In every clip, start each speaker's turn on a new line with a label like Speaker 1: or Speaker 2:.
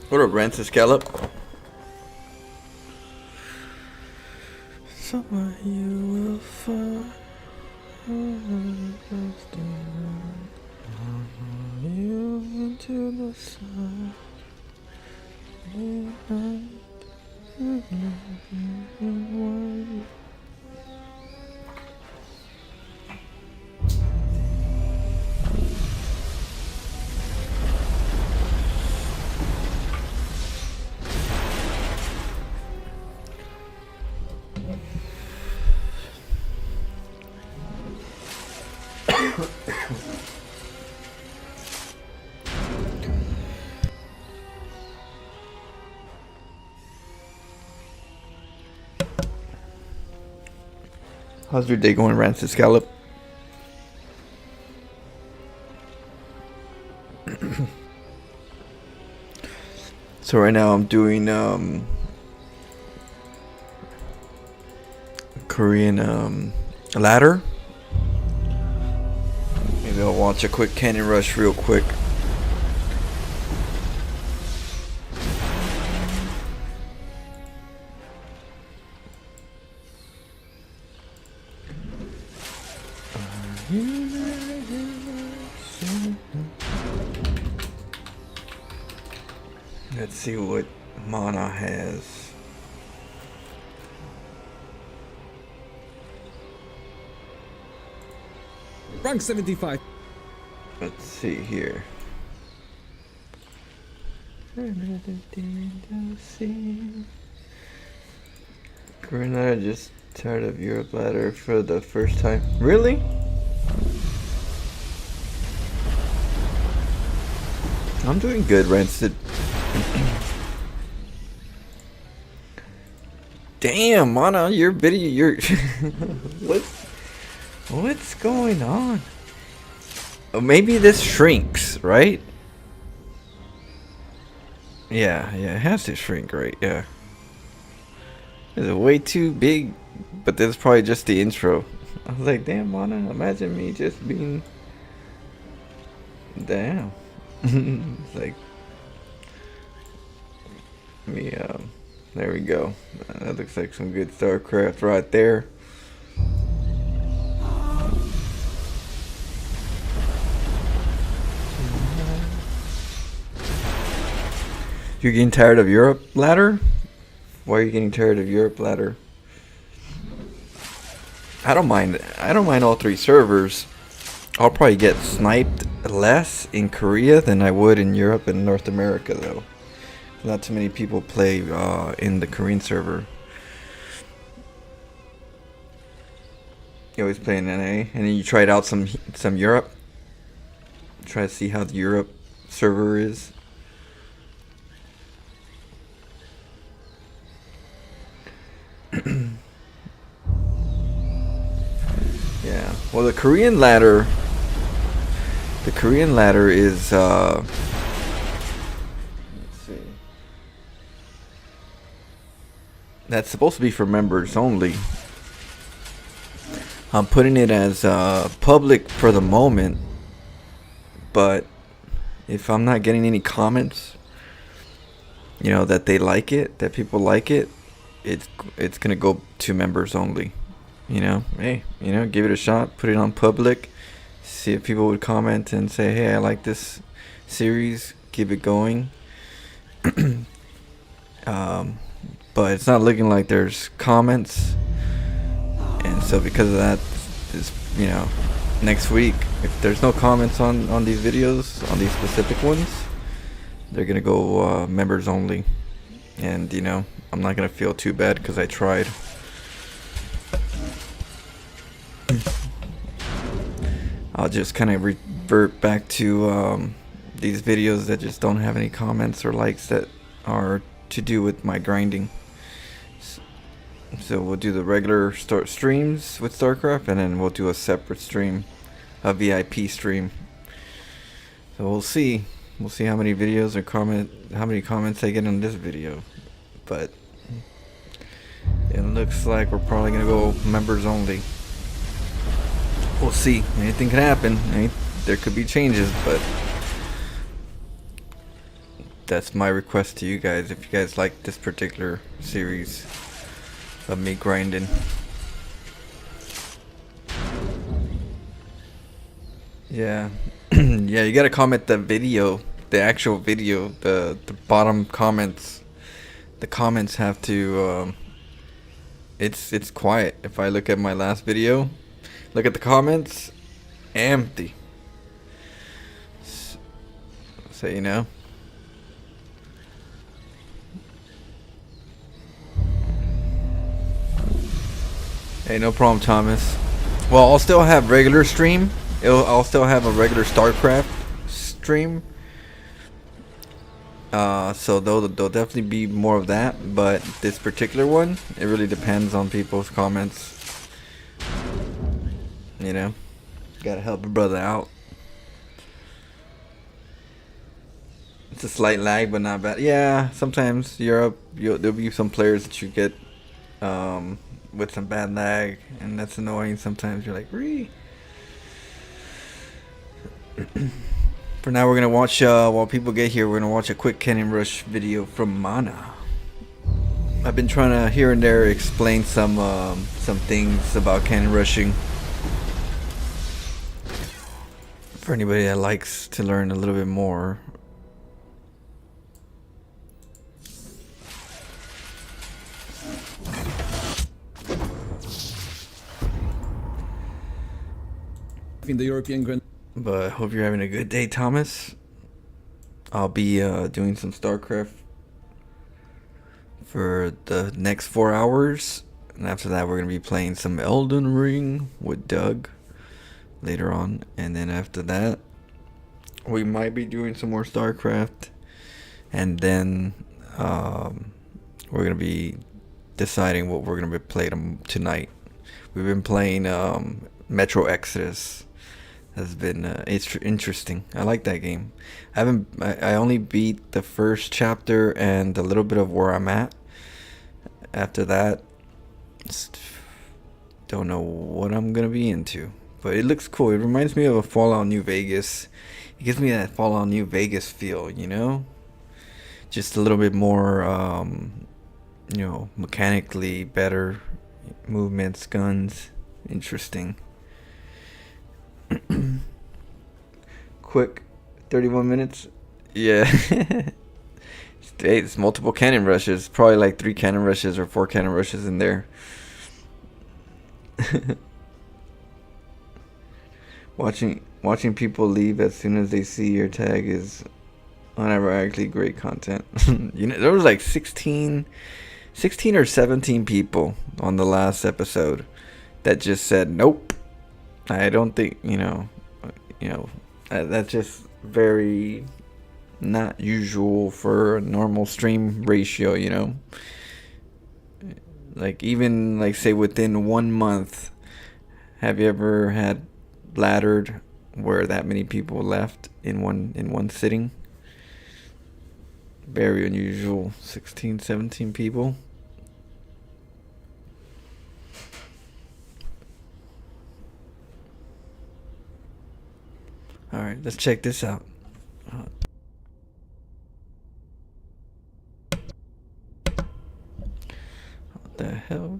Speaker 1: What up, Rancis Scallop? Somewhere you will find you into the sun. How's your day going, Rancis Scallop? So right now I'm doing Korean ladder. Maybe I'll watch a quick Cannon Rush real quick. Let's see what Mana has.
Speaker 2: Rank 75.
Speaker 1: Let's see here. Grenada just tired of Europe ladder for the first time. Really? I'm doing good, Rancid. Damn, Mana, your video, your what's going on? Oh, maybe this shrinks, right? Yeah, it has to shrink, right? Yeah. It's way too big, but that's probably just the intro. I was like, damn, Mana, imagine me just being. Damn. It's like me. There we go. That looks like some good StarCraft right there. You're getting tired of Europe ladder? Why are you getting tired of Europe ladder? I don't mind all three servers. I'll probably get sniped less in Korea than I would in Europe and North America, though. Not too many people play in the Korean server. You always play in NA, and then you tried out some Europe. Try to see how the Europe server is. Yeah. Well, the Korean ladder is let's see. That's supposed to be for members only. I'm putting it as public for the moment, but if I'm not getting any comments, you know, that they like it, that people like it, it's gonna go to members only. You know, hey, you know, give it a shot, put it on public, see if people would comment and say, hey, I like this series, keep it going. But it's not looking like there's comments, and so because of that, this, you know, next week, if there's no comments on these videos, on these specific ones, they're gonna go members only. And you know, I'm not gonna feel too bad because I tried. I'll just kind of revert back to these videos that just don't have any comments or likes that are to do with my grinding. So we'll do the regular streams with StarCraft, and then we'll do a separate stream, a VIP stream. So we'll see how many videos or how many comments I get on this video. But it looks like we're probably gonna go members only. We'll see. Anything can happen. There could be changes, but that's my request to you guys. If you guys like this particular series of me grinding. Yeah. Yeah, you gotta comment the video, the actual video, the bottom comments. The comments have to, it's quiet. If I look at my last video, look at the comments, empty. So, you know. Hey, no problem, Thomas. Well, I'll still have regular stream. I'll still have a regular StarCraft stream. So there'll definitely be more of that. But this particular one, it really depends on people's comments. You know, gotta help a brother out. It's a slight lag, but not bad. Yeah, sometimes there'll be some players that you get with some bad lag, and that's annoying. Sometimes you're like, "Ree." For now, we're gonna watch while people get here. We're gonna watch a quick Cannon Rush video from Mana. I've been trying to here and there explain some things about Cannon Rushing. For anybody that likes to learn a little bit more.
Speaker 2: In the European Grand.
Speaker 1: But I hope you're having a good day, Thomas. I'll be doing some StarCraft for the next 4 hours. And after that, we're going to be playing some Elden Ring with Doug later on. And then after that, we might be doing some more StarCraft. And then we're going to be deciding what we're going to be playing tonight. We've been playing Metro Exodus. Has been interesting. I like that game. I only beat the first chapter and a little bit of where I'm at. After that, don't know what I'm gonna be into, but it looks cool. It reminds me of a Fallout New Vegas. It gives me that Fallout New Vegas feel, you know, just a little bit more, you know, mechanically better movements, guns, interesting. Quick 31 minutes. Yeah. It's multiple cannon rushes, probably like 3 cannon rushes or 4 cannon rushes in there. watching people leave as soon as they see your tag is unironically great content. You know, there was like 16 or 17 people on the last episode that just said nope. I don't think, you know, that's just very not usual for a normal stream ratio, you know. Like even like say within 1 month, have you ever had laddered where that many people left in one sitting? Very unusual. 16, 17 people. Alright, let's check this out. What the hell?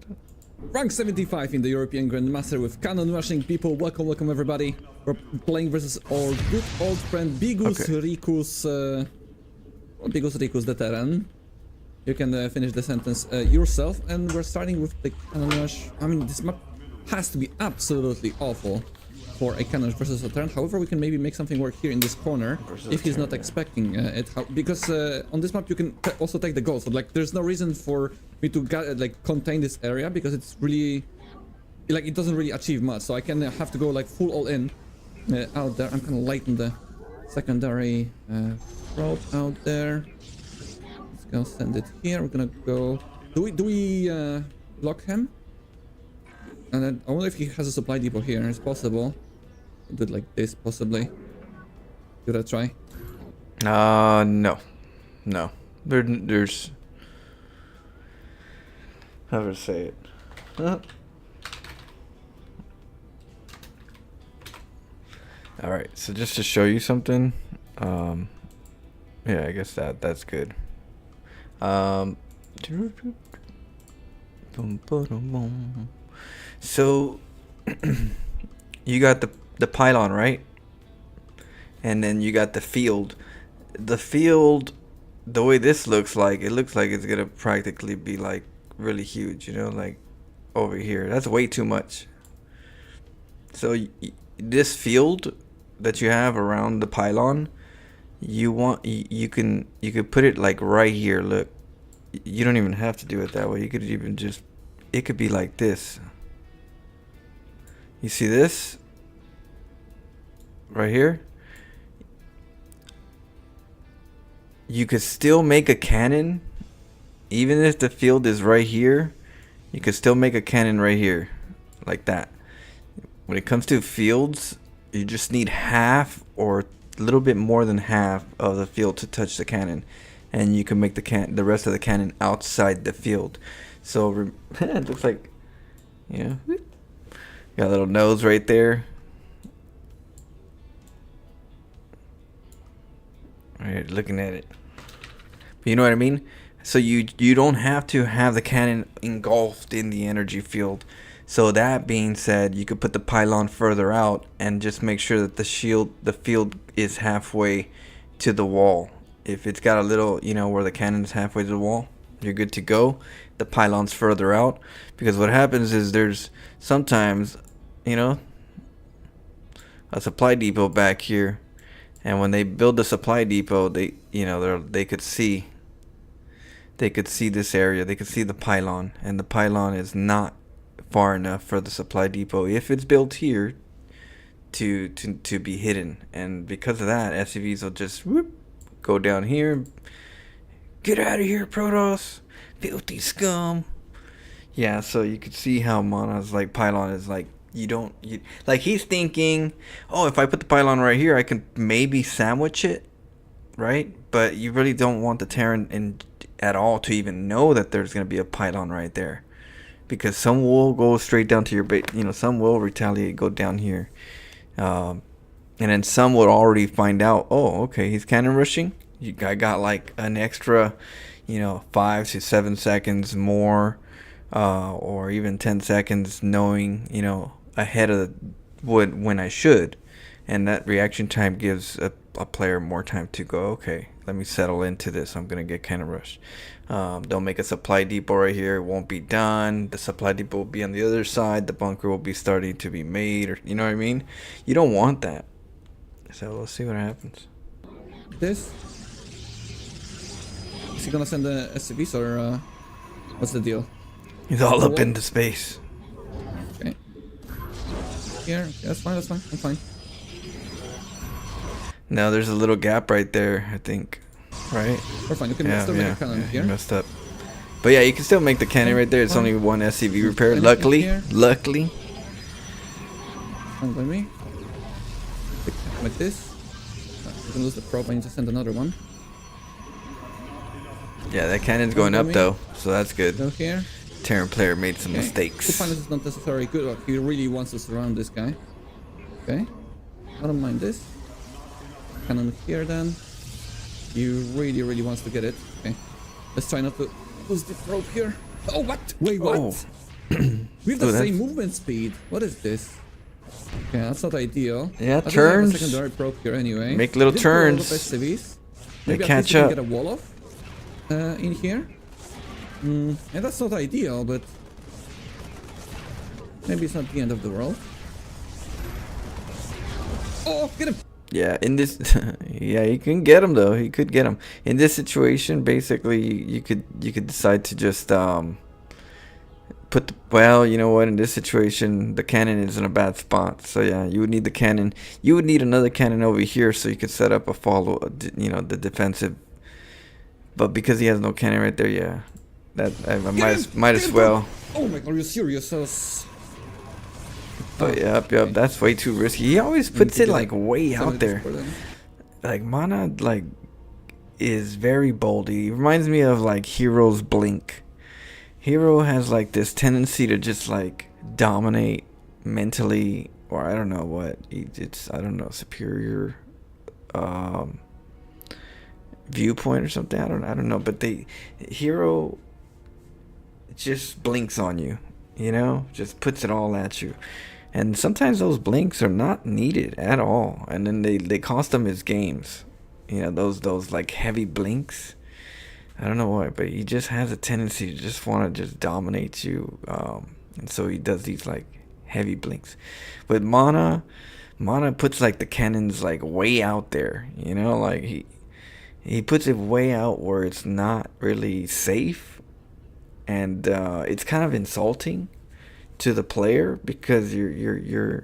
Speaker 2: Rank 75 in the European Grandmaster with Cannon Rushing people. Welcome everybody. We're playing versus our good old friend Bigus Rikus. Bigus Rikus the Terran. You can finish the sentence yourself. And we're starting with the Cannon Rush. I mean, this map has to be absolutely awful for a Cannon versus a Terran. However, we can maybe make something work here in this corner if he's not expecting it. Because on this map you can also take the goal. So like, there's no reason for me to like contain this area because it's really like it doesn't really achieve much. So I can have to go like full all in out there. I'm gonna lighten the secondary rope out there. Let's go send it here. We're gonna go. Do we block him? And then I wonder if he has a supply depot here. It's possible. Do it like this, possibly. Give that a try.
Speaker 1: No. There's. How to say it? All right. So just to show you something, Yeah, I guess that's good. Um, so you got the pylon, right? And then you got the field. The field, the way this looks like, it looks like it's gonna practically be like really huge, you know, like over here. That's way too much. So this field that you have around the pylon, you could put it like right here. Look, you don't even have to do it that way. You could even just, it could be like this. You see this right here? You could still make a cannon even if the field is right here. You could still make a cannon right here like that. When it comes to fields, you just need half or a little bit more than half of the field to touch the cannon, and you can make the rest of the cannon outside the field. So it looks like, yeah, got a little nose right there. Right, looking at it. But you know what I mean? So you don't have to have the cannon engulfed in the energy field. So that being said, you could put the pylon further out and just make sure that the field is halfway to the wall. If it's got a little, you know, where the cannon is halfway to the wall, you're good to go. The pylon's further out, because what happens is there's sometimes, you know, a supply depot back here, and when they build the supply depot, they could see this area. They could see the pylon, and the pylon is not far enough for the supply depot, if it's built here, to be hidden. And because of that, SCVs will just go down here. Get out of here, Protoss, filthy scum. Yeah, so you could see how Mana's like pylon is like, like he's thinking, oh, if I put the pylon right here, I can maybe sandwich it, right? But you really don't want the Terran in at all to even know that there's going to be a pylon right there, because some will go straight down to your base. You know, some will retaliate, go down here, and then some will already find out, oh, okay, he's cannon rushing. I got like an extra, 5 to 7 seconds more, or even 10 seconds, knowing, ahead of when I should. And that reaction time gives a player more time to go, okay, let me settle into this. I'm going to get cannon rushed. They'll make a supply depot right here. It won't be done. The supply depot will be on the other side. The bunker will be starting to be made. Or, you know what I mean? You don't want that. So let's see what happens.
Speaker 2: This? Is he gonna send the SCVs, or what's the deal?
Speaker 1: He's all up into space.
Speaker 2: Okay. Here, that's fine, I'm fine.
Speaker 1: Now there's a little gap right there, I think. Right?
Speaker 2: We're fine, you can still make a cannon here.
Speaker 1: You messed up. But yeah, you can still make the cannon right there. It's only one SCV repair. Luckily.
Speaker 2: Fine by me. Like this. You can lose the probe, I need to send another one.
Speaker 1: Yeah, that cannon's going up though, so that's good.
Speaker 2: Go here.
Speaker 1: Terran player made some mistakes.
Speaker 2: The finance is not necessarily good. Like, he really wants to surround this guy. Okay. I don't mind this. Cannon here then. He really wants to get it. Okay. Let's try not to lose the probe here. Oh, what? Wait, what?
Speaker 1: Oh.
Speaker 2: We have the same movement speed. What is this? Okay, that's not ideal.
Speaker 1: Yeah,
Speaker 2: I
Speaker 1: turns.
Speaker 2: Think I have a secondary probe here anyway.
Speaker 1: Make little turns.
Speaker 2: Maybe
Speaker 1: they catch
Speaker 2: up.
Speaker 1: up.
Speaker 2: Get a wall off in here. And that's not ideal, but maybe it's not the end of the world. Oh, get him!
Speaker 1: Yeah, in this, yeah, you can get him though. He could get him in this situation. Basically, you could decide to just put the, well, you know what? In this situation, the cannon is in a bad spot. So yeah, you would need the cannon. You would need another cannon over here so you could set up a follow. The defensive. But because he has no cannon right there, yeah, that I might as well.
Speaker 2: Oh my god, are you serious?
Speaker 1: But yep, that's way too risky. He always puts it like way out there. Like Mana, like, is very bold. He reminds me of like Hero's Blink. Hero has like this tendency to just like dominate mentally, or I don't know what. It's, I don't know, superior. viewpoint or something. I don't know, but hero just blinks on you, you know, just puts it all at you. And sometimes those blinks are not needed at all, and then they cost them his games. You know, those like heavy blinks. I don't know why, but he just has a tendency to just want to just dominate you, and so he does these like heavy blinks. But Mana puts like the cannons like way out there, you know, like he puts it way out where it's not really safe, and it's kind of insulting to the player, because you're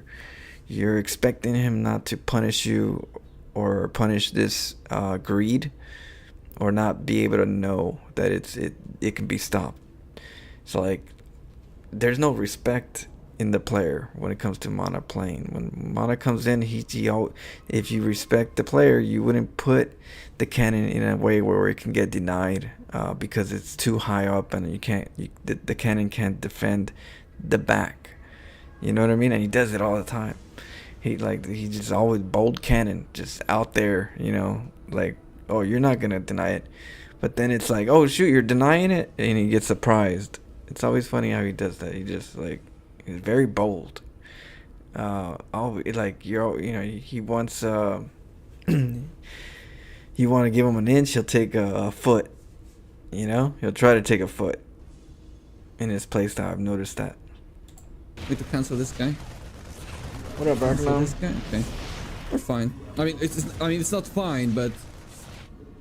Speaker 1: expecting him not to punish you or punish this greed, or not be able to know that it can be stopped. So like, there's no respect in the player when it comes to Mana playing. When Mana comes in, if you respect the player, you wouldn't put the cannon in a way where it can get denied, because it's too high up and the cannon can't defend the back. You know what I mean? And he does it all the time. He just always bold cannon just out there, you know, like, oh, you're not gonna deny it, but then it's like, oh shoot, you're denying it, and he gets surprised. It's always funny how he does that. He just like, he's very bold. Like, you know, he wants you want to give him an inch, he'll take a foot. You know, he'll try to take a foot in his playstyle. I've noticed that.
Speaker 2: Need to cancel this guy.
Speaker 1: What up,
Speaker 2: Cancel this guy. Okay, we're fine. I mean, it's not fine, but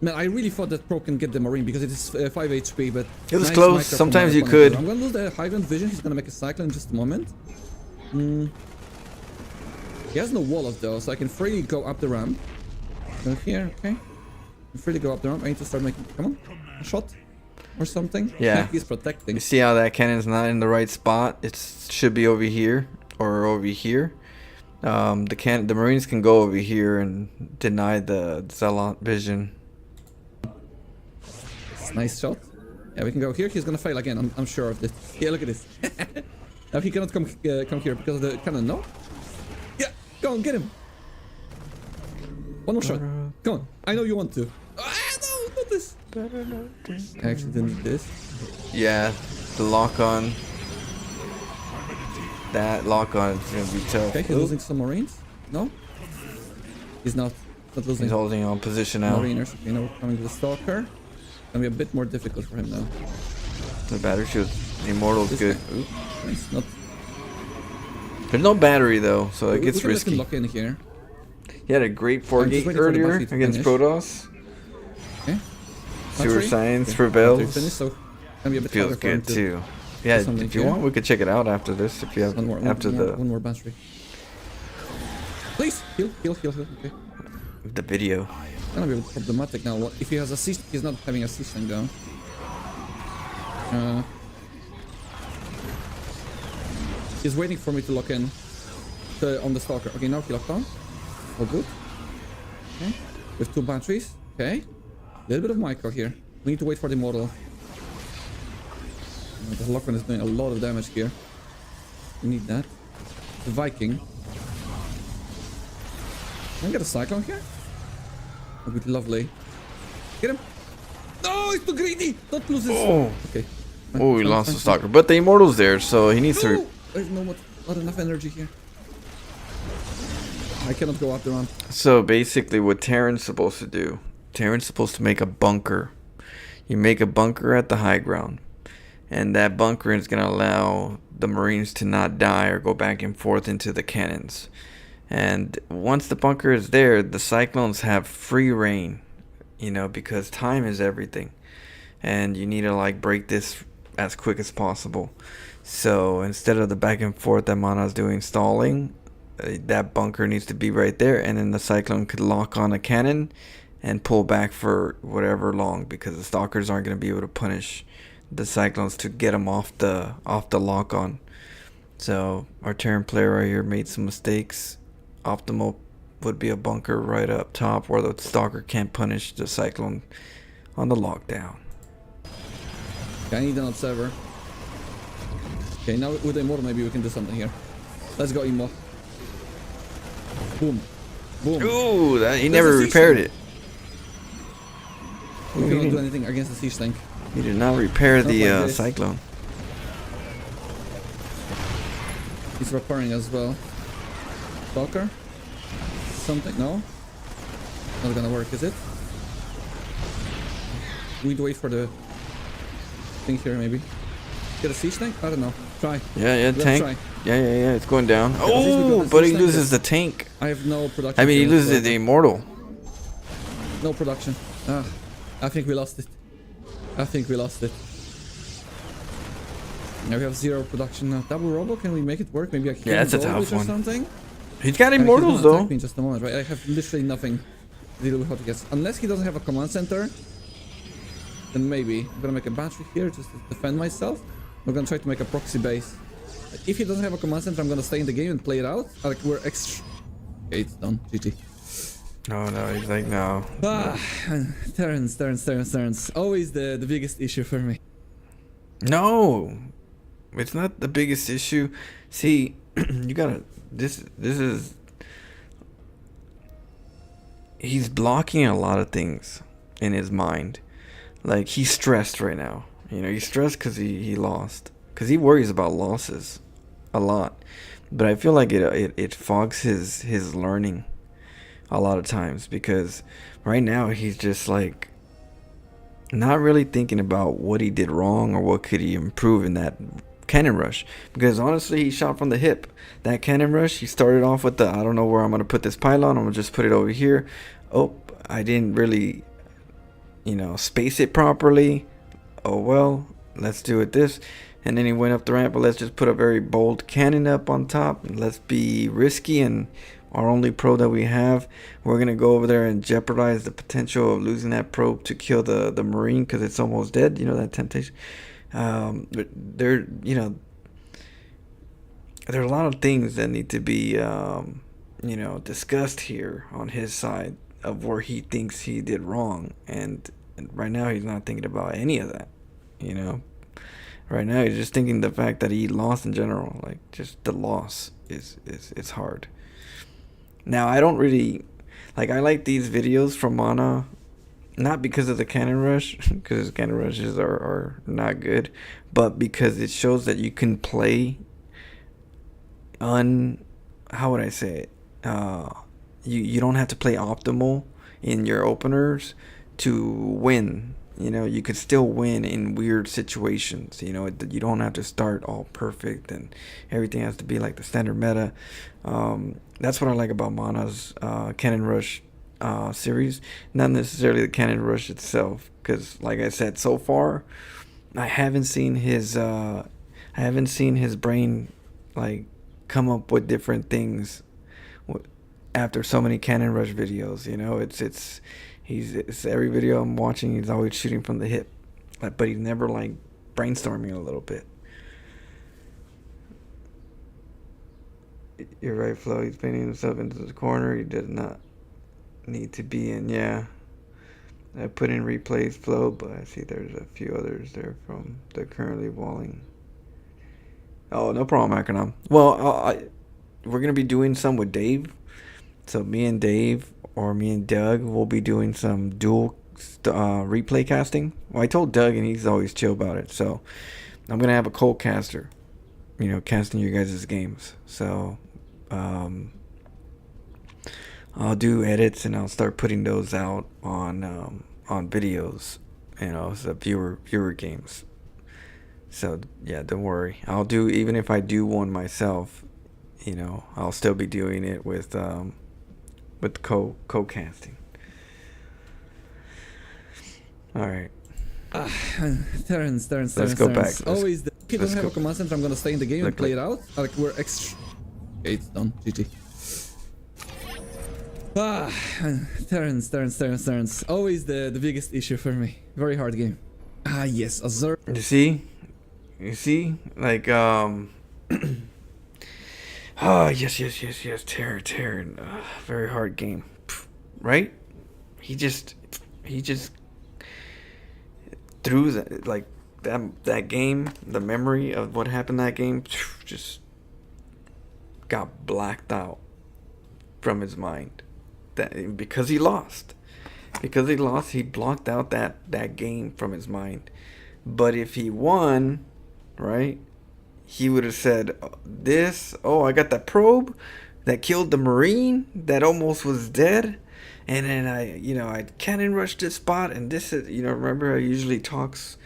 Speaker 2: man, I really thought that Pro can get the Marine because it is 5 HP, but
Speaker 1: it was close. Sometimes you could.
Speaker 2: I'm gonna lose the high ground vision. He's gonna make a cycle in just a moment. He has no wallop though, so I can freely go up the ramp. Go here, okay. I can freely go up the ramp. I need to start making. Come on, a shot or something.
Speaker 1: Yeah.
Speaker 2: He's protecting.
Speaker 1: You see how that cannon's not in the right spot? It should be over here or over here. The Marines can go over here and deny the Zealot vision.
Speaker 2: Nice shot. Yeah, we can go here. He's gonna fail again. I'm sure of this. Yeah, look at this. Now he cannot come here because of the cannon. No. Yeah, go on, get him. One more shot. Come on. I know you want to. Ah, no, not this. I actually didn't need this.
Speaker 1: Yeah, the lock on. That lock on is gonna be tough.
Speaker 2: Okay, he's losing some Marines. No, he's not losing.
Speaker 1: He's holding on position now.
Speaker 2: Mariners. Okay, now we're coming to the Stalker. Gonna be a bit more difficult for him now.
Speaker 1: The battery shield, Immortal's good.
Speaker 2: Nice, not.
Speaker 1: There's no battery though, so it gets
Speaker 2: we can
Speaker 1: risky.
Speaker 2: Let him lock in here.
Speaker 1: He had a great 4-gate earlier against Protoss.
Speaker 2: Okay.
Speaker 1: Sewer Science prevails.
Speaker 2: So be a bit
Speaker 1: feels good too. Yeah, if you want, we could check it out after this. If you have
Speaker 2: one more battery. Please heal. Okay.
Speaker 1: The video.
Speaker 2: Gonna be a bit problematic now. If he has assist, he's not having assist and go. He's waiting for me to lock in on the Stalker. Okay, now he locked on. Oh, good. Okay, with 2 batteries. Okay, a little bit of micro here. We need to wait for the Immortal. The lock-on is doing a lot of damage here. We need that. The Viking. Can I get a Cyclone here? That would be lovely. Get him! No, he's too greedy! Don't lose this!
Speaker 1: Oh!
Speaker 2: Okay.
Speaker 1: Oh, he lost the Stalker. But the Immortal's there, so he needs to...
Speaker 2: There's not enough energy here. I cannot go up the ramp.
Speaker 1: So basically what Terran's supposed to do, Terran's supposed to make a bunker. You make a bunker at the high ground. And that bunker is going to allow the Marines to not die or go back and forth into the cannons. And once the bunker is there, the Cyclones have free reign, you know, because time is everything. And you need to like break this as quick as possible. So instead of the back and forth that Mana's doing stalling, that bunker needs to be right there. And then the Cyclone could lock on a cannon and pull back for whatever long, because the Stalkers aren't going to be able to punish the Cyclones to get them off the lock on. So our Terran player right here made some mistakes. Optimal would be a bunker right up top where the Stalker can't punish the Cyclone on the lockdown.
Speaker 2: Okay, I need an observer. Okay, now with the Immortal maybe we can do something here. Let's go, Immo. Boom. Boom.
Speaker 1: Ooh, he never repaired it.
Speaker 2: We cannot do anything against the siege tank.
Speaker 1: He did not repair
Speaker 2: Not
Speaker 1: the
Speaker 2: like this.
Speaker 1: cyclone.
Speaker 2: He's repairing as well. Stalker? Something? No? Not gonna work, is it? We need to wait for the thing here, maybe. Get a siege tank? I don't know. Try.
Speaker 1: Yeah,
Speaker 2: Let's
Speaker 1: tank.
Speaker 2: try.
Speaker 1: Yeah, it's going down.
Speaker 2: at least we got
Speaker 1: Oh,
Speaker 2: the
Speaker 1: but he
Speaker 2: siege tank.
Speaker 1: loses the tank.
Speaker 2: I have no production.
Speaker 1: I mean, he
Speaker 2: here
Speaker 1: loses the
Speaker 2: whatsoever.
Speaker 1: immortal.
Speaker 2: No production. Ah, I think we lost it. I think we lost it. Now we have 0 production now. Double robo, can we make it work? Maybe I can
Speaker 1: Yeah, that's a
Speaker 2: gold
Speaker 1: tough
Speaker 2: or
Speaker 1: one.
Speaker 2: something?
Speaker 1: He's got
Speaker 2: And he's
Speaker 1: immortals
Speaker 2: gonna attack
Speaker 1: though.
Speaker 2: me in just a moment, right? I have literally nothing to deal with how to get. Unless he doesn't have a command center, then maybe I'm gonna make a battery here just to defend myself. I'm gonna try to make a proxy base. If he doesn't have a command center, I'm gonna stay in the game and play it out. Like we're extra. Okay, it's done. GG.
Speaker 1: No, he's like no.
Speaker 2: Ah, Terrence. Always the biggest issue for me.
Speaker 1: No, it's not the biggest issue. See, you gotta. This is. He's blocking a lot of things in his mind. Like he's stressed right now. You know, he's stressed because he lost. Because he worries about losses a lot. But I feel like it fogs his learning a lot of times. Because right now he's just like not really thinking about what he did wrong or what could he improve in that cannon rush. Because honestly, he shot from the hip. That cannon rush, he started off with the, I don't know where I'm going to put this pylon. I'm going to just put it over here. Oh, I didn't really, space it properly. Oh, well, let's do it this. And then he went up the ramp, but let's just put a very bold cannon up on top. Let's be risky, and our only pro that we have, we're going to go over there and jeopardize the potential of losing that probe to kill the Marine because it's almost dead. You know, that temptation. But there are a lot of things that need to be, discussed here on his side of where he thinks he did wrong. And right now he's not thinking about any of that, Right now he's just thinking the fact that he lost in general. Like, just the loss is hard. Now, I don't really... I like these videos from Mana, not because of the cannon rush, because cannon rushes are not good, but because it shows that you can play how would I say it? You don't have to play optimal in your openers to win. You could still win in weird situations. You don't have to start all perfect and everything has to be like the standard meta. That's what I like about Mana's Cannon Rush series. Not necessarily the Cannon Rush itself, because like I said, so far I haven't seen his brain come up with different things after so many Cannon Rush videos. It's every video I'm watching, he's always shooting from the hip, but he's never brainstorming a little bit. You're right, Flo. He's painting himself into the corner he does not need to be in. Yeah, I put in replays, Flo, but I see there's a few others there from the currently walling. Oh, no problem, Acronym. Well, we're gonna be doing some with Dave. So me and Dave, or me and Doug, will be doing some dual replay casting. Well, I told Doug, and he's always chill about it. So I'm gonna have a cold caster, casting your guys' games. So I'll do edits and I'll start putting those out on videos. So viewer games. So yeah, don't worry. I'll do, even if I do one myself, I'll still be doing it with co-casting. All right.
Speaker 2: Terrence.
Speaker 1: Let's go back.
Speaker 2: Always if you don't have a command center, I'm gonna stay in the game and play it out. Like we're extra. Okay, it's done. GG. Terrence. Always the biggest issue for me. Very hard game. Yes, Azure.
Speaker 1: You see? Oh, yes. Terran. Very hard game. Right? He just threw that game, the memory of what happened that game, just got blacked out from his mind. That because he lost. Because he lost, he blocked out that game from his mind. But if he won, right, he would have said, this, oh, I got that probe that killed the Marine that almost was dead. And then I cannon rushed this spot. And this is, remember, I usually talks,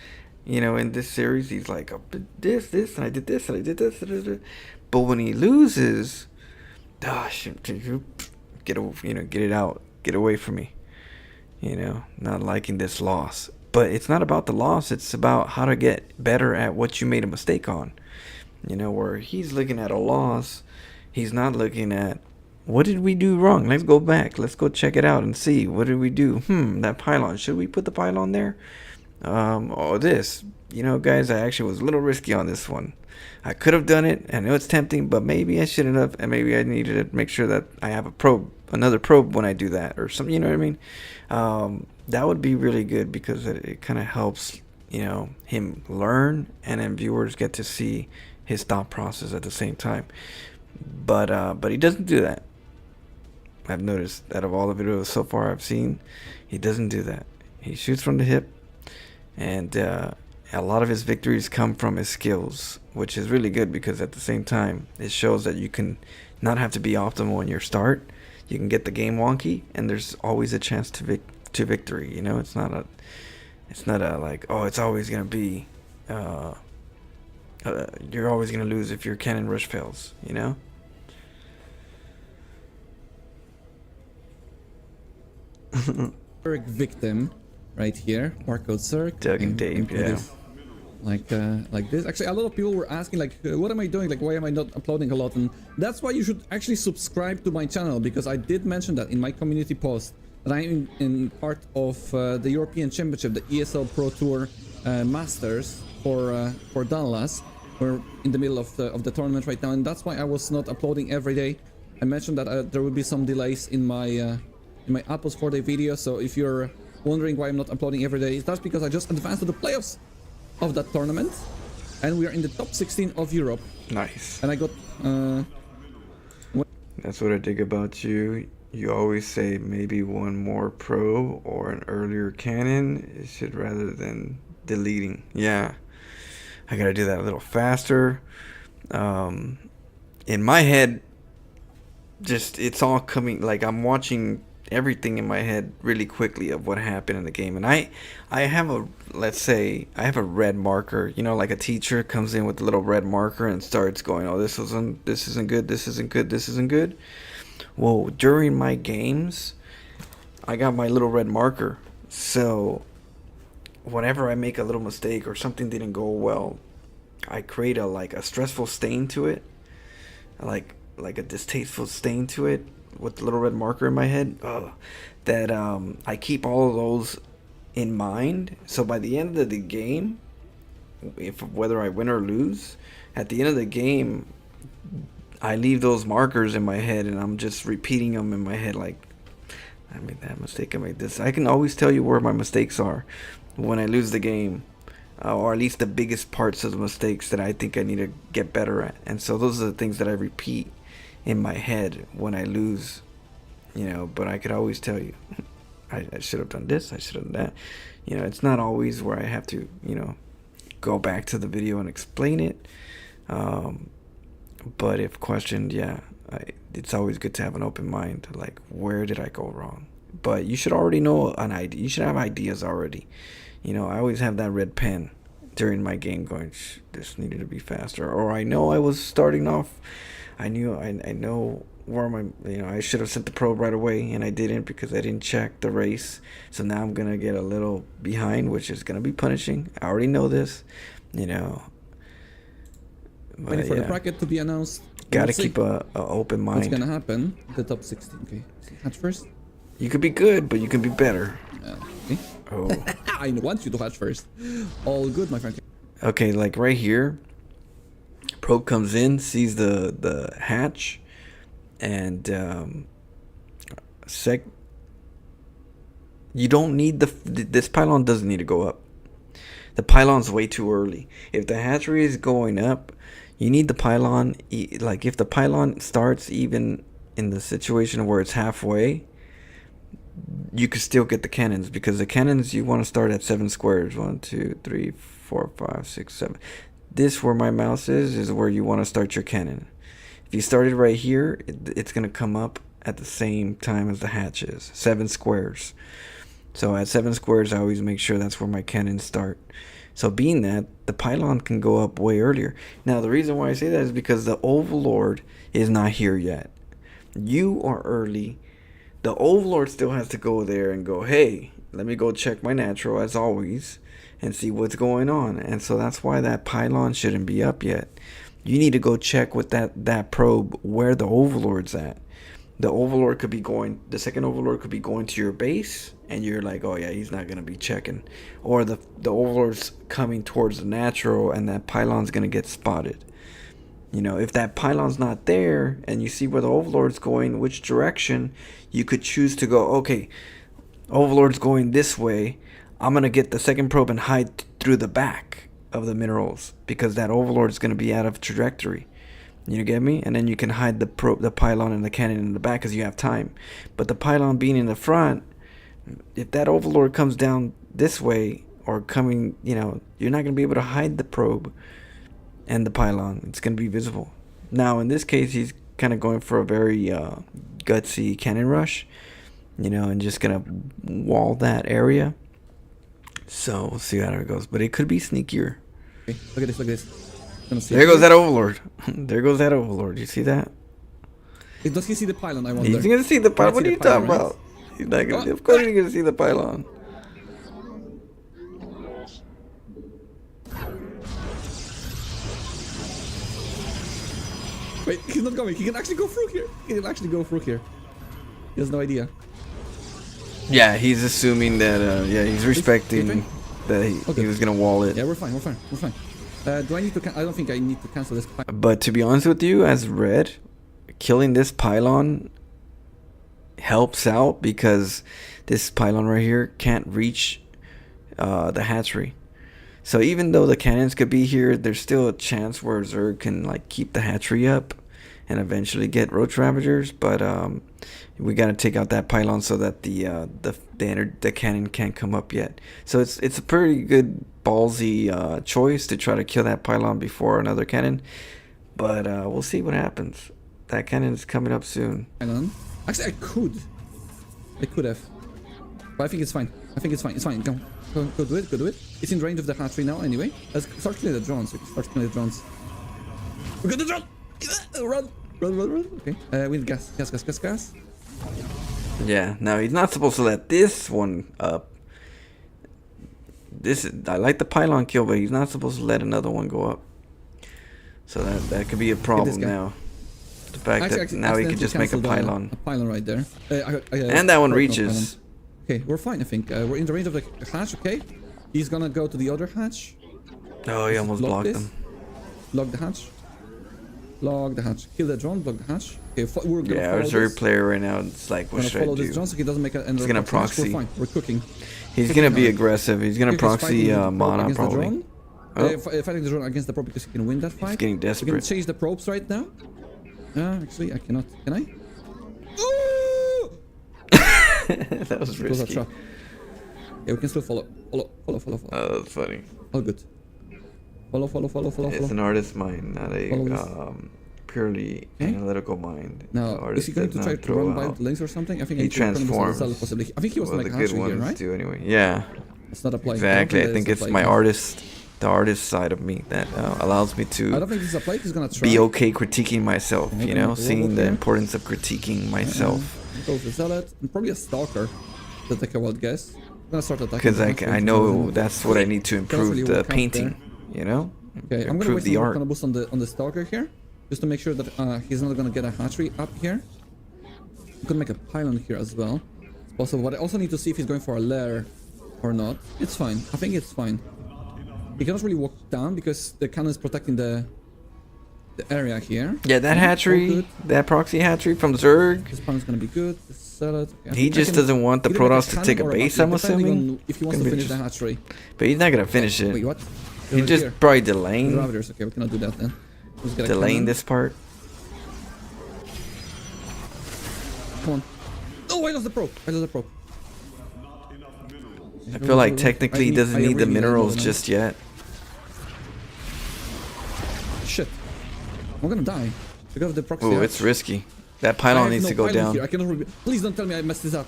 Speaker 1: in this series, he's like, oh, this, and I did this, and I did this. But when he loses, gosh, get it out, get away from me. Not liking this loss. But it's not about the loss, it's about how to get better at what you made a mistake on. Where he's looking at a loss, he's not looking at, what did we do wrong? Let's go back, let's go check it out and see, what did we do? That pylon, should we put the pylon there? This, guys, I actually was a little risky on this one. I could have done it, I know it's tempting, but maybe I shouldn't have, and maybe I needed to make sure that I have another probe when I do that, or something, you know what I mean? That would be really good, because it kind of helps, him learn, and then viewers get to see his thought process at the same time. But he doesn't do that. I've noticed that of all the videos so far I've seen, he doesn't do that. He shoots from the hip, and a lot of his victories come from his skills, which is really good, because at the same time it shows that you can not have to be optimal in your start. You can get the game wonky, and there's always a chance to victory. It's not a like, oh, it's always gonna be you're always gonna lose if your cannon rush fails.
Speaker 2: Zerg victim right here, barcode Zerg.
Speaker 1: Doug and Dave, yeah.
Speaker 2: Like this. Actually, a lot of people were asking, like, what am I doing? Like, why am I not uploading a lot? And that's why you should actually subscribe to my channel, because I did mention that in my community post, that I'm in part of the European Championship, the ESL Pro Tour Masters for Dallas. We're in the middle of the tournament right now, and that's why I was not uploading every day. I mentioned that there would be some delays in my uploads for the video. So if you're wondering why I'm not uploading every day, that's because I just advanced to the playoffs of that tournament, and we are in the top 16 of Europe.
Speaker 1: Nice.
Speaker 2: And I got
Speaker 1: that's what I dig about you. You always say maybe one more probe or an earlier cannon. It should, rather than deleting. Yeah, I gotta do that a little faster. In my head, just, it's all coming, like I'm watching everything in my head really quickly of what happened in the game. And I have a, let's say I have a red marker, like a teacher comes in with a little red marker and starts going, oh, this isn't good, this isn't good, this isn't good. Well, during my games, I got my little red marker, so whenever I make a little mistake or something didn't go well, I create a stressful stain to it, like a distasteful stain to it, with the little red marker in my head, that I keep all of those in mind. So by the end of the game, whether I win or lose, at the end of the game, I leave those markers in my head, and I'm just repeating them in my head, like, I made that mistake, I made this. I can always tell you where my mistakes are when I lose the game, or at least the biggest parts of the mistakes that I think I need to get better at. And so those are the things that I repeat in my head when I lose, but I could always tell you, I should have done this, I should have done that. It's not always where I have to, go back to the video and explain it. But if questioned, yeah, it's always good to have an open mind, like, where did I go wrong? But you should already know an idea. You should have ideas already. I always have that red pen during my game going, this needed to be faster. Or I know I was starting off, I know where I should have sent the probe right away, and I didn't, because I didn't check the race. So now I'm going to get a little behind, which is going to be punishing. I already know this,
Speaker 2: waiting for the bracket to be announced.
Speaker 1: Gotta keep a open mind.
Speaker 2: What's gonna happen? The top 16. Okay, hatch first.
Speaker 1: You could be good, but you can be better.
Speaker 2: Okay.
Speaker 1: Oh.
Speaker 2: I want you to hatch first. All good, my friend.
Speaker 1: Okay, like right here, probe comes in, sees the hatch, and you don't need this pylon doesn't need to go up. The pylon's way too early. If the hatchery is going up, you need the pylon, if the pylon starts even in the situation where it's halfway, you could still get the cannons, because the cannons you want to start at 7 squares. 1, 2, 3, 4, 5, 6, 7. This, where my mouse is where you want to start your cannon. If you started right here, it's going to come up at the same time as the hatch is. 7 squares. So at 7 squares, I always make sure that's where my cannons start. So being that, the pylon can go up way earlier. Now, the reason why I say that is because the Overlord is not here yet. You are early. The Overlord still has to go there and go, hey, let me go check my natural, as always, and see what's going on. And so that's why that pylon shouldn't be up yet. You need to go check with that probe where the Overlord's at. The Overlord could be going, the second Overlord could be going to your base, and you're like, oh yeah, he's not going to be checking. Or the Overlord's coming towards the natural, and that pylon's going to get spotted. You know, if that pylon's not there, and you see where the Overlord's going, which direction, you could choose to go, okay, Overlord's going this way, I'm going to get the second probe and hide through the back of the minerals, because that Overlord's going to be out of trajectory. You get me? And then you can hide the pylon and the cannon in the back because you have time. But the pylon being in the front, if that Overlord comes down this way or coming, you know, you're not going to be able to hide the probe and the pylon. It's going to be visible. Now, in this case, he's kind of going for a very gutsy cannon rush, you know, and just going to wall that area. So we'll see how it goes. But it could be sneakier.
Speaker 2: Okay, look at this, look at this.
Speaker 1: There goes that Overlord. There goes that Overlord. You see that?
Speaker 2: Does he see the pylon? I wonder.
Speaker 1: He's gonna see the pylon. What are you talking
Speaker 2: right?
Speaker 1: about? He's not gonna. Of course, he's gonna see the pylon.
Speaker 2: Wait, he's not going. He can actually go through here. He can actually go through here. He has no idea.
Speaker 1: Yeah, he's assuming that. Yeah, he's respecting that he was gonna wall it.
Speaker 2: Yeah, we're fine. We're fine. We're fine. Do I need to? I don't think I need to cancel this.
Speaker 1: But to be honest with you, as red, killing this pylon helps out because this pylon right here can't reach the hatchery. So even though the cannons could be here, there's still a chance where Zerg can like keep the hatchery up and eventually get roach ravagers. But we got to take out that pylon so that the cannon can't come up yet. So it's a pretty good ballsy choice to try to kill that pylon before another cannon. But we'll see what happens. That cannon is coming up soon.
Speaker 2: Pylon. Actually, I could have. But I think it's fine. I think it's fine. It's fine. Go do it. Go do it. It's in range of the hatchery now anyway. Let's start killing the drones. Start killing the drones. We got the drone! Run! Okay. We need gas.
Speaker 1: Yeah, no, he's not supposed to let this one up. I like the pylon kill, but he's not supposed to let another one go up. So that could be a problem now. The fact that now he could just make a pylon.
Speaker 2: A pylon right there.
Speaker 1: And that one reaches.
Speaker 2: Okay, we're fine, I think. We're in the range of the hatch, okay? He's gonna go to the other hatch.
Speaker 1: Oh, he almost blocked them.
Speaker 2: Block the hatch. Block the hatch. Kill the drone, block the hatch. Okay, we're gonna
Speaker 1: our Zerg player right now, it's like, what should I do?
Speaker 2: This drone so he doesn't make an
Speaker 1: He's gonna proxy.
Speaker 2: We're fine, we're cooking.
Speaker 1: He's gonna be aggressive. He's gonna proxy mana probably.
Speaker 2: Fighting the drone against the probe because he can win that fight.
Speaker 1: He's getting desperate.
Speaker 2: We can change the probes right now. Actually, I cannot. Can I?
Speaker 1: That was risky.
Speaker 2: Yeah, we can still follow. Follow.
Speaker 1: Oh, that's funny.
Speaker 2: All good. Follow.
Speaker 1: It's an artist's mind, not a purely analytical mind.
Speaker 2: Now, is he going to try to run by the lanes or something? I think
Speaker 1: he transforms.
Speaker 2: Possibly. I think he was like
Speaker 1: the good
Speaker 2: here, right?
Speaker 1: do anyway. Yeah.
Speaker 2: It's not applying.
Speaker 1: Exactly. I think it's my the artist side of me that allows me to
Speaker 2: I don't think this is applied. He's gonna try.
Speaker 1: be okay critiquing myself, you know, seeing the importance of critiquing myself.
Speaker 2: Go for Zealot, and probably a Stalker to take a wild guess. I'm gonna start attacking.
Speaker 1: Because I know that's what I need to improve the painting, you know?
Speaker 2: Okay, I'm gonna waste some kind of boost on the Stalker here, just to make sure that he's not gonna get a hatchery up here. I'm gonna make a pylon here as well. It's possible, but I also need to see if he's going for a lair or not. It's fine. I think it's fine. He cannot really walk down because the cannon is protecting the area here.
Speaker 1: Yeah, that hatchery, that proxy hatchery from Zerg.
Speaker 2: This pylon's gonna be good. Okay.
Speaker 1: He just doesn't want the Protoss to take a base, I'm assuming.
Speaker 2: If he wants to finish the hatchery.
Speaker 1: But he's not gonna finish it.
Speaker 2: Wait, what?
Speaker 1: He's just probably delaying.
Speaker 2: Okay, we cannot do that then.
Speaker 1: Delaying this part.
Speaker 2: Come on. Oh, I lost the probe.
Speaker 1: I feel like technically he doesn't need the
Speaker 2: really
Speaker 1: minerals
Speaker 2: need
Speaker 1: just yet.
Speaker 2: Shit. I'm gonna die. Because of the proxy.
Speaker 1: Ooh, it's risky. That pylon needs to go down.
Speaker 2: Here. I cannot. Please don't tell me I messed this up.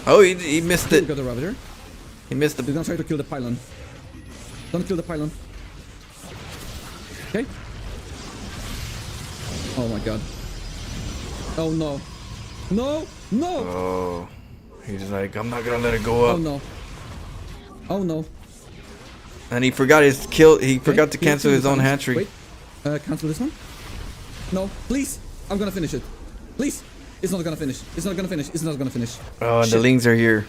Speaker 1: Oh, he missed it.
Speaker 2: Got the Ravager.
Speaker 1: He missed the...
Speaker 2: He's gonna try to kill the pylon. Don't kill the pylon. Okay. Oh my god. Oh no. No! No!
Speaker 1: Oh. He's like, I'm not gonna let it go up.
Speaker 2: Oh no. Oh no.
Speaker 1: And he forgot his kill. He forgot to cancel his own hatchery.
Speaker 2: Wait. Cancel this one? No, please. I'm gonna finish it. Please. It's not gonna finish. It's not gonna finish. It's not gonna finish.
Speaker 1: Oh, and
Speaker 2: Shit.
Speaker 1: the lings are here.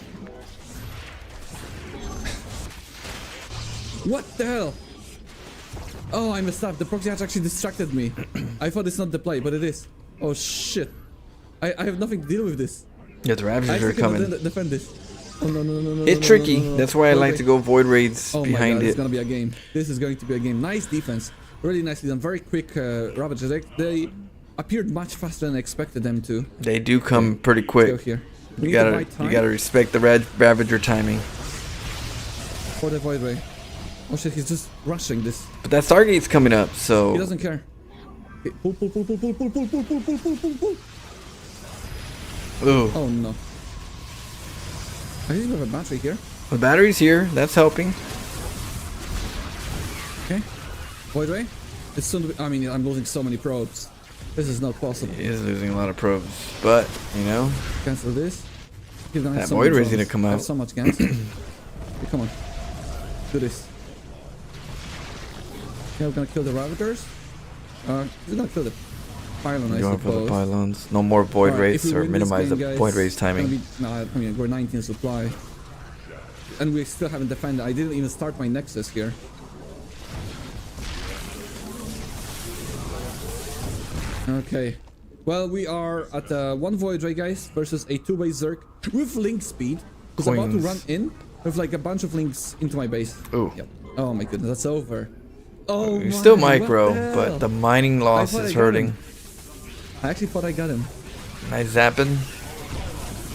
Speaker 2: What the hell? Oh, I messed up. The proxy hatch actually distracted me. I thought it's not the play, but it is. Oh shit. I have nothing to deal with this.
Speaker 1: Yeah, the
Speaker 2: I
Speaker 1: Ravagers are
Speaker 2: actually cannot
Speaker 1: coming.
Speaker 2: defend this. Oh no no no no.
Speaker 1: It's
Speaker 2: no,
Speaker 1: tricky.
Speaker 2: No, no, no.
Speaker 1: That's why I like to go void raids
Speaker 2: Oh
Speaker 1: behind
Speaker 2: my god,
Speaker 1: it.
Speaker 2: it's gonna be a game. This is going to be a game. Nice defense. Really nicely done. Very quick Ravagers. They appeared much faster than I expected them to.
Speaker 1: They do come pretty
Speaker 2: Go
Speaker 1: quick.
Speaker 2: here. We
Speaker 1: You
Speaker 2: need the
Speaker 1: gotta,
Speaker 2: right time
Speaker 1: you gotta respect the Ravager timing.
Speaker 2: for the void ray. Oh shit, he's just rushing this.
Speaker 1: But that Stargate's coming up,
Speaker 2: He
Speaker 1: so
Speaker 2: doesn't care. Okay, pull, pull, pull, pull, pull, pull, pull, pull, pull, pull, pull, pull, pull.
Speaker 1: ooh.
Speaker 2: Oh no. I think we have a battery here.
Speaker 1: The battery's here. That's helping.
Speaker 2: Okay. Void ray. It's soon to be, I mean, I'm losing so many probes. This is not possible.
Speaker 1: He is losing a lot of probes, but you know,
Speaker 2: Cancel this. He's gonna have
Speaker 1: that
Speaker 2: so
Speaker 1: void
Speaker 2: many
Speaker 1: ray's gonna
Speaker 2: drones.
Speaker 1: come
Speaker 2: I have
Speaker 1: out.
Speaker 2: so much gas. Okay, come on. Do this. Okay, we're gonna kill the Ravagers. He's gonna kill the pylon, I
Speaker 1: Going for the
Speaker 2: suppose.
Speaker 1: pylons. No more void
Speaker 2: Alright, if
Speaker 1: rays
Speaker 2: we
Speaker 1: or
Speaker 2: win this
Speaker 1: minimize
Speaker 2: game,
Speaker 1: the
Speaker 2: guys,
Speaker 1: void rays
Speaker 2: it's gonna
Speaker 1: timing.
Speaker 2: be- no, I mean, we're 19 supply. And we still haven't defended. I didn't even start my Nexus here. Okay. Well, we are at one Void Ray, guys, versus a two-way Zerg with Link speed. Who's about to
Speaker 1: Coins.
Speaker 2: run in with like a bunch of links into my base.
Speaker 1: Ooh.
Speaker 2: Yep. Oh my goodness, that's over. Oh
Speaker 1: You're
Speaker 2: my,
Speaker 1: still
Speaker 2: what
Speaker 1: micro,
Speaker 2: the
Speaker 1: but
Speaker 2: hell?
Speaker 1: the mining loss
Speaker 2: thought
Speaker 1: is
Speaker 2: I got
Speaker 1: hurting.
Speaker 2: him. I actually thought I got him.
Speaker 1: Nice zapping.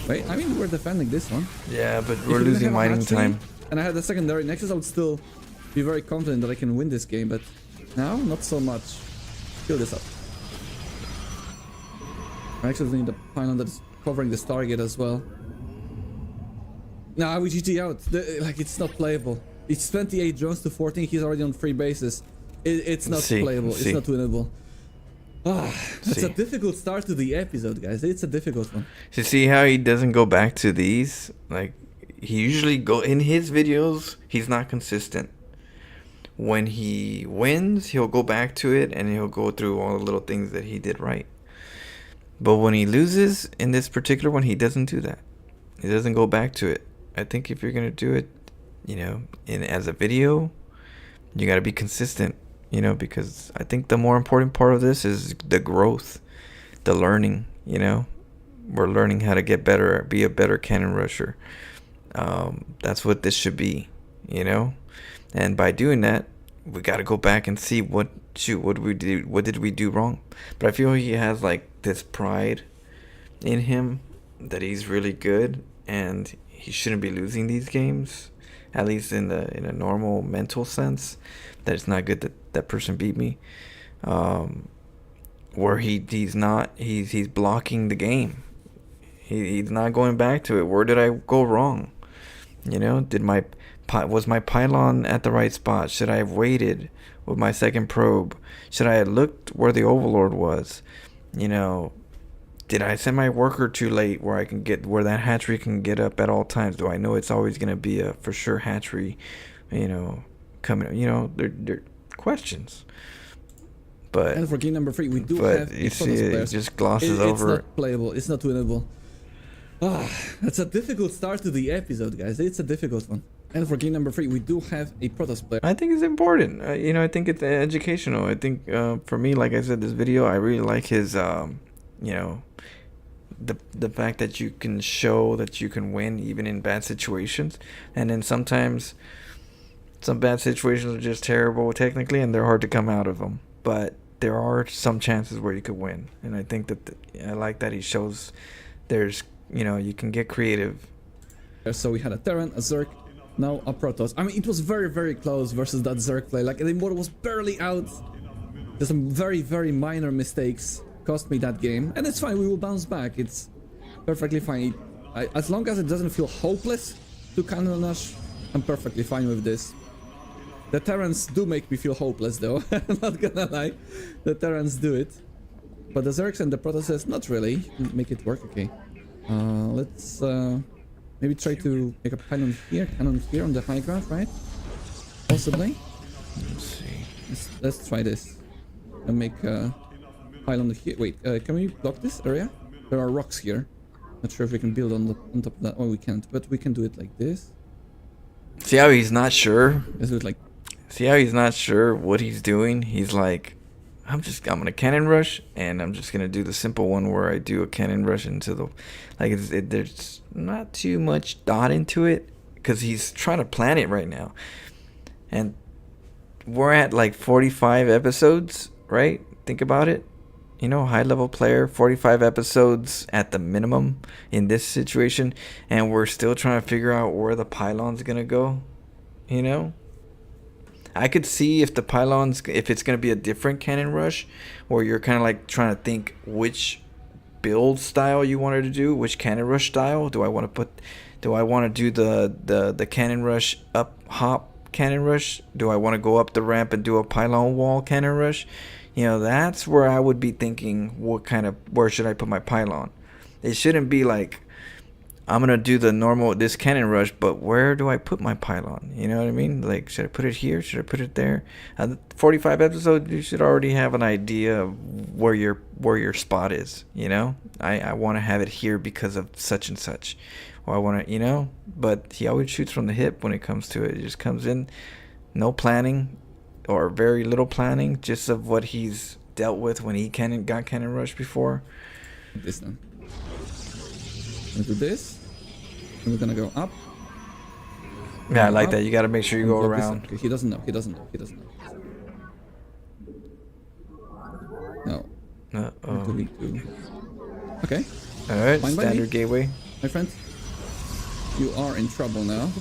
Speaker 2: Wait, I mean, we're defending this one.
Speaker 1: Yeah, but
Speaker 2: If
Speaker 1: we're
Speaker 2: we didn't
Speaker 1: losing
Speaker 2: have a
Speaker 1: mining
Speaker 2: hatchery
Speaker 1: time.
Speaker 2: And I had a secondary Nexus, I would still be very confident that I can win this game, but now, not so much. Kill this up. I actually need a pylon that's covering this target as well. Nah, we GG out. Like, it's not playable. It's 28 drones to 14, he's already on 3 bases. It's not playable, it's not winnable. Ah, that's a difficult start to the episode, guys. It's a difficult one.
Speaker 1: To see how he doesn't go back to these, like he usually go in his videos, he's not consistent. When he wins, he'll go back to it and he'll go through all the little things that he did right. But when he loses in this particular one, he doesn't do that. He doesn't go back to it. I think if you're gonna do it, you know, as a video, you gotta be consistent. You know, because I think the more important part of this is the growth, the learning. You know, we're learning how to get better, be a better cannon rusher. That's what this should be. You know, and by doing that, we got to go back and see what did we do wrong. But I feel he has like this pride in him that he's really good and he shouldn't be losing these games, at least in a normal mental sense. That it's not good that that person beat me. Where he's blocking the game. He's not going back to it. Where did I go wrong? You know, was my pylon at the right spot? Should I have waited with my second probe? Should I have looked where the overlord was? You know, did I send my worker too late where that hatchery can get up at all times? Do I know it's always gonna be a for sure hatchery? You know, coming. You know, they're questions. But
Speaker 2: And for game number 3, we do
Speaker 1: but
Speaker 2: have
Speaker 1: you see, it just glosses over.
Speaker 2: It's not playable. It's not winnable. That's a difficult start to the episode, guys. It's a difficult one. And for game number 3, we do have a Protoss player.
Speaker 1: I think it's important. You know, I think it's educational. I think for me, like I said, this video, I really like his, you know, the fact that you can show that you can win even in bad situations. And then sometimes some bad situations are just terrible technically, and they're hard to come out of them. But there are some chances where you could win. And I think that I like that he shows there's you know, you can get creative.
Speaker 2: So we had a Terran, a Zerg, now a Protoss. I mean, it was very, very close versus that Zerg play. Like, the Immortal was barely out. There's some very, very minor mistakes cost me that game. And it's fine, we will bounce back. It's perfectly fine. As long as it doesn't feel hopeless to Cannon Rush, I'm perfectly fine with this. The Terrans do make me feel hopeless though, I'm not gonna lie. The Terrans do it. But the Zergs and the Protosses, not really. Make it work, okay. Let's maybe try to make a cannon here on the high ground, right? Possibly.
Speaker 1: Let's see.
Speaker 2: Let's try this. And make a pylon here. Wait, can we block this area? There are rocks here. Not sure if we can build on top of that. Oh, we can't. But we can do it like this.
Speaker 1: See how he's not sure?
Speaker 2: Let's do it like...
Speaker 1: See how he's not sure what he's doing? He's like, I'm gonna cannon rush, and I'm just gonna do the simple one where I do a cannon rush into the... Like, there's not too much thought into it, because he's trying to plan it right now. And we're at like 45 episodes, right? Think about it. You know, high level player, 45 episodes at the minimum in this situation, and we're still trying to figure out where the pylon's gonna go. You know, I could see if it's gonna be a different cannon rush, where you're kind of like trying to think which build style you wanted to do, which cannon rush style. Do I want to do the cannon rush up hop cannon rush? Do I want to go up the ramp and do a pylon wall cannon rush? You know, that's where I would be thinking, where should I put my pylon? It shouldn't be like, I'm going to do this cannon rush, but where do I put my pylon? You know what I mean? Like, should I put it here? Should I put it there? 45 episodes, you should already have an idea of where your spot is, you know? I want to have it here because of such and such. Or I want to, you know? But he always shoots from the hip when it comes to it. He just comes in, no planning. Or very little planning, just of what he's dealt with when he got cannon rush before.
Speaker 2: This then. We'll do this. And we're gonna go up.
Speaker 1: Yeah, I like that. You gotta make sure you go around.
Speaker 2: Okay, he doesn't know. He doesn't know. No. What do we do? Okay.
Speaker 1: Alright, standard gateway.
Speaker 2: My friend. You are in trouble now.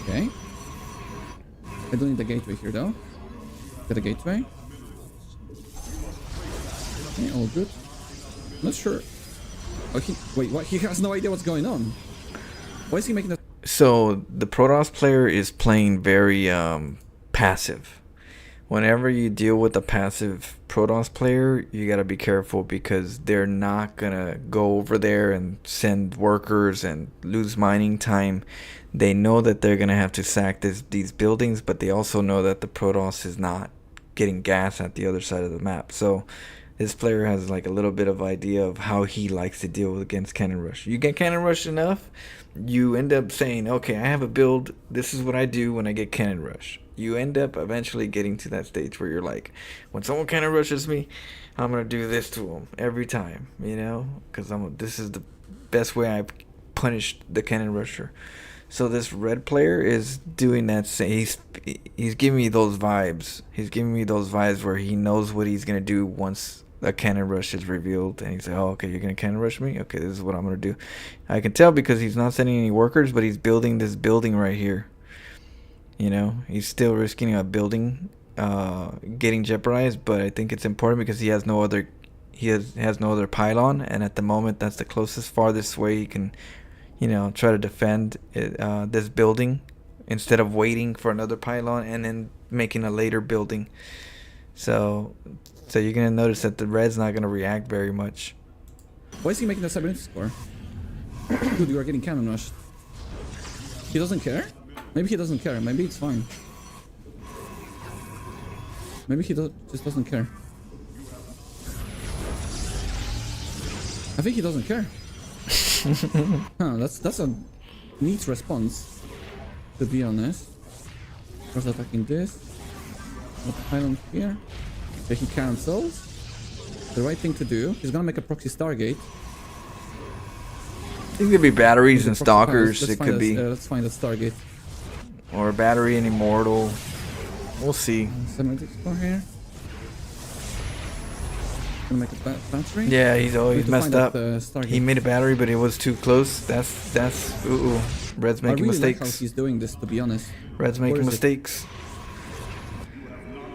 Speaker 2: Okay. I don't need the gateway here though. Got a gateway. Okay, all good. Not sure. Oh, wait, what? He has no idea what's going on. Why is he making that?
Speaker 1: So the Protoss player is playing very passive. Whenever you deal with a passive Protoss player, you gotta be careful, because they're not gonna go over there and send workers and lose mining time. They know that they're gonna have to sack these buildings, but they also know that the Protoss is not getting gas at the other side of the map. So this player has like a little bit of idea of how he likes to deal against cannon rush. You get cannon rush enough, you end up saying, okay, I have a build, this is what I do when I get cannon rush. You end up eventually getting to that stage where you're like, when someone cannon rushes me, I'm gonna do this to them every time, you know, because this is the best way I've punished the cannon rusher. So this red player is doing that. He's giving me those vibes. He's giving me those vibes where he knows what he's gonna do once a cannon rush is revealed, and he's like, "Oh, okay, you're gonna cannon rush me. Okay, this is what I'm gonna do." I can tell because he's not sending any workers, but he's building this building right here. You know, he's still risking a building getting jeopardized, but I think it's important because he has no other pylon, and at the moment that's the farthest way he can, you know, try to defend this building instead of waiting for another pylon and then making a later building. So you're gonna notice that the red's not gonna react very much.
Speaker 2: Why is he making a cybernetics score? Dude, you are getting cannon rushed. He doesn't care? Maybe he doesn't care. Maybe it's fine. Maybe he just doesn't care. I think he doesn't care. Huh, that's a neat response, to be honest. First attacking this. What island here? Okay, he cancels. The right thing to do. He's gonna make a proxy Stargate.
Speaker 1: It could be batteries and stalkers. It could be.
Speaker 2: Let's find a Stargate.
Speaker 1: Or a battery and immortal. We'll see.
Speaker 2: Semantic score here. Gonna make a battery?
Speaker 1: Yeah, he's always messed up. He made a battery, but it was too close. That's ooh. Red's making mistakes.
Speaker 2: Like how he's doing this, to be honest.
Speaker 1: Red's making mistakes.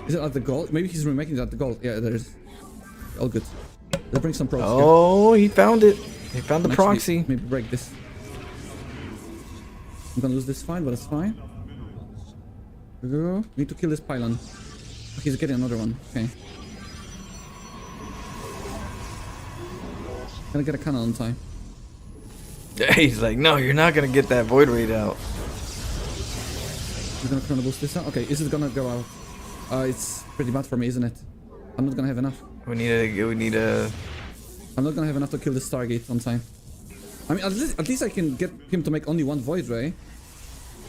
Speaker 2: Is it at the gold? Maybe he's remaking it at the gold. Yeah, there is. All good. Let's bring some probes.
Speaker 1: Oh, he found it. He found the proxy.
Speaker 2: Maybe break this. I'm gonna lose this fight, but it's fine. Here we go. Need to kill this pylon. He's getting another one. Okay. Gonna get a cannon on time.
Speaker 1: Yeah, he's like, no, you're not gonna get that void raid out.
Speaker 2: We're gonna chrono boost this out. Okay, is it gonna go out? It's pretty bad for me, isn't it? I'm not gonna have enough.
Speaker 1: We need a.
Speaker 2: I'm not gonna have enough to kill the Stargate on time. I mean, at least I can get him to make only one void ray.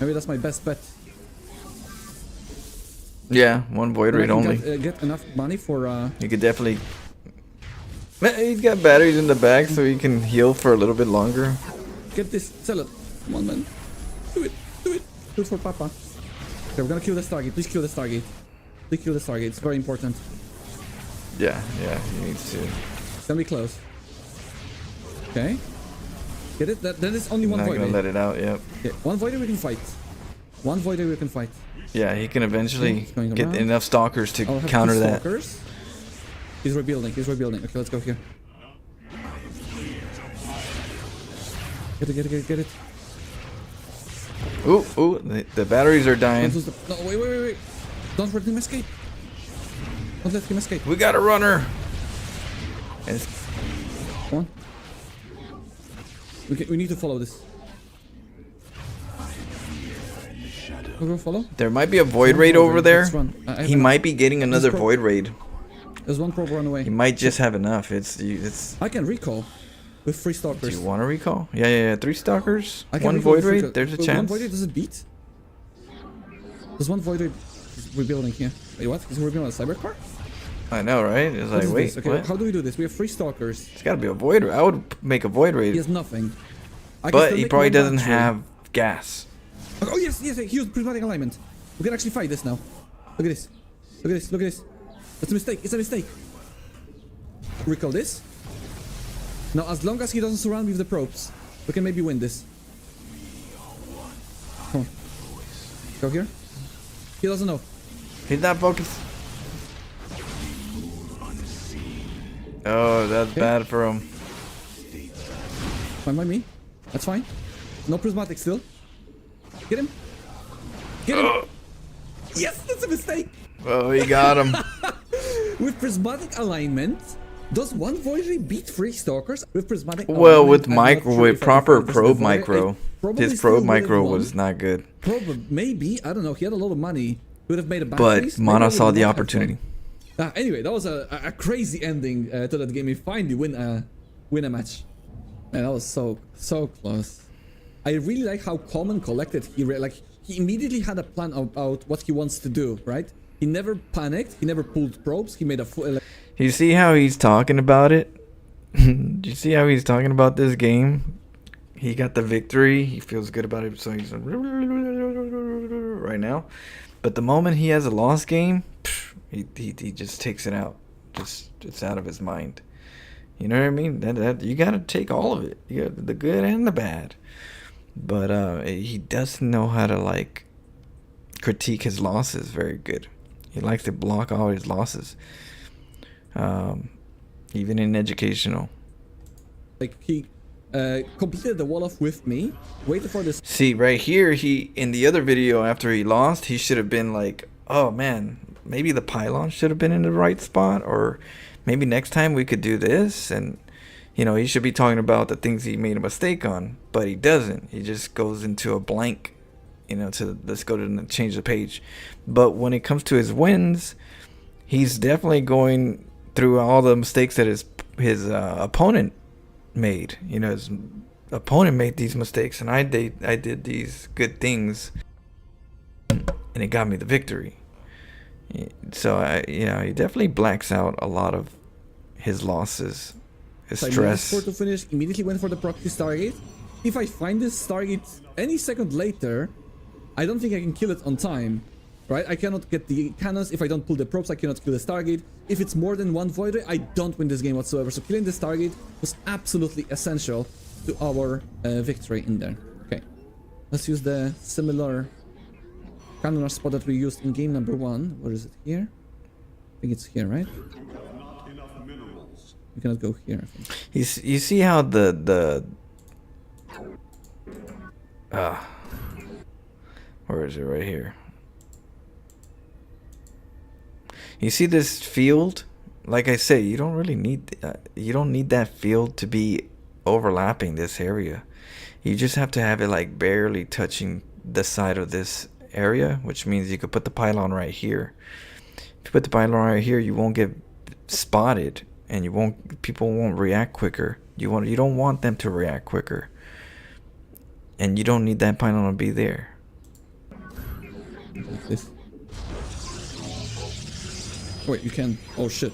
Speaker 2: Maybe that's my best bet.
Speaker 1: Yeah, one void raid only.
Speaker 2: Get enough money for.
Speaker 1: You could definitely. He's got batteries in the back, so he can heal for a little bit longer.
Speaker 2: Get this, sell it. Come on, man. Do it, do it. Do it for Papa. Okay, we're gonna kill the Stargate. Please kill the Stargate. Please kill the Stargate. It's very important.
Speaker 1: Yeah, he needs to.
Speaker 2: It's gonna be close. Okay. Get it? That is only one void.
Speaker 1: Not gonna let it out, yep.
Speaker 2: Okay, one void we can fight. One void we can fight.
Speaker 1: Yeah, he can eventually get enough stalkers to counter that.
Speaker 2: He's rebuilding, he's rebuilding. Okay, let's go here. Get it.
Speaker 1: Ooh, the batteries are dying.
Speaker 2: No, wait. Don't let him escape. Don't let him escape.
Speaker 1: We got a runner.
Speaker 2: Come on. We need to follow this. We'll go follow.
Speaker 1: There might be a void raid over there. He might be getting another void raid.
Speaker 2: There's one probe run away.
Speaker 1: He might just have enough. It's.
Speaker 2: I can recall with 3 stalkers.
Speaker 1: Do you want to recall? Yeah. 3 stalkers. One void raid. There's a chance.
Speaker 2: One void raid does it beat? There's one void raid rebuilding here. Wait, what? He's rebuilding a cyber car?
Speaker 1: I know, right? It's like, wait,
Speaker 2: okay,
Speaker 1: what?
Speaker 2: How do we do this? We have 3 stalkers.
Speaker 1: It's gotta be a void raid. I would make a void raid.
Speaker 2: He has nothing.
Speaker 1: But he probably doesn't have gas.
Speaker 2: Oh yes, he used prismatic alignment. We can actually fight this now. Look at this. That's a mistake. It's a mistake. Recall this. Now, as long as he doesn't surround me with the probes, we can maybe win this. Come on. Go here. He doesn't know.
Speaker 1: He's not focused. Oh, that's bad for him.
Speaker 2: Fine by me. That's fine. No prismatic still. Get him. Get him. Yes, that's a mistake.
Speaker 1: Oh, he got him.
Speaker 2: With prismatic alignment, does one void ray beat 3 stalkers with prismatic
Speaker 1: well,
Speaker 2: alignment?
Speaker 1: with proper probe micro. His probe micro was not good.
Speaker 2: Maybe, I don't know, he had a lot of money. He would have made a battery.
Speaker 1: But Mana saw the opportunity.
Speaker 2: Anyway, that was a crazy ending to that game. We finally win a match. Man, that was so close. I really like how calm and collected he immediately had a plan about what he wants to do, right? He never panicked, he never pulled probes, he made a full...
Speaker 1: You see how he's talking about it? Do you see how he's talking about this game? He got the victory, he feels good about it, so he's right now. But the moment he has a lost game, he just takes it out. It's out of his mind. You know what I mean? That you gotta take all of it. You got the good and the bad. But he doesn't know how to like critique his losses very good. He likes to block all his losses. Even in educational.
Speaker 2: Like he completed the wall off with me. Waited for this.
Speaker 1: See right here, he in the other video after he lost, he should have been like, oh man, maybe the pylon should have been in the right spot, or maybe next time we could do this. And you know, he should be talking about the things he made a mistake on, but he doesn't. He just goes into a blank, you know, let's go to change the page. But when it comes to his wins, he's definitely going through all the mistakes that his opponent made. You know, his opponent made these mistakes, and I did these good things, and it got me the victory. So he definitely blacks out a lot of his losses. His stress.
Speaker 2: To finish, immediately went for the proxy Stargate. If I find this Stargate any second later, I don't think I can kill it on time. right? I cannot get the cannons if I don't pull the probes. I cannot kill the Stargate. If it's more than one Void Ray, I don't win this game whatsoever. So killing the Stargate was absolutely essential to our victory in there. Okay, let's use the similar cannon rush spot that we used in game number 1. Where is it? Here? I think it's here, right? We cannot go here, I think.
Speaker 1: You see how where is it? Right here. You see this field? Like I say, you don't really need you don't need that field to be overlapping this area. You just have to have it like barely touching the side of this area, which means you could put the pylon right here. If you put the pylon right here, you won't get spotted, and people won't react quicker. You don't want them to react quicker, and you don't need that pylon to be there.
Speaker 2: Like this. Oh, wait, you can. Oh shit.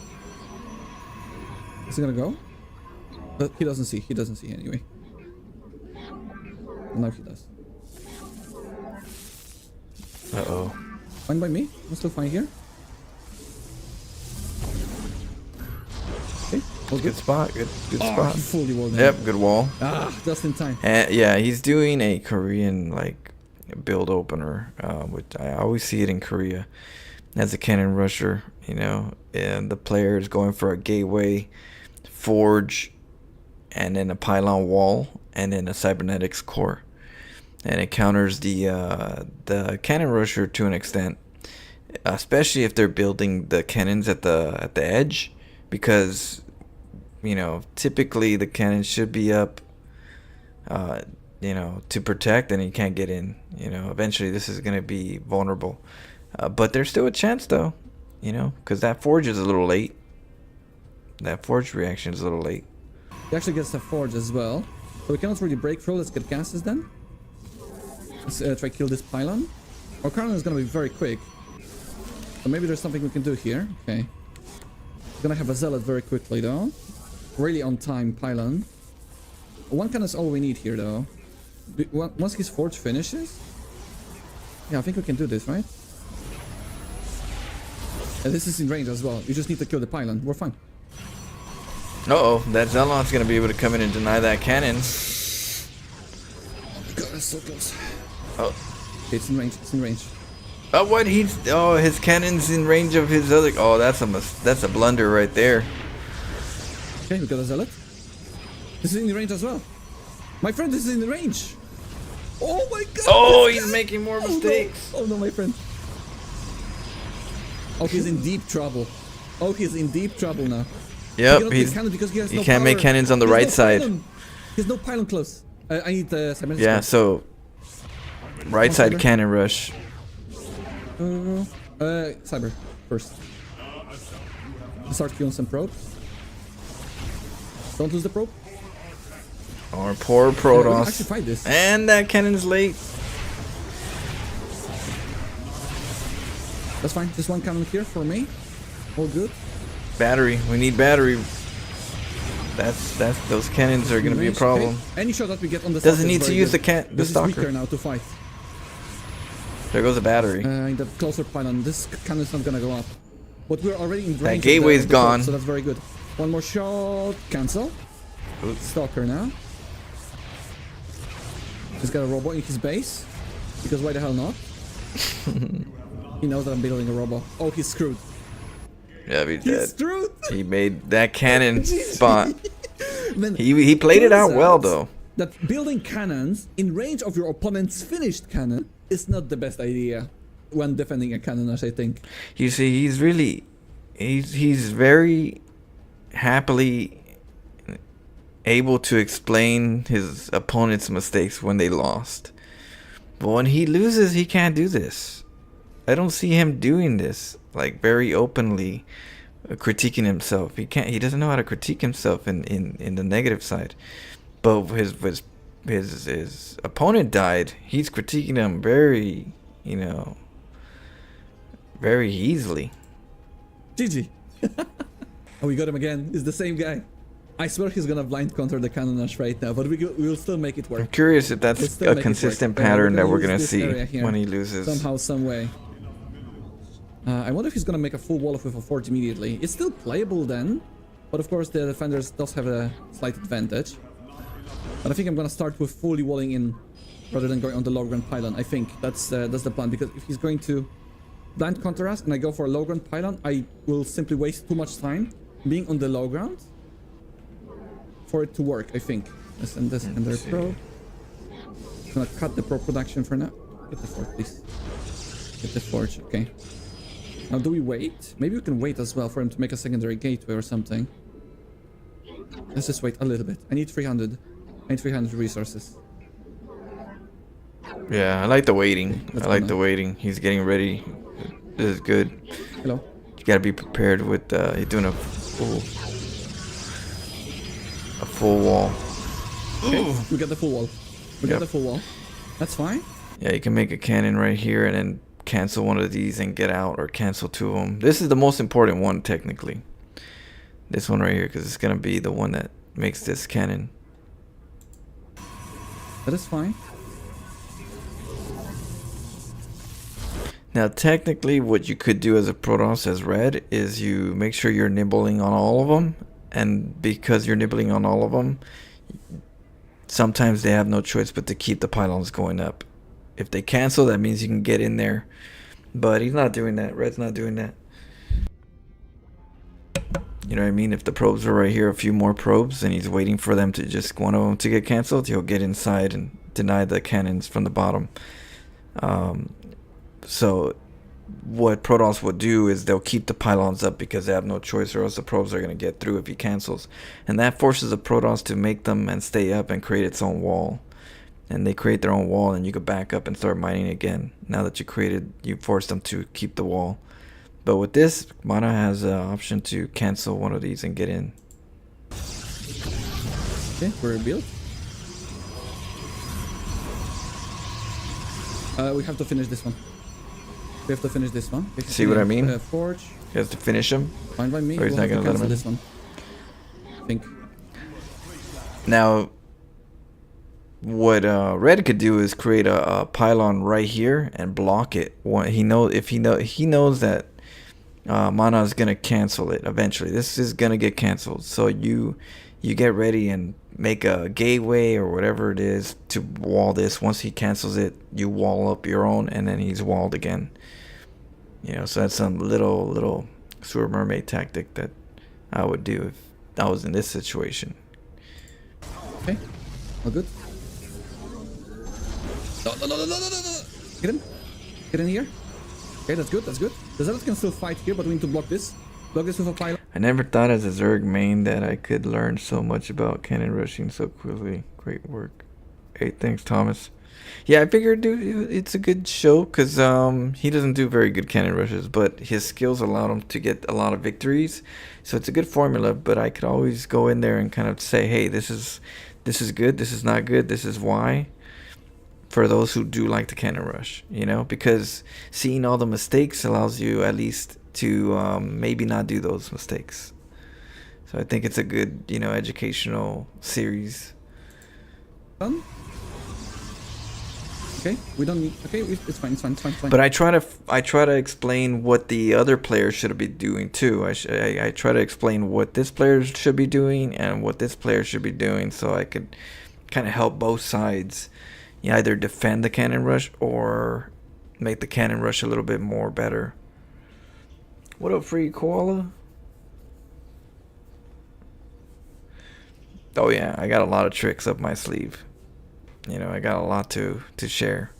Speaker 2: Is it gonna go? But he doesn't see. He doesn't see anyway. Now he does.
Speaker 1: Uh-oh.
Speaker 2: Fine by me. I'm still fine here. Okay. All
Speaker 1: Good spot. Good spot.
Speaker 2: Fully walled in.
Speaker 1: Yep, good wall.
Speaker 2: Ah, just in time.
Speaker 1: Yeah, he's doing a Korean like build opener, which I always see it in Korea. As a cannon rusher, you know, and the player is going for a gateway, forge, and then a pylon wall, and then a cybernetics core, and it counters the cannon rusher to an extent, especially if they're building the cannons at the edge, because you know typically the cannon should be up, you know, to protect, and you can't get in. You know, eventually this is gonna be vulnerable. But there's still a chance, though, you know, because that forge is a little late. That forge reaction is a little late.
Speaker 2: He actually gets the forge as well. So we cannot really break through. Let's get gases then. Let's try kill this pylon. Our cannon is going to be very quick. So maybe there's something we can do here. Okay. Gonna have a zealot very quickly, though. Really on time pylon. One cannon is all we need here, though. Once his forge finishes... Yeah, I think we can do this, right? This is in range as well. You just need to kill the pylon. We're fine.
Speaker 1: Uh-oh, that Zealot's gonna be able to come in and deny that cannon.
Speaker 2: God, that's so close.
Speaker 1: Oh.
Speaker 2: Okay, it's in range. It's in range.
Speaker 1: Oh, what? His cannon's in range of his other... Oh, that's a blunder right there.
Speaker 2: Okay, we got a zealot. This is in range as well. My friend, this is in range. Oh my god.
Speaker 1: Oh, he's making more mistakes.
Speaker 2: Oh no, my friend. Oh, he's in deep trouble. Oh, he's in deep trouble now.
Speaker 1: Yep,
Speaker 2: he
Speaker 1: can't make cannons on the right side.
Speaker 2: He has no pylon close. I need the cybernetics.
Speaker 1: Yeah, so right side cannon rush.
Speaker 2: Cyber first. Start killing some probes. Don't lose the probe.
Speaker 1: Or poor Protoss.
Speaker 2: Actually fight this.
Speaker 1: And that cannon's late.
Speaker 2: That's fine. Just one cannon here for me. All good.
Speaker 1: Battery. We need battery. That's those cannons are gonna be a problem.
Speaker 2: Okay. Any shot that we get on the
Speaker 1: doesn't need to use the
Speaker 2: this
Speaker 1: stalker.
Speaker 2: is weaker now to fight.
Speaker 1: There goes the battery.
Speaker 2: In the closer pylon, this cannon's not gonna go up. But we're already in range.
Speaker 1: That gateway's gone.
Speaker 2: So that's very good. One more shot. Cancel. Oops. Stalker now. He's got a robo in his base. Because why the hell not? He knows that I'm building a robo. Oh, he's screwed.
Speaker 1: Yeah, he's
Speaker 2: dead. Screwed.
Speaker 1: He made that cannon spot. He played it out well, though.
Speaker 2: That building cannons in range of your opponent's finished cannon is not the best idea when defending a cannon, as I think.
Speaker 1: You see, he's very happily able to explain his opponent's mistakes when they lost. But when he loses, he can't do this. I don't see him doing this, like, very openly critiquing himself. He doesn't know how to critique himself in the negative side. But his opponent died. He's critiquing him very, you know, very easily.
Speaker 2: GG. Oh, we got him again. It's the same guy. I swear he's gonna blind counter the cannon rush right now, but we'll still make it work.
Speaker 1: I'm curious if that's a consistent pattern that we're gonna see when he loses.
Speaker 2: Somehow, some way. I wonder if he's gonna make a full wall with a forge immediately. It's still playable then, but of course the defenders does have a slight advantage. But I think I'm gonna start with fully walling in rather than going on the low ground pylon. I think that's the plan, because if he's going to blind counter us and I go for a low ground pylon, I will simply waste too much time being on the low ground for it to work, I think. Let's end this and their probe. I'm gonna cut the probe production for now. Get the forge, please. Get the forge, okay. Now do we wait? Maybe we can wait as well for him to make a secondary gateway or something. Let's just wait a little bit. I need 300. I need 300 resources.
Speaker 1: Yeah, I like the waiting.
Speaker 2: Okay,
Speaker 1: I like the waiting. He's getting ready. This is good.
Speaker 2: Hello.
Speaker 1: You gotta be prepared with he's doing a full wall.
Speaker 2: Okay, we got the full wall. We got
Speaker 1: Yep.
Speaker 2: the full wall. That's fine.
Speaker 1: Yeah, you can make a cannon right here and then cancel one of these and get out, or cancel two of them. This is the most important one technically. This one right here, because it's gonna be the one that makes this cannon.
Speaker 2: That is fine.
Speaker 1: Now, technically, what you could do as a Protoss as red is you make sure you're nibbling on all of them, and because you're nibbling on all of them, sometimes they have no choice but to keep the pylons going up. If they cancel, that means you can get in there, but he's not doing that. Red's not doing that. You know what I mean? If the probes are right here, a few more probes, and he's waiting for them to just, one of them to get canceled, he'll get inside and deny the cannons from the bottom. So what Protoss would do is they'll keep the pylons up because they have no choice, or else the probes are going to get through if he cancels. And that forces the Protoss to make them and stay up and create its own wall. And they create their own wall, and you could back up and start mining again. Now that you force them to keep the wall. But with this, Mana has an option to cancel one of these and get in.
Speaker 2: Okay, we're built. We have to finish this one. We have to finish this one.
Speaker 1: See what I mean?
Speaker 2: Forge.
Speaker 1: He has to finish him.
Speaker 2: Fine by me.
Speaker 1: Or he's not
Speaker 2: We'll
Speaker 1: gonna
Speaker 2: have to
Speaker 1: let him in.
Speaker 2: cancel this one. I think.
Speaker 1: Now, what Red could do is create a pylon right here and block it. He knows that Mana is gonna cancel it eventually. This is gonna get canceled. So you get ready and make a gateway or whatever it is to wall this. Once he cancels it, you wall up your own, and then he's walled again. You know, so that's some little sewer mermaid tactic that I would do if I was in this situation.
Speaker 2: Okay. All good. No. Get him. Get in here. Okay, that's good. That's good. The Zealots can still fight here, but we need to block this. Block this with a pylon.
Speaker 1: I never thought as a Zerg main that I could learn so much about cannon rushing so quickly. Great work. Hey, thanks, Thomas. Yeah, I figured, dude, it's a good show because he doesn't do very good cannon rushes, but his skills allowed him to get a lot of victories. So it's a good formula, but I could always go in there and kind of say, hey, this is good, this is not good, this is why. For those who do like the cannon rush, you know, because seeing all the mistakes allows you at least to maybe not do those mistakes. So I think it's a good, you know, educational series.
Speaker 2: Done. Okay, we don't need. Okay, it's fine.
Speaker 1: But I try to explain what the other players should be doing too. I try to explain what this player should be doing and what this player should be doing, so I could kind of help both sides. You either defend the cannon rush or make the cannon rush a little bit more better. What up, Free Koala? Oh yeah, I got a lot of tricks up my sleeve. You know, I got a lot to share.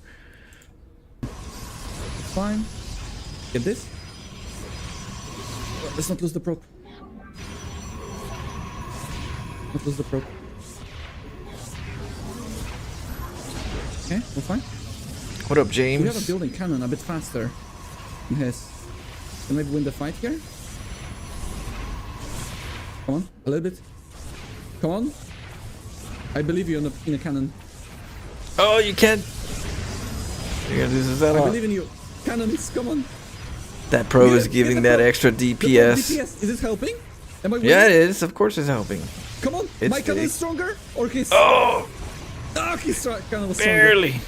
Speaker 2: It's fine. Get this. Let's not lose the probe. Not lose the probe. Okay, we're fine.
Speaker 1: What up, James?
Speaker 2: We have a building cannon a bit faster than his. Can maybe win the fight here? Come on, a little bit. Come on. I believe you in a cannon.
Speaker 1: Oh, you can't. You're gonna lose that
Speaker 2: I
Speaker 1: off.
Speaker 2: believe in you. Cannons, come on.
Speaker 1: That pro
Speaker 2: Get
Speaker 1: is
Speaker 2: it,
Speaker 1: giving
Speaker 2: get the
Speaker 1: that
Speaker 2: pro.
Speaker 1: extra
Speaker 2: The
Speaker 1: DPS.
Speaker 2: DPS, is this helping? Am I winning?
Speaker 1: Yeah, it is. Of course, it's helping.
Speaker 2: Come on,
Speaker 1: It's
Speaker 2: my cannon
Speaker 1: big.
Speaker 2: is stronger? Or his...
Speaker 1: Oh,
Speaker 2: Ah, his cannon was stronger.
Speaker 1: barely.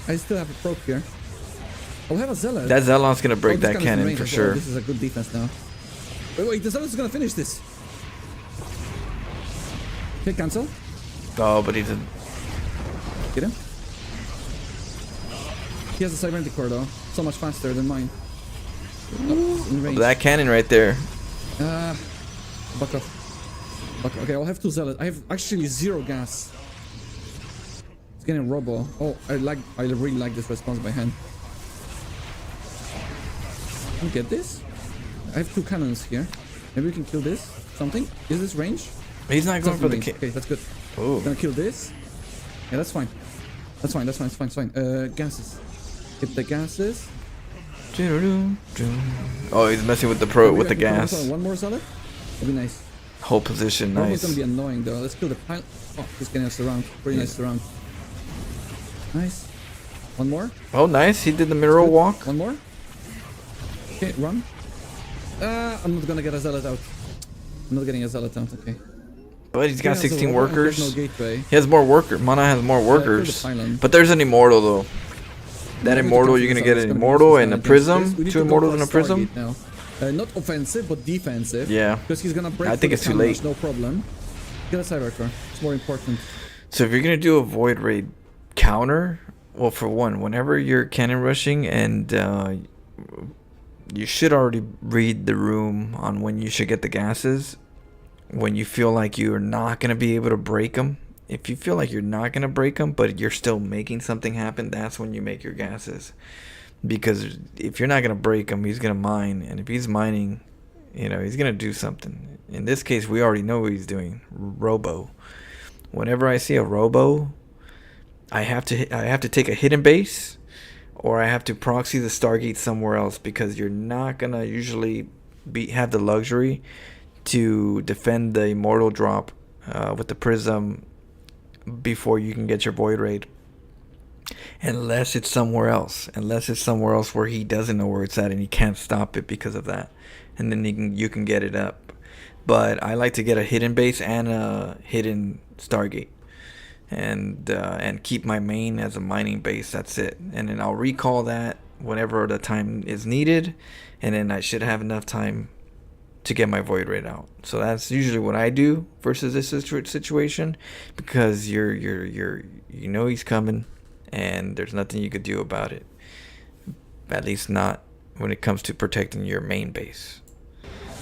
Speaker 2: I still have a probe here. I'll have a Zealot.
Speaker 1: That Zealot's gonna break
Speaker 2: this
Speaker 1: that
Speaker 2: cannon's in
Speaker 1: cannon
Speaker 2: range
Speaker 1: for
Speaker 2: as well.
Speaker 1: sure.
Speaker 2: This is a good defense now. Wait, the Zealot's gonna finish this. Okay, cancel.
Speaker 1: Oh, but he didn't.
Speaker 2: Get him. He has a cybernetic core though. So much faster than mine. Oh, in range.
Speaker 1: That cannon right there.
Speaker 2: Back off. Okay, I'll have 2 Zealots. I have actually 0 gas. It's getting robo. Oh, I really like this response by hand. Can you get this? I have 2 cannons here. Maybe we can kill this. Something? Is this range?
Speaker 1: He's not going for the
Speaker 2: range. Okay, that's good.
Speaker 1: Oh.
Speaker 2: Gonna kill this. Yeah, that's fine. That's fine. It's fine. Gases. Get the gases.
Speaker 1: Oh, he's messing with the gas.
Speaker 2: One more Zealot? That'd be nice.
Speaker 1: Whole position,
Speaker 2: Robo's
Speaker 1: nice.
Speaker 2: gonna be annoying though. Let's kill the pilot. Oh, he's getting us around. Pretty nice surround. Nice. One more.
Speaker 1: Oh, nice. He did the mineral walk.
Speaker 2: One more. Okay, run. I'm not gonna get a Zealot out. I'm not getting a Zealot out. Okay.
Speaker 1: But he's got
Speaker 2: Yeah,
Speaker 1: 16
Speaker 2: so
Speaker 1: workers.
Speaker 2: no gateway.
Speaker 1: He has more workers. Mana has more workers.
Speaker 2: pylon.
Speaker 1: But there's an immortal though. That
Speaker 2: Yeah, we
Speaker 1: immortal,
Speaker 2: can
Speaker 1: you're gonna
Speaker 2: focus
Speaker 1: get
Speaker 2: on
Speaker 1: an
Speaker 2: this.
Speaker 1: immortal and a
Speaker 2: Against
Speaker 1: prism.
Speaker 2: this. We need
Speaker 1: 2
Speaker 2: to go
Speaker 1: immortals
Speaker 2: for
Speaker 1: and a prism.
Speaker 2: Stargate now. Not offensive, but defensive.
Speaker 1: Yeah.
Speaker 2: Because he's gonna break.
Speaker 1: I think
Speaker 2: through
Speaker 1: it's
Speaker 2: the
Speaker 1: too
Speaker 2: cannon
Speaker 1: late.
Speaker 2: rush, no problem. Get a Cybercore. It's more important.
Speaker 1: So if you're gonna do a void raid counter, well, for one, whenever you're cannon rushing, and you should already read the room on when you should get the gases. When you feel like you're not gonna be able to break them, if you feel like you're not gonna break them, but you're still making something happen, that's when you make your gases. Because if you're not gonna break him, he's gonna mine, and if he's mining, you know, he's gonna do something. In this case, we already know what he's doing. Robo. Whenever I see a robo, I have to take a hidden base, or I have to proxy the Stargate somewhere else, because you're not gonna usually have the luxury to defend the immortal drop with the prism before you can get your void raid. Unless it's somewhere else. Unless it's somewhere else where he doesn't know where it's at and he can't stop it because of that. And then you can get it up. But I like to get a hidden base and a hidden Stargate. And keep my main as a mining base. That's it. And then I'll recall that whenever the time is needed. And then I should have enough time to get my void raid out. So that's usually what I do versus this situation, because you know he's coming, and there's nothing you could do about it. At least not when it comes to protecting your main base.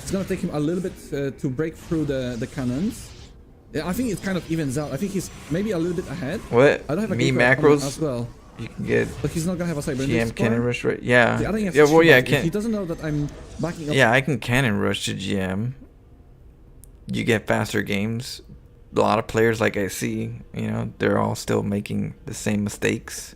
Speaker 2: It's gonna take him a little bit to break through the cannons. Yeah, I think it kind of evens out. I think he's maybe a little bit ahead.
Speaker 1: What?
Speaker 2: I don't have a
Speaker 1: Me
Speaker 2: gateway
Speaker 1: macros
Speaker 2: as well.
Speaker 1: You can get
Speaker 2: But he's not gonna have a cyber.
Speaker 1: GM cannon rush right. Yeah.
Speaker 2: I think
Speaker 1: Yeah. Well, yeah. I
Speaker 2: if he
Speaker 1: can.
Speaker 2: doesn't know that I'm backing up.
Speaker 1: Yeah, I can cannon rush to GM. You get faster games. A lot of players, like I see, you know, they're all still making the same mistakes.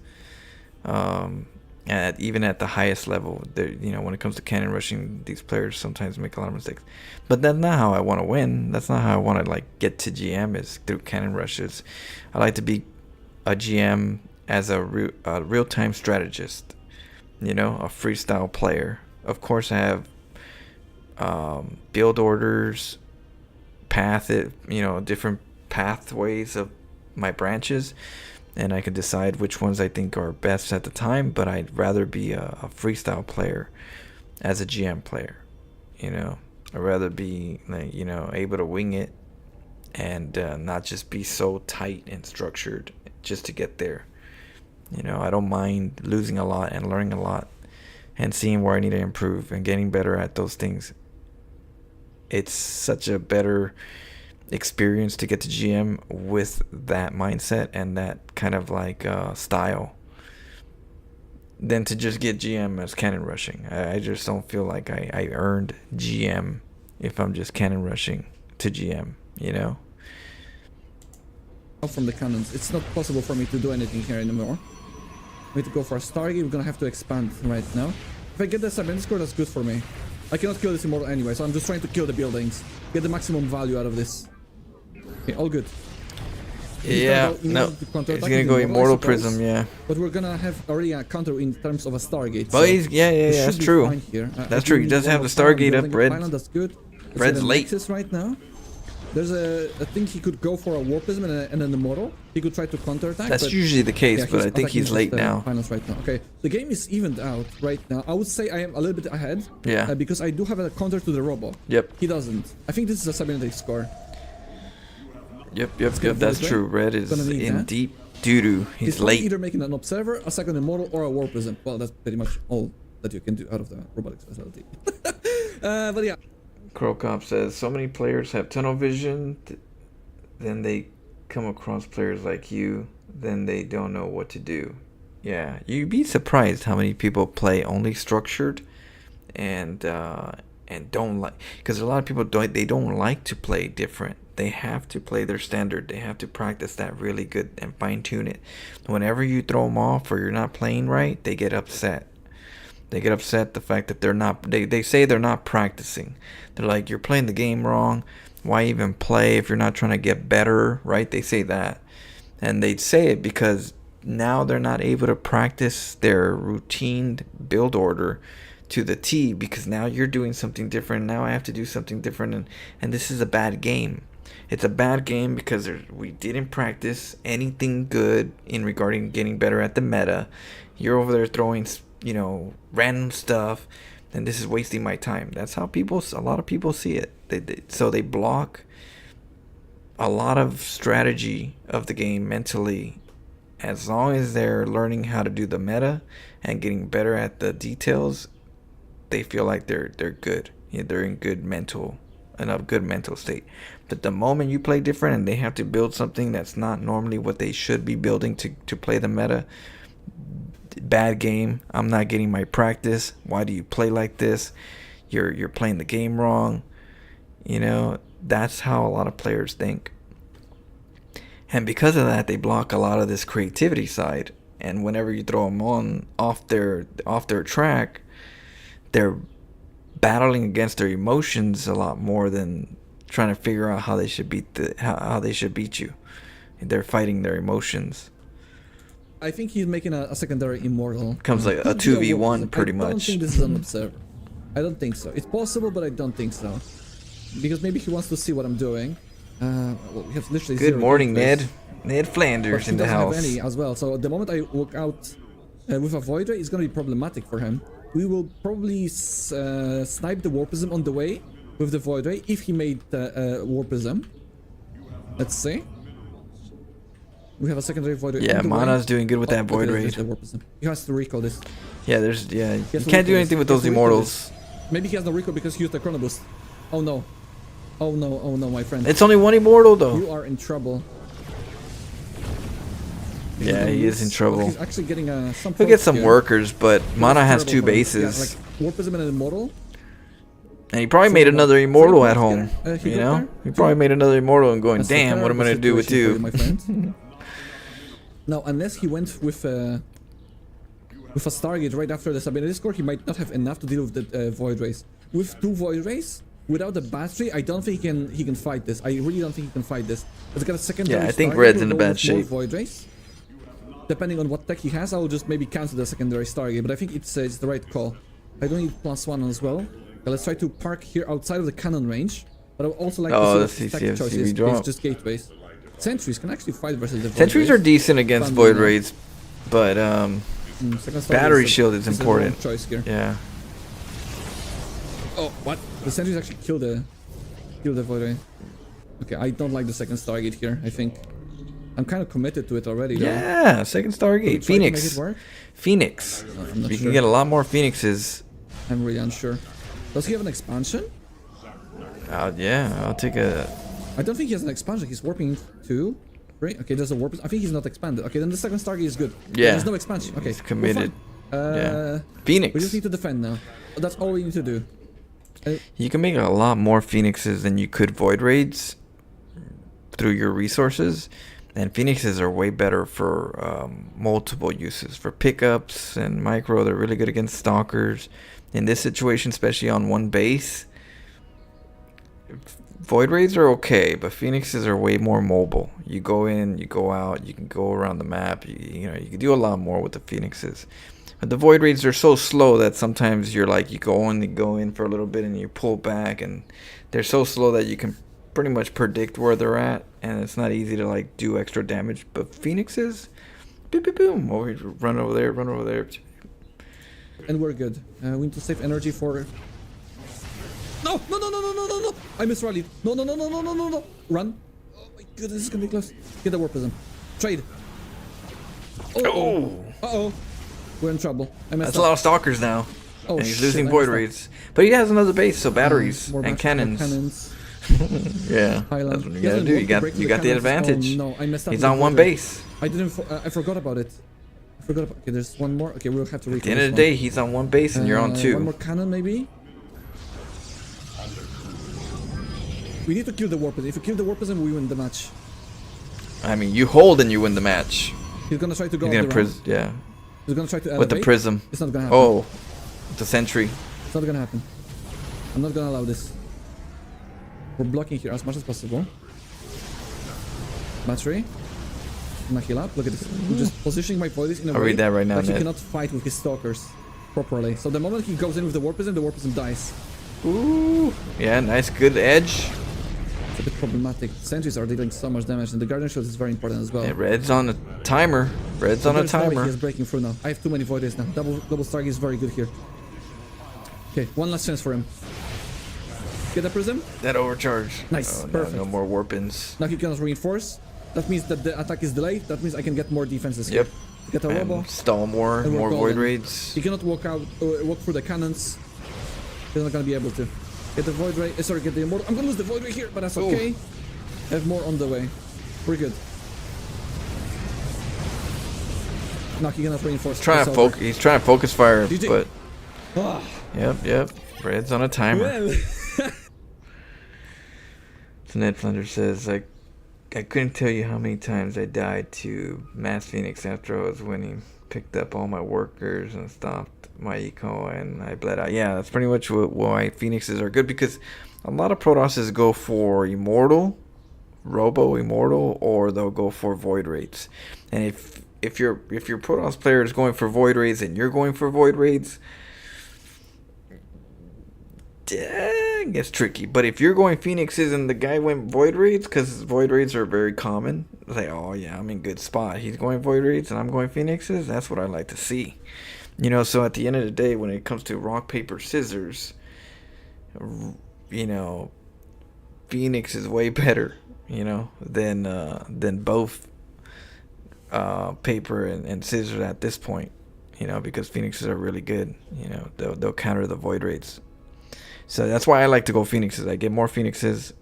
Speaker 1: Even at the highest level, you know, when it comes to cannon rushing, these players sometimes make a lot of mistakes. But that's not how I want to win. That's not how I want to like get to GM, is through cannon rushes. I like to be a GM as a real-time strategist, you know, a freestyle player. Of course, I have build orders, different pathways of my branches, and I can decide which ones I think are best at the time. But I'd rather be a freestyle player as a GM player, you know. I'd rather be, like, you know, able to wing it and not just be so tight and structured just to get there. You know, I don't mind losing a lot and learning a lot and seeing where I need to improve and getting better at those things. It's such a better experience to get to GM with that mindset and that kind of like style than to just get GM as cannon rushing. I just don't feel like I earned GM if I'm just cannon rushing to GM, you know?
Speaker 2: From the cannons, it's not possible for me to do anything here anymore. We need to go for a Stargate. We're gonna have to expand right now. If I get the cybernetic core, that's good for me. I cannot kill this immortal anyway, so I'm just trying to kill the buildings, get the maximum value out of this. Okay, all good.
Speaker 1: Yeah, no, he's gonna go immortal prism, yeah.
Speaker 2: But we're gonna have already a counter in terms of a Stargate.
Speaker 1: But he's, yeah, that's true. That's true. He does have the Stargate up. Red.
Speaker 2: That's good.
Speaker 1: Red's late
Speaker 2: right now. There's a thing he could go for a Warpism and an Immortal. He could try to counterattack.
Speaker 1: That's usually the case,
Speaker 2: yeah,
Speaker 1: but I think he's late now.
Speaker 2: Finals right now. Okay, the game is evened out right now. I would say I am a little bit ahead.
Speaker 1: Yeah.
Speaker 2: Because I do have a counter to the Robo.
Speaker 1: Yep.
Speaker 2: He doesn't. I think this is a cybernetic score.
Speaker 1: Yep. That's true. Red is in deep doo-doo. He's late.
Speaker 2: Either making an Observer, a second Immortal, or a Warpism. Well, that's pretty much all that you can do out of the robotics facility. But yeah.
Speaker 1: Crocop says, so many players have tunnel vision, then they come across players like you, then they don't know what to do. Yeah, you'd be surprised how many people play only structured and don't like, because a lot of people don't like to play different. They have to play their standard. They have to practice that really good and fine tune it. Whenever you throw them off or you're not playing right, they get upset. They get upset the fact that they're not, they say they're not practicing. They're like, you're playing the game wrong. Why even play if you're not trying to get better, right? They say that. And they say it because now they're not able to practice their routine build order to the T, because now you're doing something different. Now I have to do something different. And this is a bad game. It's a bad game because we didn't practice anything good in regarding getting better at the meta. You're over there throwing, you know, random stuff, and this is wasting my time. That's how a lot of people see it. So they block a lot of strategy of the game mentally. As long as they're learning how to do the meta and getting better at the details, they feel like they're good. Yeah, they're in a good mental state. But the moment you play different and they have to build something that's not normally what they should be building to play the meta, bad game. I'm not getting my practice. Why do you play like this? You're playing the game wrong. You know, that's how a lot of players think. And because of that, they block a lot of this creativity side. And whenever you throw them off their track, they're battling against their emotions a lot more than trying to figure out how they should beat you. They're fighting their emotions.
Speaker 2: I think he's making a secondary Immortal.
Speaker 1: Comes like a 2v1 pretty much.
Speaker 2: I don't think this is an Observer. I don't think so. It's possible, but I don't think so. Because maybe he wants to see what I'm doing. Well, we have literally
Speaker 1: Good morning, Ned. Ned Flanders in the house.
Speaker 2: Have any as well. So the moment I walk out with a Void Ray, it's going to be problematic for him. We will probably snipe the Warpism on the way with the Void Ray if he made the Warpism. Let's see. We have a secondary Void Ray.
Speaker 1: Yeah, Mana's doing good with that Void Ray.
Speaker 2: He has to recall this.
Speaker 1: Yeah, you can't do anything with those Immortals.
Speaker 2: Maybe he has no recall because he used the Chrono Boost. Oh no. Oh no, my friend.
Speaker 1: It's only one Immortal though.
Speaker 2: You are in trouble.
Speaker 1: Yeah, he is in trouble.
Speaker 2: He's actually getting some.
Speaker 1: He'll get some workers, but Mana has 2 bases.
Speaker 2: Yeah, like Warpism and an Immortal.
Speaker 1: And he probably made another Immortal at home. You know? He probably made another Immortal and going, damn, what am I going to do with you?
Speaker 2: My friend. Now, unless he went with a Stargate right after the Sabina Discord, he might not have enough to deal with the Void Rays. With 2 Void Rays, without the battery, I don't think he can fight this. I really don't think he can fight this. It's got a secondary.
Speaker 1: Yeah, I think Red's in a bad shape.
Speaker 2: Void Rays. Depending on what tech he has, I will just maybe cancel the secondary Stargate, but I think it's the right call. I don't need +1 as well. Okay, let's try to park here outside of the cannon range, but I would also like to see the tech choices. It's just gateways. Sentries can actually fight versus the Void
Speaker 1: Sentries
Speaker 2: Rays.
Speaker 1: are decent against Void Raids, but battery shield is important.
Speaker 2: Choice here.
Speaker 1: Yeah.
Speaker 2: Oh, what? The Sentries actually kill the Void Ray. Okay, I don't like the second Stargate here, I think. I'm kind of committed to it already, though.
Speaker 1: Yeah, second Stargate. Phoenix. Phoenix.
Speaker 2: I'm not
Speaker 1: You
Speaker 2: sure.
Speaker 1: can get a lot more Phoenixes.
Speaker 2: I'm really unsure. Does he have an expansion?
Speaker 1: Yeah, I'll take a...
Speaker 2: I don't think he has an expansion. He's warping 2. Right? Okay, there's a warp. I think he's not expanded. Okay, then the second Stargate is good.
Speaker 1: Yeah.
Speaker 2: There's no expansion. Okay.
Speaker 1: He's committed.
Speaker 2: Yeah.
Speaker 1: Phoenix.
Speaker 2: We just need to defend now. That's all we need to do.
Speaker 1: You can make a lot more Phoenixes than you could Void Raids through your resources. And Phoenixes are way better for multiple uses. For pickups and micro, they're really good against stalkers. In this situation, especially on one base, Void Raids are okay, but Phoenixes are way more mobile. You go in, you go out, you can go around the map. You can do a lot more with the Phoenixes. But the Void Raids are so slow that sometimes you're like, you go in for a little bit and you pull back, and they're so slow that you can pretty much predict where they're at, and it's not easy to like do extra damage. But Phoenixes, boom, boom, boom, over, run over there, run over there.
Speaker 2: And we're good. We need to save energy for... No, no, no, no, no, no, no, no! I misrallied. No, no, no, no, no, no, no, no. Run. Oh my goodness, this is gonna be close. Get the warp prism. Trade.
Speaker 1: Oh!
Speaker 2: Uh-oh. We're in trouble. I messed
Speaker 1: That's
Speaker 2: up.
Speaker 1: a lot of stalkers now.
Speaker 2: Oh,
Speaker 1: and he's
Speaker 2: shit,
Speaker 1: losing
Speaker 2: I
Speaker 1: void
Speaker 2: messed up.
Speaker 1: raids. But he has another base, so batteries
Speaker 2: More
Speaker 1: and
Speaker 2: batteries,
Speaker 1: cannons.
Speaker 2: more cannons.
Speaker 1: Yeah,
Speaker 2: Highland.
Speaker 1: that's what you
Speaker 2: He
Speaker 1: gotta
Speaker 2: doesn't
Speaker 1: do.
Speaker 2: want
Speaker 1: You
Speaker 2: to
Speaker 1: got
Speaker 2: break
Speaker 1: you
Speaker 2: the
Speaker 1: got the
Speaker 2: cannons.
Speaker 1: advantage.
Speaker 2: Oh, no, I messed up.
Speaker 1: He's
Speaker 2: with
Speaker 1: on
Speaker 2: the
Speaker 1: one
Speaker 2: void ray.
Speaker 1: base.
Speaker 2: I forgot about it. I forgot about... Okay, there's one more. Okay, we'll have to
Speaker 1: At the end of the day, he's on one base and you're on two.
Speaker 2: One more cannon, maybe? We need to kill the warp prism. If we kill the warp prism, we win the match.
Speaker 1: I mean, you hold and you win the match.
Speaker 2: He's gonna try to go
Speaker 1: He's
Speaker 2: up the
Speaker 1: gonna
Speaker 2: ramp.
Speaker 1: yeah,
Speaker 2: He's gonna try to elevate.
Speaker 1: with the prism.
Speaker 2: It's not gonna happen.
Speaker 1: Oh, the sentry.
Speaker 2: It's not gonna happen. I'm not gonna allow this. We're blocking here as much as possible. Battery. Gonna heal up. Look at this. I'm just positioning my voids in a
Speaker 1: I'll
Speaker 2: way
Speaker 1: read that right now,
Speaker 2: that he
Speaker 1: Ned.
Speaker 2: cannot fight with his stalkers properly. So the moment he goes in with the warp prism dies.
Speaker 1: Ooh, yeah, nice, good edge.
Speaker 2: It's a bit problematic. Sentries are dealing so much damage, and the Guardian Shield is very important as well.
Speaker 1: Yeah, red's on a timer. Red's on a
Speaker 2: There's no way
Speaker 1: timer.
Speaker 2: he is breaking through now. I have too many void rays now. Double Stargate is very good here. Okay, one last chance for him. Get the prism.
Speaker 1: That overcharge.
Speaker 2: Nice,
Speaker 1: Oh, no,
Speaker 2: perfect.
Speaker 1: no more warpins.
Speaker 2: Now he cannot reinforce. That means that the attack is delayed. That means I can get more defenses here.
Speaker 1: Yep.
Speaker 2: Get a robo.
Speaker 1: And stall more,
Speaker 2: And we're
Speaker 1: more void
Speaker 2: golden.
Speaker 1: raids.
Speaker 2: He cannot walk through the cannons. He's not gonna be able to. Get the void ray. Sorry, get the immortal. I'm gonna lose the void ray here, but that's okay. I have more on the way. We're good. Now he cannot reinforce.
Speaker 1: He's trying to focus fire,
Speaker 2: GG.
Speaker 1: but
Speaker 2: Ah,
Speaker 1: yep. Red's on a timer.
Speaker 2: well.
Speaker 1: So Ned Flanders says, I couldn't tell you how many times I died to Mass Phoenix after I was winning. Picked up all my workers and stopped my eco and I bled out. Yeah, that's pretty much why Phoenixes are good, because a lot of Protosses go for Immortal, Robo Immortal, or they'll go for Void Raids. And if your Protoss player is going for Void Raids and you're going for Void Raids, it gets tricky. But if you're going Phoenixes and the guy went Void Raids, because Void Raids are very common, like, oh yeah, I'm in good spot. He's going Void Raids and I'm going Phoenixes. That's what I like to see. You know, so at the end of the day, when it comes to rock, paper, scissors, you know, Phoenix is way better, you know, than both paper and scissors at this point, you know, because Phoenixes are really good. You know, they'll counter the Void Raids. So that's why I like to go Phoenixes. I get more Phoenixes.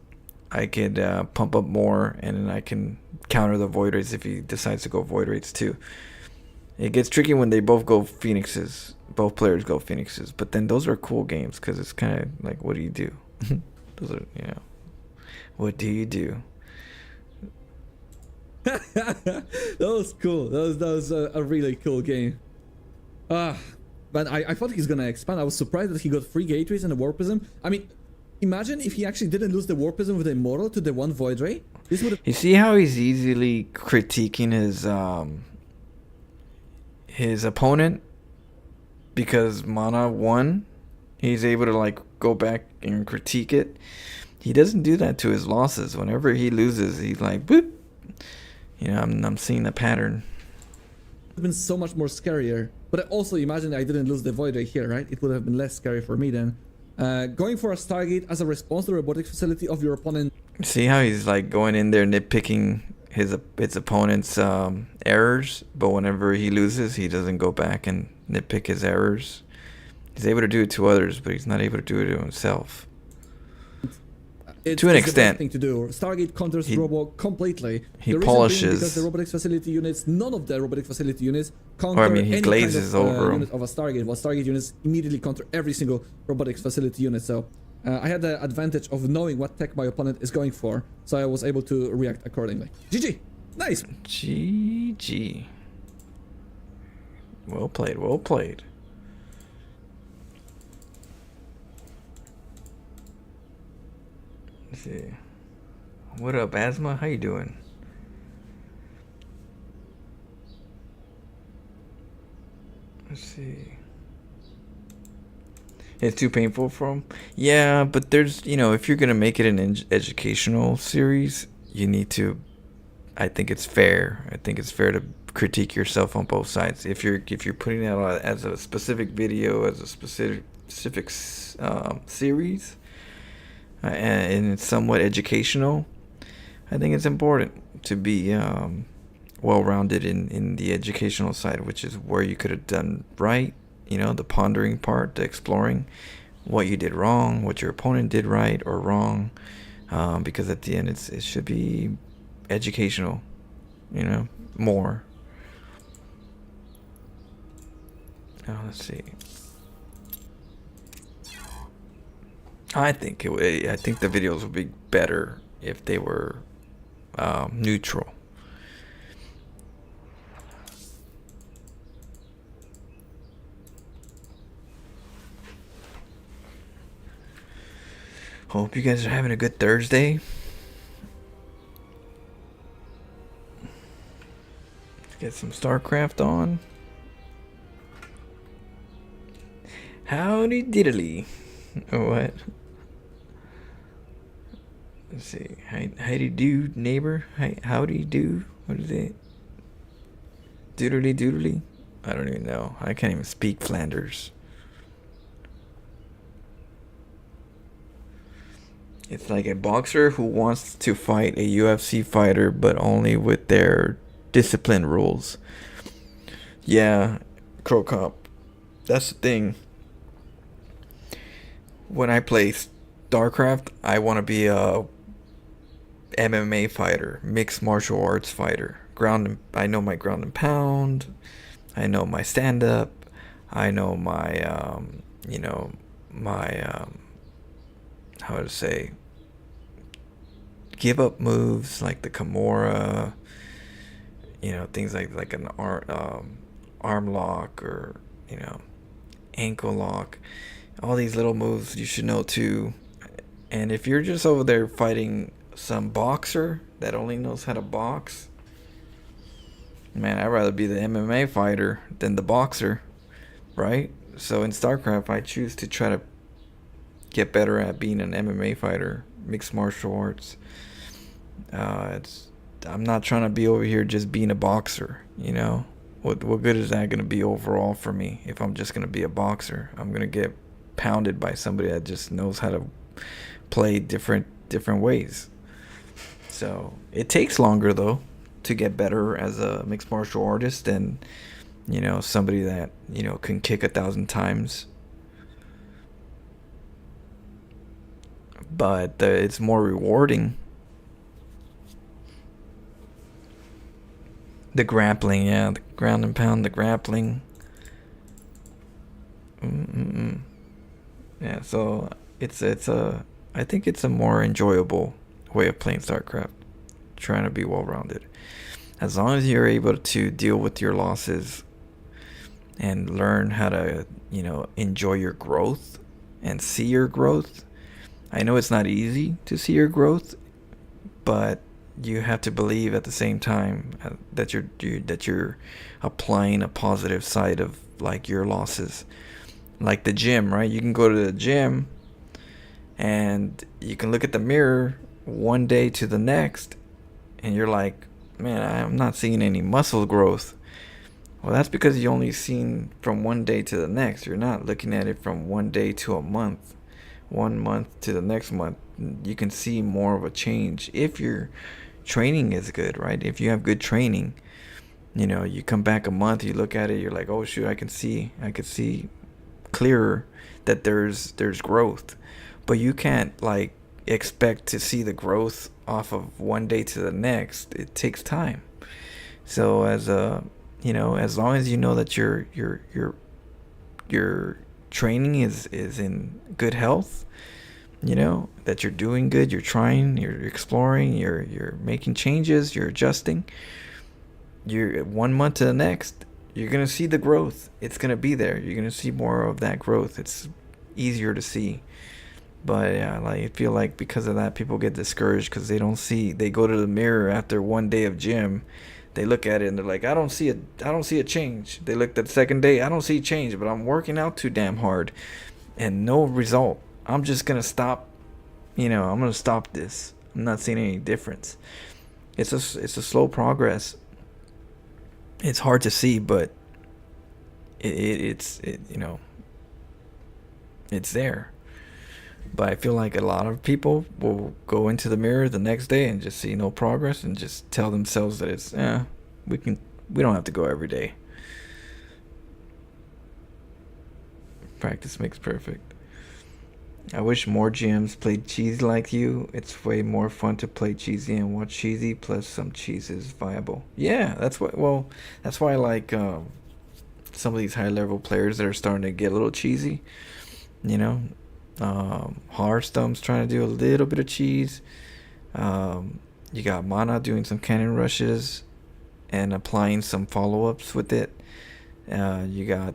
Speaker 1: I could pump up more, and then I can counter the Void Raids if he decides to go Void Raids too. It gets tricky when they both go Phoenixes. Both players go Phoenixes. But then those are cool games, because it's kind of like, what do you do? Those are, you know, what do you do?
Speaker 2: That was cool. That was a really cool game. But I thought he's gonna expand. I was surprised that he got 3 gateways and a warp prism. I mean, imagine if he actually didn't lose the warp prism with the immortal to the 1 void ray. This would have...
Speaker 1: You see how he's easily critiquing his opponent because mana 1, he's able to like go back and critique it. He doesn't do that to his losses. Whenever he loses, he's like, boop. You know, I'm seeing the pattern.
Speaker 2: Have been so much more scarier. But also imagine I didn't lose the void ray here, right? It would have been less scary for me then. Going for a Stargate as a response to the robotics facility of your opponent.
Speaker 1: See how he's like going in there nitpicking his opponent's errors, but whenever he loses, he doesn't go back and nitpick his errors. He's able to do it to others, but he's not able to do it to himself.
Speaker 2: It's
Speaker 1: To an
Speaker 2: the best
Speaker 1: extent.
Speaker 2: thing to do. Stargate counters Robo completely.
Speaker 1: He
Speaker 2: The reason being
Speaker 1: polishes.
Speaker 2: because the robotics facility units, none of the robotics facility units counter
Speaker 1: Or, I mean, he
Speaker 2: any
Speaker 1: glazes
Speaker 2: kind of,
Speaker 1: over 'em.
Speaker 2: unit of a Stargate, while Stargate units immediately counter every single robotics facility unit. So I had the advantage of knowing what tech my opponent is going for, so I was able to react accordingly. GG! Nice!
Speaker 1: GG. Well played, well played. Let's see. What up, Asthma? How you doing? Let's see. It's too painful for them. Yeah, but there's, if you're gonna make it an educational series, you need to. I think it's fair. I think it's fair to critique yourself on both sides. If you're putting it out as a specific video, as a specific series, and it's somewhat educational, I think it's important to be well-rounded in the educational side, which is where you could have done right. The pondering part, the exploring, what you did wrong, what your opponent did right or wrong, because at the end it should be educational, more. Let's see. I think I think the videos would be better if they were neutral. Hope you guys are having a good Thursday. Let's get some StarCraft on. Howdy diddly. What? Let's see. Howdy do, neighbor. Howdy do. What is it? Doodly doodly. I don't even know. I can't even speak Flanders. It's like a boxer who wants to fight a UFC fighter, but only with their discipline rules. Yeah, Crow Cop. That's the thing. When I play StarCraft, I want to be a MMA fighter, mixed martial arts fighter. I know my ground and pound. I know my stand up. I know my how to say, give up moves like the Kimura, things like an arm lock or ankle lock. All these little moves you should know too. And if you're just over there fighting some boxer that only knows how to box, man, I'd rather be the MMA fighter than the boxer, right? So in StarCraft, I choose to try to get better at being an MMA fighter, mixed martial arts. I'm not trying to be over here just being a boxer, What good is that going to be overall for me if I'm just going to be a boxer? I'm going to get pounded by somebody that just knows how to play different ways. So it takes longer though to get better as a mixed martial artist than somebody that can kick 1,000 times. But it's more rewarding. The grappling, yeah, the ground and pound, the grappling. Yeah, so I think it's a more enjoyable way of playing StarCraft, trying to be well-rounded. As long as you're able to deal with your losses and learn how to, enjoy your growth and see your growth. I know it's not easy to see your growth, but you have to believe at the same time that you're applying a positive side of like your losses. Like the gym, right? You can go to the gym and you can look at the mirror one day to the next and you're like, man, I'm not seeing any muscle growth. Well, that's because you only seen from one day to the next. You're not looking at it from one day to a month, 1 month to the next month. You can see more of a change if your training is good, right? If you have good training, you come back a month, you look at it, you're like, oh shoot, I could see clearer that there's growth. But you can't like expect to see the growth off of one day to the next. It takes time. So as long as you know that your training is in good health, that you're doing good, you're trying, you're exploring, you're making changes, you're adjusting, you're 1 month to the next, you're going to see the growth. It's going to be there. You're going to see more of that growth. It's easier to see. But yeah, like I feel like because of that, people get discouraged because they go to the mirror after 1 day of gym. They look at it and they're like, I don't see a change. They looked at the second day, I don't see change, but I'm working out too damn hard. and no result. I'm just gonna stop. I'm gonna stop this. I'm not seeing any difference. It's a slow progress. It's hard to see, but it's there. But I feel like a lot of people will go into the mirror the next day and just see no progress and just tell themselves that it's we don't have to go every day. Practice makes perfect. I wish more GMs played cheesy like you. It's way more fun to play cheesy and watch cheesy, plus some cheese is viable. Yeah, that's why I like some of these high level players that are starting to get a little cheesy. Hearthstone's trying to do a little bit of cheese. You got Mana doing some cannon rushes and applying some follow-ups with it. You got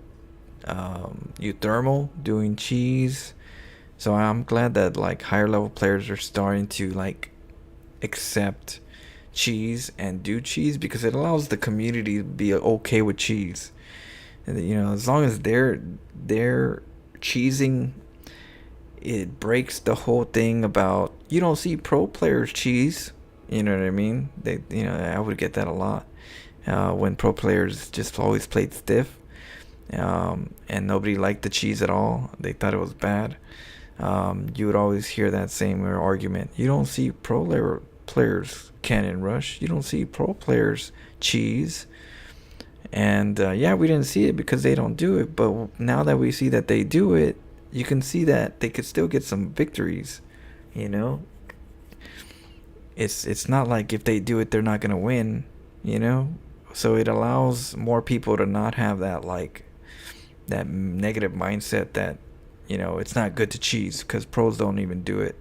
Speaker 1: Euthermal doing cheese. So I'm glad that like higher level players are starting to like accept cheese and do cheese, because it allows the community to be okay with cheese. And as long as they're cheesing, it breaks the whole thing about you don't see pro players cheese. You know what I mean? I would get that a lot when pro players just always played stiff, and nobody liked the cheese at all. They thought it was bad. You would always hear that same argument. You don't see pro players cannon rush. You don't see pro players cheese. And we didn't see it because they don't do it. But now that we see that they do it, you can see that they could still get some victories. It's not like if they do it, they're not gonna win. So it allows more people to not have that that negative mindset that it's not good to cheese because pros don't even do it.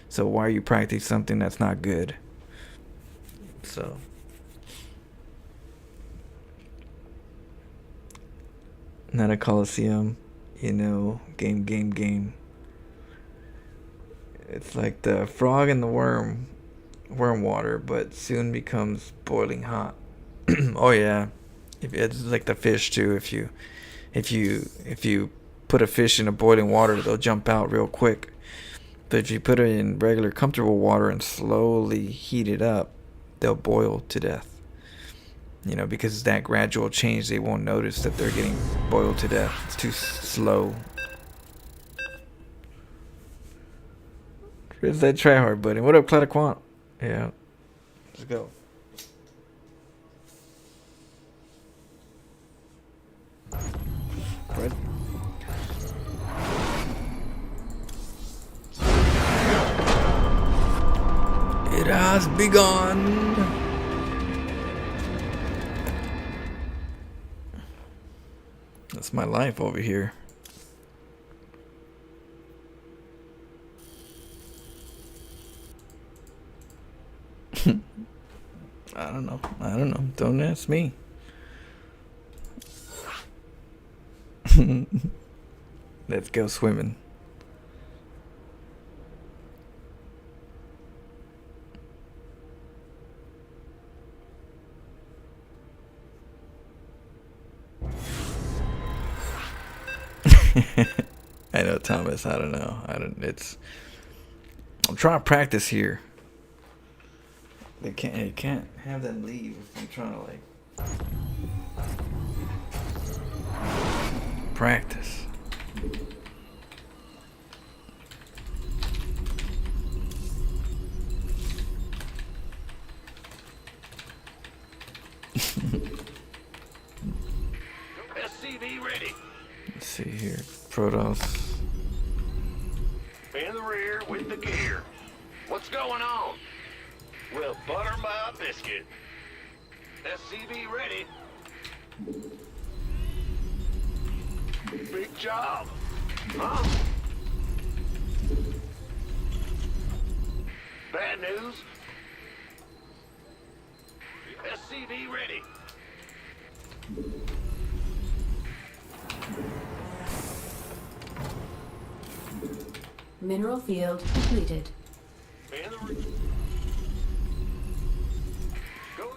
Speaker 1: So why are you practicing something that's not good? So not a Coliseum, game. It's like the frog and the worm water, but soon becomes boiling hot. Oh yeah, it's like the fish too. If you put a fish in a boiling water, they'll jump out real quick. But if you put it in regular comfortable water and slowly heat it up, they'll boil to death. Because that gradual change, they won't notice that they're getting boiled to death. It's too slow. Where's that tryhard buddy? What up, Clattaquant? Yeah. Let's go. Right. It has begun. That's my life over here. I don't know. Don't ask me. Let's go swimming. I know, Thomas. I don't know. I'm trying to practice here. They can't have them leave. I'm trying to practice.
Speaker 3: SCV ready.
Speaker 1: Let's see here. Protoss.
Speaker 3: In the rear with the gear. What's going on? Well, butter my biscuit. SCV ready. Big job. Huh? Bad news. SCV ready.
Speaker 4: Mineral field completed.
Speaker 3: In the rear. Go.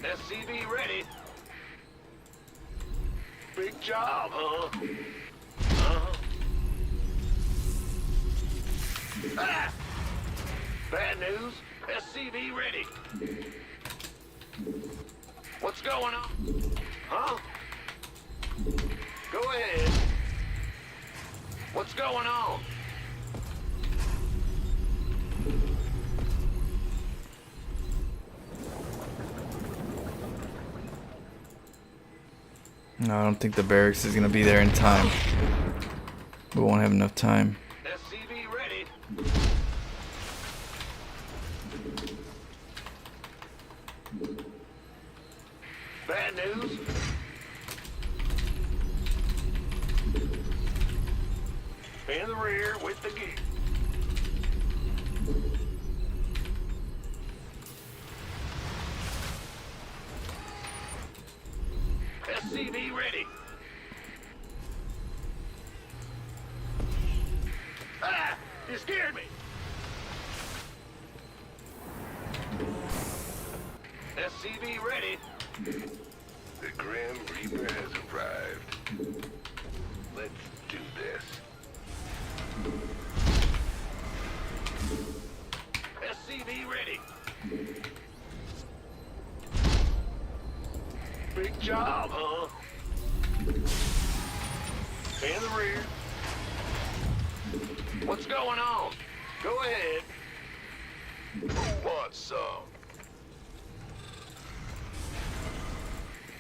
Speaker 3: SCV ready. Big job, huh? Uh-huh. Ah! Bad news. SCV ready. What's going on? Huh? Go ahead. What's going on?
Speaker 1: No, I don't think the barracks is gonna be there in time. We won't have enough time.
Speaker 3: SCV ready. Bad news. In the rear with the gear. SCV ready. Ah! You scared me. SCV ready. The Grim Reaper has arrived. Let's do this. SCV ready. Big job, huh? In the rear. What's going on? Go ahead. Who wants some?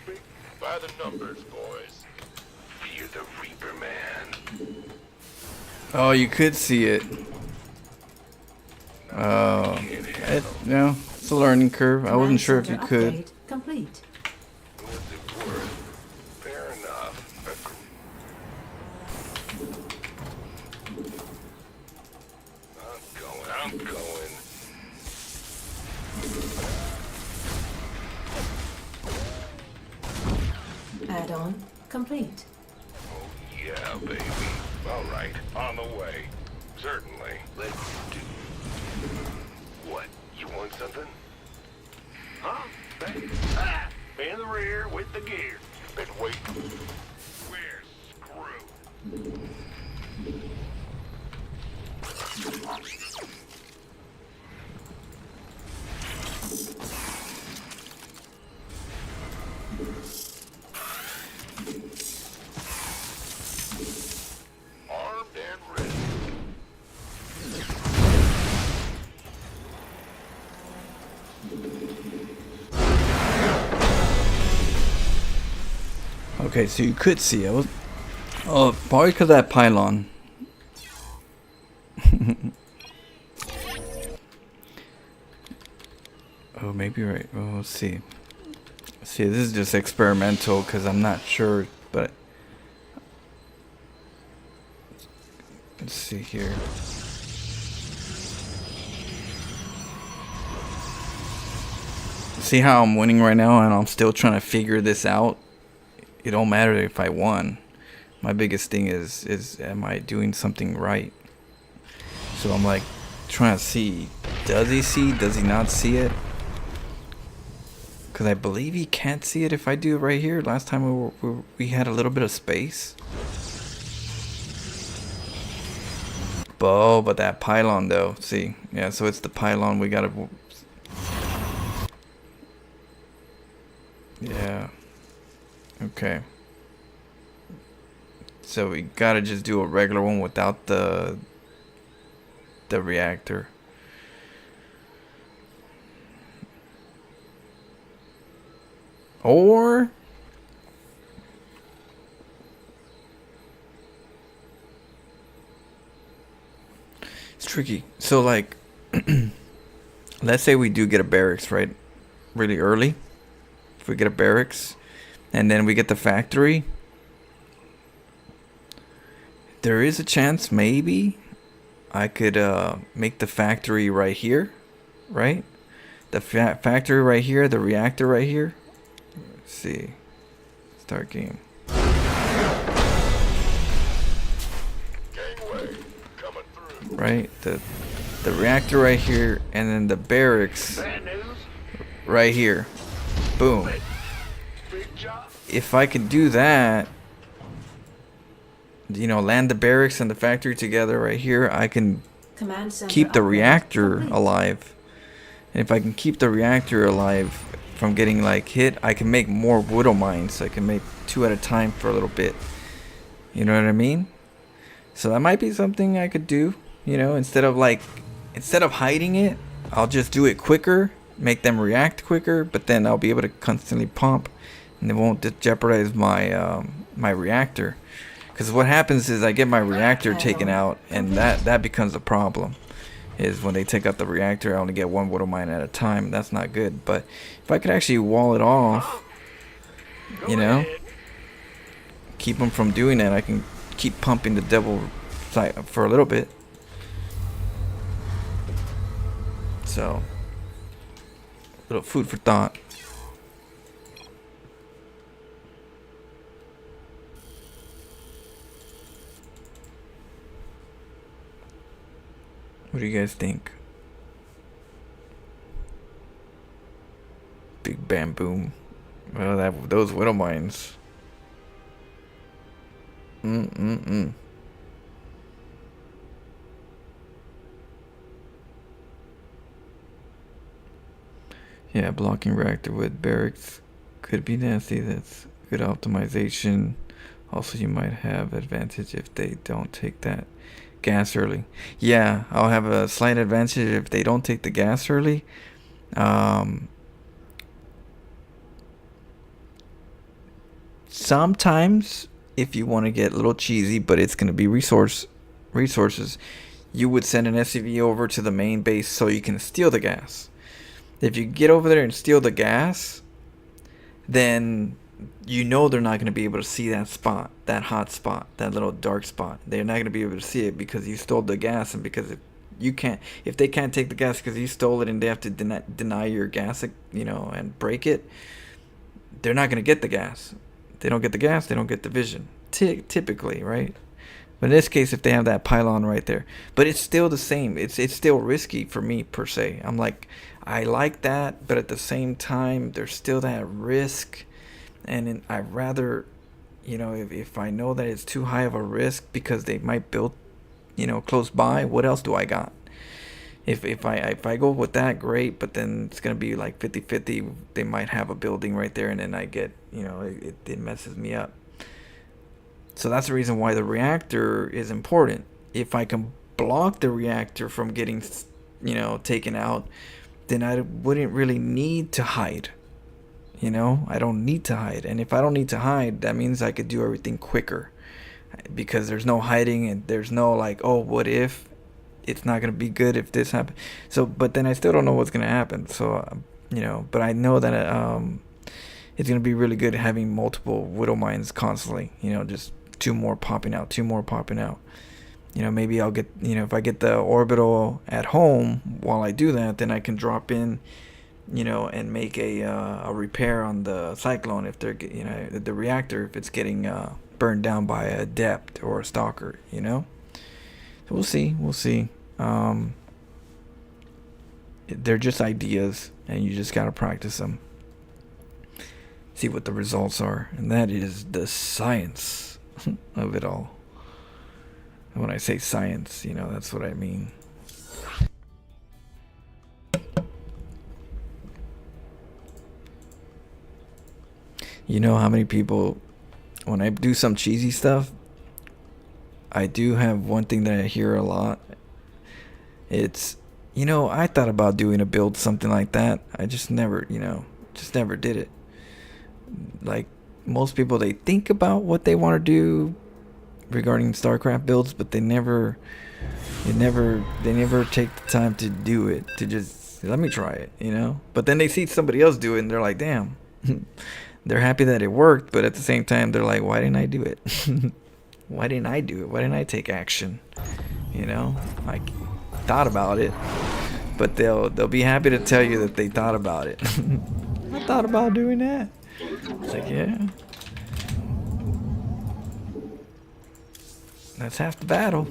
Speaker 3: Big by the numbers, boys. Fear the Reaper Man.
Speaker 1: Oh, you could see it. Oh, no, it's a learning curve. I wasn't sure if you could.
Speaker 4: Upgrade complete.
Speaker 3: What's it worth? Fair enough. I'm going.
Speaker 4: Add-on complete.
Speaker 3: Oh, yeah, baby. All right, on the way. Certainly. Let's do. What? You want something? Huh? Ah! In the rear with the gear. Been waiting. We're screwed. Armed and ready.
Speaker 1: Okay, so you could see it. Oh, probably because of that pylon. Oh, maybe you're right. Oh, let's see. See, this is just experimental because I'm not sure, but let's see here. See how I'm winning right now, and I'm still trying to figure this out. It don't matter if I won. My biggest thing is am I doing something right? So I'm like trying to see, does he see? Does he not see it? Because I believe he can't see it if I do it right here. Last time we had a little bit of space. But that pylon though, see, yeah. So it's the pylon we gotta. Yeah. Okay. So we gotta just do a regular one without the reactor. Or it's tricky. So like let's say we do get a barracks, right? Really early. If we get a barracks and then we get the factory, there is a chance maybe I could make the factory right here, right? The factory right here, the reactor right here. Let's see. Start game.
Speaker 3: Gangway coming through.
Speaker 1: Right? The reactor right here and then the barracks
Speaker 3: Bad news.
Speaker 1: right here. Boom.
Speaker 3: Big job.
Speaker 1: If I could do that, you know, land the barracks and the factory together right here, I can
Speaker 4: Command center
Speaker 1: keep the
Speaker 4: upgrade
Speaker 1: reactor
Speaker 4: complete.
Speaker 1: alive. And if I can keep the reactor alive from getting like hit, I can make more widow mines. I can make 2 at a time for a little bit. You know what I mean? So that might be something I could do. You know, instead of hiding it, I'll just do it quicker, make them react quicker, but then I'll be able to constantly pump, and it won't jeopardize my my reactor. Because what happens is I get my reactor taken out, and that becomes a problem. Is when they take out the reactor, I only get 1 widow mine at a time. That's not good. But if I could actually wall it off, you know, keep them from doing that, I can keep pumping the devil for a little bit. So, little food for thought. What do you guys think? Big bam boom. Well, those widow mines. Yeah, blocking reactor with barracks could be nasty. That's good optimization. Also, you might have advantage if they don't take that gas early. Yeah, I'll have a slight advantage if they don't take the gas early. Sometimes, if you want to get a little cheesy, but it's going to be resources, you would send an SCV over to the main base so you can steal the gas. If you get over there and steal the gas, then you know they're not going to be able to see that spot, that hot spot, that little dark spot. They're not going to be able to see it because you stole the gas, and because if they can't take the gas because you stole it and they have to deny your gas, you know, and break it, they're not going to get the gas. They don't get the gas, they don't get the vision. Typically, right? But in this case, if they have that pylon right there, but it's still the same. It's still risky for me per se. I'm like, I like that, but at the same time, there's still that risk, and I'd rather, you know, if I know that it's too high of a risk because they might build, you know, close by. What else do I got? If I go with that, great, but then it's gonna be like 50-50. They might have a building right there, and then I get, you know, it messes me up. So that's the reason why the reactor is important. If I can block the reactor from getting, you know, taken out, then I wouldn't really need to hide. You know, I don't need to hide. And if I don't need to hide, that means I could do everything quicker. Because there's no hiding, and there's no like, oh, what if it's not going to be good if this happens. So, but then I still don't know what's going to happen. So, you know, but I know that it's going to be really good having multiple widow mines constantly. You know, just 2 more popping out, 2 more popping out. You know, maybe I'll get, you know, if I get the orbital at home while I do that, then I can drop in, you know, and make a repair on the cyclone if they're, you know, the reactor, if it's getting burned down by a adept or a stalker, you know. So we'll see. They're just ideas, and you just gotta practice them. See what the results are, and that is the science of it all. And when I say science, you know, that's what I mean. You know how many people, when I do some cheesy stuff, I do have one thing that I hear a lot. It's, you know, I thought about doing a build something like that. I just never, you know, just never did it. Like most people, they think about what they want to do regarding StarCraft builds, but they never take the time to do it, to just let me try it, you know. But then they see somebody else do it, and they're like, damn. They're happy that it worked, but at the same time, they're like, why didn't I do it? Why didn't I do it? Why didn't I take action? You know, like, thought about it, but they'll be happy to tell you that they thought about it. I thought about doing that. It's like, yeah, that's half the battle.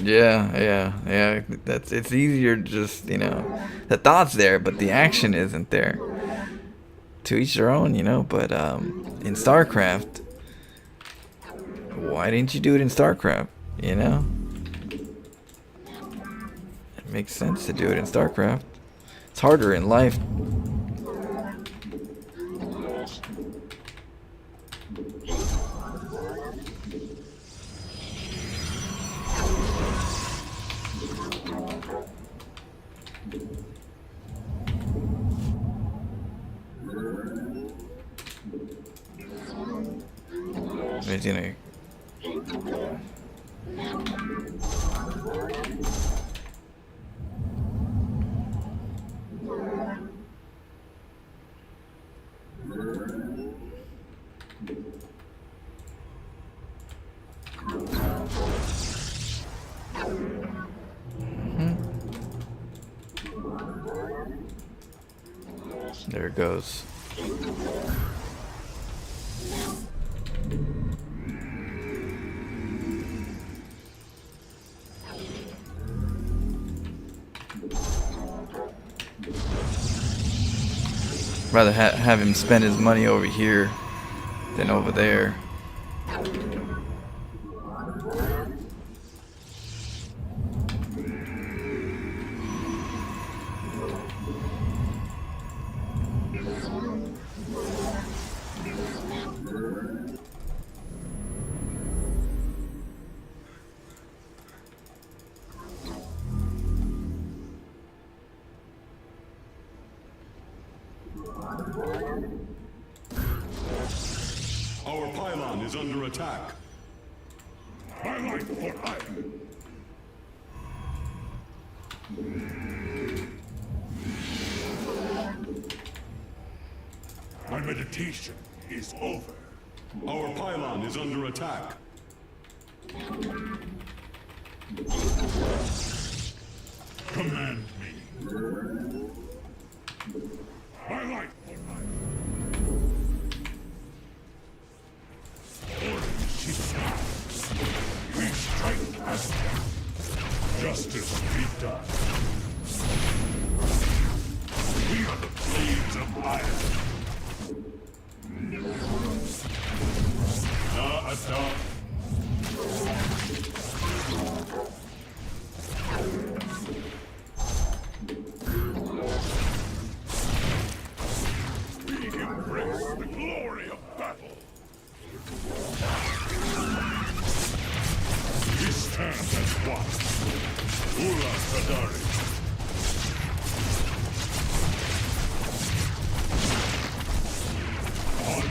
Speaker 1: Yeah. It's easier just, you know, the thought's there, but the action isn't there. To each their own, you know, but in StarCraft, why didn't you do it in StarCraft, you know? It makes sense to do it in StarCraft. It's harder in life. He's gonna... There it goes. Rather have him spend his money over here than over there.
Speaker 5: Our pylon is under attack. My life for iron. My meditation is over. Our pylon is under attack. Command me. My life for iron. We strike as justice be done. We are the blades of iron. Adopt. We embrace the glory of battle. We stand as one. Ula Sadari. On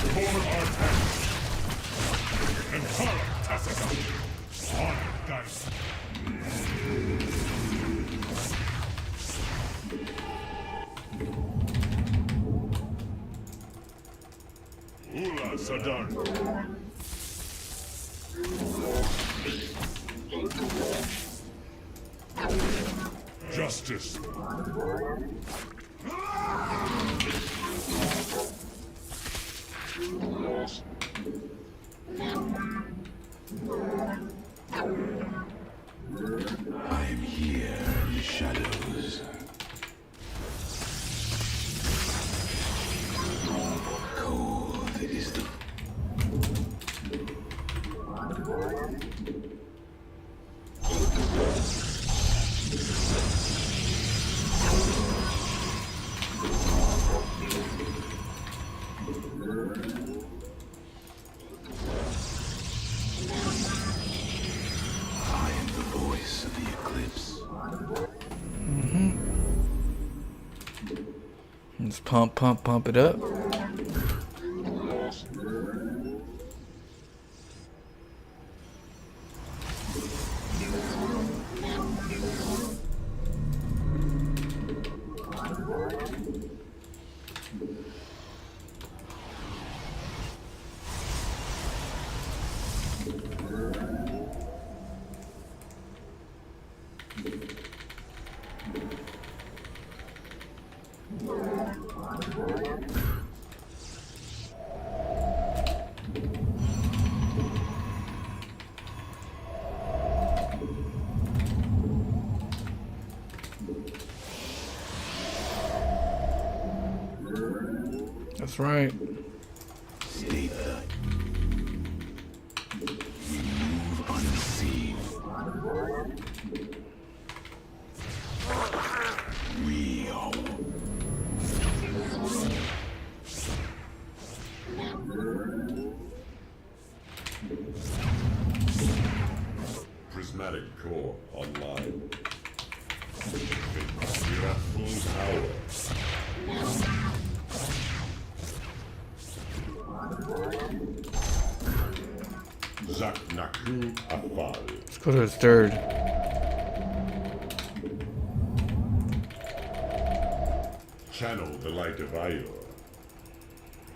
Speaker 5: for our hands. And Hara Tassaka. On dice. Ula Sadar. Justice.
Speaker 3: I am here in the shadows. Cold is the... I am the voice of the eclipse.
Speaker 1: Let's pump it up. That's right.
Speaker 5: Stay put. We move unseen. Real. Prismatic core online. We're at full power. Zaknaku Afal.
Speaker 1: Let's go to the third.
Speaker 5: Channel the light of Ayur.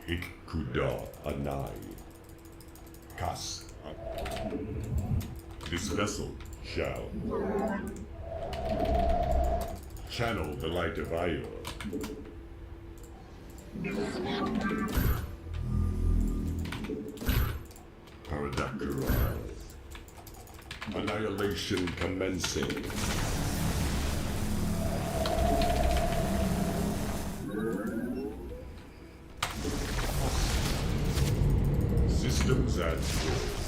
Speaker 5: Ikkuda Anai. Kas. This vessel shall channel the light of Ayur. Paradakara. Annihilation commencing. Systems at full.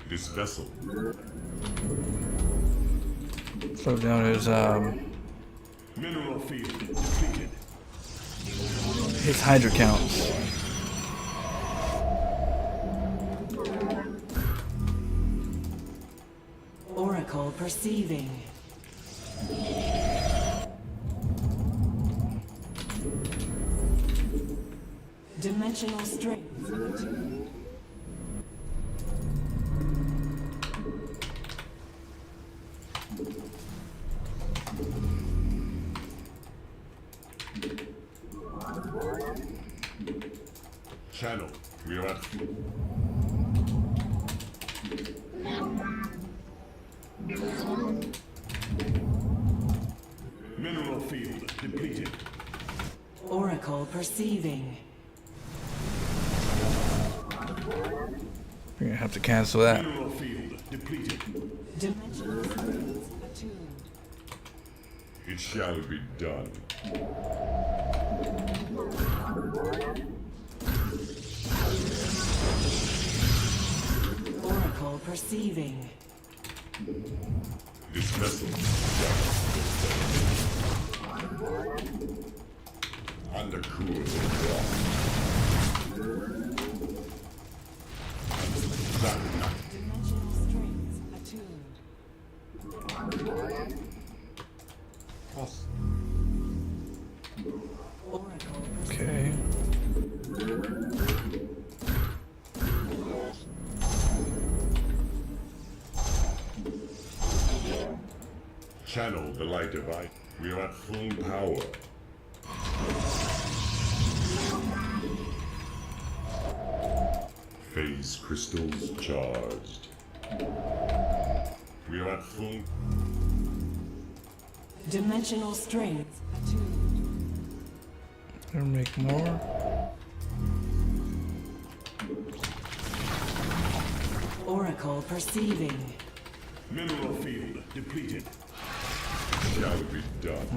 Speaker 5: This vessel.
Speaker 1: Slow down his
Speaker 5: Mineral field depleted.
Speaker 1: his hydro counts.
Speaker 6: Oracle perceiving. Dimensional strength.
Speaker 5: Channel. We are at mineral field depleted.
Speaker 6: Oracle perceiving.
Speaker 1: We're gonna have to cancel that.
Speaker 5: Mineral field depleted.
Speaker 6: Dimensional strength attuned.
Speaker 5: It shall be done.
Speaker 6: Oracle perceiving.
Speaker 5: This vessel under cool
Speaker 6: Dimensional strength attuned. Oracle
Speaker 1: Okay.
Speaker 5: channel the light of I. We are at full power. Phase crystals charged. We are at full.
Speaker 6: Dimensional strength attuned.
Speaker 1: Gonna make more.
Speaker 6: Oracle perceiving.
Speaker 5: Mineral field depleted. Shall be done.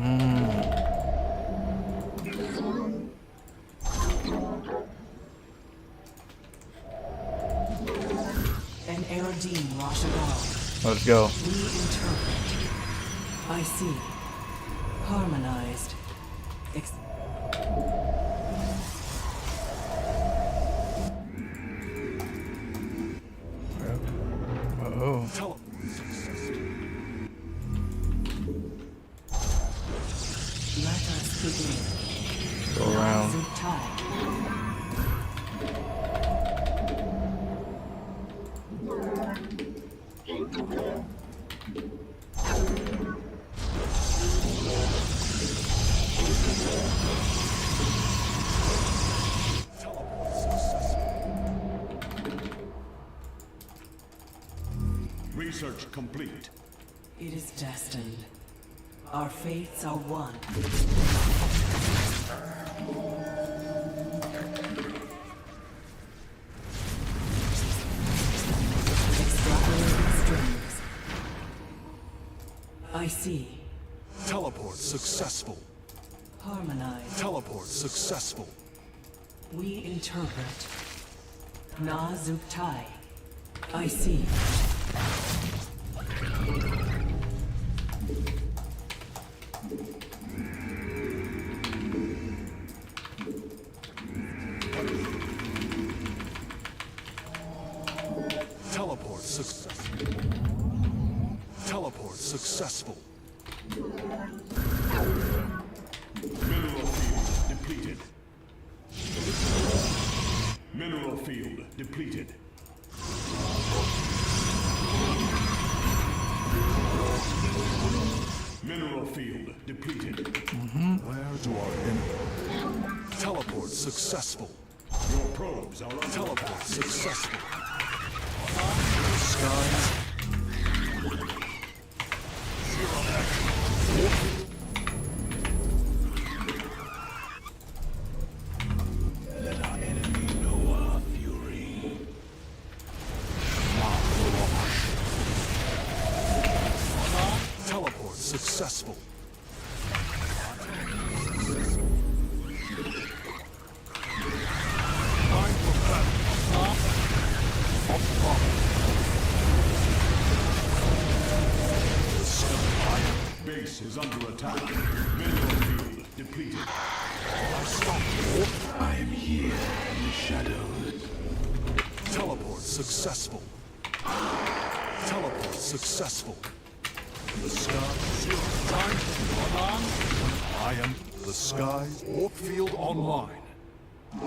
Speaker 6: An Erodine Rashadal.
Speaker 1: Let's go.
Speaker 6: Reinterpret. I see. Harmonized.
Speaker 1: Oh.
Speaker 6: Let us begin.
Speaker 1: Go around.
Speaker 6: Sit tight.
Speaker 5: Research complete.
Speaker 6: It is destined. Our fates are one. see.
Speaker 5: Teleport successful.
Speaker 6: Harmonize.
Speaker 5: Teleport successful.
Speaker 6: We interpret. Na Zuktai. I see.
Speaker 5: Teleport successful. Teleport successful. Mineral field depleted. Mineral field depleted. Mineral field depleted. Where do our enemies? Teleport successful. Your probes are on teleport successful. The skies. Let our enemy know our fury. Teleport successful. Time for battle. The sky base is under attack. Mineral field depleted. I am here in the shadows. Teleport successful. Teleport successful. The sky. Time. Alarm. I am the sky. Warp field online.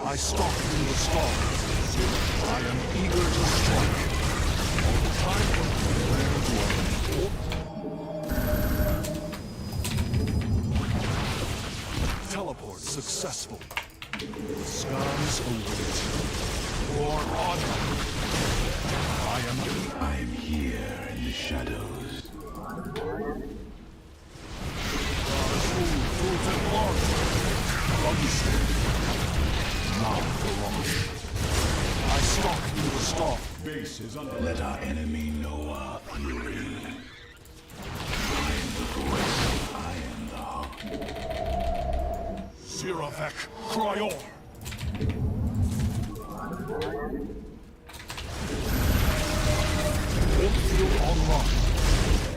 Speaker 5: I stalk through the stars. I am eager to strike. All the time. Where do I? Teleport successful. The skies await. For honor. I am here in the shadows. I stalk through the stalk. Base is under. Let our enemy know our fury. I am the voice. I am the heart. Siravek, Cryor. Field online.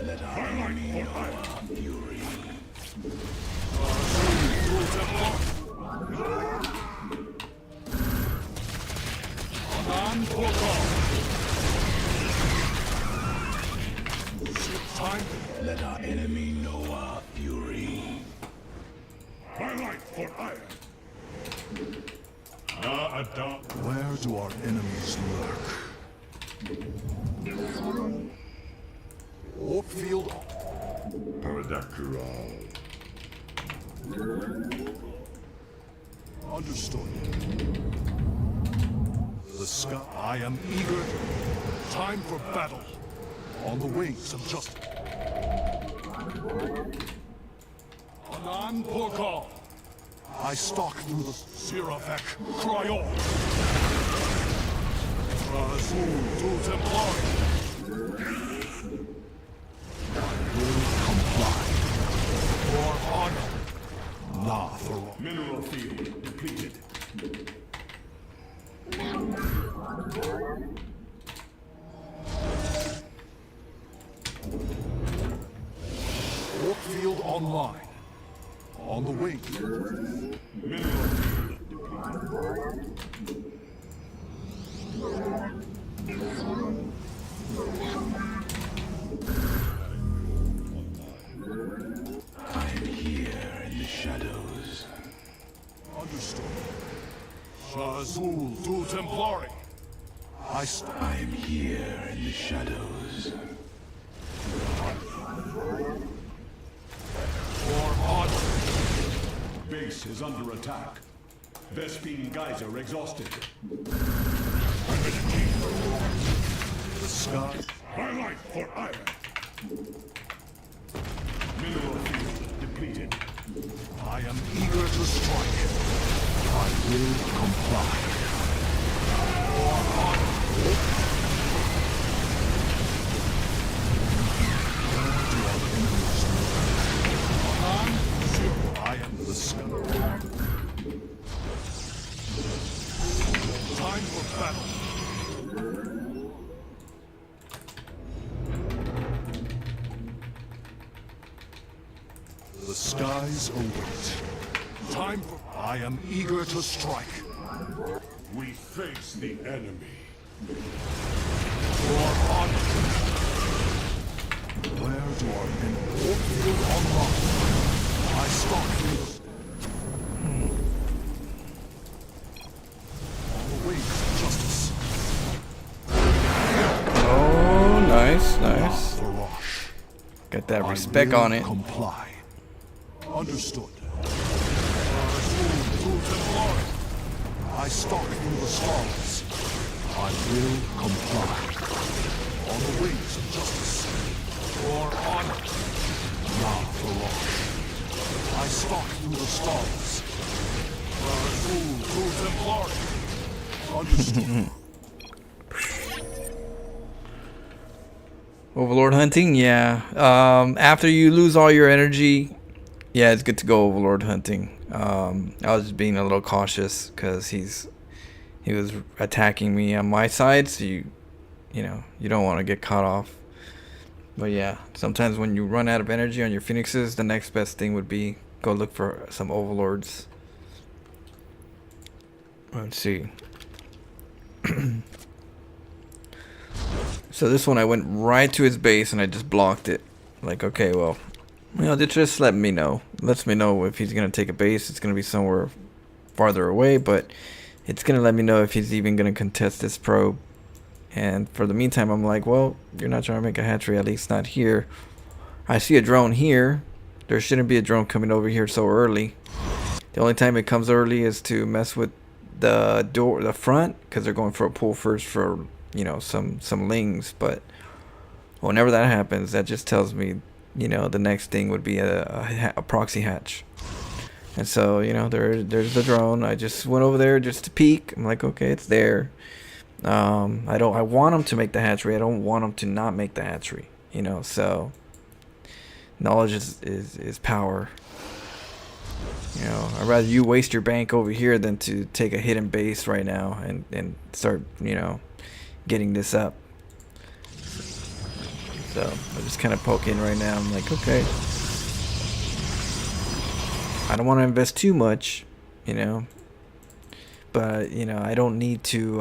Speaker 5: Let our enemy know our fury. Time. Let our enemy know our fury. My life for iron. Where do our enemies lurk? Warp field. Understood. The sky. I am eager. Time for battle. On the wings of justice. Anan Porkal. I stalk through the Siravek Cryor. Razul du Templari. I will comply. For honor. Nathor. Mineral field depleted. Warp field online. On the wing. Mineral field depleted. I am here in the shadows. Understood. Shazul du Templari. I am here in the shadows. For honor. Base is under attack. Vespine Geyser exhausted. The sky. My life for iron. Mineral field depleted. I am eager to strike. I will comply. For honor. Where do our enemies lurk? The skies await. Time for... I am eager to strike. We face the enemy. For honor. Where do our men feel online? I stalk you. On the way to justice.
Speaker 1: Oh, nice, nice.
Speaker 5: The rush.
Speaker 1: Got that
Speaker 5: I
Speaker 1: respect
Speaker 5: will
Speaker 1: on it.
Speaker 5: Comply. Understood. I stalk through the stars. I will comply. On the wings of justice. For honor. Now for rush. I stalk through the stars. Understood.
Speaker 1: Overlord hunting, yeah. After you lose all your energy, yeah, it's good to go overlord hunting. I was just being a little cautious because he was attacking me on my side, so you don't want to get caught off. But yeah, sometimes when you run out of energy on your phoenixes, the next best thing would be go look for some overlords. Let's see. So this one I went right to his base and I just blocked it. Like, okay, well, it just lets me know if he's gonna take a base. It's gonna be somewhere farther away, but it's gonna let me know if he's even gonna contest this probe. And for the meantime, I'm like, well, you're not trying to make a hatchery, at least not here. I see a drone here. There shouldn't be a drone coming over here so early. The only time it comes early is to mess with the door, the front, because they're going for a pull first for, some lings. But whenever that happens, that just tells me, the next thing would be a proxy hatch. And so, there's the drone. I just went over there just to peek. I'm like, okay, it's there. I want him to make the hatchery. I don't want him to not make the hatchery. So knowledge is power. I'd rather you waste your bank over here than to take a hidden base right now and start, getting this up. So I'm just kind of poking right now. I'm like, okay, I don't want to invest too much, but I don't need to.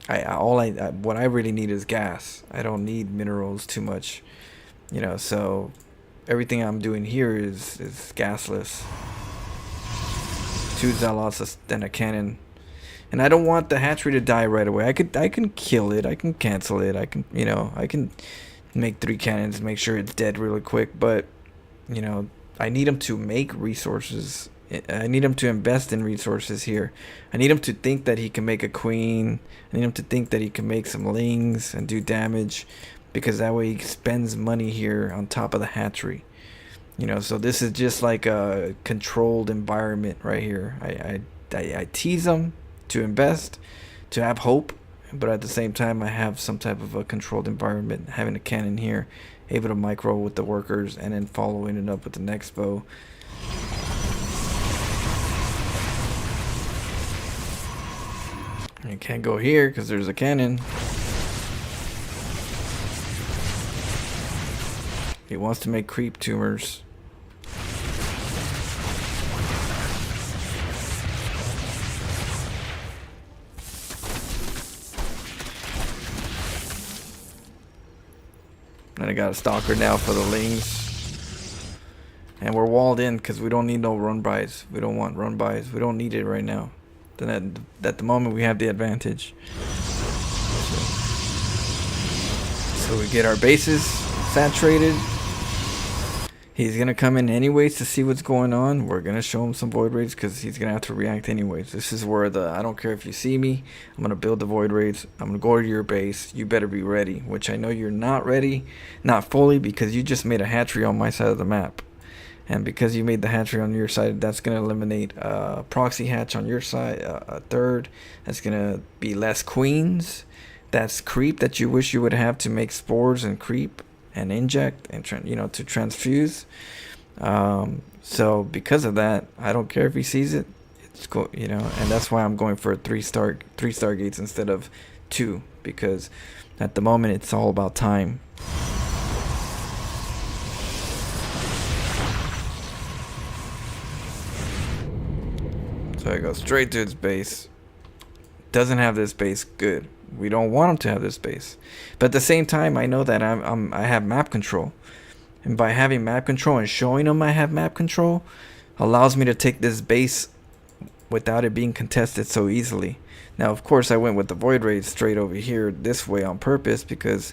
Speaker 1: What I really need is gas. I don't need minerals too much, So everything I'm doing here is gasless. 2 zealots and a cannon. And I don't want the hatchery to die right away. I can kill it. I can cancel it. I can make 3 cannons, make sure it's dead really quick. But, I need him to make resources. I need him to invest in resources here. I need him to think that he can make a queen. I need him to think that he can make some lings and do damage. Because that way he spends money here on top of the hatchery. So this is just like a controlled environment right here. I tease him to invest, to have hope, but at the same time I have some type of a controlled environment, having a cannon here, able to micro with the workers, and then following it up with the next bow. I can't go here because there's a cannon. He wants to make creep tumors. And I got a stalker now for the lings. And we're walled in because we don't need no run-bys. We don't want run-bys. We don't need it right now. Then at the moment we have the advantage. So we get our bases saturated. He's gonna come in anyways to see what's going on. We're gonna show him some void raids because he's gonna have to react anyways. This is where I don't care if you see me, I'm gonna build the void raids. I'm gonna go to your base. You better be ready, which I know you're not ready, not fully, because you just made a hatchery on my side of the map. And because you made the hatchery on your side, that's gonna eliminate proxy hatch on your side, a third. That's gonna be less queens. That's creep that you wish you would have to make spores and creep and inject and to transfuse. So because of that, I don't care if he sees it. It's cool, and that's why I'm going for 3-star gates instead of 2, because at the moment it's all about time. So I go straight to its base. Doesn't have this base. Good. We don't want him to have this base. But at the same time, I know that I have map control. And by having map control and showing him I have map control allows me to take this base without it being contested so easily. Now, of course, I went with the Void Raid straight over here this way on purpose because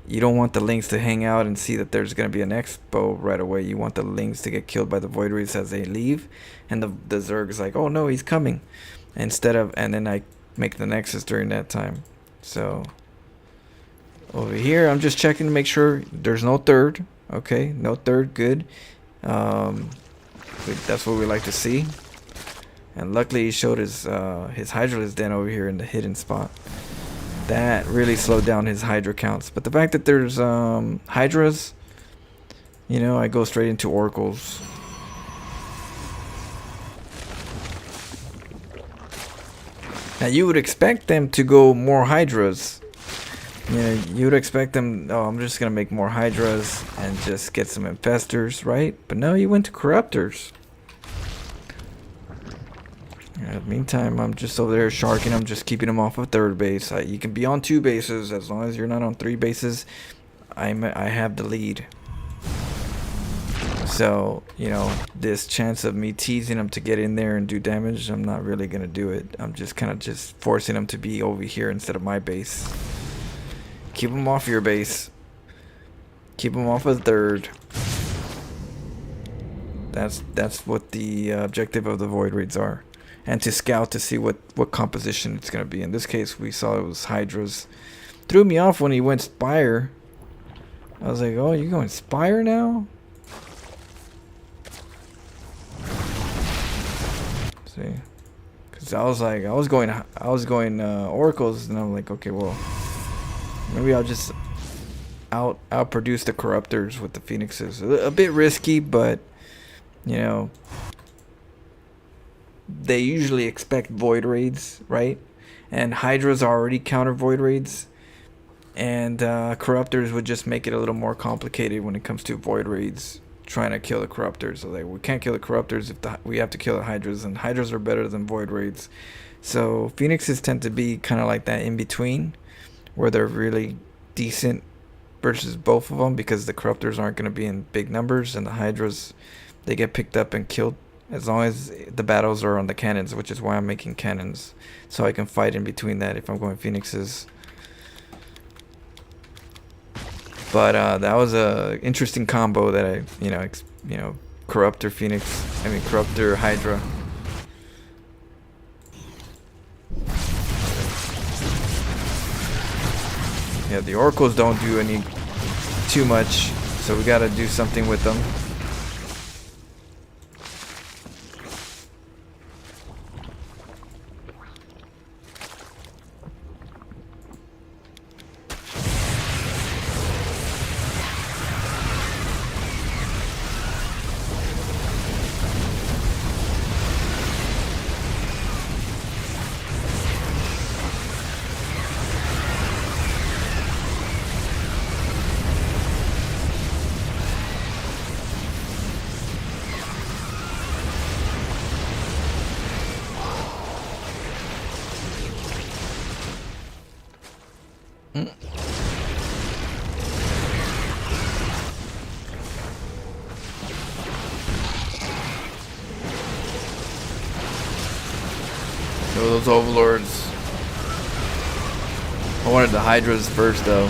Speaker 1: you don't want the Lings to hang out and see that there's going to be an Expo right away. You want the Lings to get killed by the Void Raids as they leave. And the Zerg is like, oh no, he's coming. Instead of, and then I make the Nexus during that time. So, over here, I'm just checking to make sure there's no third. Okay, no third, good. That's what we like to see. And luckily he showed his Hydralisk den over here in the hidden spot. That really slowed down his Hydra counts. But the fact that there's Hydras, you know, I go straight into Oracles. Now you would expect them to go more Hydras. You know, you would expect them, oh, I'm just going to make more Hydras and just get some Infestors, right? But no, you went to Corruptors. In the meantime, I'm just over there sharking them, just keeping them off of third base. You can be on 2 bases as long as you're not on 3 bases. I have the lead. So, you know, this chance of me teasing them to get in there and do damage, I'm not really going to do it. I'm just kind of just forcing them to be over here instead of my base. Keep them off your base. Keep them off of third. That's what the objective of the Void Raids are. And to scout to see what composition it's going to be. In this case, we saw it was Hydras. Threw me off when he went Spire. I was like, oh, you're going Spire now? See? Because I was going Oracles, and I'm like, okay, well, maybe I'll just outproduce the Corruptors with the Phoenixes. A bit risky, but, you know, they usually expect Void Raids, right? And Hydras already counter Void Raids. And Corruptors would just make it a little more complicated when it comes to Void Raids. Trying to kill the Corruptors. So like, we can't kill the Corruptors if we have to kill the Hydras. And Hydras are better than Void Raids. So Phoenixes tend to be kind of like that in between. Where they're really decent versus both of them. Because the Corruptors aren't going to be in big numbers. And the Hydras, they get picked up and killed. As long as the battles are on the cannons, which is why I'm making cannons, so I can fight in between that if I'm going Phoenixes. But that was a interesting combo that I, you know, Corruptor Phoenix, Corruptor Hydra. Yeah, the Oracles don't do any too much, so we gotta do something with them. Those Overlords. I wanted the Hydras first though.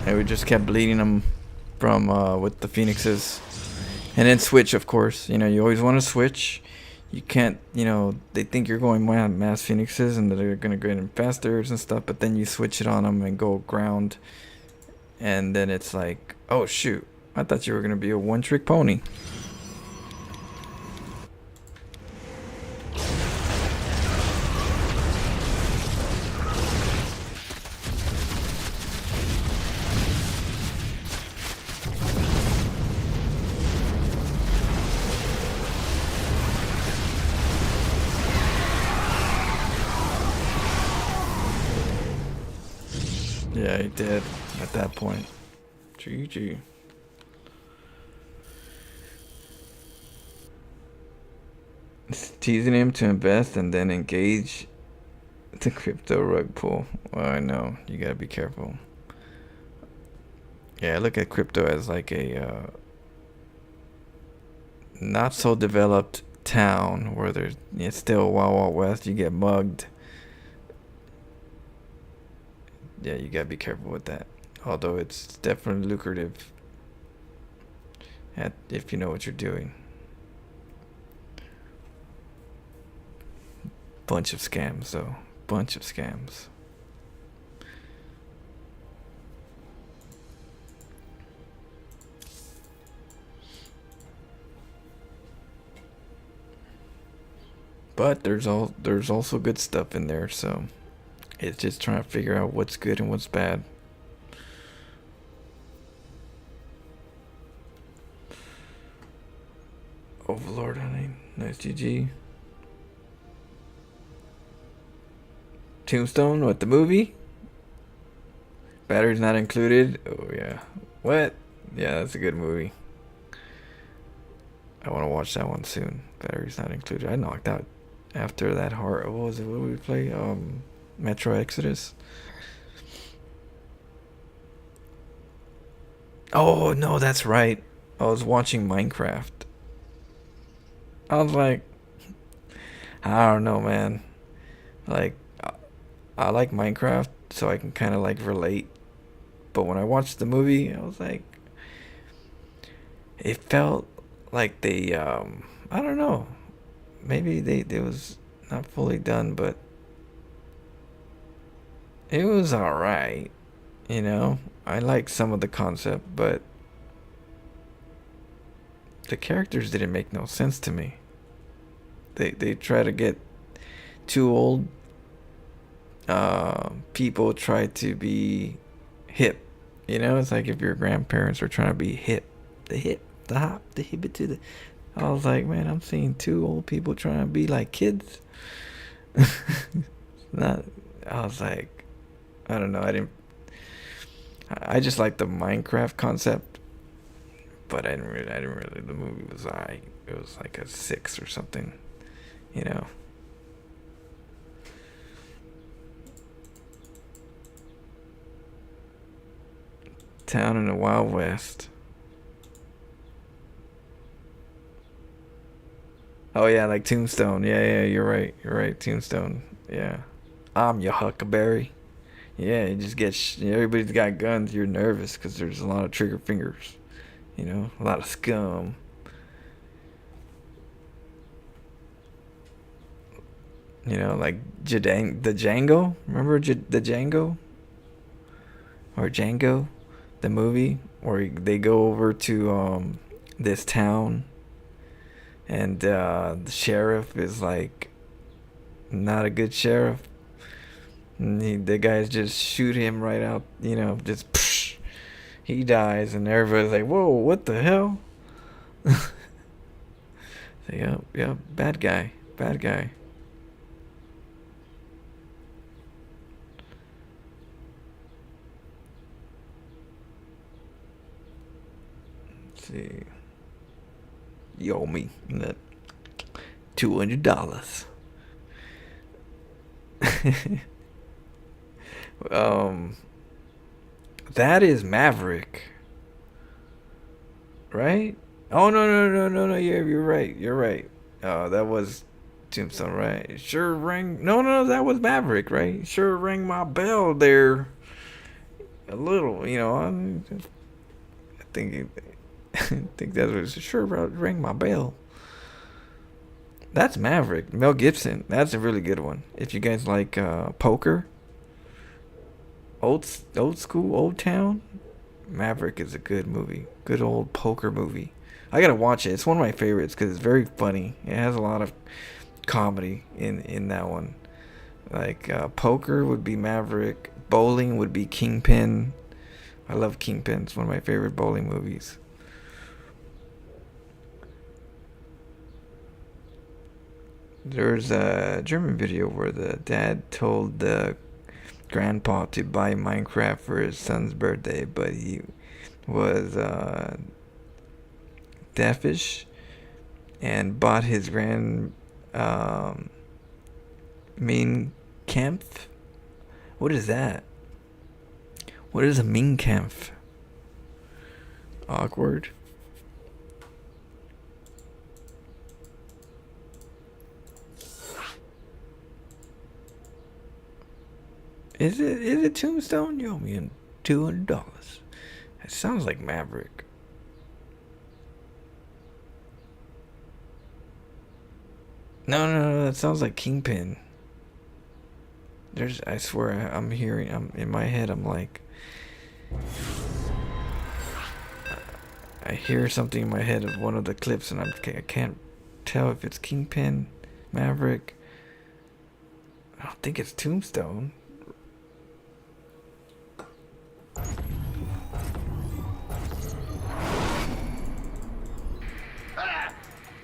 Speaker 1: And we just kept bleeding them from with the Phoenixes. And then switch, of course. You know, you always want to switch. You can't, you know, they think you're going mass Phoenixes and they're going to get Infestors and stuff. But then you switch it on them and go ground. And then it's like, oh shoot, I thought you were going to be a one-trick pony. Yeah, he did at that point. GG. It's teasing him to invest and then engage the crypto rug pull. Well, I know. You gotta be careful. Yeah, I look at crypto as like a not so developed town where it's still Wild Wild West. You get mugged. Yeah, you gotta be careful with that. Although it's definitely lucrative if you know what you're doing. Bunch of scams though. Bunch of scams. But there's also good stuff in there, so it's just trying to figure out what's good and what's bad. Overlord, honey. Nice GG. Tombstone, what, the movie? Batteries not included? Oh, yeah. What? Yeah, that's a good movie. I want to watch that one soon. Batteries not included. I knocked out after that hard. What was it? What did we play? Metro Exodus. Oh, no, that's right. I was watching Minecraft. I was like, I don't know, man. Like, I like Minecraft, so I can kind of like relate. But when I watched the movie, I was like, it felt like they, I don't know. Maybe it was not fully done, but it was alright. You know, I like some of the concept, but the characters didn't make no sense to me. They try to get two old people try to be hip. You know, it's like if your grandparents were trying to be hip. The hip, the hop, the hip it to the. I was like, man, I'm seeing two old people trying to be like kids. Not. I was like, I don't know. I just like the Minecraft concept, but I didn't really. The movie was it was like a 6 or something, you know. Town in the Wild West. Oh yeah, like Tombstone. Yeah, you're right, Tombstone. Yeah. I'm your Huckleberry. Yeah, you just get everybody's got guns. You're nervous because there's a lot of trigger fingers. You know, a lot of scum. You know, like the Django. Remember the Django? Or Django, the movie where they go over to this town, and the sheriff is like not a good sheriff. And the guys just shoot him right out. You know, just psh, he dies, and everybody's like, "Whoa, what the hell?" So, yeah, bad guy. Let's see, you owe me that $200. That is Maverick, right? Oh no. Yeah, you're right. That was Tombstone, right? Sure rang. No, that was Maverick, right? Sure rang my bell there. A little, you know. I think that was sure rang my bell. That's Maverick, Mel Gibson. That's a really good one. If you guys like poker, old school, old town, Maverick is a good movie. Good old poker movie. I gotta watch it. It's one of my favorites because it's very funny. It has a lot of comedy in that one. Like poker would be Maverick. Bowling would be Kingpin. I love Kingpin. It's one of my favorite bowling movies. There's a German video where the dad told the grandpa to buy Minecraft for his son's birthday, but he was deafish and bought his main camp. What is that? What is a main camp? Awkward. Is it Tombstone? You owe me $200. It sounds like Maverick. No, that sounds like Kingpin. I swear, I'm in my head, I'm like, I hear something in my head of one of the clips, and I can't tell if it's Kingpin, Maverick. I don't think it's Tombstone.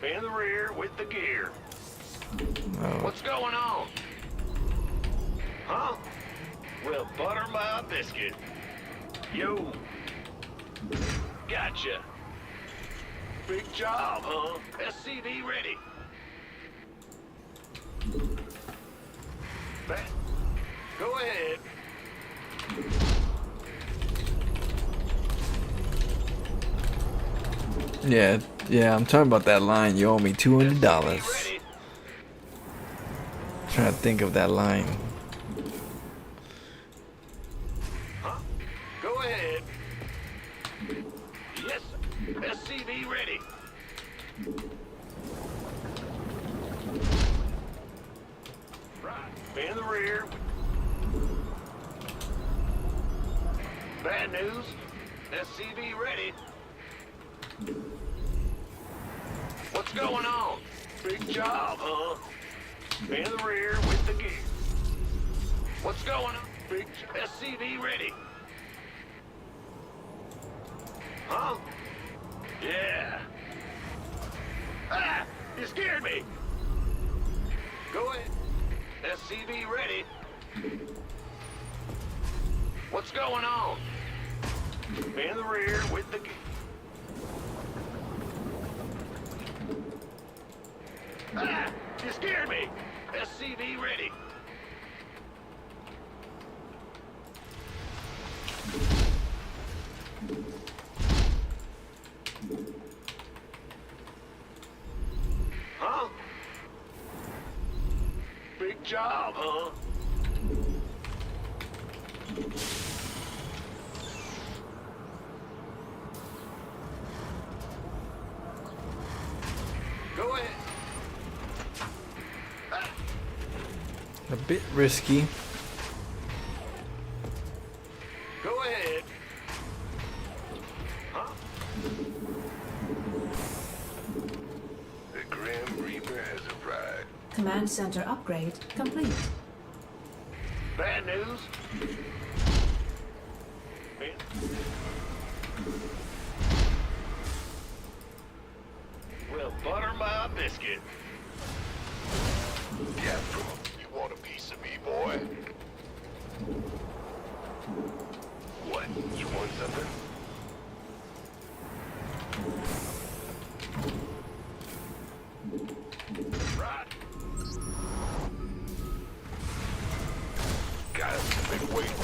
Speaker 3: In the rear with the gear.
Speaker 1: Oh.
Speaker 3: What's going on? Huh? Well, butter my biscuit. Yo. Gotcha. Big job, huh? SCV ready. Go ahead.
Speaker 1: Yeah, I'm talking about that line. You owe me $200.
Speaker 3: Ready.
Speaker 1: Trying to think of that line.
Speaker 3: Huh? Go ahead. Yes, SCV ready. Right. In the rear. Bad news. SCV ready. What's going on? Big job, huh? In the rear with the gear. What's going on? Big SCV ready. Huh? Yeah. Ah! You scared me. Go ahead. SCV ready. What's going on? In the rear with the gear. Ah! You scared me! SCV ready! Huh? Big job, huh? Go ahead.
Speaker 1: A bit risky.
Speaker 3: Go ahead. Huh? The Grim Reaper has arrived.
Speaker 4: Command center upgrade complete.
Speaker 3: Bad news? Well, butter my biscuit. Yeah, you want a piece of me, boy? What? You want something? Right. Guys, been waiting.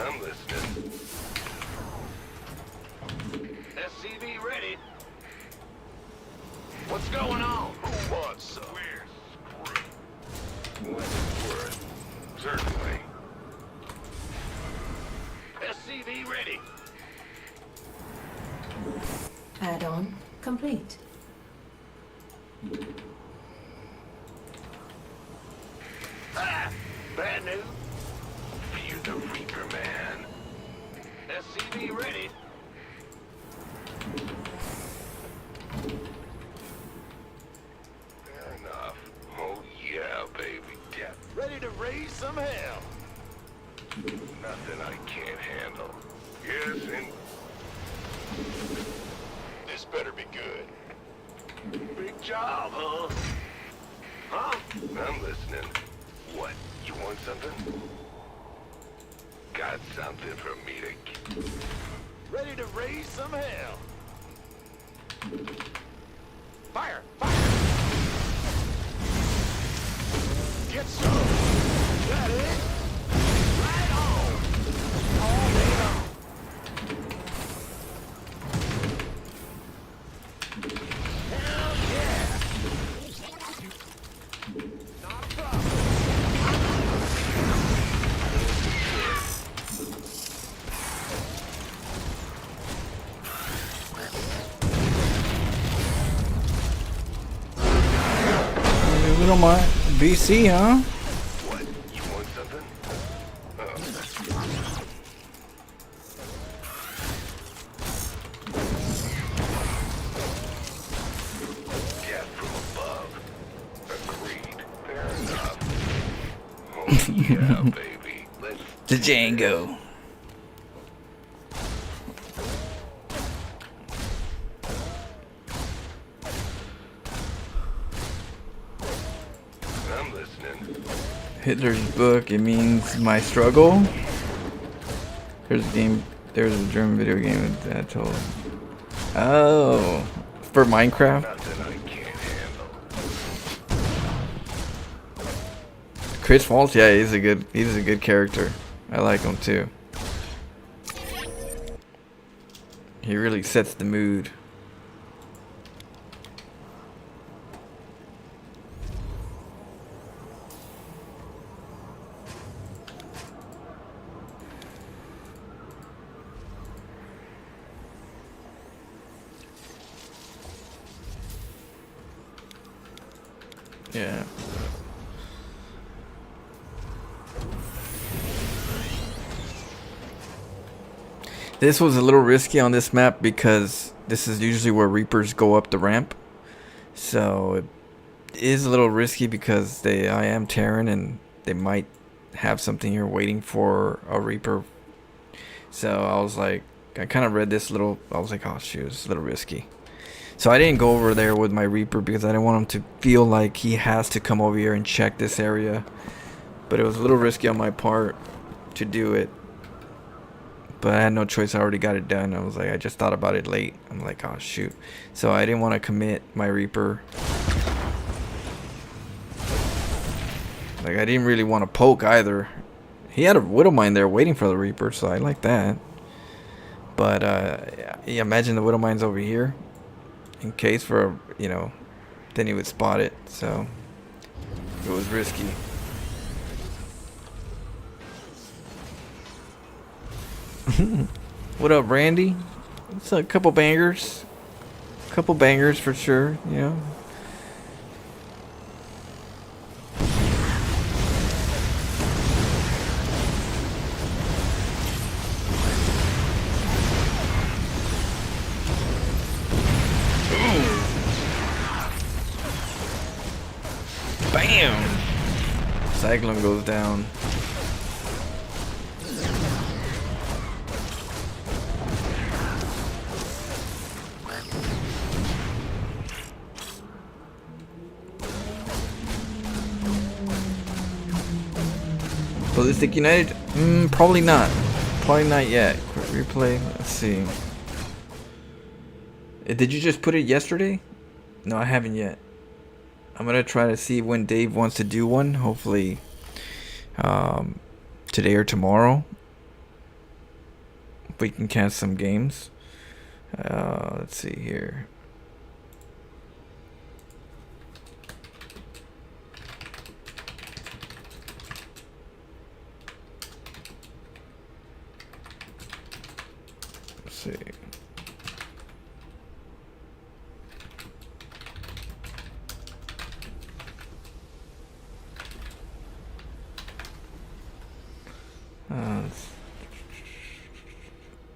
Speaker 3: I'm listening. SCV ready. What's going on? Who wants some? We're screwed. What's it worth? Certainly. SCV ready.
Speaker 4: Add-on complete.
Speaker 3: Ah! Bad news. Fear the Reaper, man. SCV ready. Fair enough. Oh yeah, baby. Yeah. Ready to raise some hell. Nothing I can't handle. Yes, and this better be good. Big job, huh? Huh? I'm listening. What? You want something? got something for me to...
Speaker 5: Ready to raise some hell. Fire! Fire! Get some! That it? Right on! All day long. Hell yeah! Not a problem.
Speaker 1: We don't mind. BC, huh?
Speaker 3: What? You want something? Death from above. Agreed. Fair enough. Oh yeah, baby. Let's...
Speaker 1: The Django.
Speaker 3: I'm listening.
Speaker 1: Hitler's book, it means my struggle. There's a German video game with that told. Oh, for Minecraft.
Speaker 3: Nothing I can't handle.
Speaker 1: Chris Waltz, yeah, he's a good character. I like him too. He really sets the mood. Yeah. This was a little risky on this map because this is usually where Reapers go up the ramp. So it is a little risky because I am Terran and they might have something here waiting for a Reaper. So I was like, I kind of read this little, I was like, oh shoot, it's a little risky. So I didn't go over there with my Reaper because I didn't want him to feel like he has to come over here and check this area. But it was a little risky on my part to do it. But I had no choice. I already got it done. I was like, I just thought about it late. I'm like, oh shoot. So I didn't want to commit my Reaper. Like I didn't really want to poke either. He had a Widowmine there waiting for the Reaper, so I like that. But yeah, imagine the Widowmine's over here. In case for, you know, then he would spot it. So it was risky. What up, Randy? It's a couple bangers. Couple bangers for sure, you know. Bam! Cyclone goes down. Ballistic United? Probably not. Probably not yet. Quick replay. Let's see. Did you just put it yesterday? No, I haven't yet. I'm gonna try to see when Dave wants to do one. Hopefully today or tomorrow. We can cast some games. Let's see here. Let's see.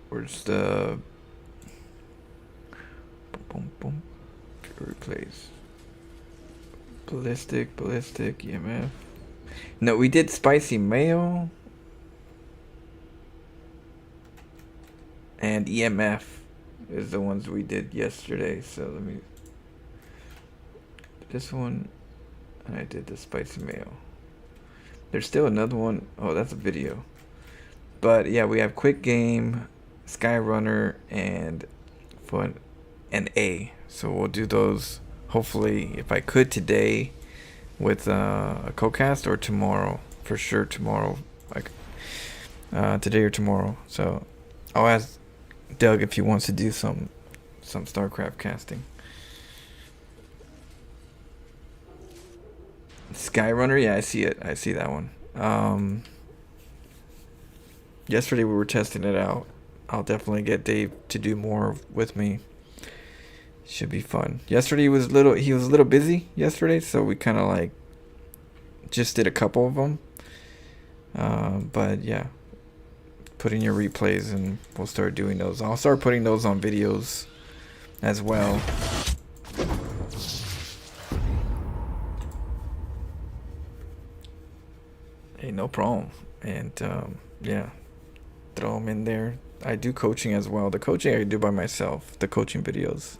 Speaker 1: Where's the boom boom replace ballistic EMF? No, we did spicy mayo and EMF is the ones we did yesterday. So let me this one, and I did the spicy mayo. There's still another one. Oh, that's a video. But yeah, we have Quick Game, Skyrunner, and Fun, and A. So we'll do those hopefully, if I could, today with a co-cast, or tomorrow, for sure tomorrow, like today or tomorrow. So I'll ask Doug if he wants to do some StarCraft casting. Skyrunner, yeah, I see it. I see that one. Yesterday we were testing it out. I'll definitely get Dave to do more with me. Should be fun. Yesterday he was a little busy yesterday, so we kind of like just did a couple of them. But yeah, put in your replays and we'll start doing those. I'll start putting those on videos as well. Hey, no problem. And yeah, throw them in there. I do coaching as well. The coaching I do by myself, the coaching videos.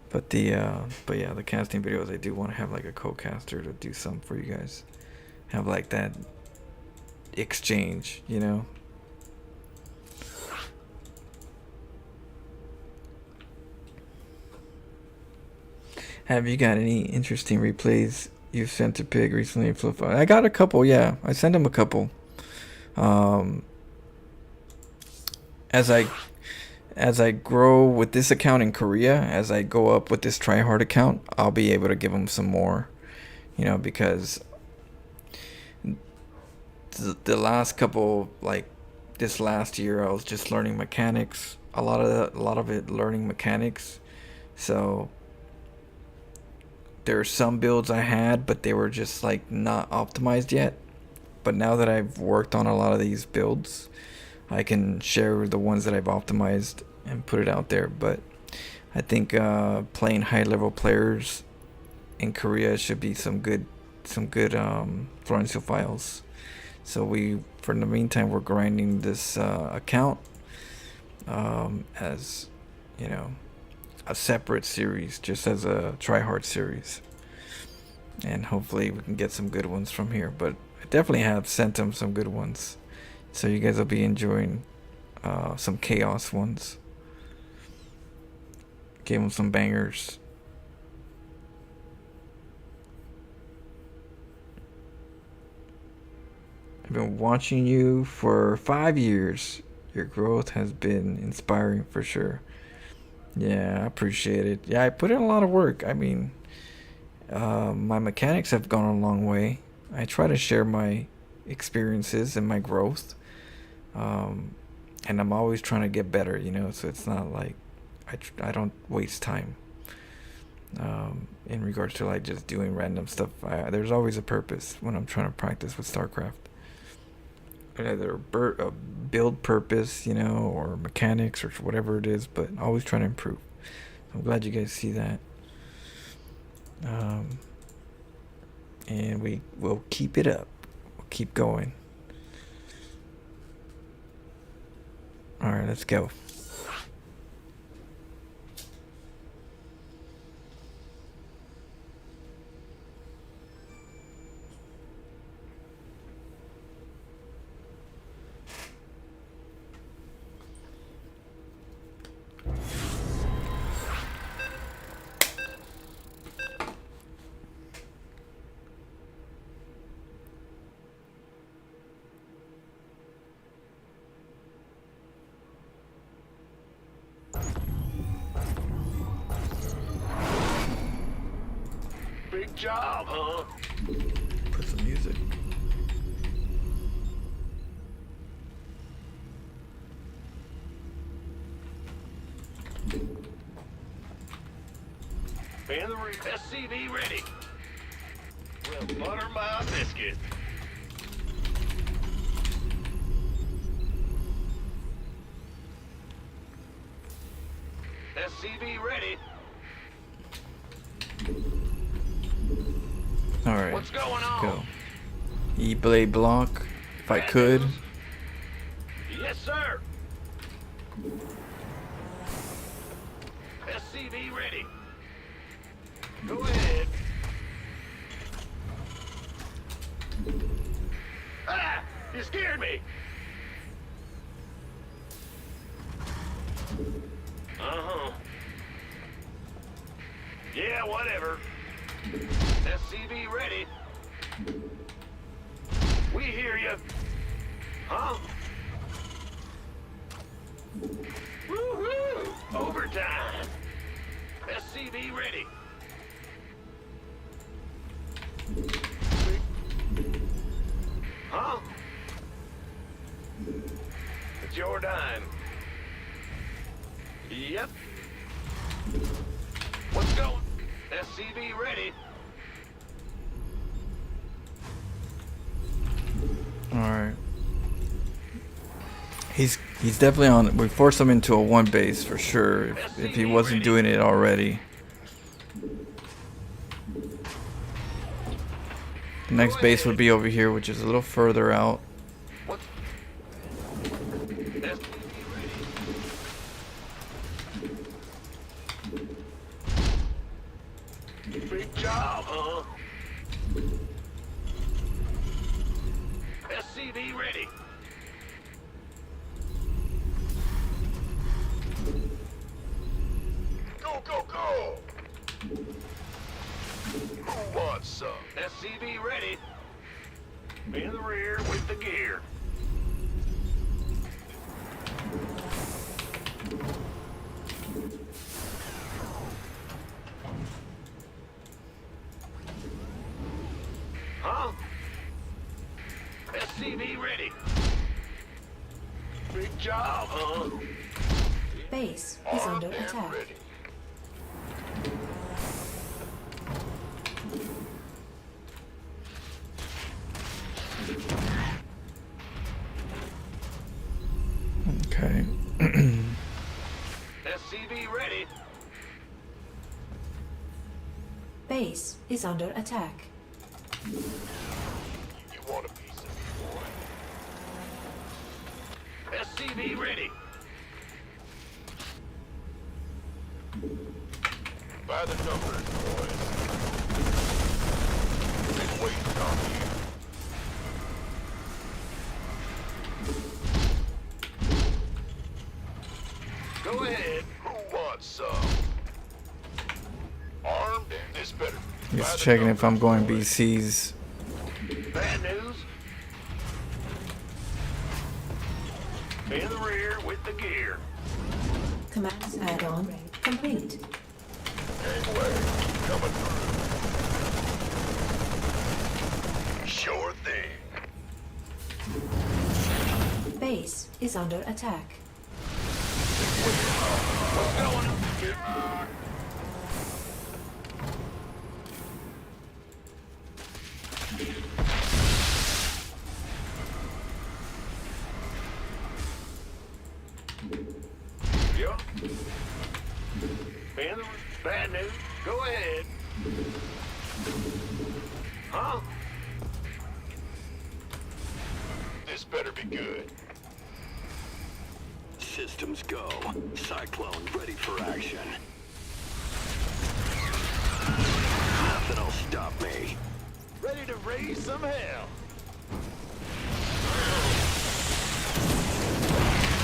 Speaker 1: But yeah, the casting videos, I do want to have like a co-caster to do some for you guys. Have like that exchange, you know? Have you got any interesting replays you've sent to Pig recently? I got a couple, yeah. I sent him a couple. As I grow with this account in Korea, as I go up with this tryhard account, I'll be able to give him some more, you know, because the last couple, like this last year, I was just learning mechanics. A lot of it learning mechanics. So there are some builds I had, but they were just like not optimized yet. But now that I've worked on a lot of these builds, I can share the ones that I've optimized and put it out there. But I think playing high level players in Korea should be some good Florencio files. So for the meantime, we're grinding this account as, you know, a separate series, just as a tryhard series. And hopefully we can get some good ones from here. But I definitely have sent them some good ones. So you guys will be enjoying some chaos ones. Gave them some bangers. I've been watching you for 5 years. Your growth has been inspiring for sure. Yeah, I appreciate it. Yeah, I put in a lot of work. I mean, my mechanics have gone a long way. I try to share my experiences and my growth. And I'm always trying to get better, you know, so it's not like I don't waste time in regards to like just doing random stuff. There's always a purpose when I'm trying to practice with StarCraft. Either a build purpose, you know, or mechanics or whatever it is, but always trying to improve. So I'm glad you guys see that. And we will keep it up. We'll keep going. Alright, let's go.
Speaker 3: Big job, huh?
Speaker 1: Put some music.
Speaker 3: And the SCV ready. Well, butter my biscuit. SCV ready.
Speaker 1: Alright.
Speaker 3: What's going on?
Speaker 1: Go. E-blade block, if I could.
Speaker 3: Yes, sir. SCV ready. Go ahead. Ah! You scared me. SCV ready. We hear you. Huh? Woohoo! Overtime. SCV ready. Huh? It's your dime. Yep. What's going? SCV ready.
Speaker 1: All right. He's definitely on. We forced him into a one base for sure. If he wasn't doing it already. The next base would be over here, which is a little further out.
Speaker 3: What's SCV ready. Big job, huh? SCV ready. Go, go, go! Who wants some? SCV ready. In the rear with the gear. Huh? SCV ready. Big job, huh?
Speaker 4: Base is
Speaker 3: Armed
Speaker 4: under
Speaker 3: and
Speaker 4: attack.
Speaker 3: ready.
Speaker 1: Okay.
Speaker 3: SCV ready.
Speaker 4: Base is under attack.
Speaker 3: You want a piece of me, boy? SCV ready. By the numbers, boys. Been waiting on you. Go ahead. Who wants some? Armed and this better.
Speaker 1: Just checking if I'm going BCs.
Speaker 3: Bad news. In the rear with the gear.
Speaker 4: Command add-on complete.
Speaker 3: Anyway, coming through. Sure thing.
Speaker 4: Base is under attack.
Speaker 3: What's going on? Yeah. Bad news. Go ahead. Huh? This better be good.
Speaker 7: Systems go. Cyclone ready for action. Nothing'll stop me.
Speaker 3: Ready to raise some hell.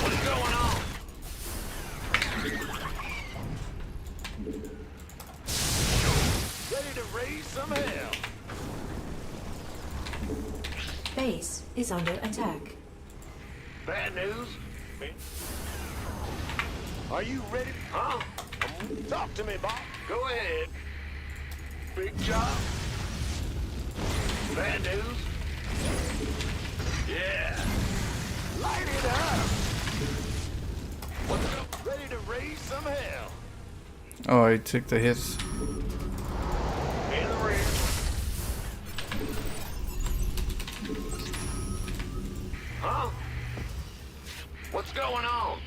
Speaker 3: What's going on? Ready to raise some hell.
Speaker 4: Base is under attack.
Speaker 3: Bad news. Are you ready? Huh? Talk to me, Bob. Go ahead. Big job. Bad news. Yeah. Light it up. What's up? Ready to raise some hell.
Speaker 1: Oh, he took the hits.
Speaker 3: In the rear. Huh? What's going on?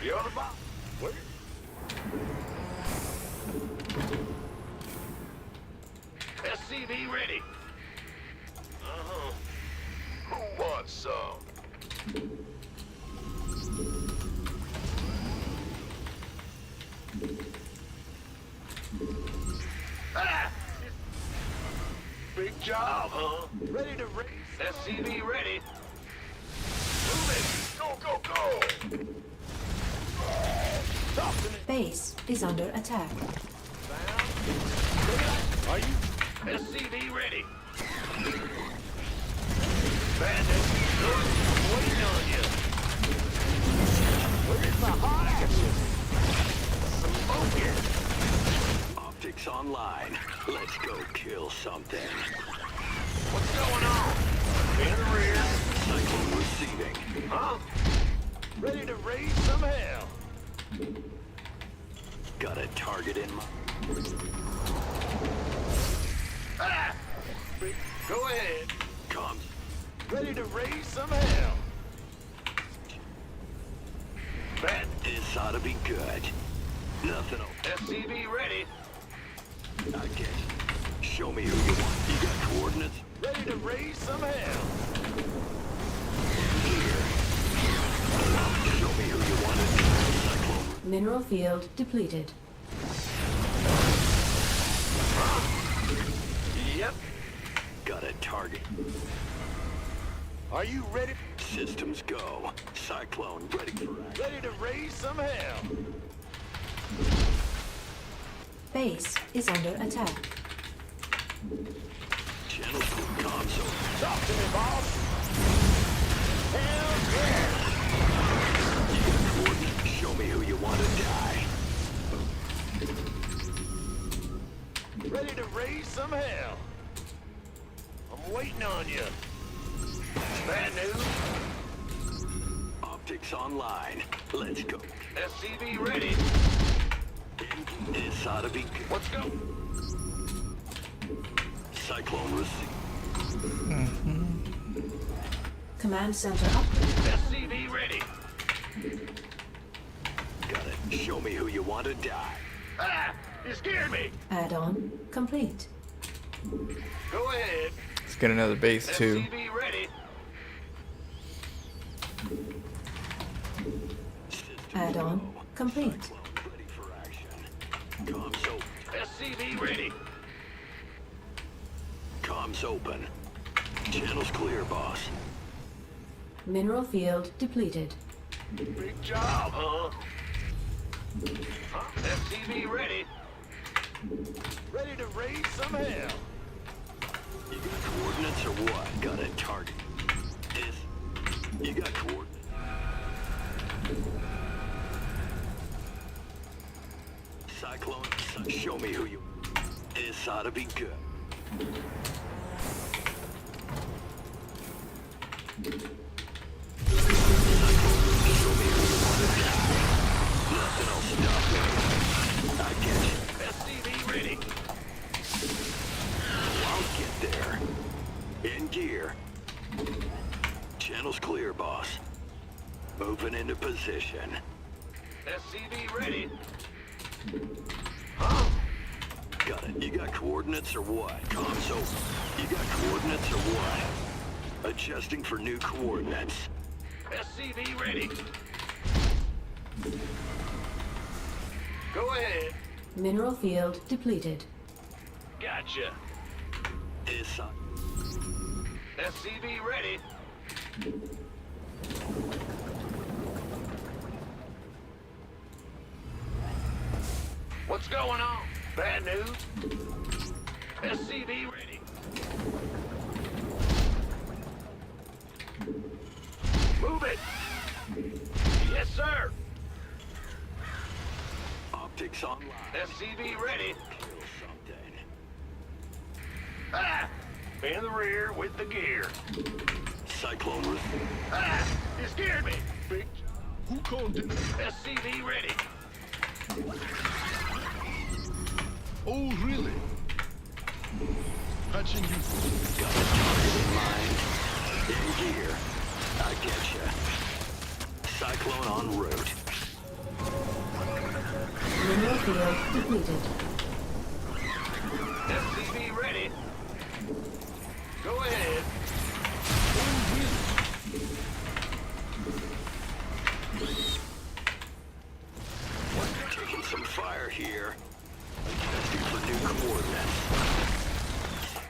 Speaker 3: The other box? Where? SCV ready. Uh-huh. Who wants some? Ah! Big job, huh? Ready to race? SCV ready. Move it! Go, go, go! Talk to me.
Speaker 4: Base is under attack.
Speaker 3: Are you? SCV ready. Bandit, good. Waiting on you. Where's the hot action? Smoke it.
Speaker 7: Optics online. Let's go kill something.
Speaker 3: What's going on? In the rear.
Speaker 7: Cyclone receiving.
Speaker 3: Huh? Ready to raise some hell.
Speaker 7: Got a target in mind.
Speaker 3: Ah! Go ahead.
Speaker 7: Comms.
Speaker 3: Ready to raise some hell. Bat,
Speaker 7: This ought to be good. Nothing else.
Speaker 3: SCV ready.
Speaker 7: I guess. Show me who you want. You got coordinates?
Speaker 3: Ready to raise some hell.
Speaker 7: Here. Show me who you want. Cyclone.
Speaker 4: Mineral field depleted.
Speaker 3: Yep.
Speaker 7: Got a target.
Speaker 3: Are you ready?
Speaker 7: Systems go. Cyclone ready for action.
Speaker 3: Ready to raise some hell.
Speaker 4: Base is under attack.
Speaker 7: Channel console.
Speaker 3: Talk to me, boss. Hell yeah.
Speaker 7: You got coordinates? Show me who you want to die.
Speaker 3: Ready to raise some hell. I'm waiting on you. Bad news.
Speaker 7: Optics online. Let's go.
Speaker 3: SCV ready.
Speaker 7: This ought to be good.
Speaker 3: Let's go.
Speaker 7: Cyclone receive.
Speaker 4: Command center up.
Speaker 3: SCV ready.
Speaker 7: Got it. Show me who you want to die.
Speaker 3: Ah! You scared me.
Speaker 4: Add-on complete.
Speaker 3: Go ahead.
Speaker 1: Let's get another base too.
Speaker 3: SCV ready.
Speaker 4: Add-on complete.
Speaker 7: Cyclone ready for action. Comms open.
Speaker 3: SCV ready.
Speaker 7: Comms open. Channel's clear, boss.
Speaker 4: Mineral field depleted.
Speaker 3: Big job, huh? SCV ready. Ready to raise some hell.
Speaker 7: You got coordinates or what? Got a target. This. You got coordinates. Cyclone, show me who you. This ought to be good. Show me who you want to die. Nothing else stop me. I get you.
Speaker 3: SCV ready.
Speaker 7: I'll get there. In gear. Channel's clear, boss. Moving into position.
Speaker 3: SCV ready. Huh?
Speaker 7: Got it. You got coordinates or what? Comms open. You got coordinates or what? Adjusting for new coordinates.
Speaker 3: SCV ready. Go ahead.
Speaker 4: Mineral field depleted.
Speaker 3: Gotcha.
Speaker 7: This
Speaker 3: SCV ready. What's going on? Bad news? SCV ready. Move it. Yes, sir.
Speaker 7: optics online.
Speaker 3: SCV ready.
Speaker 7: Kill something.
Speaker 3: Ah! In the rear with the gear.
Speaker 7: Cyclone roof.
Speaker 3: Ah! You scared me. Big
Speaker 5: Who called it?
Speaker 3: SCV ready.
Speaker 5: Oh, really? Patching you.
Speaker 7: Got a target in mind. In gear. I getcha. Cyclone en route.
Speaker 4: Mineral field depleted.
Speaker 3: SCV ready. Go ahead.
Speaker 7: Taking some fire here. Testing for new coordinates.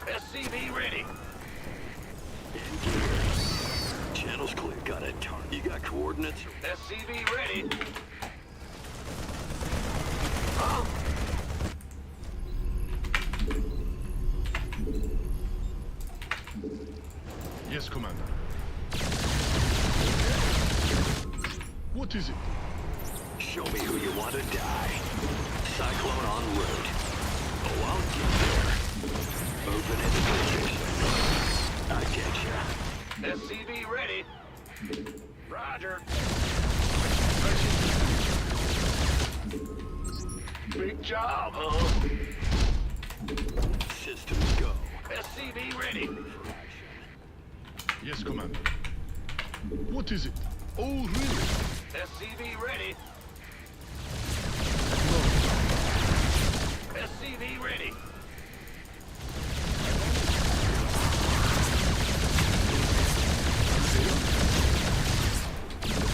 Speaker 3: SCV ready.
Speaker 7: In gear. Channel's clear. Got a target. You got coordinates?
Speaker 3: SCV ready. Huh?
Speaker 5: Yes, Commander. What is it?
Speaker 7: Show me who you want to die. Cyclone en route. Oh, I'll get there. Open into position. I get ya.
Speaker 3: SCV ready. Roger. Big job, huh?
Speaker 7: Systems go.
Speaker 3: SCV ready.
Speaker 5: Yes, Commander. What is it? Oh, really?
Speaker 3: SCV ready. SCV ready.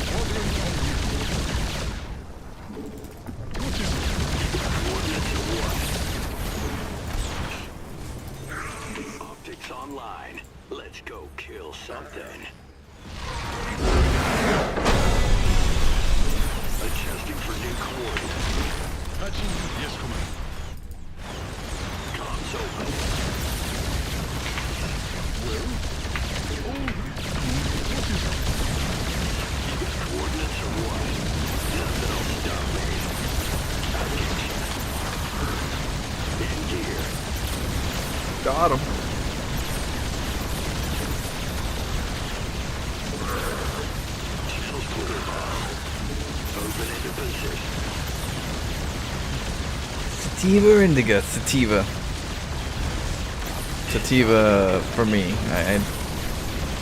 Speaker 5: What is it?
Speaker 7: Optics online. Let's go kill something. Adjusting for new coordinates.
Speaker 5: Patching. Yes, Commander.
Speaker 7: Comms open.
Speaker 5: Well? Oh, what is it?
Speaker 7: You got coordinates or what? Nothing will stop me. I get you. In gear.
Speaker 1: Got him.
Speaker 7: Channels protocol. Open into position.
Speaker 1: Sativa or indica? Sativa. Sativa for me.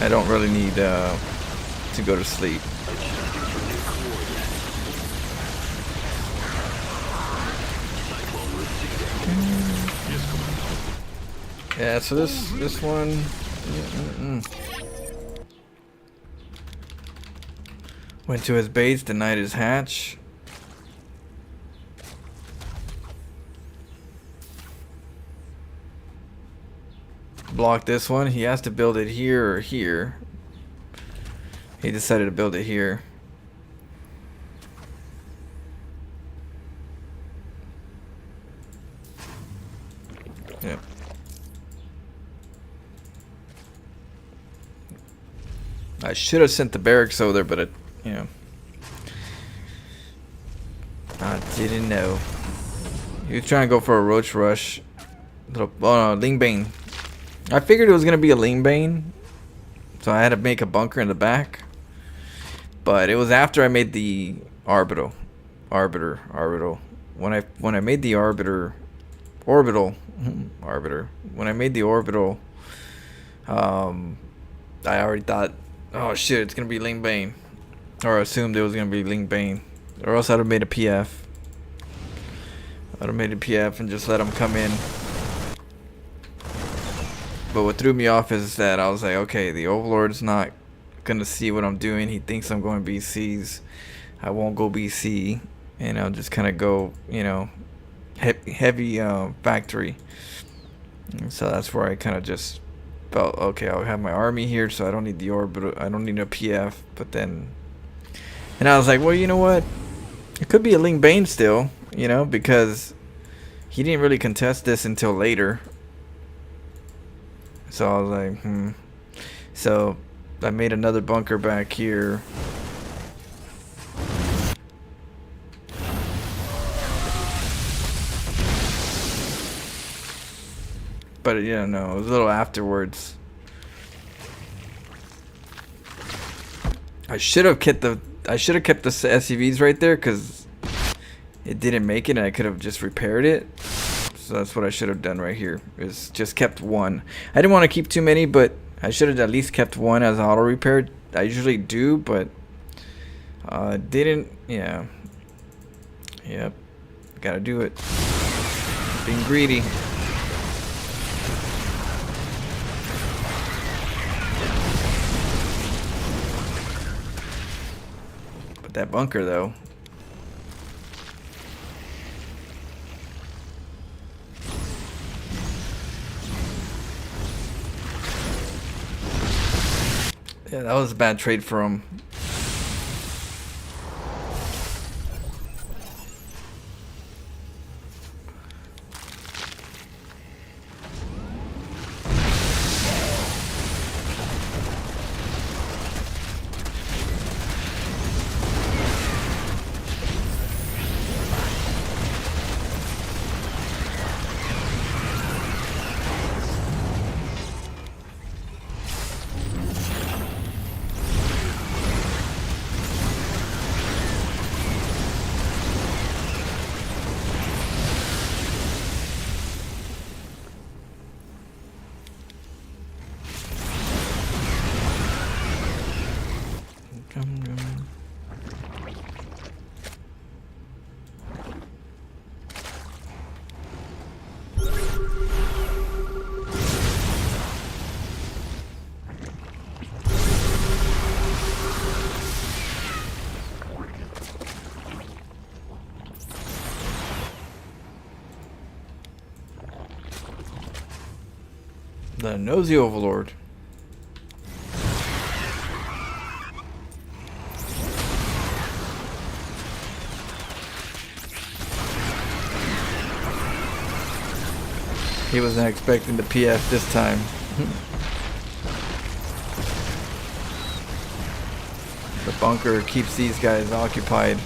Speaker 1: I don't really need to go to sleep.
Speaker 7: Adjusting for new coordinates. Cyclone receding.
Speaker 5: Yes, Commander.
Speaker 1: Yeah, so this one. Went to his base, denied his hatch. Blocked this one. He has to build it here or here. He decided to build it here. Yep. I should have sent the barracks over there, but it, you know, I didn't know. He was trying to go for a roach rush. Little, oh no, Ling Bane. I figured it was gonna be a Ling Bane, so I had to make a bunker in the back. But it was after I made the orbital. When I made the orbital. When I made the orbital, I already thought, oh shit, it's gonna be Ling Bane, or assumed it was gonna be Ling Bane, or else I'd have made a PF. I'd have made a PF and just let him come in. But what threw me off is that I was like, okay, the Overlord's not gonna see what I'm doing. He thinks I'm going BCs. I won't go BC, and I'll just kind of go, you know, heavy factory. And so that's where I kind of just felt, okay, I'll have my army here, so I don't need the orbital. I don't need a PF. But then, and I was like, well, you know what? It could be a Ling Bane still, you know, because he didn't really contest this until later. So I was like, So I made another bunker back here. But yeah, no, it was a little afterwards. I should have kept the SCVs right there because it didn't make it, and I could have just repaired it. So that's what I should have done right here, is just kept one. I didn't want to keep too many, but I should have at least kept one as auto repair. I usually do, but didn't. Yeah. Yep. Gotta do it. Being greedy. But that bunker though. Yeah, that was a bad trade for him. The nosy overlord. He wasn't expecting the PF this time. The bunker keeps these guys occupied.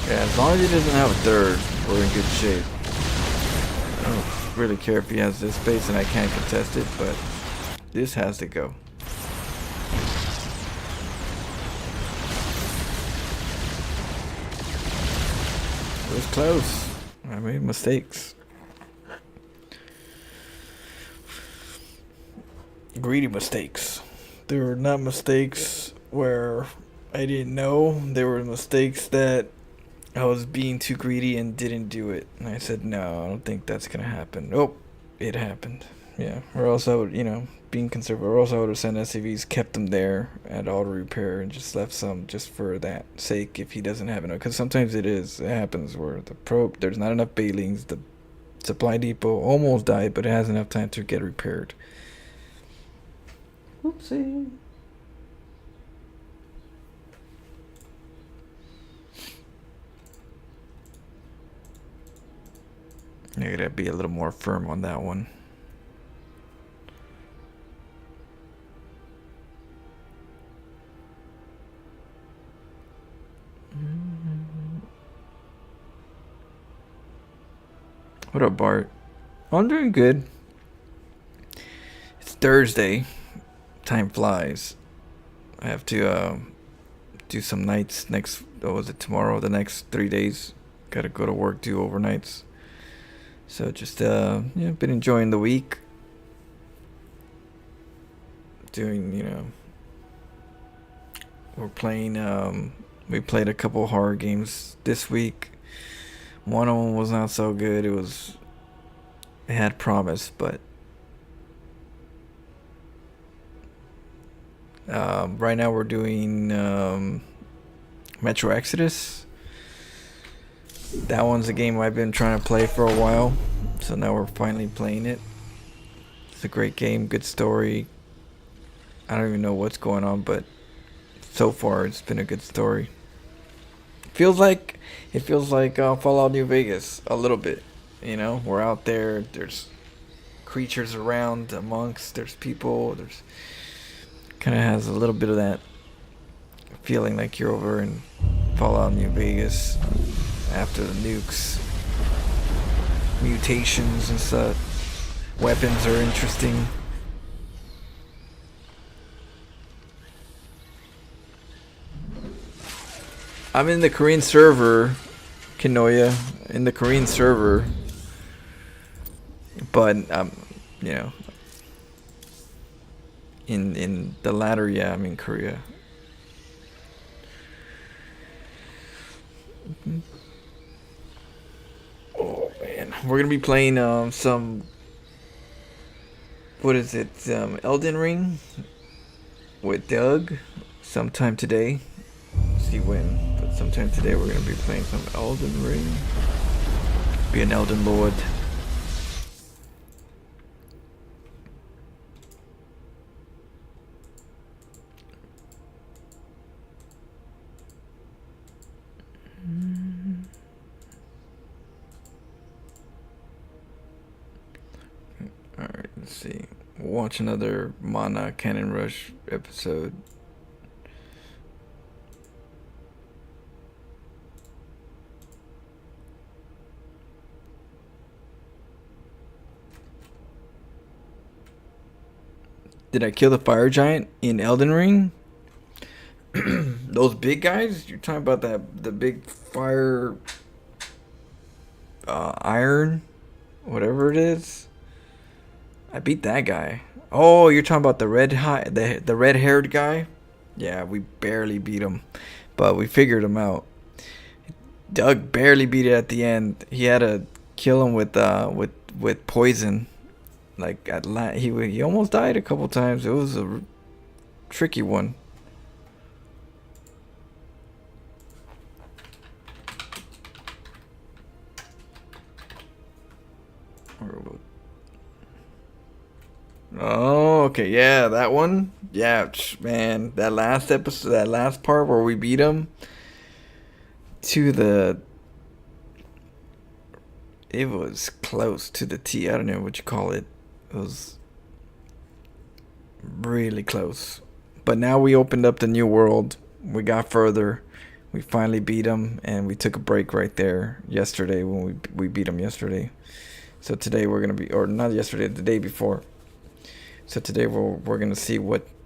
Speaker 1: Yeah, as long as he doesn't have a third, we're in good shape. I don't really care if he has this base and I can't contest it, but this has to go. It was close. I made mistakes. Greedy mistakes. They were not mistakes where I didn't know. They were mistakes that I was being too greedy and didn't do it. And I said, no, I don't think that's going to happen. Oh, it happened. Yeah. Or else I would, you know, being conservative. Or else I would have sent SCVs, kept them there at auto repair, and just left some just for that sake if he doesn't have enough. Because sometimes it happens where there's not enough bailings. The supply depot almost died, but it has enough time to get repaired. Whoopsie. I gotta be a little more firm on that one. What up, Bart? I'm doing good. It's Thursday. Time flies. I have to do some nights tomorrow? The next 3 days. Gotta go to work, do overnights. So just been enjoying the week. Doing, we're playing, we played a couple horror games this week. One of them was not so good. It had promise, but right now we're doing Metro Exodus. That one's a game I've been trying to play for a while, so now we're finally playing it. It's a great game, good story. I don't even know what's going on, but so far it's been a good story. It feels like Fallout New Vegas a little bit. We're out there. There's creatures around amongst. There's people. There's kind of has a little bit of that feeling like you're over in Fallout New Vegas. After the nukes, mutations and such. Weapons are interesting. I'm in the Korean server, Kinoya, in the Korean server, but in the latter, yeah, I'm in Korea. Oh man, we're gonna be playing some. What is it? Elden Ring with Doug sometime today. See when, but sometime today we're gonna be playing some Elden Ring. Be an Elden Lord. Alright, let's see. We'll watch another Mana Cannon Rush episode. Did I kill the fire giant in Elden Ring? Those big guys? You're talking about the big fire iron? Whatever it is? I beat that guy. Oh, you're talking about the red-haired guy? Yeah, we barely beat him, but we figured him out. Doug barely beat it at the end. He had to kill him with poison. Like he almost died a couple times. It was a tricky one. Oh, okay, yeah, that one. Yeah, man, that last episode, that last part where we beat him to the. It was close to the T. I don't know what you call it. It was really close. But now we opened up the new world. We got further. We finally beat him, and we took a break right there yesterday when we beat him yesterday. So today we're gonna be, or not yesterday, the day before. So today we're gonna see what's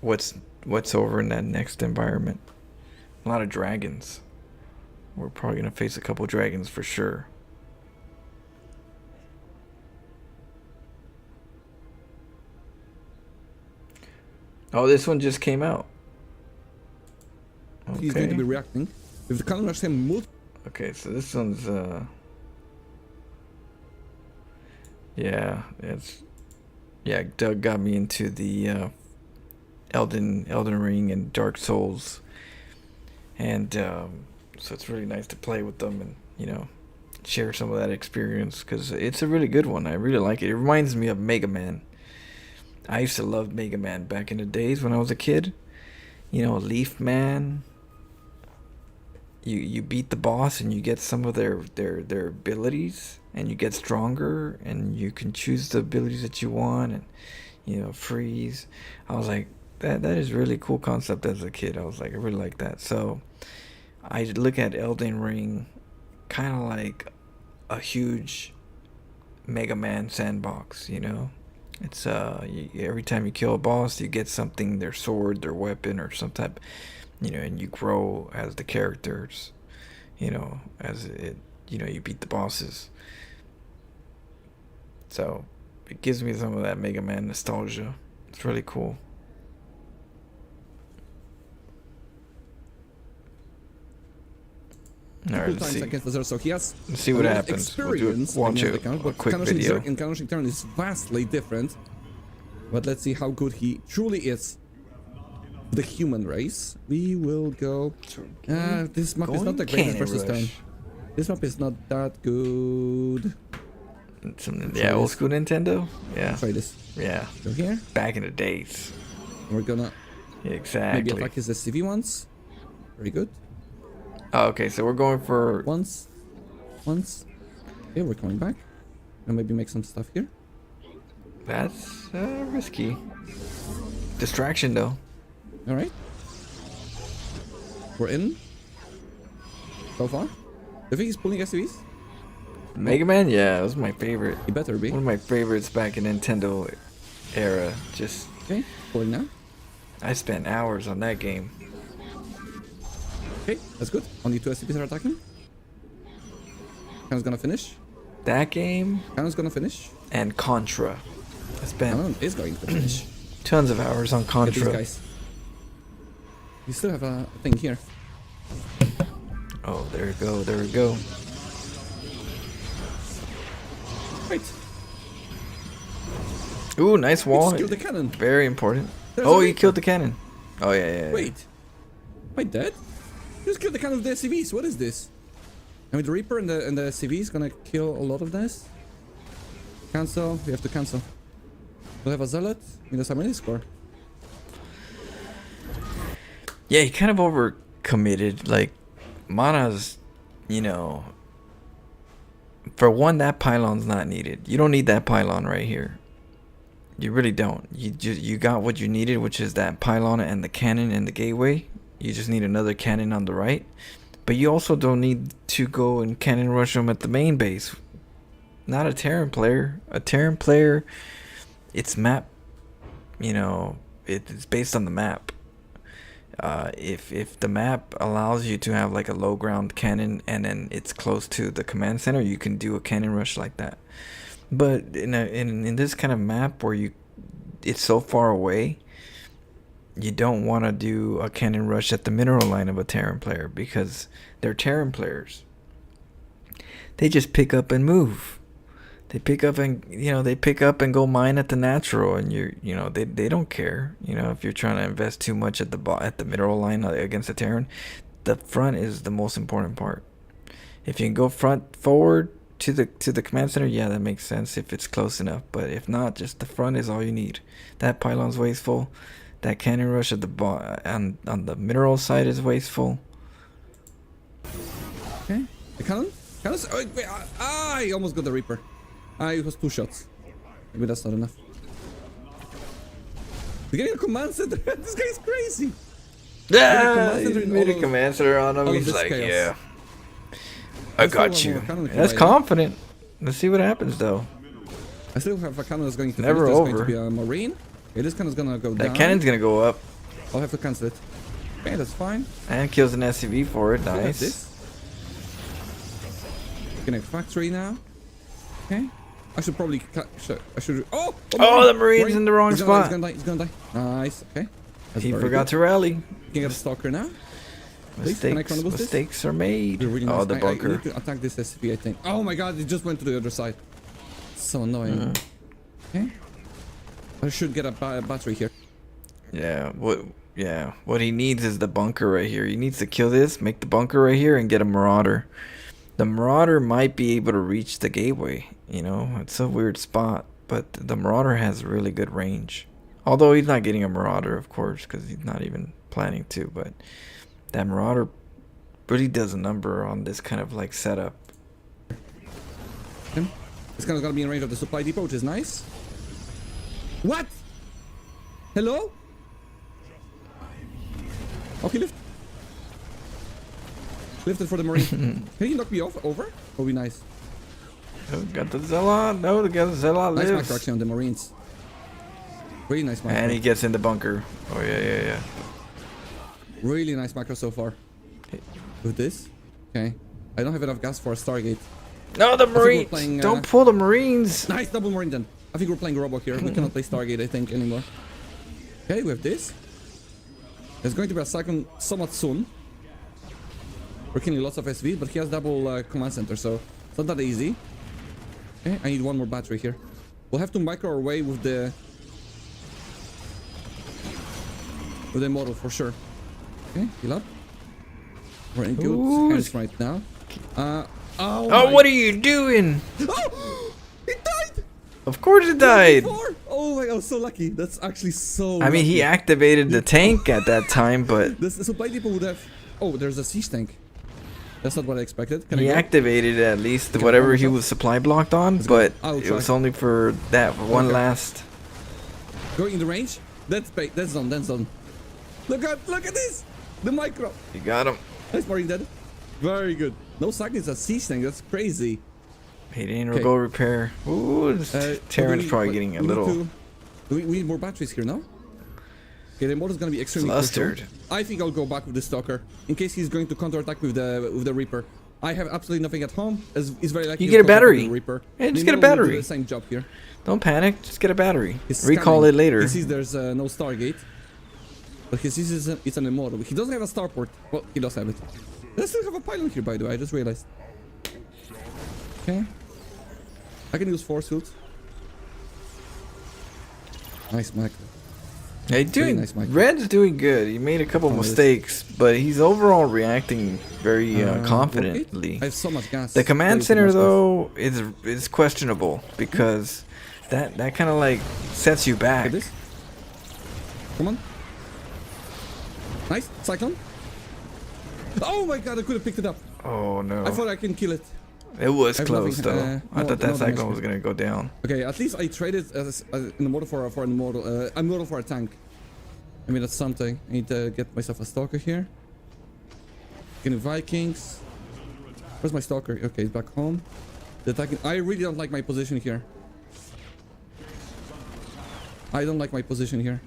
Speaker 1: over in that next environment. A lot of dragons. We're probably gonna face a couple dragons for sure. Oh, this one just came out. Okay.
Speaker 2: He's going to be reacting. If the cannon rush him move.
Speaker 1: Okay, so this one's yeah, Doug got me into the Elden Ring and Dark Souls, and so it's really nice to play with them and, you know, share some of that experience, because it's a really good one. I really like it. It reminds me of Mega Man. I used to love Mega Man back in the days when I was a kid. You know, Leaf Man. You beat the boss and you get some of their abilities, and you get stronger, and you can choose the abilities that you want, and, you know, freeze. I was like, that is really cool concept as a kid. I was like, I really like that. So I look at Elden Ring kind of like a huge Mega Man sandbox, you know. It's every time you kill a boss, you get something, their sword, their weapon, or some type, you know, and you grow as the characters, you know, as it, you know, you beat the bosses. So it gives me some of that Mega Man nostalgia. It's really cool. Alright, let's see.
Speaker 2: So he has
Speaker 1: Let's see what happens. We'll watch a quick video.
Speaker 2: And Kanashing turn is vastly different. But let's see how good he truly is. The human race. We will go. This map is not the greatest versus turn. This map is not that good.
Speaker 1: Yeah, old school Nintendo. Yeah.
Speaker 2: Try this.
Speaker 1: Yeah.
Speaker 2: Go here.
Speaker 1: Back in the days.
Speaker 2: We're gonna
Speaker 1: exactly
Speaker 2: maybe attack his CV ones. Very good.
Speaker 1: Oh, okay, so we're going for
Speaker 2: once. Okay, we're coming back. And maybe make some stuff here.
Speaker 1: That's risky. Distraction though.
Speaker 2: All right. We're in. So far. Do you think he's pulling SUVs?
Speaker 1: Mega Man? Yeah, that was my favorite.
Speaker 2: He better be.
Speaker 1: One of my favorites back in Nintendo era. Just
Speaker 2: okay. Pulling now.
Speaker 1: I spent hours on that game.
Speaker 2: Okay, that's good. Only 2 SCPs are attacking. Cannon's gonna finish.
Speaker 1: That game?
Speaker 2: Cannon's gonna finish.
Speaker 1: And Contra. I spent
Speaker 2: Cannon is going to finish.
Speaker 1: Tons of hours on Contra.
Speaker 2: These guys. We still have a thing here.
Speaker 1: Oh, there we go, there we go.
Speaker 2: Right.
Speaker 1: Ooh, nice wall.
Speaker 2: He killed the cannon.
Speaker 1: Very important.
Speaker 2: There's
Speaker 1: he killed the cannon. Oh, yeah.
Speaker 2: Wait. Wait, dead? Just kill the cannon with the SCVs. What is this? I mean, the Reaper and the SCV is gonna kill a lot of this. Cancel. We have to cancel. We'll have a Zealot. We have a score.
Speaker 1: Yeah, he kind of overcommitted. Like, Mana's, you know, for one, that pylon's not needed. You don't need that pylon right here. You really don't. You got what you needed, which is that pylon and the cannon and the gateway. You just need another cannon on the right. But you also don't need to go and cannon rush them at the main base. Not a Terran player. A Terran player, it's map, you know, it's based on the map. If the map allows you to have like a low ground cannon and then it's close to the command center, you can do a cannon rush like that. But in this kind of map where it's so far away, you don't want to do a cannon rush at the mineral line of a Terran player, because they're Terran players. They just pick up and move. They pick up and go mine at the natural, and they don't care. If you're trying to invest too much at the mineral line against the Terran, the front is the most important part. If you can go forward to the command center, yeah, that makes sense if it's close enough. But if not, just the front is all you need. That pylon's wasteful. That cannon rush at on the mineral side is wasteful.
Speaker 2: Okay. The cannon? Cannons? Oh, wait, I almost got the Reaper. It was 2 shots. Maybe that's not enough. They're getting a command center. This guy's crazy.
Speaker 1: Yeah, he made a command center on him. He's like,
Speaker 2: chaos.
Speaker 1: yeah, I got you. That's confident. Let's see what happens though.
Speaker 2: I still have a cannon that's going to
Speaker 1: Never
Speaker 2: finish. There's
Speaker 1: over.
Speaker 2: going to be a Marine. Okay, this cannon's gonna go down.
Speaker 1: That cannon's gonna go up
Speaker 2: I'll have to cancel it. Okay, that's fine.
Speaker 1: and kills an SCV for it.
Speaker 2: Still have
Speaker 1: Nice.
Speaker 2: this. Connect factory now. Okay. I should probably. I should. Oh!
Speaker 1: Oh, the Marine's in the wrong
Speaker 2: He's
Speaker 1: spot.
Speaker 2: gonna die. He's gonna die. Nice. Okay. That's
Speaker 1: He
Speaker 2: very
Speaker 1: forgot
Speaker 2: good.
Speaker 1: to rally.
Speaker 2: You can get a stalker now. Please, can I chrono boost this?
Speaker 1: Mistakes are made.
Speaker 2: Really
Speaker 1: Oh,
Speaker 2: nice.
Speaker 1: the
Speaker 2: I
Speaker 1: bunker.
Speaker 2: need to attack this SCP, I think. Oh my god, it just went to the other side. So annoying. Okay. I should get a battery here.
Speaker 1: Yeah. What he needs is the bunker right here. He needs to kill this, make the bunker right here, and get a Marauder. The Marauder might be able to reach the gateway. It's a weird spot, but the Marauder has really good range. Although he's not getting a Marauder, of course, because he's not even planning to. But that Marauder really does a number on this kind of like setup.
Speaker 2: This guy's gonna be in range of the supply depot, which is nice. What? Hello? Okay, lifted for the Marine. Can you knock me over? Would be nice.
Speaker 1: Oh, got the Zealot. No, the Zealot
Speaker 2: Nice
Speaker 1: lives.
Speaker 2: macro actually on the Marines. Really nice macro.
Speaker 1: And he gets in the bunker. Oh, yeah.
Speaker 2: Really nice macro so far. With this. Okay. I don't have enough gas for a Stargate.
Speaker 1: No, the
Speaker 2: we're
Speaker 1: Marines.
Speaker 2: playing,
Speaker 1: Don't pull the Marines.
Speaker 2: Nice double Marine then. I think we're playing Robo here. We cannot play Stargate, I think, anymore. Okay, we have this. There's going to be a second somewhat soon. We're killing lots of SV, but he has double command center, so it's not that easy. Okay, I need one more battery here. We'll have to micro our way with the model for sure. Okay, heal up. We're in good hands right now.
Speaker 1: Oh, what are you doing?
Speaker 2: Oh! It died!
Speaker 1: Of course it died.
Speaker 2: Oh my god, I was so lucky. That's actually so
Speaker 1: I mean, he
Speaker 2: lucky.
Speaker 1: activated the tank at that time, but
Speaker 2: The supply depot would have... Oh, there's a siege tank. That's not what I expected. Can
Speaker 1: he
Speaker 2: I go?
Speaker 1: activated at least
Speaker 2: Okay,
Speaker 1: whatever
Speaker 2: I'll
Speaker 1: he
Speaker 2: go.
Speaker 1: was supply blocked on,
Speaker 2: Let's go.
Speaker 1: but
Speaker 2: I'll
Speaker 1: it
Speaker 2: try.
Speaker 1: was only for that one
Speaker 2: Okay.
Speaker 1: last.
Speaker 2: Going in the range? That's done, that's done. Look at this! The micro!
Speaker 1: You got him.
Speaker 2: Nice Marine dead. Very good. No Sagnus a siege tank, that's crazy.
Speaker 1: He didn't
Speaker 2: Okay.
Speaker 1: go repair. Ooh, this Terran's probably getting a little
Speaker 2: We need more batteries here, no? Okay, the motor's gonna be extremely
Speaker 1: flustered.
Speaker 2: crucial. I think I'll go back with the Stalker in case he's going to counterattack with the Reaper. I have absolutely nothing at home. It's very likely
Speaker 1: You
Speaker 2: he'll
Speaker 1: get a
Speaker 2: counterattack
Speaker 1: battery.
Speaker 2: with the Reaper.
Speaker 1: Yeah, just
Speaker 2: The
Speaker 1: get a
Speaker 2: model will do
Speaker 1: battery.
Speaker 2: The same job here.
Speaker 1: Don't panic. Just get a battery.
Speaker 2: He's
Speaker 1: Recall
Speaker 2: scanning.
Speaker 1: it later.
Speaker 2: He sees there's no Stargate, but he sees it's an immortal. He doesn't have a starport. Well, he does have it. I still have a pylon here, by the way. I just realized. Okay. I can use force fields. Nice Mac.
Speaker 1: Hey, doing
Speaker 2: nice, Mike.
Speaker 1: Red's doing good. He made a couple mistakes, but he's overall reacting very confidently.
Speaker 2: I have so much gas.
Speaker 1: The command
Speaker 2: Very
Speaker 1: center
Speaker 2: much gas.
Speaker 1: though is questionable because that kind of like sets you back.
Speaker 2: Get this. Come on. Nice. Cyclone. Oh my god, I could have picked it up.
Speaker 1: Oh no!
Speaker 2: I thought I can kill it.
Speaker 1: It was
Speaker 2: I have
Speaker 1: close
Speaker 2: nothing,
Speaker 1: though. I
Speaker 2: no-
Speaker 1: thought that
Speaker 2: no damage
Speaker 1: cyclone was
Speaker 2: here.
Speaker 1: gonna go down.
Speaker 2: Okay, at least I traded an immortal for an immortal. A immortal for a tank. I mean, that's something. I need to get myself a stalker here. Getting Vikings. Where's my stalker? Okay, he's back home. The attacking. I really don't like my position here. I don't like my position here.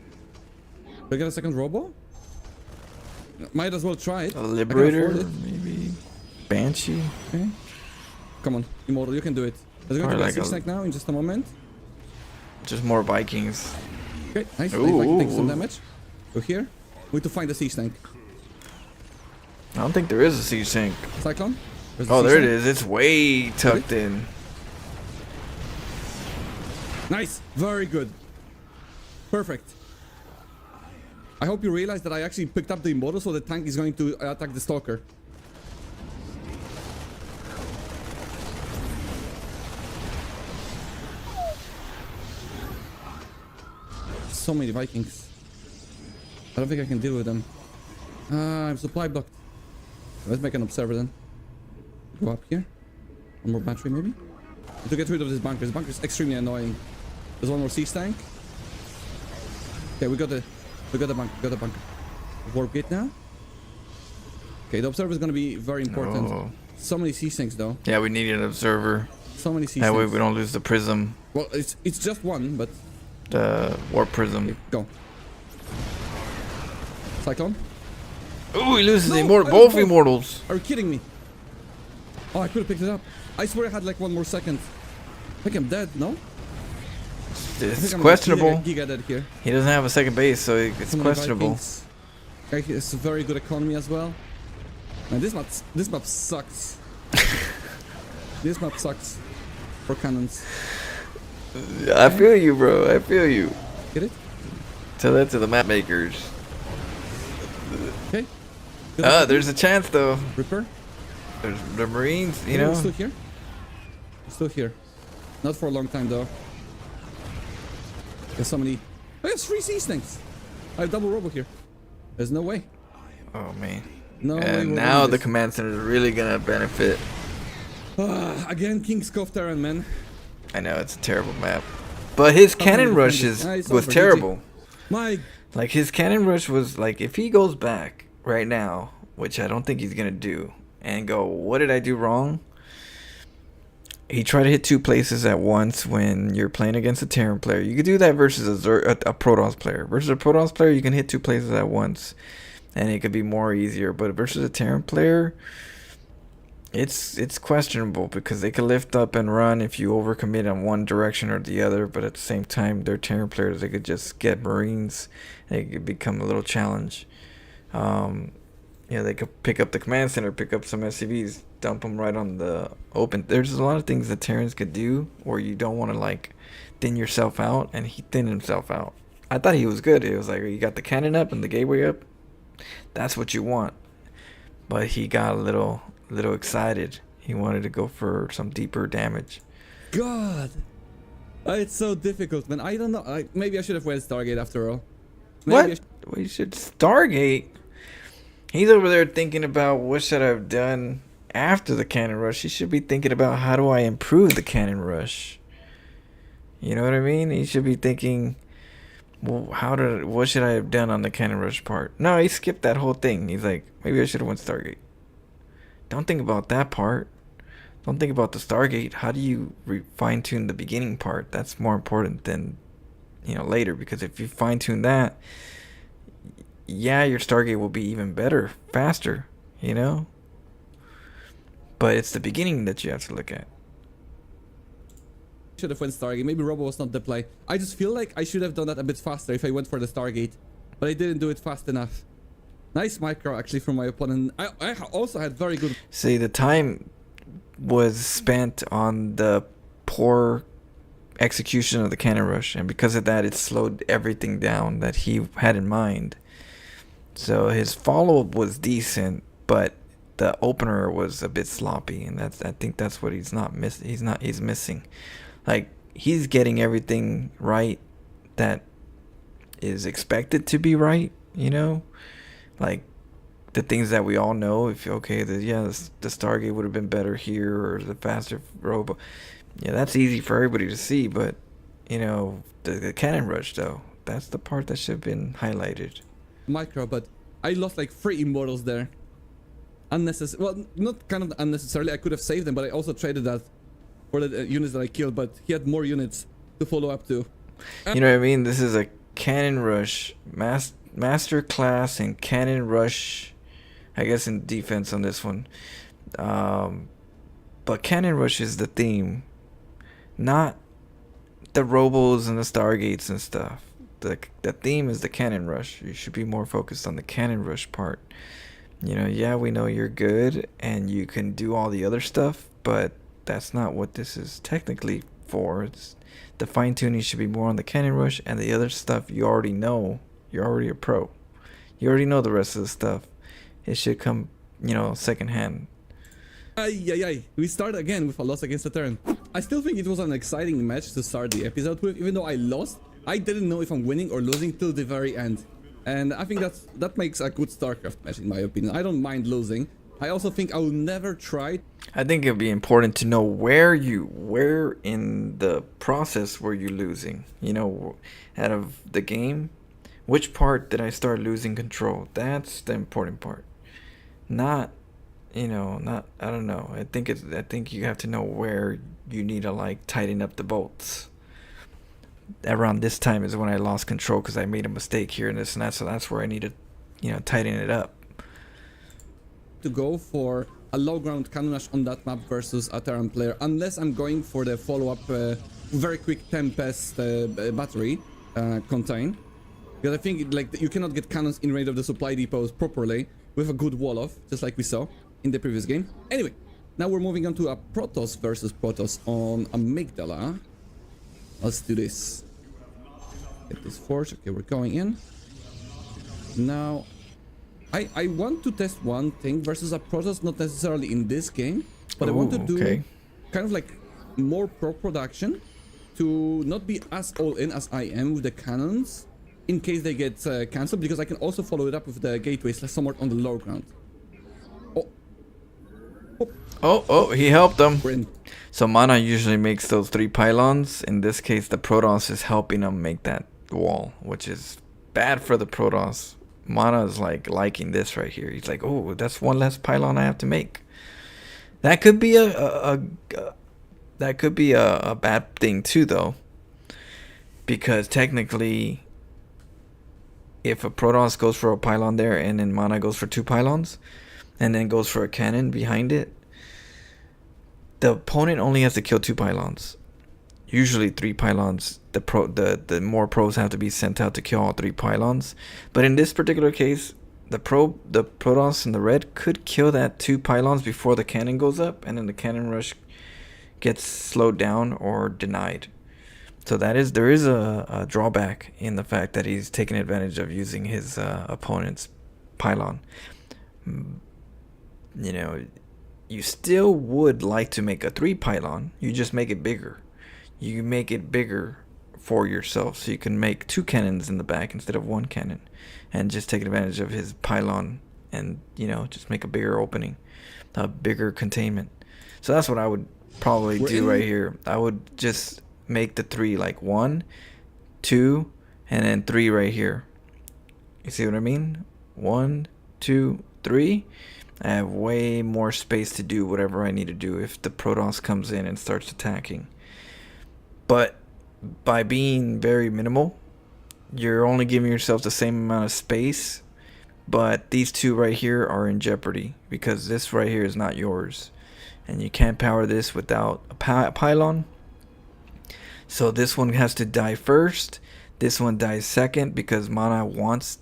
Speaker 2: Do I get a second robo? Might as well try it.
Speaker 1: A
Speaker 2: I can
Speaker 1: liberator,
Speaker 2: afford it.
Speaker 1: maybe Banshee.
Speaker 2: Okay. Come on, immortal, you can do it. There's going
Speaker 1: Or
Speaker 2: to be
Speaker 1: like
Speaker 2: a
Speaker 1: a-
Speaker 2: siege tank now in just a moment.
Speaker 1: Just more Vikings.
Speaker 2: Okay, nice.
Speaker 1: Ooh,
Speaker 2: Viking takes some
Speaker 1: ooh.
Speaker 2: damage. Go here. We need to find the siege tank.
Speaker 1: I don't think there is a siege tank.
Speaker 2: Cyclone. Where's the
Speaker 1: Oh,
Speaker 2: siege
Speaker 1: there it
Speaker 2: tank?
Speaker 1: is. It's way tucked in.
Speaker 2: Nice. Very good. Perfect. I hope you realize that I actually picked up the Immortal, so the tank is going to attack the Stalker. So many Vikings. I don't think I can deal with them. I'm supply blocked. Let's make an observer then. Go up here. One more battery maybe? To get rid of this bunker. This bunker is extremely annoying. There's one more siege tank. Okay, we got the bunker. Warp gate now. Okay, the observer is gonna be very important.
Speaker 1: Oh.
Speaker 2: So many siege tanks though.
Speaker 1: Yeah, we need an observer.
Speaker 2: So many siege
Speaker 1: That way
Speaker 2: tanks.
Speaker 1: we don't lose the prism.
Speaker 2: Well, it's just one, but
Speaker 1: The warp prism.
Speaker 2: go. Cyclone.
Speaker 1: Oh, he loses
Speaker 2: No,
Speaker 1: the
Speaker 2: I
Speaker 1: immortal.
Speaker 2: was
Speaker 1: Both
Speaker 2: both.
Speaker 1: immortals.
Speaker 2: Are you kidding me? Oh, I could have picked it up. I swear I had like one more second. I think I'm dead, no? I
Speaker 1: It's
Speaker 2: think I'm
Speaker 1: questionable.
Speaker 2: Giga dead here.
Speaker 1: He doesn't have a second base, so it's
Speaker 2: So many
Speaker 1: questionable.
Speaker 2: Vikings. Okay, it's a very good economy as well. Man, this map sucks. This map sucks for cannons.
Speaker 1: I feel you, bro. I feel you.
Speaker 2: Get it?
Speaker 1: Tell that to the map makers.
Speaker 2: Okay.
Speaker 1: There's a chance though.
Speaker 2: Ripper.
Speaker 1: There's the Marines, you
Speaker 2: Yeah,
Speaker 1: know.
Speaker 2: we're still here. We're still here. Not for a long time though. There's so many. Oh, there's 3 sea snakes. I have double robo here. There's no way.
Speaker 1: Oh man.
Speaker 2: No way.
Speaker 1: And
Speaker 2: we're
Speaker 1: now
Speaker 2: winning
Speaker 1: the
Speaker 2: this.
Speaker 1: command center is really gonna benefit.
Speaker 2: Again, King's Cove Terran, man.
Speaker 1: I know it's a terrible map, but his
Speaker 2: How can
Speaker 1: cannon
Speaker 2: you
Speaker 1: rush
Speaker 2: defend it?
Speaker 1: is
Speaker 2: It's
Speaker 1: was
Speaker 2: over, GG.
Speaker 1: terrible.
Speaker 2: My
Speaker 1: Like his cannon rush was like, if he goes back right now, which I don't think he's gonna do, and go, what did I do wrong? He tried to hit 2 places at once when you're playing against a Terran player. You could do that versus a Protoss player. Versus a Protoss player, you can hit 2 places at once, and it could be more easier. But versus a Terran player, it's questionable because they could lift up and run if you overcommit on one direction or the other. But at the same time, they're Terran players. They could just get Marines. And it could become a little challenge. They could pick up the command center, pick up some SCVs, dump them right on the open. There's a lot of things that Terrans could do where you don't want to like thin yourself out, and he thinned himself out. I thought he was good. It was like, you got the cannon up and the gateway up. That's what you want. But he got a little excited. He wanted to go for some deeper damage.
Speaker 2: God. It's so difficult, man. I don't know. Maybe I should have went Stargate after all. Maybe
Speaker 1: What? We should Stargate. He's over there thinking about what should I have done after the cannon rush. He should be thinking about how do I improve the cannon rush. You know what I mean? He should be thinking, well, what should I have done on the cannon rush part? No, he skipped that whole thing. He's like, maybe I should have went Stargate. Don't think about that part. Don't think about the Stargate. How do you fine tune the beginning part? That's more important than later, because if you fine tune that, yeah, your Stargate will be even better, faster, but it's the beginning that you have to look at.
Speaker 2: should have went Stargate. Maybe Robo was not the play. I just feel like I should have done that a bit faster if I went for the Stargate, but I didn't do it fast enough. Nice micro actually from my opponent. I also had very good.
Speaker 1: See, the time was spent on the poor execution of the cannon rush, and because of that, it slowed everything down that he had in mind. So his follow-up was decent, but the opener was a bit sloppy, and I think that's what he's missing. Like, he's getting everything right that is expected to be right, like the things that we all know. If the Stargate would have been better here, or the faster robo. Yeah, that's easy for everybody to see, but the cannon rush though, that's the part that should have been highlighted.
Speaker 2: Micro, but I lost like 3 immortals there. Unnecessary. Well, not kind of unnecessarily. I could have saved them, but I also traded that for the units that I killed. But he had more units to follow up to.
Speaker 1: You know what I mean? This is a cannon rush master class and cannon rush. I guess in defense on this one, but cannon rush is the theme, not the robos and the Stargates and stuff. The theme is the cannon rush. You should be more focused on the cannon rush part. Yeah, we know you're good and you can do all the other stuff, but that's not what this is technically for. It's the fine tuning should be more on the cannon rush, and the other stuff you already know. You're already a pro. You already know the rest of the stuff. It should come, second hand.
Speaker 2: Ay. We start again with a loss against the Terran. I still think it was an exciting match to start the episode with. Even though I lost, I didn't know if I'm winning or losing till the very end. And I think that makes a good StarCraft match in my opinion. I don't mind losing. I also think I will never try.
Speaker 1: I think it'd be important to know where in the process were you losing, out of the game. Which part did I start losing control? That's the important part. I don't know. I think you have to know where you need to tighten up the bolts. Around this time is when I lost control because I made a mistake here and this and that. So that's where I need to, tighten it up.
Speaker 2: To go for a low ground cannon rush on that map versus a Terran player, unless I'm going for the follow-up very quick Tempest battery contain. Because I think you cannot get cannons in range of the supply depots properly with a good wall off, just like we saw in the previous game. Anyway, now we're moving on to a Protoss versus Protoss on Amygdala. Let's do this. Get this forge. Okay, we're going in. Now, I want to test one thing versus a Protoss, not necessarily in this game, but I want to do kind of more pro production to not be as all in as I am with the cannons in case they get cancelled, because I can also follow it up with the gateways somewhere on the low ground.
Speaker 1: Oh, he helped them.
Speaker 2: We're in.
Speaker 1: So Mana usually makes those 3 pylons. In this case, the Protoss is helping him make that wall, which is bad for the Protoss. Mana is liking this right here. He's like, oh, that's one less pylon I have to make. That could be a bad thing too, though, because technically, if a Protoss goes for a pylon there and then Mana goes for 2 pylons, and then goes for a cannon behind it, the opponent only has to kill 2 pylons. Usually 3 pylons. The more pros have to be sent out to kill all 3 pylons. But in this particular case, the Protoss in the red could kill that 2 pylons before the cannon goes up, and then the cannon rush gets slowed down or denied. So there is a drawback in the fact that he's taking advantage of using his opponent's pylon. You still would like to make a 3 pylon. You just make it bigger. You make it bigger for yourself, so you can make 2 cannons in the back instead of 1 cannon, and just take advantage of his pylon, and just make a bigger opening, a bigger containment. So that's what I would probably do right here. I would just make the 3 1, 2, and then 3 right here. You see what I mean? 1, 2, 3. I have way more space to do whatever I need to do if the Protoss comes in and starts attacking. But by being very minimal, you're only giving yourself the same amount of space, but these 2 right here are in jeopardy because this right here is not yours, and you can't power this without a pylon. So this one has to die first, this one dies second, because Mana wants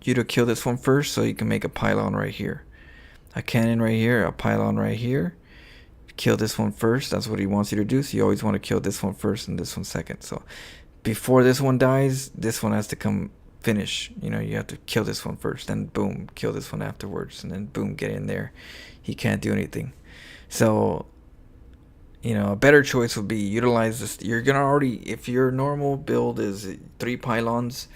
Speaker 1: you to kill this one first so you can make a pylon right here, a cannon right here, a pylon right here. Kill this one first. That's what he wants you to do. So you always want to kill this one first and this one second. So before this one dies, this one has to come finish. You have to kill this one first, then boom, kill this one afterwards, and then boom, get in there. He can't do anything. So a better choice would be utilize this. You're gonna already, if your normal build is 3 pylons,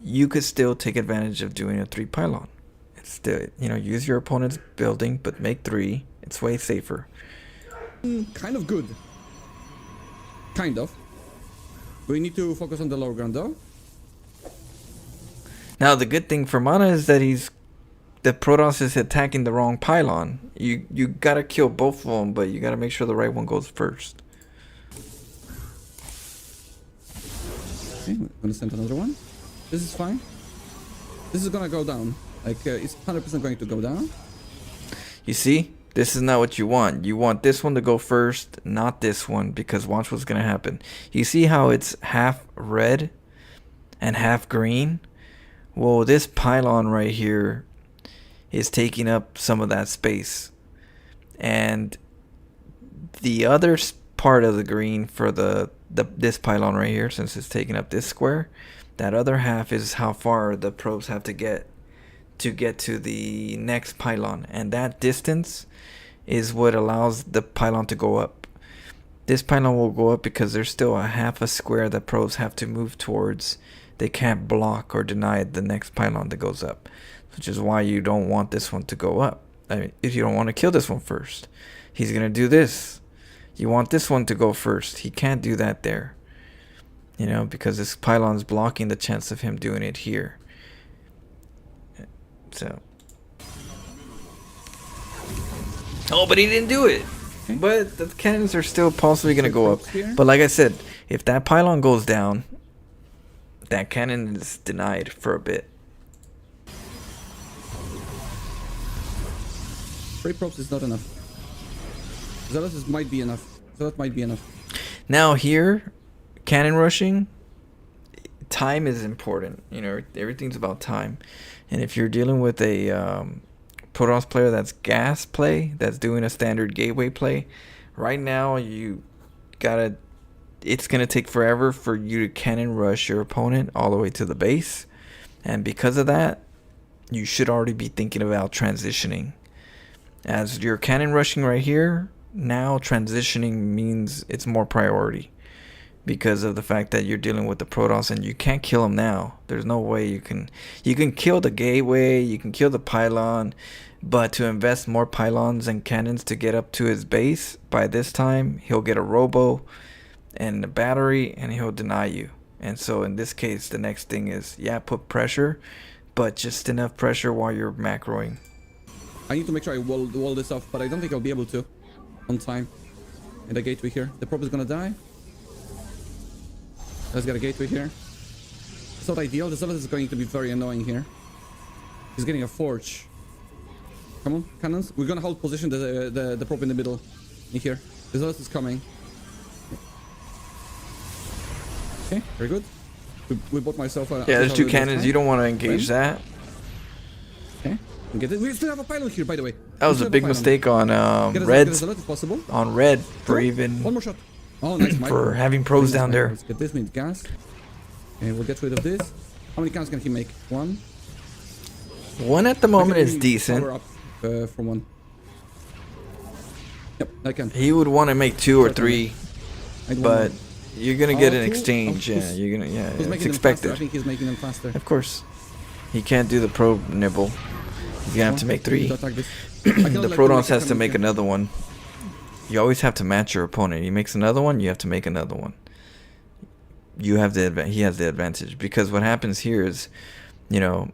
Speaker 1: you could still take advantage of doing a 3 pylon. It's still, use your opponent's building, but make 3. It's way safer.
Speaker 2: Kind of good. Kind of. We need to focus on the low ground though.
Speaker 1: Now the good thing for Mana is that the Protoss is attacking the wrong pylon. You gotta kill both of them, but you gotta make sure the right one goes first.
Speaker 2: Okay, I'm gonna send another one. This is fine. This is gonna go down. It's 100% going to go down.
Speaker 1: You see? This is not what you want. You want this one to go first, not this one, because watch what's going to happen. You see how it's half red and half green? Well, this pylon right here is taking up some of that space. And the other part of the green for this pylon right here, since it's taking up this square. That other half is how far the probes have to get to the next pylon, and that distance is what allows the pylon to go up. This pylon will go up because there's still a half a square that probes have to move towards. They can't block or deny the next pylon that goes up, which is why you don't want this one to go up. I mean, if you don't want to kill this one first, he's gonna do this. You want this one to go first. He can't do that there, you know, because this pylon's blocking the chance of him doing it here. So, oh, but he didn't do it. But the cannons are still possibly gonna go up. But like I said, if that pylon goes down, that cannon is denied for a bit.
Speaker 2: 3 probes is not enough. Zealot might be enough. Zealot might be enough.
Speaker 1: Now here, cannon rushing, time is important. You know, everything's about time. And if you're dealing with a Protoss player that's gas play, that's doing a standard gateway play, right now you gotta, it's gonna take forever for you to cannon rush your opponent all the way to the base. And because of that, you should already be thinking about transitioning. As you're cannon rushing right here, now transitioning means it's more priority, because of the fact that you're dealing with the Protoss and you can't kill him now. There's no way you can kill the gateway, you can kill the pylon, but to invest more pylons and cannons to get up to his base, by this time he'll get a robo and a battery and he'll deny you. And so in this case, the next thing is, yeah, put pressure, but just enough pressure while you're macroing.
Speaker 2: I need to make sure I wall this off, but I don't think I'll be able to on time. And the gateway here. The probe is gonna die. Let's get a gateway here. It's not ideal. The Zealot is going to be very annoying here. He's getting a forge. Come on, cannons. We're gonna hold position the probe in the middle. In here. The Zealot is coming. Okay, very good. We bought myself a...
Speaker 1: Yeah, there's 2 cannons. You don't want to engage that.
Speaker 2: Okay. Get it. We still have a pylon here, by the way.
Speaker 1: That was a big mistake on Red's. On Red for even...
Speaker 2: One more shot. Oh, nice.
Speaker 1: For having pros down there.
Speaker 2: Let's get this, need gas. Okay, we'll get rid of this. How many cannons can he make? 1?
Speaker 1: 1 at the moment is decent.
Speaker 2: Power up from 1. Yep, I can.
Speaker 1: He would want to make 2 or 3, but you're gonna get an exchange. Yeah, you're gonna. Yeah, it's expected.
Speaker 2: I think he's making them faster.
Speaker 1: Of course, he can't do the probe nibble. He's gonna have to make 3. The Protoss has to make another one. You always have to match your opponent. He makes another one, you have to make another one. You have the he has the advantage, because what happens here is, you know,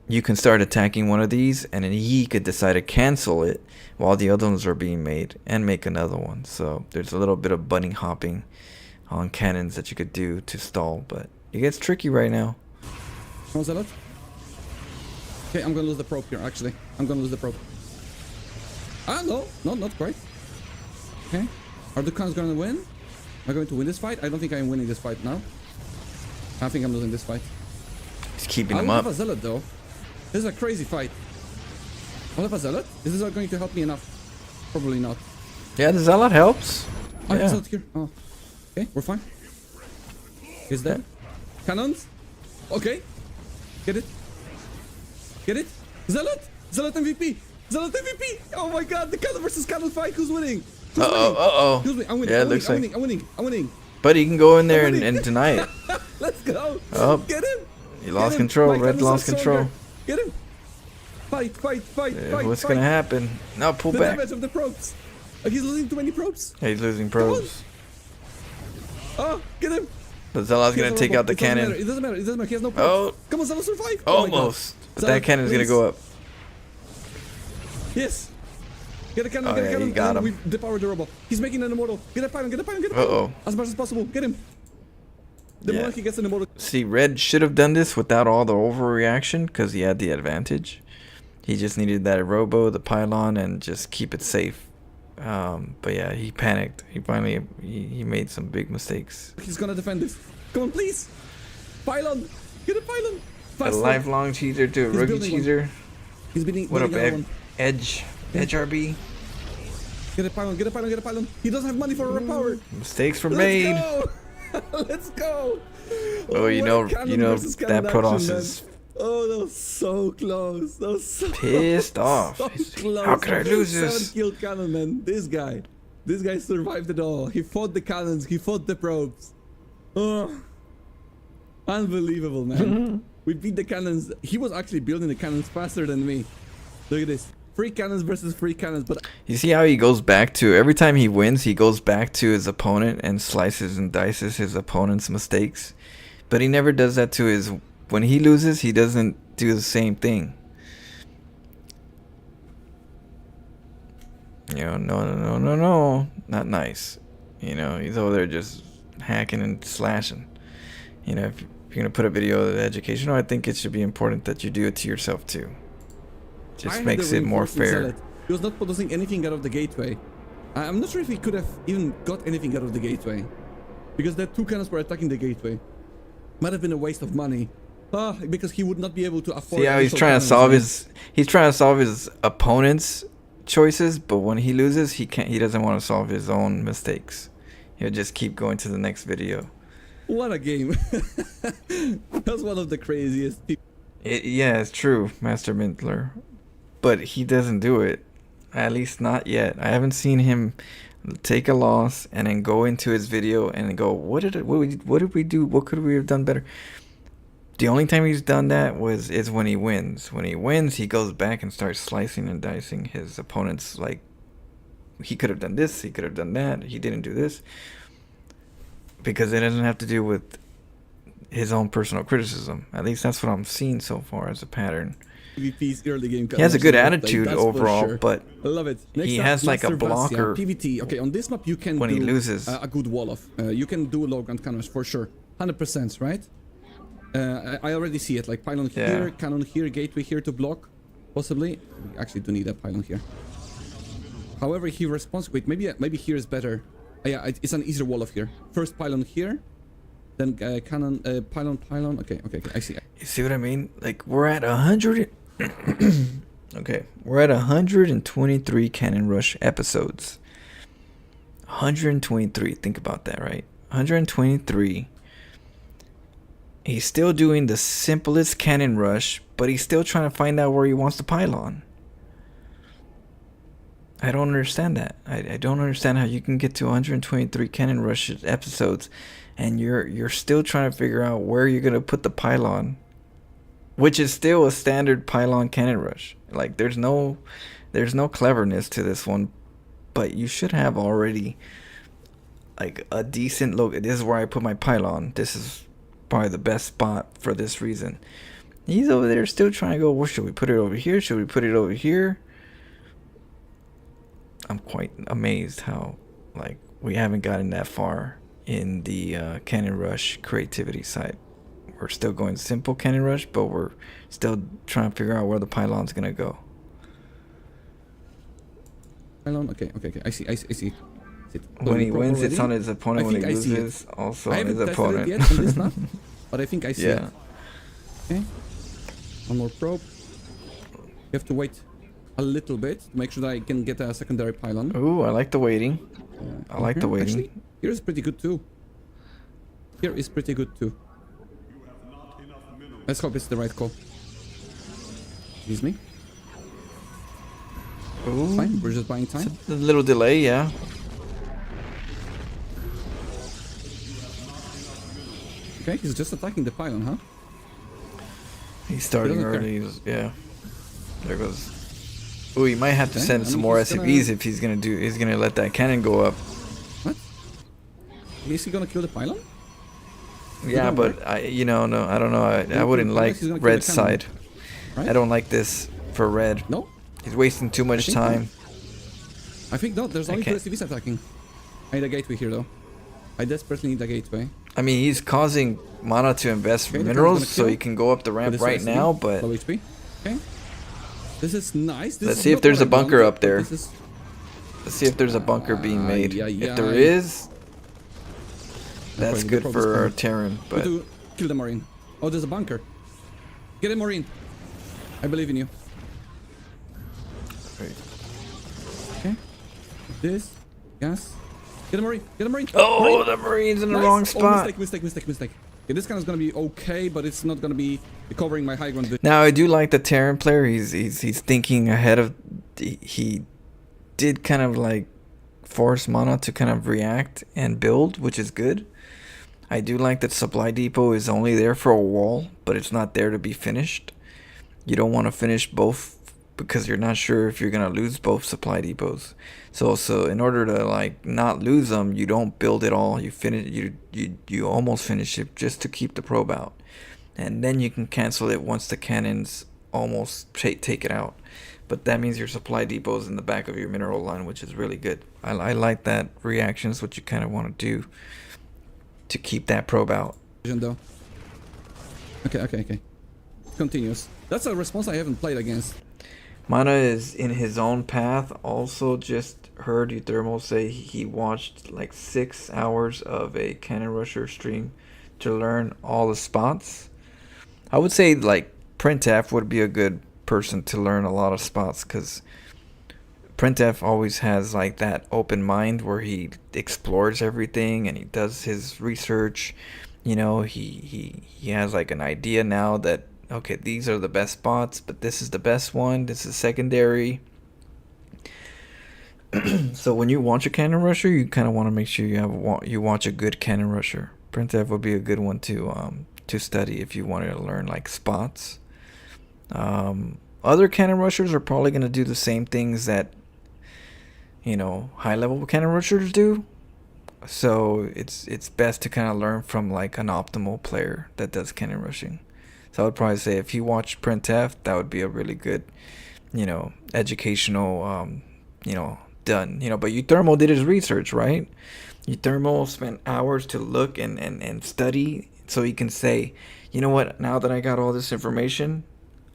Speaker 1: you can start attacking one of these and then he could decide to cancel it while the other ones are being made and make another one. So there's a little bit of bunny hopping on cannons that you could do to stall, but it gets tricky right now.
Speaker 2: How's that? Okay, I'm gonna lose the probe here, actually. I'm gonna lose the probe. Ah, no, not quite. Okay, are the cannons gonna win? Am I going to win this fight? I don't think I'm winning this fight now. I think I'm losing this fight.
Speaker 1: He's keeping him
Speaker 2: I
Speaker 1: up.
Speaker 2: have a Zealot though. This is a crazy fight. I'll have a Zealot? Is this going to help me enough? Probably not.
Speaker 1: Yeah, the Zealot helps.
Speaker 2: Oh,
Speaker 1: Yeah.
Speaker 2: Zealot here. Oh. Okay, we're fine. Is that cannons? Okay. Get it. Get it. Zealot! Zealot MVP! Zealot MVP! Oh my god, the cannon versus cannon fight. Who's winning? Who's winning? Who's winning? I'm winning.
Speaker 1: Yeah,
Speaker 2: I'm
Speaker 1: looks
Speaker 2: winning.
Speaker 1: like.
Speaker 2: I'm winning.
Speaker 1: But he can go in there and deny it.
Speaker 2: Let's go.
Speaker 1: Oh.
Speaker 2: Get him.
Speaker 1: He lost control. Red lost control.
Speaker 2: Get him. Fight.
Speaker 1: What's gonna happen? No, pull
Speaker 2: The
Speaker 1: back.
Speaker 2: damage of the probes. Oh, he's losing too many probes.
Speaker 1: Yeah, he's losing probes.
Speaker 2: Oh, get him.
Speaker 1: The Zealot's gonna take out the cannon.
Speaker 2: It doesn't matter. He has no probes.
Speaker 1: Oh,
Speaker 2: Come on, Zealot, survive. Oh my God.
Speaker 1: almost. But
Speaker 2: Zealot,
Speaker 1: that cannon's gonna
Speaker 2: please.
Speaker 1: go up.
Speaker 2: Yes. Get a cannon,
Speaker 1: Oh,
Speaker 2: get a
Speaker 1: yeah,
Speaker 2: cannon.
Speaker 1: he got
Speaker 2: and
Speaker 1: him.
Speaker 2: We depower the robot. He's making an immortal. Get a pylon, get a pylon.
Speaker 1: Uh-oh.
Speaker 2: As much as possible. Get him. The
Speaker 1: Yeah.
Speaker 2: moment he gets an immortal.
Speaker 1: See, Red should have done this without all the overreaction because he had the advantage. He just needed that robo, the pylon, and just keep it safe. But yeah, he panicked. He finally he made some big mistakes.
Speaker 2: He's gonna defend this. Come on, please. Pylon. Get a pylon.
Speaker 1: A
Speaker 2: Faster.
Speaker 1: lifelong cheeser to a
Speaker 2: He's
Speaker 1: rookie
Speaker 2: building one.
Speaker 1: cheeser.
Speaker 2: He's beating
Speaker 1: What up,
Speaker 2: another one.
Speaker 1: Edge? Edge RB?
Speaker 2: Get a pylon, get a pylon, get a pylon. He doesn't have money for a repower.
Speaker 1: Mistakes were
Speaker 2: Let's
Speaker 1: made.
Speaker 2: go. Let's go.
Speaker 1: Oh, you
Speaker 2: what
Speaker 1: know,
Speaker 2: a cannon
Speaker 1: you know
Speaker 2: versus cannon
Speaker 1: that Protoss
Speaker 2: action,
Speaker 1: is
Speaker 2: man. Oh, that was so close. That was so
Speaker 1: pissed off.
Speaker 2: so
Speaker 1: He's-
Speaker 2: close.
Speaker 1: How could I lose this?
Speaker 2: 7 kill cannon, man. This guy survived it all. He fought the cannons. He fought the probes. Oh, unbelievable, man. We beat the cannons. He was actually building the cannons faster than me. Look at this. 3 cannons versus 3 cannons, but
Speaker 1: You see how he goes back to every time he wins, he goes back to his opponent and slices and dices his opponent's mistakes. But he never does that to his. When he loses, he doesn't do the same thing. You know, no, not nice. You know, he's over there just hacking and slashing. You know, if you're gonna put a video of educational, I think it should be important that you do it to yourself too.
Speaker 2: I
Speaker 1: Just
Speaker 2: had
Speaker 1: makes
Speaker 2: the
Speaker 1: it more
Speaker 2: reinforcement
Speaker 1: fair.
Speaker 2: zealot. He was not producing anything out of the gateway. I'm not sure if he could have even got anything out of the gateway, because the 2 cannons were attacking the gateway. Might have been a waste of money. Because he would not be able to afford.
Speaker 1: See how he's
Speaker 2: additional
Speaker 1: trying to
Speaker 2: cannons,
Speaker 1: solve
Speaker 2: right?
Speaker 1: he's trying to solve his opponent's choices, but when he loses, he doesn't want to solve his own mistakes. He'll just keep going to the next video.
Speaker 2: What a game! That's one of the craziest people.
Speaker 1: Yeah, it's true, Master Mintler, but he doesn't do it. At least not yet. I haven't seen him take a loss and then go into his video and go, what did we do? What could we have done better? The only time he's done that is when he wins. When he wins, he goes back and starts slicing and dicing his opponents. Like, he could have done this, he could have done that, he didn't do this. Because it doesn't have to do with his own personal criticism. At least that's what I'm seeing so far as a pattern.
Speaker 2: PvP's early game.
Speaker 1: He has a good
Speaker 2: like,
Speaker 1: attitude
Speaker 2: that's for
Speaker 1: overall,
Speaker 2: sure.
Speaker 1: but
Speaker 2: I love it.
Speaker 1: he
Speaker 2: up,
Speaker 1: has like a
Speaker 2: Master Vasya,
Speaker 1: blocker
Speaker 2: PvT. Okay, on this map you can
Speaker 1: when
Speaker 2: do
Speaker 1: he loses.
Speaker 2: a good wall off. You can do low ground canvas for sure. 100%, right? I already see it. Like pylon here, cannon here, gateway here to block. Possibly. We actually do need a pylon here. However, he responds. Wait, maybe here is better. Yeah, it's an easier wall off here. First pylon here, then cannon, pylon. Okay, I see.
Speaker 1: You see what I mean? Like, we're at 100. Okay, we're at 123 Cannon Rush episodes. 123. Think about that, right? 123. He's still doing the simplest Cannon Rush, but he's still trying to find out where he wants the pylon. I don't understand that. I don't understand how you can get to 123 Cannon Rush episodes and you're still trying to figure out where you're going to put the pylon, which is still a standard pylon Cannon Rush. Like, there's no cleverness to this one, but you should have already like a decent look. This is where I put my pylon. This is probably the best spot for this reason. He's over there still trying to go, well, should we put it over here? Should we put it over here? I'm quite amazed how, like, we haven't gotten that far in the Cannon Rush creativity side. We're still going simple Cannon Rush, but we're still trying to figure out where the pylon's gonna go.
Speaker 2: Pylon. Okay. I see.
Speaker 1: When he wins,
Speaker 2: already?
Speaker 1: it's on his opponent. When he loses, also on his opponent.
Speaker 2: I haven't tested it yet on this map, but I think I see it. Okay. One more probe. You have to wait a little bit to make sure that I can get a secondary pylon.
Speaker 1: Ooh, I like the waiting. I like the waiting.
Speaker 2: Actually, here is pretty good too. Let's hope it's the right call. Excuse me.
Speaker 1: Ooh,
Speaker 2: Fine, we're just buying time.
Speaker 1: a little delay, yeah.
Speaker 2: Okay, he's just attacking the pylon, huh?
Speaker 1: He's starting
Speaker 2: He doesn't
Speaker 1: early. Yeah. There goes. Ooh, he might have to
Speaker 2: Okay,
Speaker 1: send
Speaker 2: I
Speaker 1: some
Speaker 2: mean,
Speaker 1: more
Speaker 2: he's gonna-
Speaker 1: SCVs if he's gonna let that cannon go up.
Speaker 2: What? Is he gonna kill the pylon?
Speaker 1: Yeah,
Speaker 2: don't
Speaker 1: but I don't know. I wouldn't like
Speaker 2: he's gonna kill
Speaker 1: Red's
Speaker 2: the cannon,
Speaker 1: side.
Speaker 2: Right?
Speaker 1: I don't like this for Red.
Speaker 2: No?
Speaker 1: He's wasting too much
Speaker 2: think
Speaker 1: time.
Speaker 2: I think no, there's only 2
Speaker 1: can't-
Speaker 2: SCVs attacking. I need a gateway here though. I desperately need a gateway.
Speaker 1: I mean, he's causing Mana to invest
Speaker 2: Okay, the
Speaker 1: minerals
Speaker 2: cannon's
Speaker 1: so
Speaker 2: gonna
Speaker 1: he can go up the ramp
Speaker 2: But it's
Speaker 1: right
Speaker 2: SCV,
Speaker 1: now, but
Speaker 2: low HP. Okay. This is nice. This
Speaker 1: Let's
Speaker 2: is
Speaker 1: see if
Speaker 2: not
Speaker 1: there's
Speaker 2: what
Speaker 1: a
Speaker 2: I
Speaker 1: bunker
Speaker 2: wanted,
Speaker 1: up there.
Speaker 2: but this is-
Speaker 1: let's see if there's a bunker being made. If there
Speaker 2: Ay.
Speaker 1: is, that's
Speaker 2: Okay, the
Speaker 1: good
Speaker 2: probe is
Speaker 1: for our
Speaker 2: coming.
Speaker 1: Terran,
Speaker 2: Go
Speaker 1: but
Speaker 2: to kill the Marine. Oh, there's a bunker. Get him, Marine. I believe in you.
Speaker 1: Wait.
Speaker 2: Okay. this. Yes. Get a Marine. Get a Marine.
Speaker 1: Oh,
Speaker 2: Marine.
Speaker 1: the Marine's in the
Speaker 2: Nice.
Speaker 1: wrong
Speaker 2: Oh,
Speaker 1: spot.
Speaker 2: mistake. Okay, this kind is gonna be okay, but it's not gonna be covering my high ground vision.
Speaker 1: Now I do like the Terran player. He's thinking ahead of. He did kind of like force Mana to kind of react and build, which is good. I do like that supply depot is only there for a wall, but it's not there to be finished. You don't want to finish both because you're not sure if you're gonna lose both supply depots. So in order to like not lose them, you don't build it all. You finish you almost finish it just to keep the probe out, and then you can cancel it once the cannons almost take it out. But that means your supply depot is in the back of your mineral line, which is really good. I like that reaction. Is what you kind of want to do to keep that probe out.
Speaker 2: Though. Okay. Continues. That's a response I haven't played against.
Speaker 1: Mana is in his own path. Also, just heard Euthermal say he watched like 6 hours of a Cannon Rusher stream to learn all the spots. I would say like Printf would be a good person to learn a lot of spots, because Printf always has like that open mind where he explores everything and he does his research. You know, he has like an idea now that, okay, these are the best spots, but this is the best one, this is secondary. So when you watch a Cannon Rusher, you kind of want to make sure you watch a good Cannon Rusher. Printf would be a good one to study if you wanted to learn like spots. Other Cannon Rushers are probably going to do the same things that, you know, high level Cannon Rushers do. So it's best to kind of learn from like an optimal player that does Cannon Rushing. So I would probably say if you watch Printf, that would be a really good, you know, educational, you know, done. You know, but Euthermal did his research, right? Euthermal spent hours to look and study so he can say, you know what, now that I got all this information,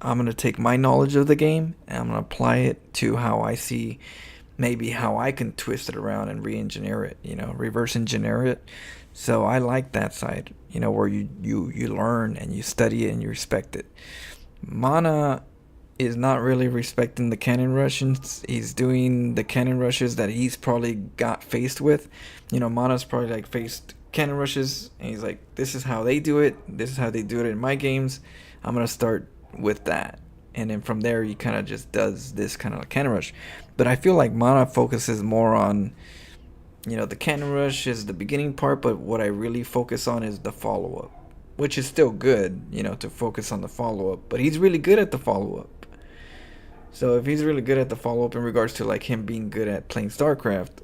Speaker 1: I'm going to take my knowledge of the game and I'm going to apply it to how I see maybe how I can twist it around and re-engineer it, you know, reverse engineer it. So I like that side, you know, where you learn and you study it and you respect it. Mana is not really respecting the Cannon Rushes. He's doing the Cannon Rushes that he's probably got faced with. You know, Mana's probably like faced Cannon Rushes and he's like, this is how they do it. This is how they do it in my games. I'm going to start with that. And then from there, he kind of just does this kind of Cannon Rush. But I feel like Mana focuses more on, you know, the Cannon Rush is the beginning part, but what I really focus on is the follow-up, which is still good, you know, to focus on the follow-up. But he's really good at the follow-up. So if he's really good at the follow-up in regards to like him being good at playing StarCraft,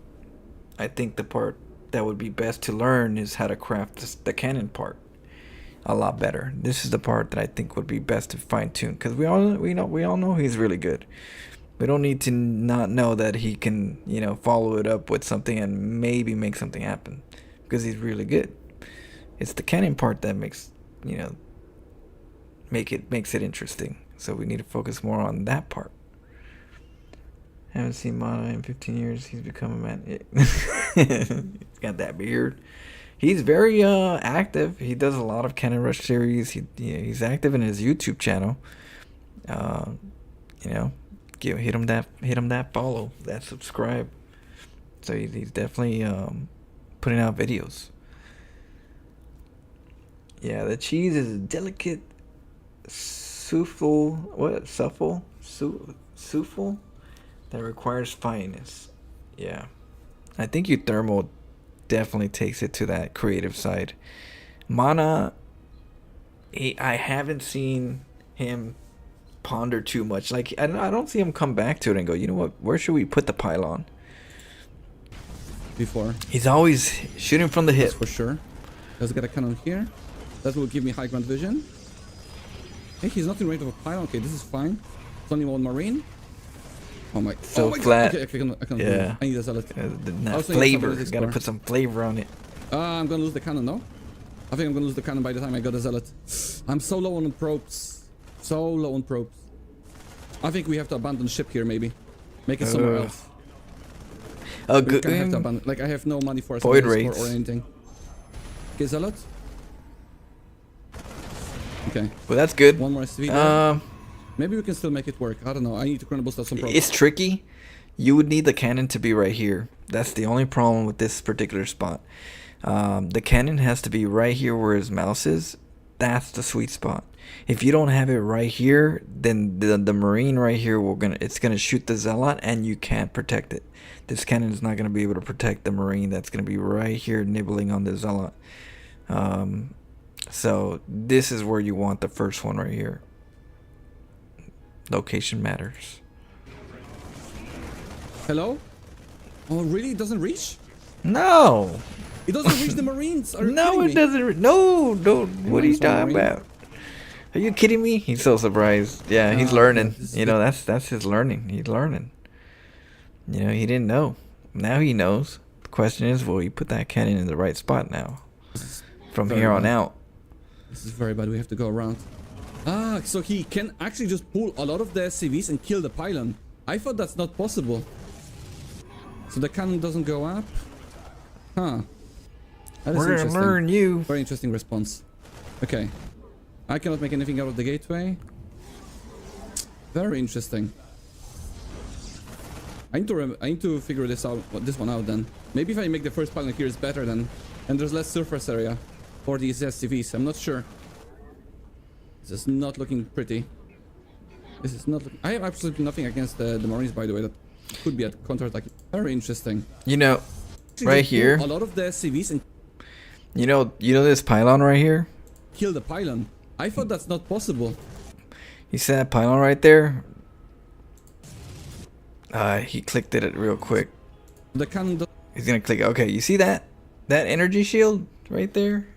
Speaker 1: I think the part that would be best to learn is how to craft the cannon part a lot better. This is the part that I think would be best to fine-tune, because we all know he's really good. We don't need to not know that he can, you know, follow it up with something and maybe make something happen, because he's really good. It's the cannon part that makes, you know, makes it interesting. So we need to focus more on that part. Haven't seen Mana in 15 years. He's become a man. He's got that beard. He's very active. He does a lot of Cannon Rush series. He's active in his YouTube channel. You know, hit him that follow, that subscribe. So he's definitely putting out videos. Yeah, the cheese is a delicate souffle that requires fineness. Yeah, I think Euthermal definitely takes it to that creative side. Mana, I haven't seen him ponder too much. Like I don't see him come back to it and go, you know what, where should we put the pylon?
Speaker 2: Before.
Speaker 1: He's always shooting from the hip.
Speaker 2: That's for sure. Let's get a cannon here. That will give me high ground vision. Hey, he's not in range of a pylon. Okay, this is fine. It's only one marine. Oh my!
Speaker 1: So
Speaker 2: my
Speaker 1: flat.
Speaker 2: God. Okay, I can
Speaker 1: Yeah.
Speaker 2: I need a zealot.
Speaker 1: Flavor. Gotta put some flavor on it.
Speaker 2: I'm gonna lose the cannon, no? I think I'm gonna lose the cannon by the time I got a zealot. I'm so low on probes. So low on probes. I think we have to abandon ship here, maybe. Make it somewhere else.
Speaker 1: Oh,
Speaker 2: We
Speaker 1: good.
Speaker 2: kinda have to abandon. Like, I have no money for a
Speaker 1: Void
Speaker 2: zealot
Speaker 1: rates.
Speaker 2: or anything. Okay, zealot. Okay.
Speaker 1: Well, that's good.
Speaker 2: One more SV there. Maybe we can still make it work. I don't know. I need to chrono boost out some probes.
Speaker 1: It's tricky. you would need the cannon to be right here. That's the only problem with this particular spot. The cannon has to be right here where his mouse is. That's the sweet spot. If you don't have it right here, then the marine right here it's gonna shoot the zealot, and you can't protect it. This cannon is not gonna be able to protect the marine that's gonna be right here nibbling on the zealot. So this is where you want the first one right here. Location matters.
Speaker 2: Hello? Oh, really? It doesn't reach?
Speaker 1: No.
Speaker 2: It doesn't reach the Marines? Are you
Speaker 1: No,
Speaker 2: kidding
Speaker 1: it
Speaker 2: me?
Speaker 1: doesn't. No, don't. What are you
Speaker 2: Minus one
Speaker 1: talking
Speaker 2: Marine?
Speaker 1: about? Are you kidding me? He's so surprised. Yeah, he's learning.
Speaker 2: this is
Speaker 1: You know, that's his learning. He's learning. You know, he didn't know. Now he knows. The question is, will he put that cannon in the right spot now? From
Speaker 2: very
Speaker 1: here on
Speaker 2: bad.
Speaker 1: out.
Speaker 2: This is very bad. We have to go around. Ah, so he can actually just pull a lot of the SCVs and kill the pylon. I thought that's not possible. So the cannon doesn't go up? Huh. That is
Speaker 1: We're gonna
Speaker 2: interesting.
Speaker 1: learn you.
Speaker 2: Very interesting response. Okay. I cannot make anything out of the gateway. Very interesting. I need to figure this one out then. Maybe if I make the first pylon here is better then, and there's less surface area for these SCVs. I'm not sure. This is not looking pretty. This is not. I have absolutely nothing against the Marines, by the way. That could be a counterattack. Very interesting.
Speaker 1: You know,
Speaker 2: Actually,
Speaker 1: right
Speaker 2: just pull
Speaker 1: here.
Speaker 2: a lot of the SCVs and
Speaker 1: You know this pylon right here?
Speaker 2: kill the pylon. I thought that's not possible.
Speaker 1: You see that pylon right there? He clicked it real quick.
Speaker 2: The cannon.
Speaker 1: He's gonna click. Okay, you see that? That energy shield right there?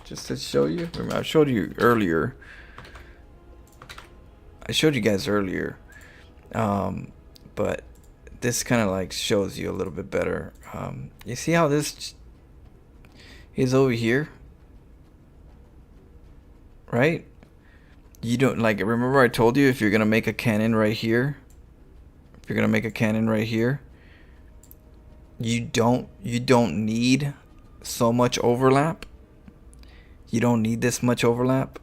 Speaker 1: Just to show you. Remember, I showed you earlier. I showed you guys earlier. But this kind of like shows you a little bit better. You see how this is over here? Right? You don't like, remember I told you if you're gonna make a cannon right here, if you're gonna make a cannon right here, you don't need so much overlap. You don't need this much overlap.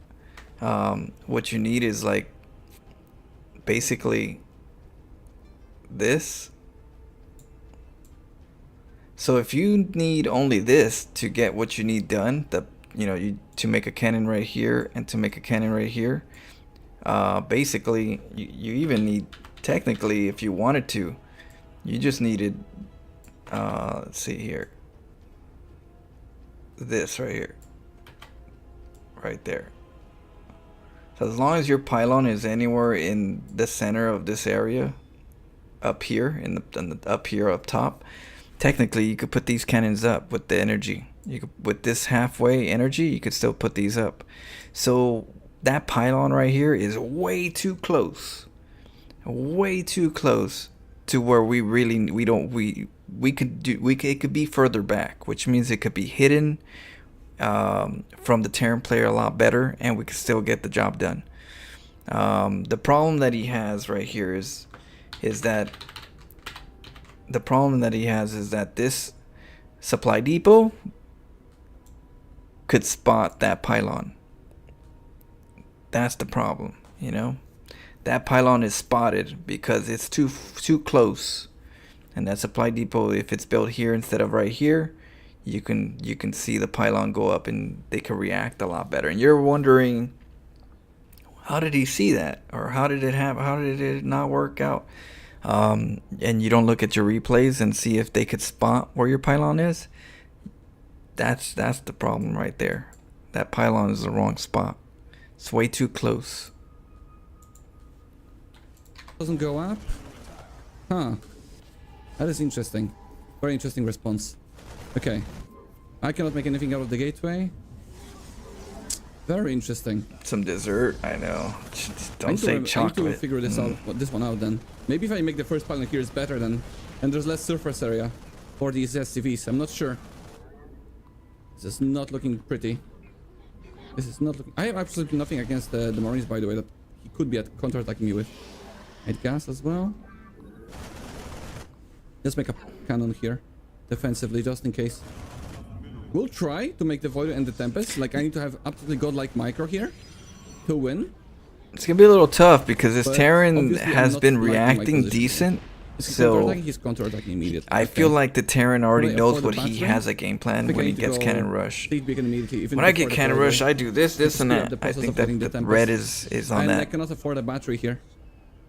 Speaker 1: What you need is like basically this. So if you need only this to get what you need done, to make a cannon right here and to make a cannon right here, basically you even need, technically, if you wanted to, you just needed let's see here, this right here, right there. So as long as your pylon is anywhere in the center of this area, up here up top, technically you could put these cannons up with the energy. You could, with this halfway energy, you could still put these up. So that pylon right here is way too close to where it could be further back, which means it could be hidden from the Terran player a lot better, and we could still get the job done. The problem that he has right here is that this supply depot could spot that pylon. That's the problem, you know. That pylon is spotted because it's too close, and that supply depot, if it's built here instead of right here, you can see the pylon go up and they can react a lot better. And you're wondering, how did he see that, or how did it not work out? And you don't look at your replays and see if they could spot where your pylon is. That's the problem right there. That pylon is the wrong spot. It's way too close.
Speaker 2: Doesn't go up? Huh. That is interesting. Very interesting response. Okay. I cannot make anything out of the gateway. Very interesting.
Speaker 1: Some dessert, I know. Just don't say
Speaker 2: I need to
Speaker 1: chocolate.
Speaker 2: figure this one out then. Maybe if I make the first pylon here is better then, and there's less surface area for these SCVs. I'm not sure. This is not looking pretty. This is not looking. I have absolutely nothing against the Marines, by the way. That he could be counterattacking me with. Hate gas as well. Let's make a cannon here, defensively, just in case. We'll try to make the Void and the Tempest. Like, I need to have absolutely godlike micro here to win.
Speaker 1: It's gonna be a little tough because this
Speaker 2: But
Speaker 1: Terran
Speaker 2: obviously I'm
Speaker 1: has
Speaker 2: not
Speaker 1: been
Speaker 2: liking my
Speaker 1: reacting
Speaker 2: position.
Speaker 1: decent.
Speaker 2: Is he
Speaker 1: So,
Speaker 2: counter-attacking? He's counter-attacking immediately.
Speaker 1: I feel like the Terran already
Speaker 2: Wanna
Speaker 1: knows
Speaker 2: afford
Speaker 1: what
Speaker 2: the
Speaker 1: he
Speaker 2: battery?
Speaker 1: has a game plan when he gets Cannon Rush.
Speaker 2: Fleet beacon immediately. Even
Speaker 1: When I
Speaker 2: before
Speaker 1: get
Speaker 2: the
Speaker 1: Cannon
Speaker 2: third
Speaker 1: Rush,
Speaker 2: wave.
Speaker 1: I do this, and
Speaker 2: Speed up
Speaker 1: that.
Speaker 2: the
Speaker 1: I
Speaker 2: process
Speaker 1: think
Speaker 2: of
Speaker 1: that
Speaker 2: getting the
Speaker 1: the
Speaker 2: Tempest.
Speaker 1: red is on
Speaker 2: And I
Speaker 1: that.
Speaker 2: cannot afford a battery here.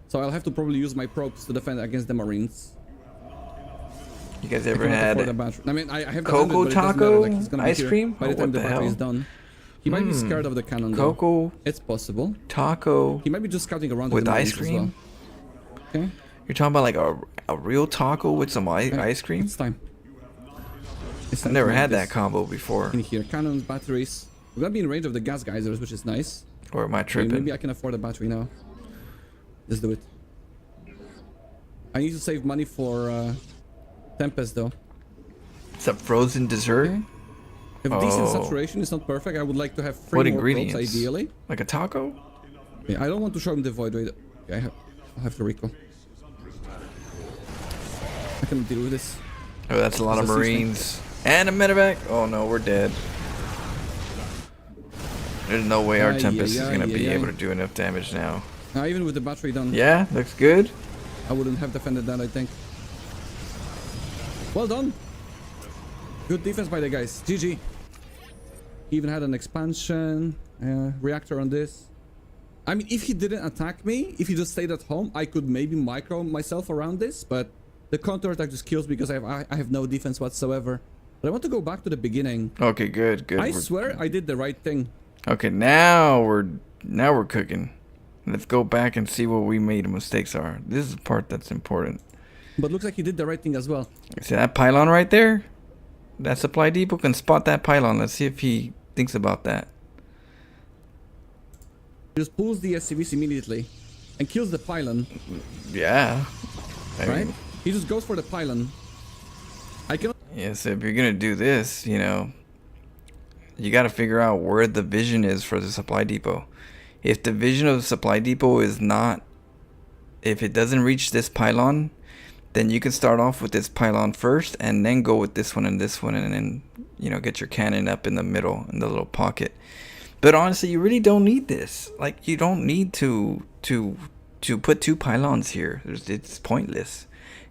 Speaker 2: So I'll have to probably use my probes to defend against the Marines.
Speaker 1: You guys
Speaker 2: I
Speaker 1: ever
Speaker 2: cannot afford a
Speaker 1: had
Speaker 2: battery. I mean, I have the
Speaker 1: Cocoa
Speaker 2: 100, but it doesn't matter,
Speaker 1: Taco
Speaker 2: like, he's gonna be
Speaker 1: ice
Speaker 2: here
Speaker 1: cream?
Speaker 2: by the
Speaker 1: Oh,
Speaker 2: time
Speaker 1: what
Speaker 2: the
Speaker 1: the
Speaker 2: battery is
Speaker 1: hell?
Speaker 2: done. He might be scared of the cannon though.
Speaker 1: Cocoa
Speaker 2: It's possible.
Speaker 1: Taco
Speaker 2: He might be just scouting around
Speaker 1: with
Speaker 2: the
Speaker 1: ice
Speaker 2: Marines as well.
Speaker 1: cream?
Speaker 2: Okay.
Speaker 1: You're talking about like a real taco with some ice cream?
Speaker 2: It's time. It's
Speaker 1: I've
Speaker 2: time
Speaker 1: never
Speaker 2: to make
Speaker 1: had
Speaker 2: this
Speaker 1: that combo before.
Speaker 2: in here. Cannons, batteries. We're gonna be in range of the gas geysers, which is nice.
Speaker 1: Or am I
Speaker 2: Okay,
Speaker 1: tripping?
Speaker 2: maybe I can afford a battery now. Let's do it. I need to save money for Tempest though.
Speaker 1: It's a frozen dessert?
Speaker 2: If decent
Speaker 1: Oh.
Speaker 2: saturation is not perfect, I would like to have three
Speaker 1: What
Speaker 2: more probes
Speaker 1: ingredients?
Speaker 2: ideally.
Speaker 1: Like a taco?
Speaker 2: Yeah, I don't want to show him the void rate. Okay, I'll have to recall. I can deal with this.
Speaker 1: Oh, that's a lot of
Speaker 2: It's a ceasefire.
Speaker 1: Marines. And a medevac? Oh no, we're dead. There's no way our
Speaker 2: Ay,
Speaker 1: Tempest is
Speaker 2: ay,
Speaker 1: gonna
Speaker 2: ay,
Speaker 1: be
Speaker 2: ay,
Speaker 1: able
Speaker 2: ay.
Speaker 1: to do enough damage now.
Speaker 2: Even with the battery done,
Speaker 1: Yeah, looks good.
Speaker 2: I wouldn't have defended that, I think. Well done. Good defense by the guys. GG. He even had an expansion reactor on this. I mean, if he didn't attack me, if he just stayed at home, I could maybe micro myself around this, but the counterattack just kills me because I have no defense whatsoever. But I want to go back to the beginning.
Speaker 1: Okay, good, good.
Speaker 2: I
Speaker 1: We're-
Speaker 2: swear I did the right thing.
Speaker 1: Okay, now we're cooking. Let's go back and see what we made mistakes are. This is the part that's important.
Speaker 2: But looks like he did the right thing as well.
Speaker 1: See that pylon right there? That supply depot can spot that pylon. Let's see if he thinks about that.
Speaker 2: He just pulls the SCVs immediately and kills the pylon,
Speaker 1: Yeah. I
Speaker 2: right?
Speaker 1: mean,
Speaker 2: He just goes for the pylon. I cannot...
Speaker 1: yeah, so if you're gonna do this, you know, you gotta figure out where the vision is for the supply depot. If the vision of the supply depot is not, if it doesn't reach this pylon, then you can start off with this pylon first and then go with this one and then, you know, get your cannon up in the middle in the little pocket. But honestly, you really don't need this. Like, you don't need to put two pylons here. It's pointless.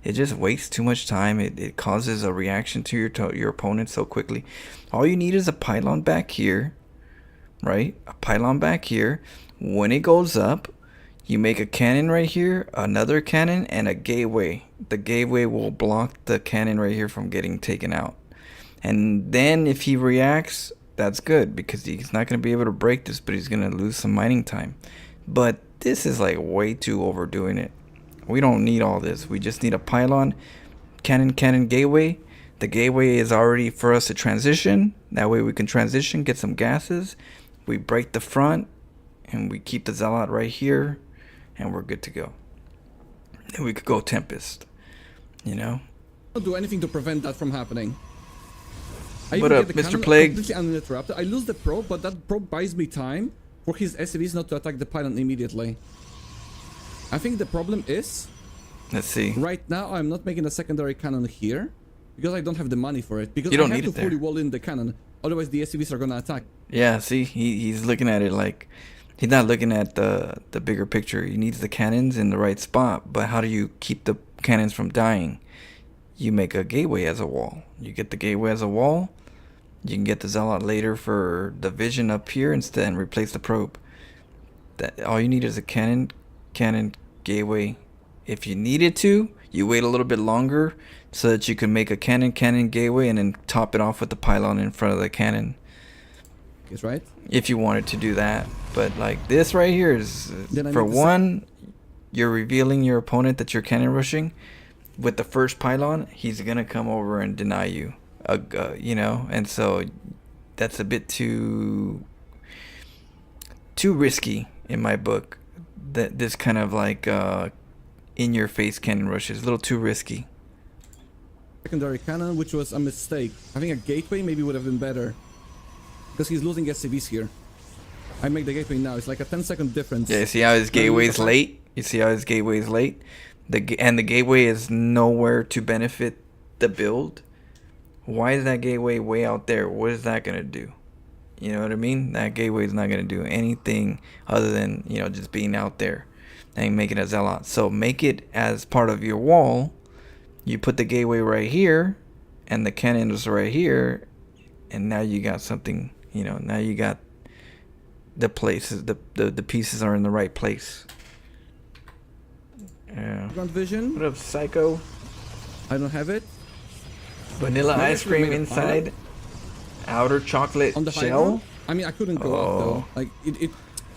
Speaker 1: It just wastes too much time. It causes a reaction to your opponent so quickly. All you need is a pylon back here, right? A pylon back here. When it goes up, you make a cannon right here, another cannon, and a gateway. The gateway will block the cannon right here from getting taken out. And then if he reacts, that's good, because he's not going to be able to break this, but he's going to lose some mining time. But this is like way too overdoing it. We don't need all this. We just need a pylon, cannon, gateway. The gateway is already for us to transition. That way we can transition, get some gases. We break the front, and we keep the Zealot right here, and we're good to go. Then we could go Tempest, you know?
Speaker 2: do anything to prevent that from happening.
Speaker 1: What up, Mr. Plague?
Speaker 2: Completely uninterrupted. I lose the probe, but that probe buys me time for his SCVs not to attack the pylon immediately. I think the problem is,
Speaker 1: Let's see.
Speaker 2: right now I'm not making a secondary cannon here because I don't have the money for it. Because
Speaker 1: You don't
Speaker 2: I have
Speaker 1: need
Speaker 2: to
Speaker 1: it there.
Speaker 2: fully wall in the cannon, otherwise the SCVs are gonna attack.
Speaker 1: Yeah, see, he's looking at it like he's not looking at the bigger picture. He needs the cannons in the right spot, but how do you keep the cannons from dying? You make a gateway as a wall. You get the gateway as a wall. You can get the Zealot later for the vision up here instead and replace the probe. That all you need is a cannon, gateway. If you needed to, you wait a little bit longer so that you can make a cannon, gateway, and then top it off with the pylon in front of the cannon.
Speaker 2: Is right?
Speaker 1: If you wanted to do that. But like this right here is,
Speaker 2: Then I
Speaker 1: for
Speaker 2: make the
Speaker 1: one, you're revealing your opponent that you're cannon rushing. With the first pylon, he's gonna come over and deny you, you know, and so that's a bit too risky in my book. That this kind of like in your face cannon rush is a little too risky.
Speaker 2: Secondary cannon, which was a mistake. Having a gateway maybe would have been better. Because he's losing SCVs here. I make the gateway now. It's like a 10-second difference.
Speaker 1: Yeah, you see how his gateway's late? You see how his gateway's late? And the gateway is nowhere to benefit the build. Why is that gateway way out there? What is that gonna do? You know what I mean? That gateway is not gonna do anything other than, you know, just being out there. and make it a zealot. So make it as part of your wall. You put the gateway right here, and the cannon is right here, and now you got something. You know, now you got the places. The pieces are in the right place. Yeah.
Speaker 2: Ground vision.
Speaker 1: What up, Psycho?
Speaker 2: I don't have it.
Speaker 1: Vanilla
Speaker 2: Maybe I
Speaker 1: ice
Speaker 2: should've
Speaker 1: cream
Speaker 2: made a
Speaker 1: inside. Outer chocolate
Speaker 2: On the high
Speaker 1: shell.
Speaker 2: ground? I mean, I couldn't go up
Speaker 1: Oh.
Speaker 2: though. Like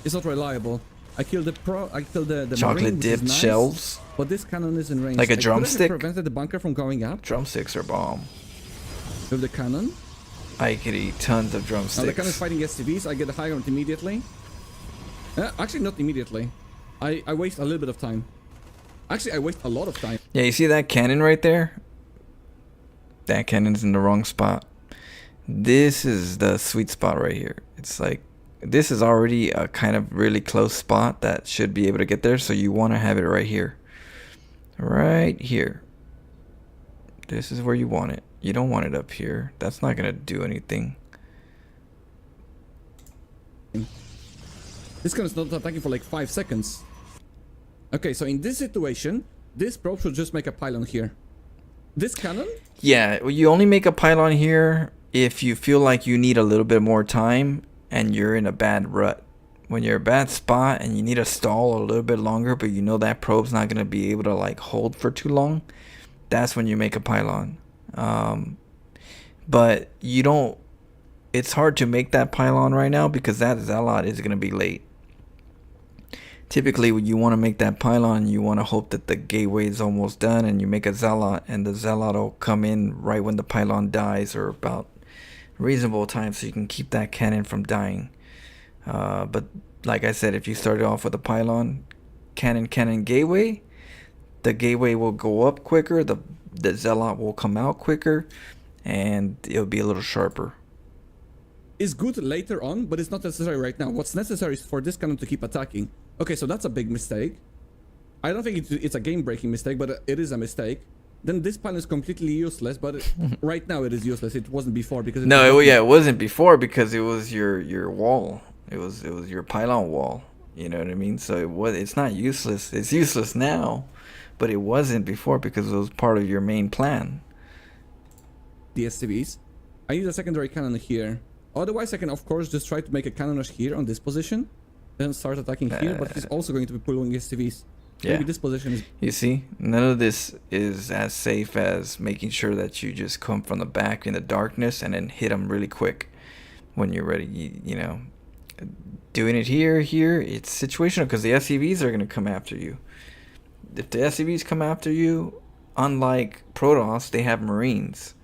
Speaker 2: it's not reliable. I killed the
Speaker 1: Chocolate
Speaker 2: marine, which is
Speaker 1: dipped
Speaker 2: nice,
Speaker 1: shells.
Speaker 2: but this cannon is in range.
Speaker 1: Like a
Speaker 2: I could
Speaker 1: drumstick?
Speaker 2: have prevented the bunker from going up
Speaker 1: Drumsticks are bomb.
Speaker 2: with the cannon.
Speaker 1: I could eat tons of
Speaker 2: Now
Speaker 1: drumsticks.
Speaker 2: the cannon is fighting SCVs. I get the high ground immediately. Actually, not immediately. I waste a little bit of time. Actually, I waste a lot of time.
Speaker 1: Yeah, you see that cannon right there? That cannon's in the wrong spot. This is the sweet spot right here. It's like, this is already a kind of really close spot that should be able to get there. So you want to have it right here. Right here. This is where you want it. You don't want it up here. That's not going to do anything.
Speaker 2: This cannon's not attacking for like 5 seconds. Okay, so in this situation, this probe should just make a pylon here. This cannon?
Speaker 1: Yeah, you only make a pylon here if you feel like you need a little bit more time and you're in a bad rut. When you're in a bad spot and you need to stall a little bit longer, but you know that probe's not going to be able to like hold for too long, that's when you make a pylon. But you don't, it's hard to make that pylon right now because that zealot is going to be late. Typically, when you want to make that pylon, you want to hope that the gateway is almost done and you make a zealot, and the zealot will come in right when the pylon dies or about reasonable time so you can keep that cannon from dying. But like I said, if you started off with a pylon, cannon, gateway, the gateway will go up quicker, the zealot will come out quicker, and it'll be a little sharper.
Speaker 2: Is good later on, but it's not necessary right now. What's necessary is for this cannon to keep attacking. Okay, so that's a big mistake. I don't think it's a game-breaking mistake, but it is a mistake. Then this pylon is completely useless, but right now it is useless. It wasn't before because
Speaker 1: it wasn't before because it was your wall. It was your pylon wall. You know what I mean? So it's not useless. It's useless now, but it wasn't before because it was part of your main plan.
Speaker 2: The SCVs. I need a secondary cannon here. Otherwise, I can of course just try to make a cannon rush here on this position, then start attacking here. But he's also going to be pulling SCVs.
Speaker 1: Yeah.
Speaker 2: Maybe this position is.
Speaker 1: You see, none of this is as safe as making sure that you just come from the back in the darkness and then hit them really quick when you're ready. You know, doing it here, it's situational because the SCVs are going to come after you. If the SCVs come after you, unlike Protoss, they have Marines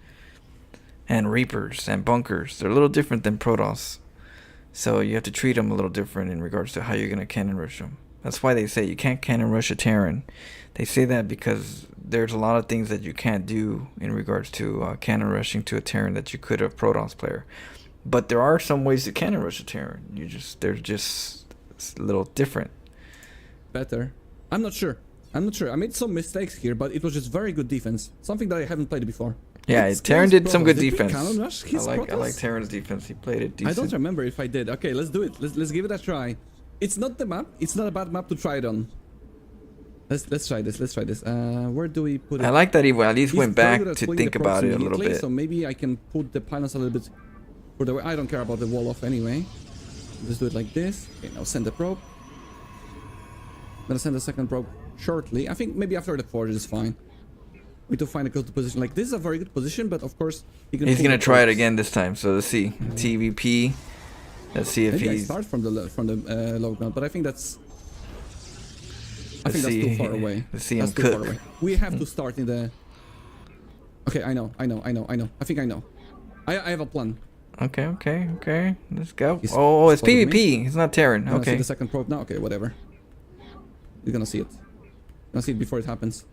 Speaker 1: and Reapers and bunkers. They're a little different than Protoss. So you have to treat them a little different in regards to how you're going to cannon rush them. That's why they say you can't cannon rush a Terran. They say that because there's a lot of things that you can't do in regards to cannon rushing to a Terran that you could a Protoss player. But there are some ways to cannon rush a Terran. They're just a little different.
Speaker 2: Better. I'm not sure. I made some mistakes here, but it was just very good defense. Something that I haven't played before.
Speaker 1: Yeah, Terran did some good defense.
Speaker 2: I
Speaker 1: like Terran's defense. He played it decent.
Speaker 2: I don't remember if I did. Okay, let's do it. Let's give it a try. It's not the map. It's not a bad map to try it on. Let's try this. Where do we put it?
Speaker 1: I like that he at least
Speaker 2: He's
Speaker 1: went
Speaker 2: very
Speaker 1: back
Speaker 2: good at
Speaker 1: to
Speaker 2: pulling
Speaker 1: think
Speaker 2: the
Speaker 1: about
Speaker 2: props
Speaker 1: it a little
Speaker 2: immediately,
Speaker 1: bit.
Speaker 2: So maybe I can put the pylons a little bit further away. I don't care about the wall off anyway. Let's do it like this. Okay, now send the probe. I'm gonna send the second probe shortly. I think maybe after the forge is fine. We need to find a good position. Like this is a very good position, but of course
Speaker 1: he's gonna try it again this time. So let's see TVP. Let's see if
Speaker 2: maybe
Speaker 1: he's.
Speaker 2: I start from the low ground, but I think that's. That's too far away.
Speaker 1: Let's see
Speaker 2: that's
Speaker 1: him
Speaker 2: too
Speaker 1: cook.
Speaker 2: far away. We have to start in the. Okay, I know. I think I know. I have a plan.
Speaker 1: Okay. Let's go.
Speaker 2: He's
Speaker 1: Oh, it's
Speaker 2: spotted
Speaker 1: PvP.
Speaker 2: me.
Speaker 1: It's not Terran.
Speaker 2: See
Speaker 1: Okay.
Speaker 2: the second probe now. Okay, whatever. You're gonna see it. Gonna see it before it happens.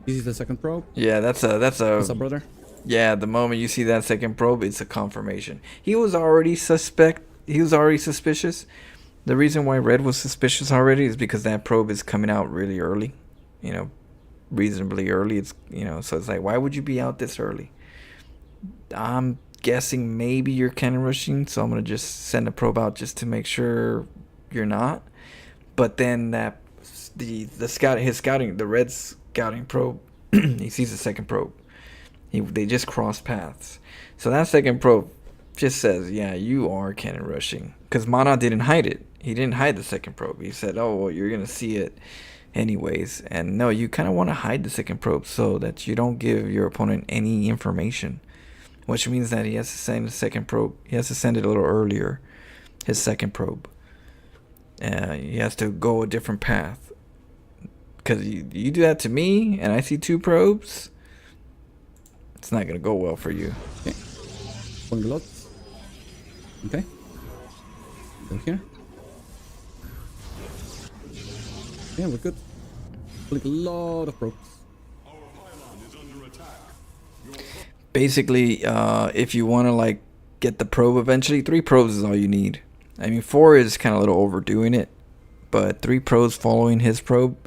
Speaker 2: This is the second probe.
Speaker 1: Yeah, that's
Speaker 2: What's up, brother?
Speaker 1: Yeah, the moment you see that second probe, it's a confirmation. He was already suspicious. The reason why Red was suspicious already is because that probe is coming out really early. You know, reasonably early. It's so it's like, why would you be out this early? I'm guessing maybe you're cannon rushing, so I'm gonna just send a probe out just to make sure you're not. But then that the red scouting probe. He sees the second probe. They just cross paths. So that second probe just says, yeah, you are cannon rushing. Because Mana didn't hide it. He didn't hide the second probe. He said, oh, well, you're going to see it anyways. And no, you kind of want to hide the second probe so that you don't give your opponent any information. Which means that he has to send the second probe. He has to send it a little earlier. His second probe. He has to go a different path. Because you do that to me and I see 2 probes, it's not going to go well for you.
Speaker 2: Okay. One okay. Go here. Yeah, we're good. Like a lot of probes.
Speaker 1: Basically, if you want to like get the probe eventually, 3 probes is all you need. I mean, 4 is kind of a little overdoing it, but 3 probes following his probe,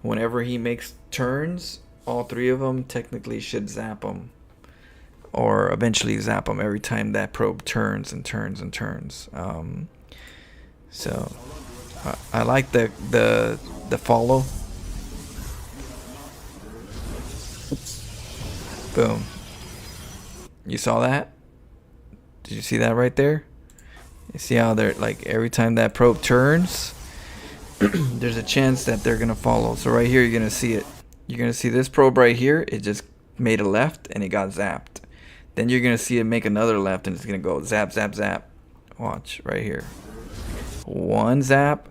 Speaker 1: whenever he makes turns, all 3 of them technically should zap him, or eventually zap him every time that probe turns and turns and turns. So I like the follow. Oops. Boom. You saw that? Did you see that right there? You see how they're like every time that probe turns, there's a chance that they're gonna follow. So right here, you're gonna see it. You're gonna see this probe right here. It just made a left and it got zapped. Then you're gonna see it make another left and it's gonna go zap, zap, zap. Watch right here. 1 zap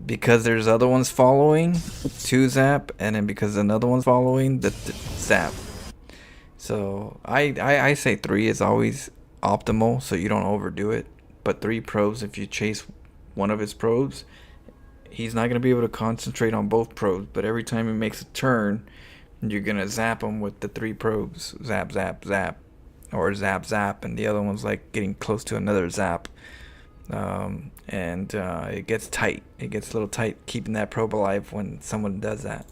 Speaker 1: because there's other ones following. 2 zap, and then because another one's following, the zap. So I say 3 is always optimal, so you don't overdo it. But 3 probes, if you chase one of his probes, he's not going to be able to concentrate on both probes. But every time he makes a turn, you're going to zap him with the 3 probes. Zap, zap, zap. Or zap, zap. And the other one's like getting close to another zap. It gets tight. It gets a little tight keeping that probe alive when someone does that.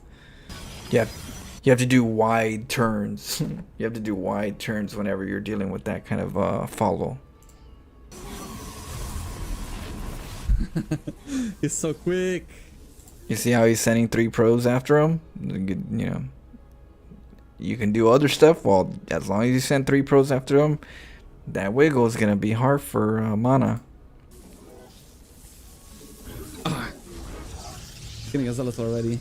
Speaker 1: Yeah. You have to do wide turns. You have to do wide turns whenever you're dealing with that kind of follow.
Speaker 2: It's so quick.
Speaker 1: You see how he's sending 3 probes after him? You know, you can do other stuff. Well, as long as you send 3 probes after him, that wiggle is gonna be hard for Mana.
Speaker 2: Getting a zealot already.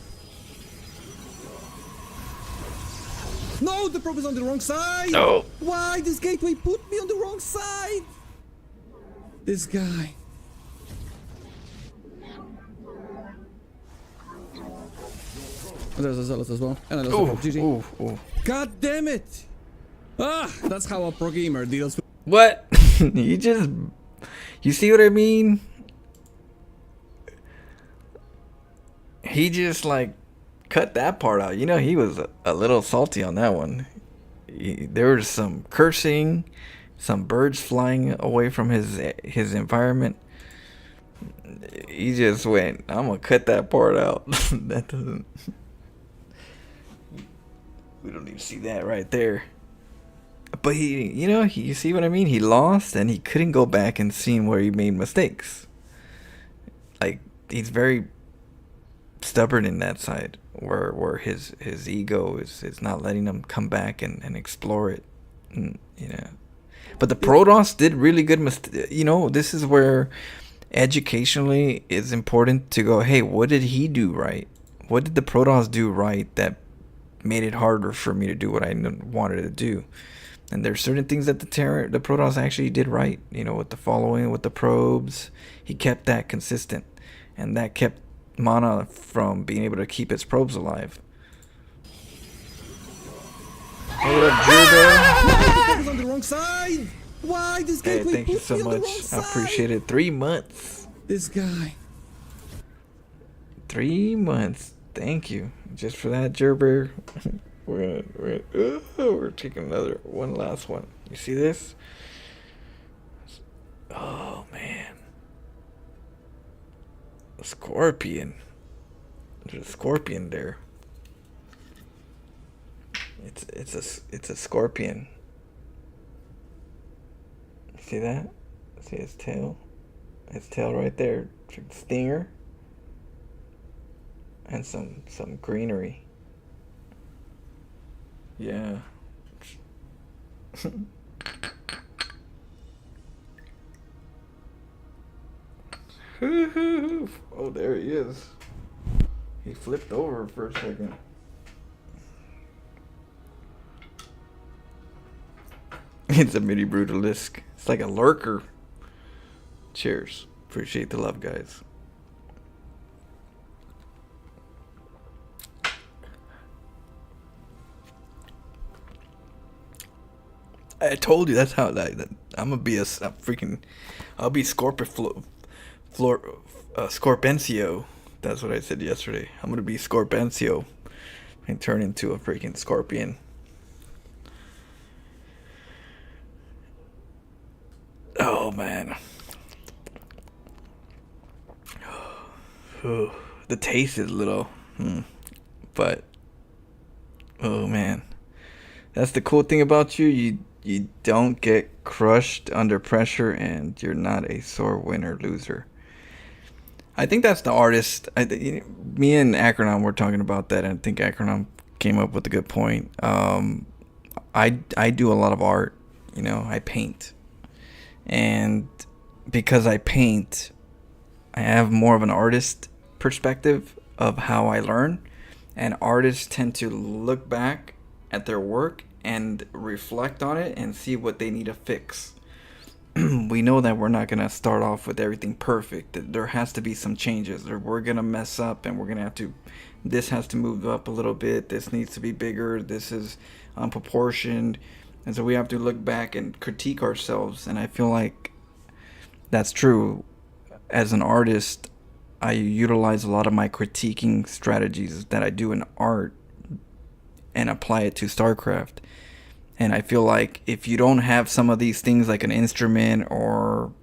Speaker 2: No, the probe is on the wrong side.
Speaker 1: No.
Speaker 2: Why this gateway put me on the wrong side? This guy. Oh, there's a zealot as well. And I lost the probe. GG.
Speaker 1: Ooh.
Speaker 2: God damn it! Ah, that's how a pro gamer deals with.
Speaker 1: What? You see what I mean? He just like cut that part out. You know, he was a little salty on that one. There was some cursing, some birds flying away from his environment. He just went, I'm gonna cut that part out. That doesn't. We don't even see that right there. But you see what I mean? He lost and he couldn't go back and see where he made mistakes. Like, he's very stubborn in that side where his ego is not letting him come back and explore it. And, but the Protoss did really good this is where educationally it's important to go, hey, what did he do right? What did the Protoss do right that made it harder for me to do what I wanted to do? And there's certain things that the Protoss actually did right, with the following, with the probes. He kept that consistent, and that kept Mana from being able to keep his probes alive. Hold up, Jurdo.
Speaker 2: On the wrong side. Why this
Speaker 1: Hey,
Speaker 2: gateway
Speaker 1: thank you
Speaker 2: put
Speaker 1: so
Speaker 2: me on the
Speaker 1: much.
Speaker 2: wrong
Speaker 1: I
Speaker 2: side?
Speaker 1: appreciate it. 3 months.
Speaker 2: This guy.
Speaker 1: 3 months. Thank you. Just for that, Gerber. We're taking one last one. You see this? Oh man. A scorpion. There's a scorpion there. It's a scorpion. See that? See his tail? His tail right there. Stinger. and some greenery. Yeah. Oh, there he is. He flipped over for a second. It's a mini brutalisk. It's like a lurker. Cheers. Appreciate the love, guys. I told you that's how I'm gonna be a freaking. I'll be Scorpencio. That's what I said yesterday. I'm gonna be Scorpencio and turn into a freaking scorpion. Oh man. The taste is a little, but oh man, that's the cool thing about you. You don't get crushed under pressure, and you're not a sore winner loser. I think that's the artist. Me and Acronym were talking about that, and I think Acronym came up with a good point. I do a lot of art. I paint, and because I paint, I have more of an artist perspective of how I learn, and artists tend to look back at their work and reflect on it and see what they need to fix. We know that we're not going to start off with everything perfect. There has to be some changes, or we're going to mess up, and we're going to have to, this has to move up a little bit, this needs to be bigger, this is unproportioned, and so we have to look back and critique ourselves. And I feel like that's true. As an artist, I utilize a lot of my critiquing strategies that I do in art and apply it to StarCraft. And I feel like if you don't have some of these things, like an instrument or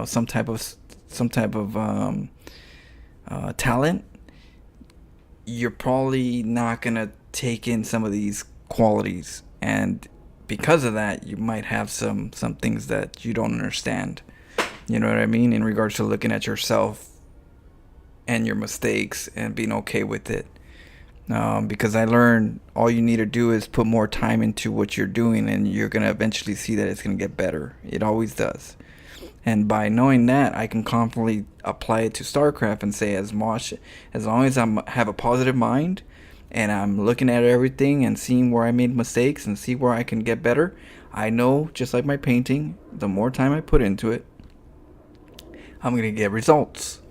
Speaker 1: some type of talent, you're probably not gonna take in some of these qualities, and because of that, you might have some things that you don't understand. You know what I mean? In regards to looking at yourself and your mistakes and being okay with it. Because I learned all you need to do is put more time into what you're doing, and you're going to eventually see that it's going to get better. It always does. And by knowing that, I can confidently apply it to StarCraft and say, as long as I have a positive mind and I'm looking at everything and seeing where I made mistakes and see where I can get better, I know, just like my painting, the more time I put into it, I'm going to get results.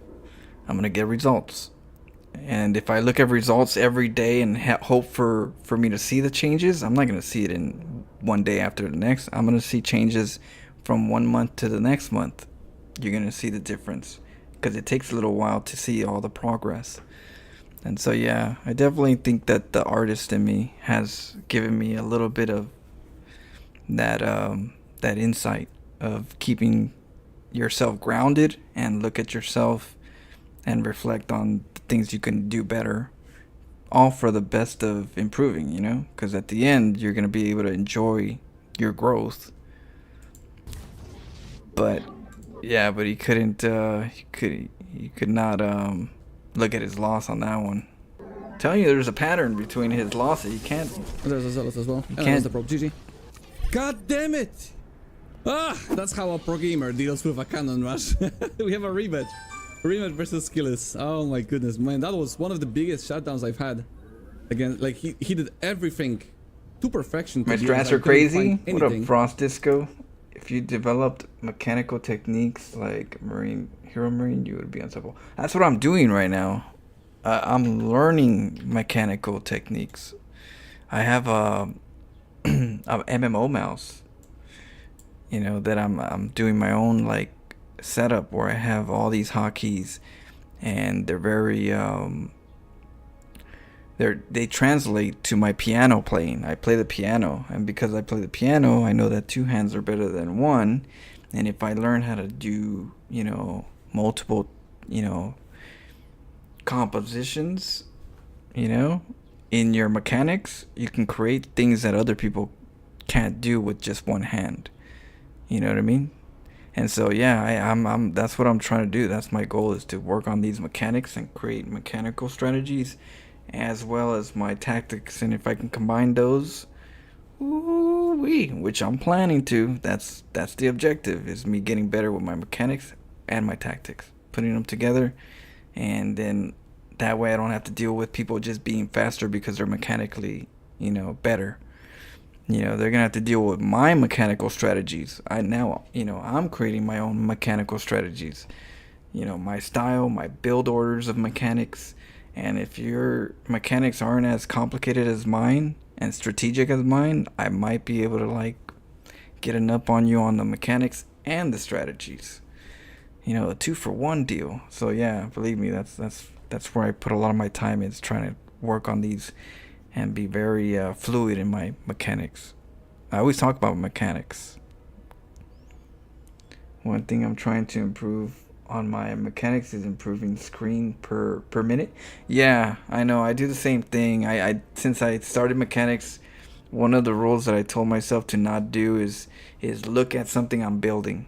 Speaker 1: And if I look at results every day and hope for me to see the changes, I'm not going to see it in one day after the next. I'm going to see changes from 1 month to the next month. You're going to see the difference, because it takes a little while to see all the progress. And so, yeah, I definitely think that the artist in me has given me a little bit of that insight of keeping yourself grounded and look at yourself and reflect on the things you can do better, all for the best of improving, because at the end you're going to be able to enjoy your growth. But yeah, but he couldn't he could not look at his loss on that one. I'm telling you, there's a pattern between his losses. You can't.
Speaker 2: There's a Zealous as well.
Speaker 1: You
Speaker 2: And
Speaker 1: can't.
Speaker 2: the Pro. GG. God damn it! That's how a pro gamer deals with a cannon rush. We have a rematch. Rematch versus Skillis. Oh my goodness, man. That was one of the biggest shutdowns I've had. Again, like he did everything to perfection.
Speaker 1: My strats are crazy. What up, Frost Disco? If you developed mechanical techniques like Hero Marine, you would be unstoppable. That's what I'm doing right now. I'm learning mechanical techniques. I have a MMO mouse, that I'm doing my own like setup where I have all these hotkeys, and they're very they translate to my piano playing. I play the piano, and because I play the piano, I know that two hands are better than one. And if I learn how to do, multiple, compositions, in your mechanics, you can create things that other people can't do with just one hand. You know what I mean? And so yeah, I'm that's what I'm trying to do. That's my goal, is to work on these mechanics and create mechanical strategies as well as my tactics. And if I can combine those, ooh-wee, which I'm planning to, that's the objective, is me getting better with my mechanics and my tactics, putting them together, and then that way I don't have to deal with people just being faster because they're mechanically, better. They're gonna have to deal with my mechanical strategies. I'm creating my own mechanical strategies. My style, my build orders of mechanics. And if your mechanics aren't as complicated as mine and strategic as mine, I might be able to get an up on you on the mechanics and the strategies. A 2-for-1 deal. So yeah, believe me, that's where I put a lot of my time, is trying to work on these and be very fluid in my mechanics. I always talk about mechanics. One thing I'm trying to improve on my mechanics is improving screen per minute. Yeah, I know. I do the same thing. I since I started mechanics, one of the rules that I told myself to not do is look at something I'm building.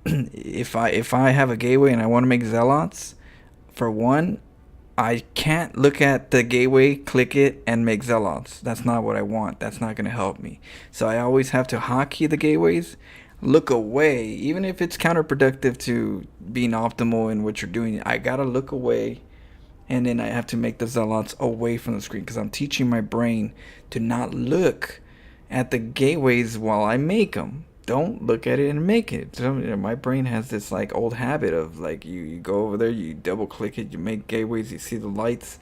Speaker 1: If I have a gateway and I want to make zealots, for one, I can't look at the gateway, click it, and make zealots. That's not what I want. That's not going to help me. So I always have to hotkey the gateways, look away, even if it's counterproductive to being optimal in what you're doing. I got to look away, and then I have to make the zealots away from the screen, because I'm teaching my brain to not look at the gateways while I make them. Don't look at it and make it. So, my brain has this old habit of you go over there, you double click it, you make gateways, you see the lights,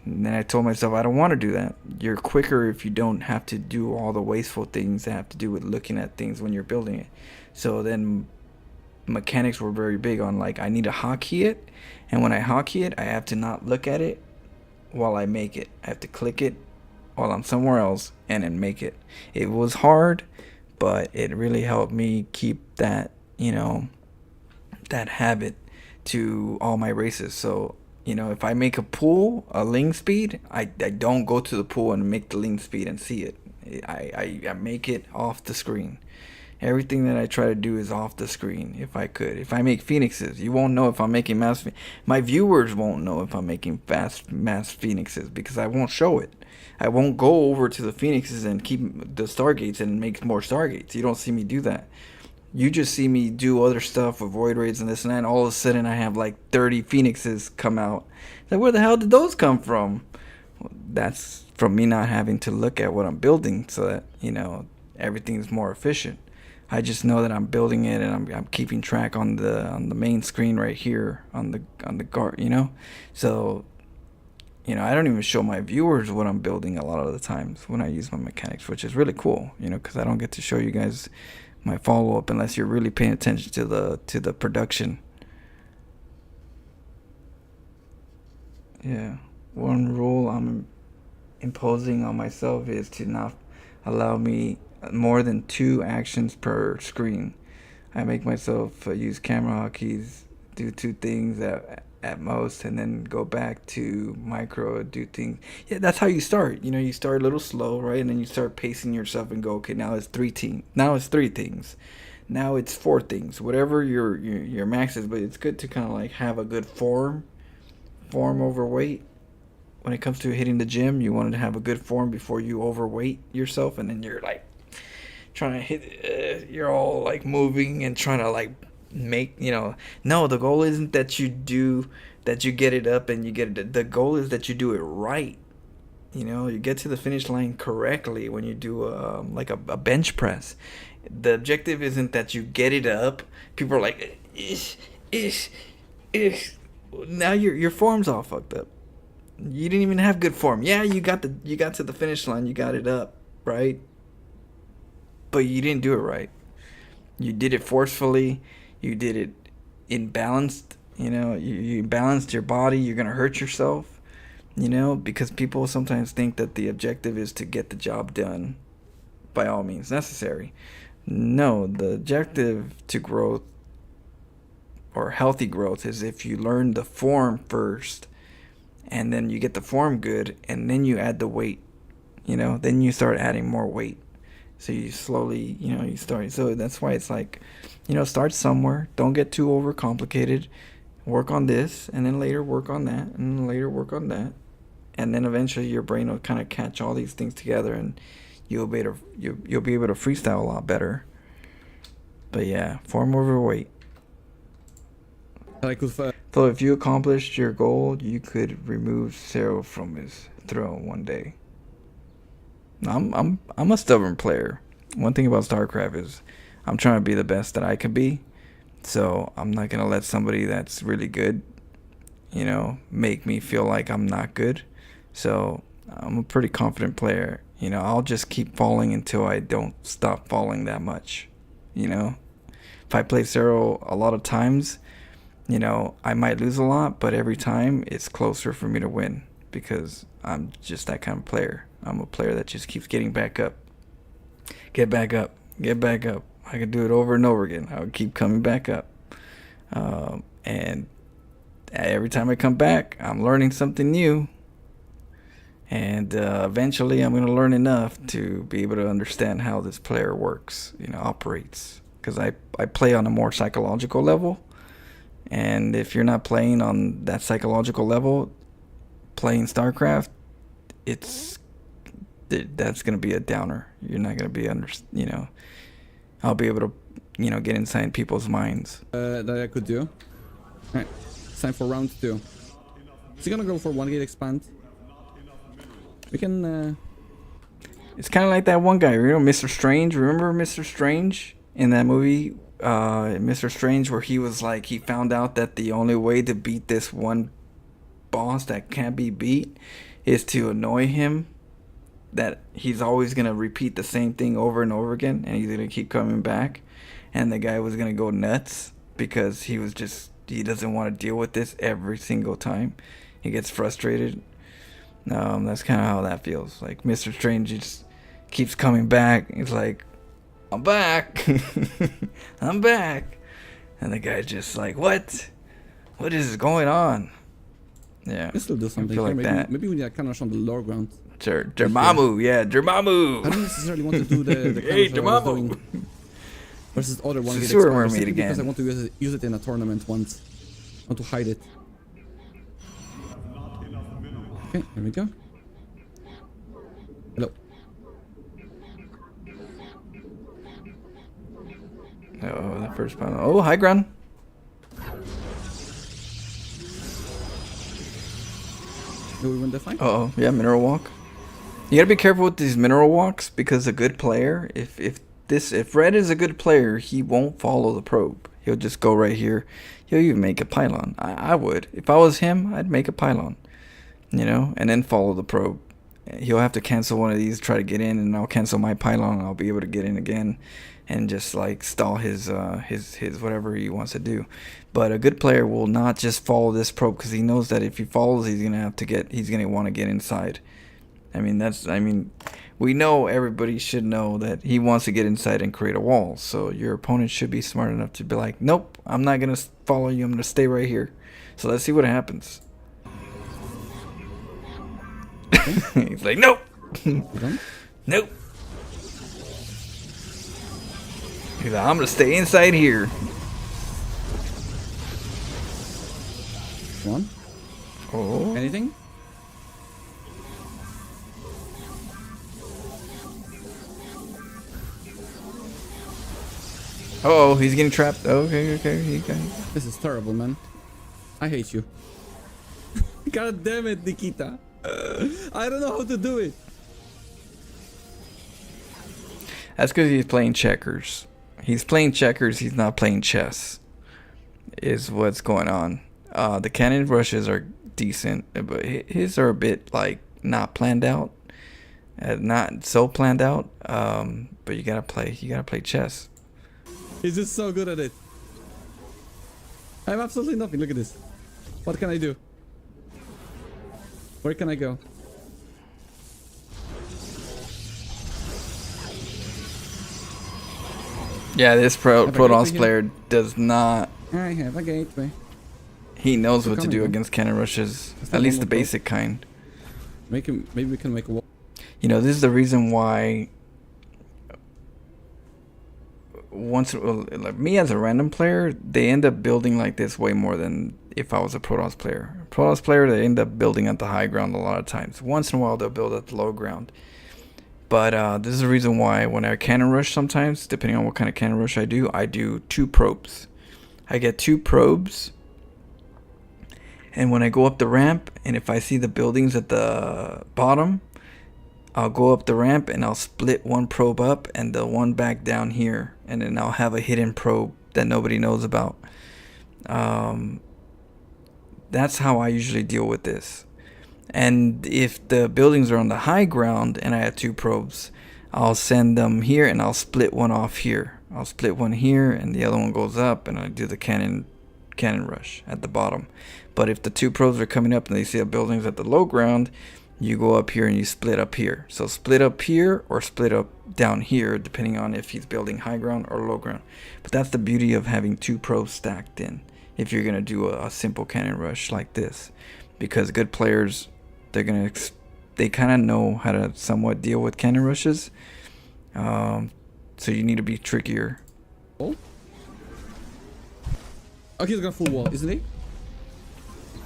Speaker 1: and then I told myself I don't want to do that. You're quicker if you don't have to do all the wasteful things that have to do with looking at things when you're building it. So then mechanics were very big on I need to hotkey it, and when I hotkey it, I have to not look at it while I make it. I have to click it while I'm somewhere else and then make it. It was hard, but it really helped me keep that habit to all my races. So if I make a pool a ling speed, I don't go to the pool and make the ling speed and see it. I make it off the screen. Everything that I try to do is off the screen. If I I make phoenixes, you won't know if I'm making my viewers won't know if I'm making mass phoenixes, because I won't show it. I won't go over to the phoenixes and keep the stargates and make more stargates. You don't see me do that. You just see me do other stuff with void raids and this and that, and all of a sudden I have 30 phoenixes come out. Where the hell did those come from? Well, that's from me not having to look at what I'm building, so that everything's more efficient. I just know that I'm building it, and I'm keeping track on the main screen right here on the guard. So I don't even show my viewers what I'm building a lot of the times when I use my mechanics, which is really cool, because I don't get to show you guys my follow-up unless you're really paying attention to the production. Yeah, one rule I'm imposing on myself is to not allow me more than 2 actions per screen. I make myself use camera hotkeys, do 2 things at most, and then go back to micro, do things. Yeah, that's how you start. You start a little slow, right? And then you start pacing yourself and go, okay, now it's 3 things. Now it's 3 things. Now it's 4 things. Whatever your max is, but it's good to kind of have a good form over weight. When it comes to hitting the gym, you want to have a good form before you overweight yourself, and then you're trying to hit, you're all moving and trying to make, no, the goal isn't that you get it up and you get it. The goal is that you do it right. You get to the finish line correctly when you do a bench press. The objective isn't that you get it up. People are like, ish. Now your form's all fucked up. You didn't even have good form. Yeah, you got to the finish line, you got it up, right? But you didn't do it right. You did it forcefully. You did it imbalanced. You balanced your body. You're gonna hurt yourself. Because people sometimes think that the objective is to get the job done by all means necessary. No, the objective to growth or healthy growth is if you learn the form first, and then you get the form good, and then you add the weight. Then you start adding more weight. So you slowly, you start. So that's why it's like, start somewhere. Don't get too overcomplicated. Work on this, and then later work on that, and then later work on that, and then eventually your brain will kind of catch all these things together, and you'll be able to freestyle a lot better. But yeah, form overweight. So if you accomplished your goal, you could remove Zero from his throne one day. I'm a stubborn player. One thing about StarCraft is I'm trying to be the best that I can be. So I'm not gonna let somebody that's really good, make me feel like I'm not good. So I'm a pretty confident player. I'll just keep falling until I don't stop falling that much. If I play Zero a lot of times, I might lose a lot, but every time it's closer for me to win because I'm just that kind of player. I'm a player that just keeps getting back up. Get back up. Get back up. I could do it over and over again. I would keep coming back up. And every time I come back, I'm learning something new. And eventually I'm going to learn enough to be able to understand how this player works, operates. Because I play on a more psychological level. And if you're not playing on that psychological level, playing StarCraft, that's going to be a downer. You're not going to be I'll be able to, get inside people's minds.
Speaker 2: That I could do. Alright, it's time for round 2. Is he gonna go for 1 gate expand? We can,
Speaker 1: It's kind of like that one guy, Mr. Strange. Remember Mr. Strange in that movie? Mr. Strange, where he was like, he found out that the only way to beat this one boss that can't be beat is to annoy him. That he's always going to repeat the same thing over and over again, and he's going to keep coming back. And the guy was going to go nuts because he doesn't want to deal with this every single time. He gets frustrated. That's kind of how that feels. Like Mr. Strange just keeps coming back. He's like, I'm back. I'm back. And the guy's just like, what? What is going on? Yeah.
Speaker 2: Let's still do something
Speaker 1: feel
Speaker 2: here.
Speaker 1: like
Speaker 2: Maybe,
Speaker 1: that.
Speaker 2: maybe we need a kind of on the lower ground.
Speaker 1: Dormammu, yeah, Dormammu.
Speaker 2: I don't necessarily want to do the
Speaker 1: Hey,
Speaker 2: kind of I was
Speaker 1: Dormammu.
Speaker 2: doing versus other one
Speaker 1: It's
Speaker 2: gate
Speaker 1: a sewer
Speaker 2: expander,
Speaker 1: mermaid
Speaker 2: simply because
Speaker 1: again.
Speaker 2: I want to use it in a tournament once. I want to hide it. Okay, here we go. Hello.
Speaker 1: Oh, the first panel. Oh, high ground.
Speaker 2: Do we win the fight?
Speaker 1: Oh, yeah, mineral walk. You gotta be careful with these mineral walks because a good player, if Red is a good player, he won't follow the probe. He'll just go right here. He'll even make a pylon. I would. If I was him, I'd make a pylon. And then follow the probe. He'll have to cancel one of these, try to get in, and I'll cancel my pylon, and I'll be able to get in again, and just like stall his whatever he wants to do. But a good player will not just follow this probe because he knows that if he follows, he's gonna want to get inside. We know everybody should know that he wants to get inside and create a wall. So your opponent should be smart enough to be like, nope, I'm not gonna follow you. I'm gonna stay right here. So let's see what happens. He's like, nope. Nope. He's like, I'm gonna stay inside here.
Speaker 2: Come on.
Speaker 1: Oh.
Speaker 2: Anything?
Speaker 1: Oh, he's getting trapped. Okay.
Speaker 2: This is terrible, man. I hate you. God damn it, Nikita. I don't know how to do it.
Speaker 1: That's because he's playing checkers. He's playing checkers. He's not playing chess. Is what's going on. The cannon rushes are decent, but his are a bit like not planned out, not so planned out. But you gotta play chess.
Speaker 2: He's just so good at it. I have absolutely nothing. Look at this. What can I do? Where can I go?
Speaker 1: Yeah, this Protoss player does not.
Speaker 2: I have a gateway.
Speaker 1: He knows
Speaker 2: They're
Speaker 1: what to
Speaker 2: coming,
Speaker 1: do
Speaker 2: though.
Speaker 1: against cannon rushes.
Speaker 2: Is that
Speaker 1: At least the
Speaker 2: one more
Speaker 1: basic kind.
Speaker 2: Maybe we can make a wall.
Speaker 1: This is the reason why once, like me as a random player, they end up building like this way more than if I was a Protoss player. Protoss player, they end up building at the high ground a lot of times. Once in a while, they'll build at the low ground. But this is the reason why when I cannon rush sometimes, depending on what kind of cannon rush I do 2 probes. I get 2 probes, and when I go up the ramp, and if I see the buildings at the bottom, I'll go up the ramp and I'll split 1 probe up and the 1 back down here, and then I'll have a hidden probe that nobody knows about. That's how I usually deal with this. And if the buildings are on the high ground and I have 2 probes, I'll send them here and I'll split 1 off here. I'll split 1 here and the other one goes up, and I do the cannon rush at the bottom. But if the 2 probes are coming up and they see a buildings at the low ground, you go up here and you split up here. So split up here or split up down here, depending on if he's building high ground or low ground. But that's the beauty of having 2 probes stacked in if you're gonna do a simple cannon rush like this, because good players, they kind of know how to somewhat deal with cannon rushes. So you need to be trickier.
Speaker 2: Oh, he's got full wall, isn't he?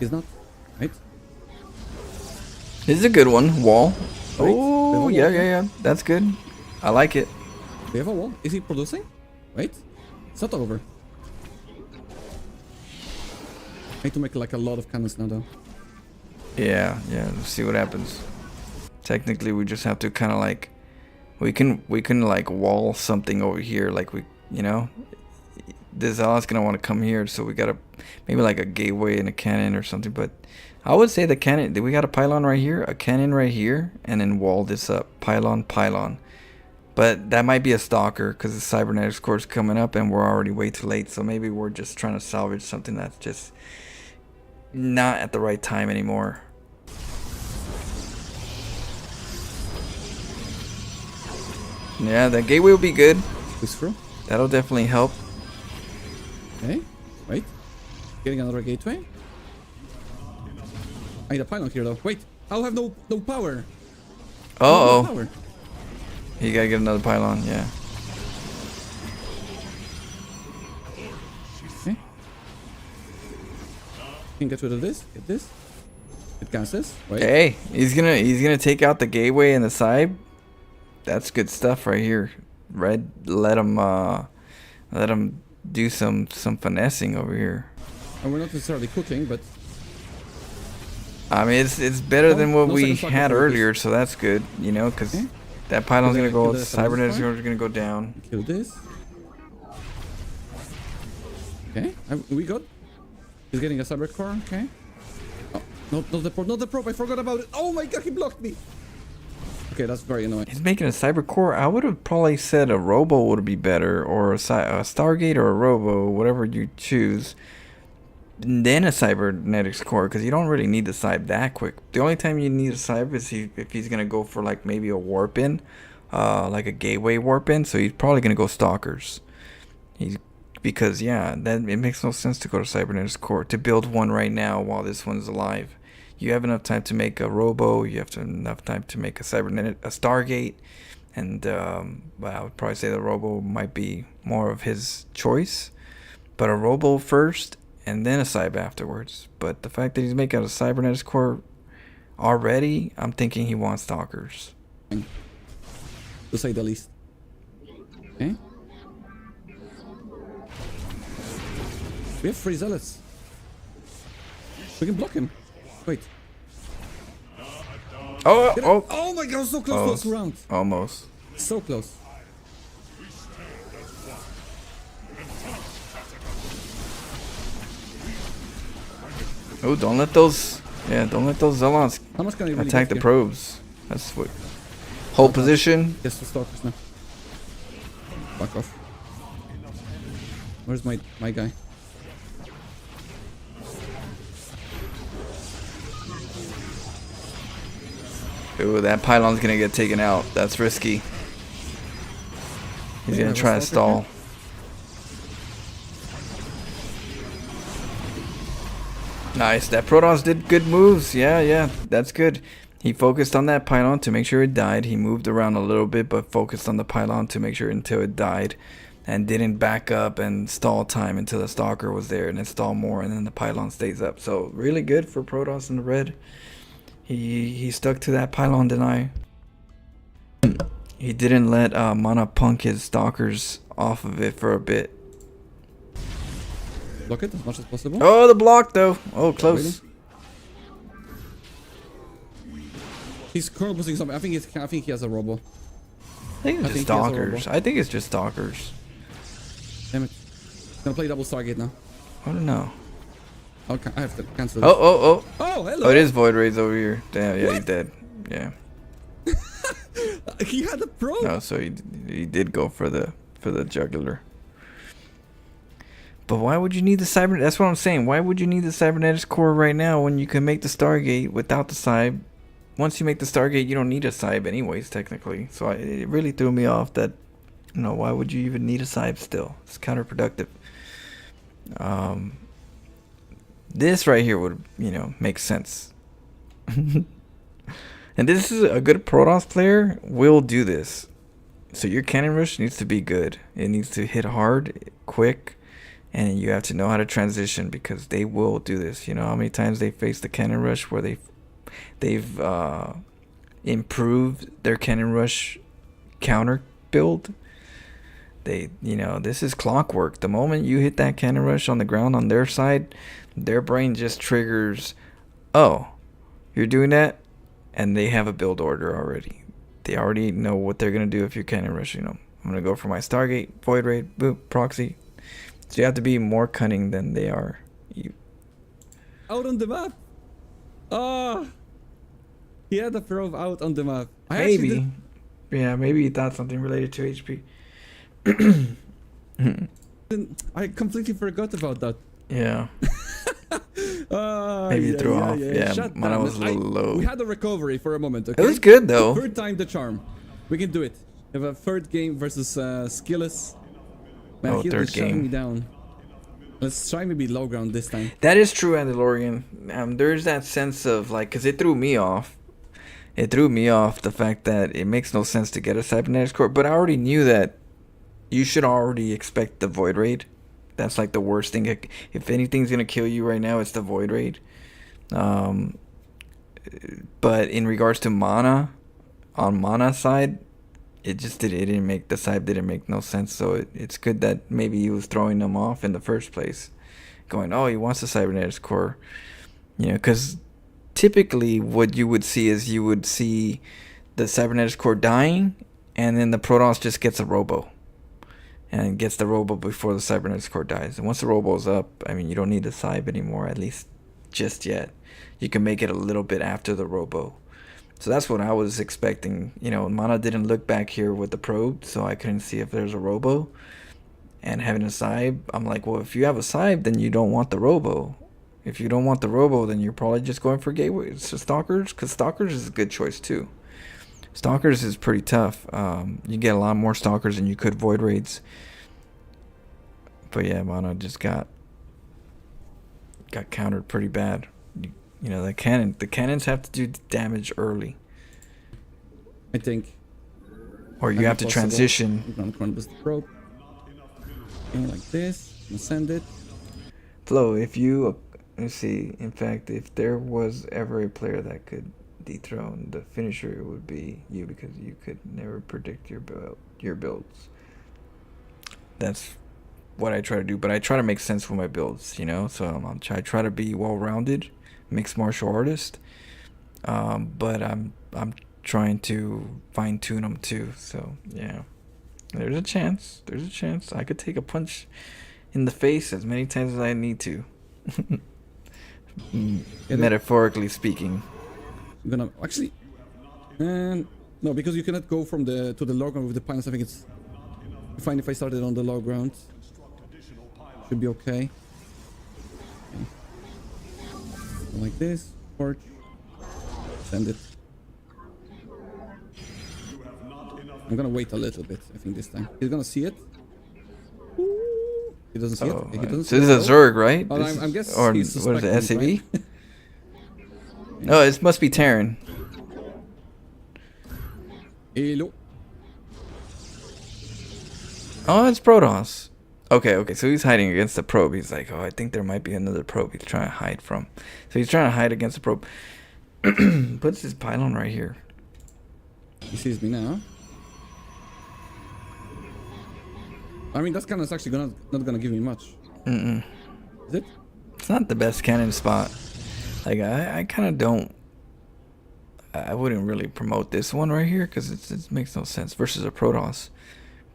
Speaker 2: He's not, right?
Speaker 1: This is a good one. Wall.
Speaker 2: Right.
Speaker 1: Oh, yeah. That's good. I like it.
Speaker 2: We have a wall. Is he producing? Wait, it's not over. I need to make like a lot of cannons now, though.
Speaker 1: Yeah. Let's see what happens. Technically, we just have to kind of like, we can like wall something over here, like this Zealot's gonna want to come here, so we gotta maybe like a gateway and a cannon or something. But I would say the cannon, we got a pylon right here, a cannon right here, and then wall this up, pylon. But that might be a stalker because the cybernetics core is coming up and we're already way too late. So maybe we're just trying to salvage something that's just not at the right time anymore. Yeah, that gateway will be good.
Speaker 2: Push through.
Speaker 1: That'll definitely help.
Speaker 2: Okay, wait. Getting another gateway. I need a pylon here though. Wait, I'll have no power.
Speaker 1: Uh-oh.
Speaker 2: No power.
Speaker 1: You gotta get another pylon, yeah.
Speaker 2: Okay. Can get rid of this. Get this. It cancels. Wait.
Speaker 1: Hey, he's gonna take out the gateway and the side. That's good stuff right here. Red, let him do some finessing over here.
Speaker 2: And we're not necessarily cooking, but
Speaker 1: I mean, it's better than what
Speaker 2: no
Speaker 1: we
Speaker 2: second
Speaker 1: had
Speaker 2: cycle for
Speaker 1: earlier, so that's good, because
Speaker 2: Okay.
Speaker 1: that pylon's gonna go,
Speaker 2: Kill the
Speaker 1: cybernetics
Speaker 2: fire.
Speaker 1: are gonna go down.
Speaker 2: kill this. Okay, we got. He's getting a cyber core. Okay. Oh, not the probe. I forgot about it. Oh my god, he blocked me. Okay, that's very annoying.
Speaker 1: He's making a cyber core. I would have probably said a robo would be better, or a Stargate or a robo, whatever you choose. And then a cybernetics core, because you don't really need the cyber that quick. The only time you need a cyber is if he's gonna go for like maybe a warp in, like a gateway warp in. So he's probably gonna go stalkers. Because that it makes no sense to go to cybernetics core to build one right now while this one's alive. You have enough time to make a robo. You have enough time to make a Stargate, and I would probably say the robo might be more of his choice. But a robo first, and then a cyber afterwards. But the fact that he's making a cybernetics core already, I'm thinking he wants stalkers.
Speaker 2: To say the least. Okay. We have 3 zealots. We can block him. Wait.
Speaker 1: Oh
Speaker 2: my god, so close to round.
Speaker 1: almost.
Speaker 2: So close.
Speaker 1: Oh, don't let those zealots
Speaker 2: How much can I really
Speaker 1: attack
Speaker 2: get
Speaker 1: the
Speaker 2: here?
Speaker 1: probes. That's what. Hold position.
Speaker 2: Yes, the stalkers now. Back off. Where's my guy?
Speaker 1: Ooh, that pylon's gonna get taken out. That's risky. He's
Speaker 2: Yeah,
Speaker 1: gonna try to
Speaker 2: the stalker
Speaker 1: stall. Nice. That Protoss did good moves. Yeah. That's good. He focused on that pylon to make sure it died. He moved around a little bit, but focused on the pylon to make sure until it died. and didn't back up and stall time until the stalker was there and then stall more and then the pylon stays up. So really good for Protoss in the red. He stuck to that pylon deny. He didn't let Mana punk his stalkers off of it for a bit.
Speaker 2: Block it as much as possible.
Speaker 1: Oh, the block though. Oh, close.
Speaker 2: He's curl boosting something. I think he has a robo.
Speaker 1: I think it's just stalkers. I think it's just stalkers.
Speaker 2: Damn it. Gonna play double Stargate now.
Speaker 1: I don't know.
Speaker 2: Okay, I have to cancel this.
Speaker 1: Oh,
Speaker 2: Oh, hello.
Speaker 1: oh, it is Void Raids over here. Damn, yeah, he's dead. Yeah.
Speaker 2: He had a pro.
Speaker 1: No, so he did go for the jugular. But why would you need the cyber? That's what I'm saying. Why would you need the cybernetics core right now when you can make the Stargate without the cyb? Once you make the Stargate, you don't need a cyb anyways, technically. So it really threw me off that, you know, why would you even need a cyb still? It's counterproductive. This right here would, you know, make sense. And this is a good Protoss player will do this. So your cannon rush needs to be good. It needs to hit hard, quick, and you have to know how to transition because they will do this. You know how many times they face the cannon rush where they've improved their cannon rush counter build. You know, this is clockwork. The moment you hit that cannon rush on the ground on their side, their brain just triggers, oh, you're doing that, and they have a build order already. They already know what they're gonna do if you're cannon rushing them. I'm gonna go for my Stargate, Void Raid, boop, proxy. So you have to be more cunning than they are.
Speaker 2: Out on the map. Ah, he had a pro out on the map.
Speaker 1: Maybe, yeah, maybe he thought something related to HP.
Speaker 2: I completely forgot about that.
Speaker 1: Yeah. Maybe you threw off. Yeah, mana was a little low.
Speaker 2: We had a recovery for a moment. Okay?
Speaker 1: It was good though.
Speaker 2: Third time the charm. We can do it. We have a third game versus Skillless. Man,
Speaker 1: Oh,
Speaker 2: he
Speaker 1: third
Speaker 2: was shutting me
Speaker 1: game.
Speaker 2: down. Let's try maybe low ground this time.
Speaker 1: That is true, Andalorian. There's that sense of like, cause it threw me off. It threw me off the fact that it makes no sense to get a cybernetics core, but I already knew that you should already expect the Void Raid. That's like the worst thing. If anything's gonna kill you right now, it's the Void Raid. But in regards to mana, on mana side, it didn't make the side didn't make no sense. So it's good that maybe he was throwing them off in the first place, going, oh, he wants the cybernetics core, you know, because typically what you would see is you would see the cybernetics core dying, and then the Protoss just gets a robo. And gets the robo before the cybernetics core dies. And once the robo is up, I mean, you don't need the cyb anymore, at least just yet. You can make it a little bit after the robo. So that's what I was expecting. You know, mana didn't look back here with the probe, so I couldn't see if there's a robo. And having a cyb, I'm like, well, if you have a cyb, then you don't want the robo. If you don't want the robo, then you're probably just going for gateways. So Stalkers, because Stalkers is a good choice too. Stalkers is pretty tough. You get a lot more Stalkers than you could Void Raids. But yeah, Mana just got countered pretty bad. You know, the cannons have to do damage early.
Speaker 2: I think.
Speaker 1: Or you have to transition.
Speaker 2: I'm gonna boost the probe. Going like this. I'm gonna send it.
Speaker 1: Flo, if you, let's see, in fact, if there was ever a player that could dethrone the finisher, it would be you, because you could never predict your builds. That's what I try to do, but I try to make sense with my builds, you know. So I try to be well-rounded, mixed martial artist, but I'm trying to fine-tune them too. So yeah, there's a chance I could take a punch in the face as many times as I need to. Metaphorically speaking.
Speaker 2: I'm gonna actually, no, because you cannot go from to the low ground with the pines. I think it's fine if I started on the low ground. Should be okay. Like this, torch, send it. I'm gonna wait a little bit. I think this time he's gonna see it. Ooh, he doesn't see it. He doesn't
Speaker 1: so this is a Zerg, right?
Speaker 2: Oh, I'm guessing.
Speaker 1: Or what is it, SAV? Right? Oh, it must be Terran.
Speaker 2: Hello.
Speaker 1: Oh, it's Protoss. Okay, so he's hiding against the probe. He's like, oh, I think there might be another probe he's trying to hide from. So he's trying to hide against the probe. Puts his pylon right here.
Speaker 2: He sees me now. I mean, that cannon's actually not gonna give me much.
Speaker 1: Mm-mm.
Speaker 2: Is it?
Speaker 1: It's not the best cannon spot. Like, I kind of don't... I wouldn't really promote this one right here because it makes no sense versus a Protoss.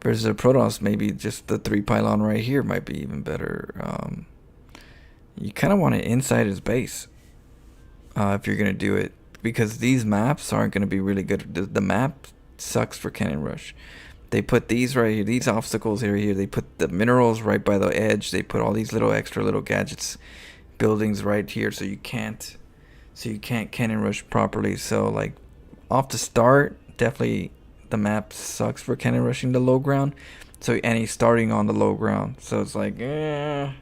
Speaker 1: Versus a Protoss, maybe just the 3 pylon right here might be even better. You kind of want it inside his base if you're going to do it. Because these maps aren't going to be really good. The map sucks for cannon rush. They put these right here, these obstacles here. They put the minerals right by the edge. They put all these little extra little gadgets, buildings right here, so you can't cannon rush properly. So like off the start, definitely the map sucks for cannon rushing the low ground. So and he's starting on the low ground. So it's like, I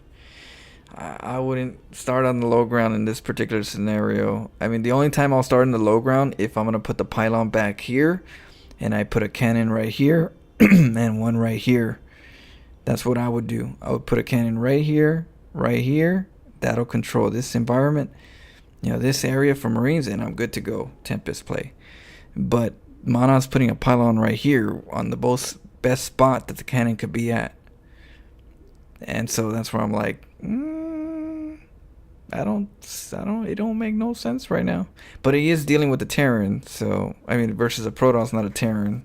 Speaker 1: wouldn't start on the low ground in this particular scenario. I mean, the only time I'll start in the low ground if I'm gonna put the pylon back here, and I put a cannon right here and one right here. That's what I would do. I would put a cannon right here, right here. That'll control this environment. You know, this area for Marines, and I'm good to go. Tempest play. But Mana's putting a pylon right here on the best spot that the cannon could be at. And so that's where I'm like, it don't make no sense right now. But he is dealing with the Terran, so I mean versus a Protoss, not a Terran.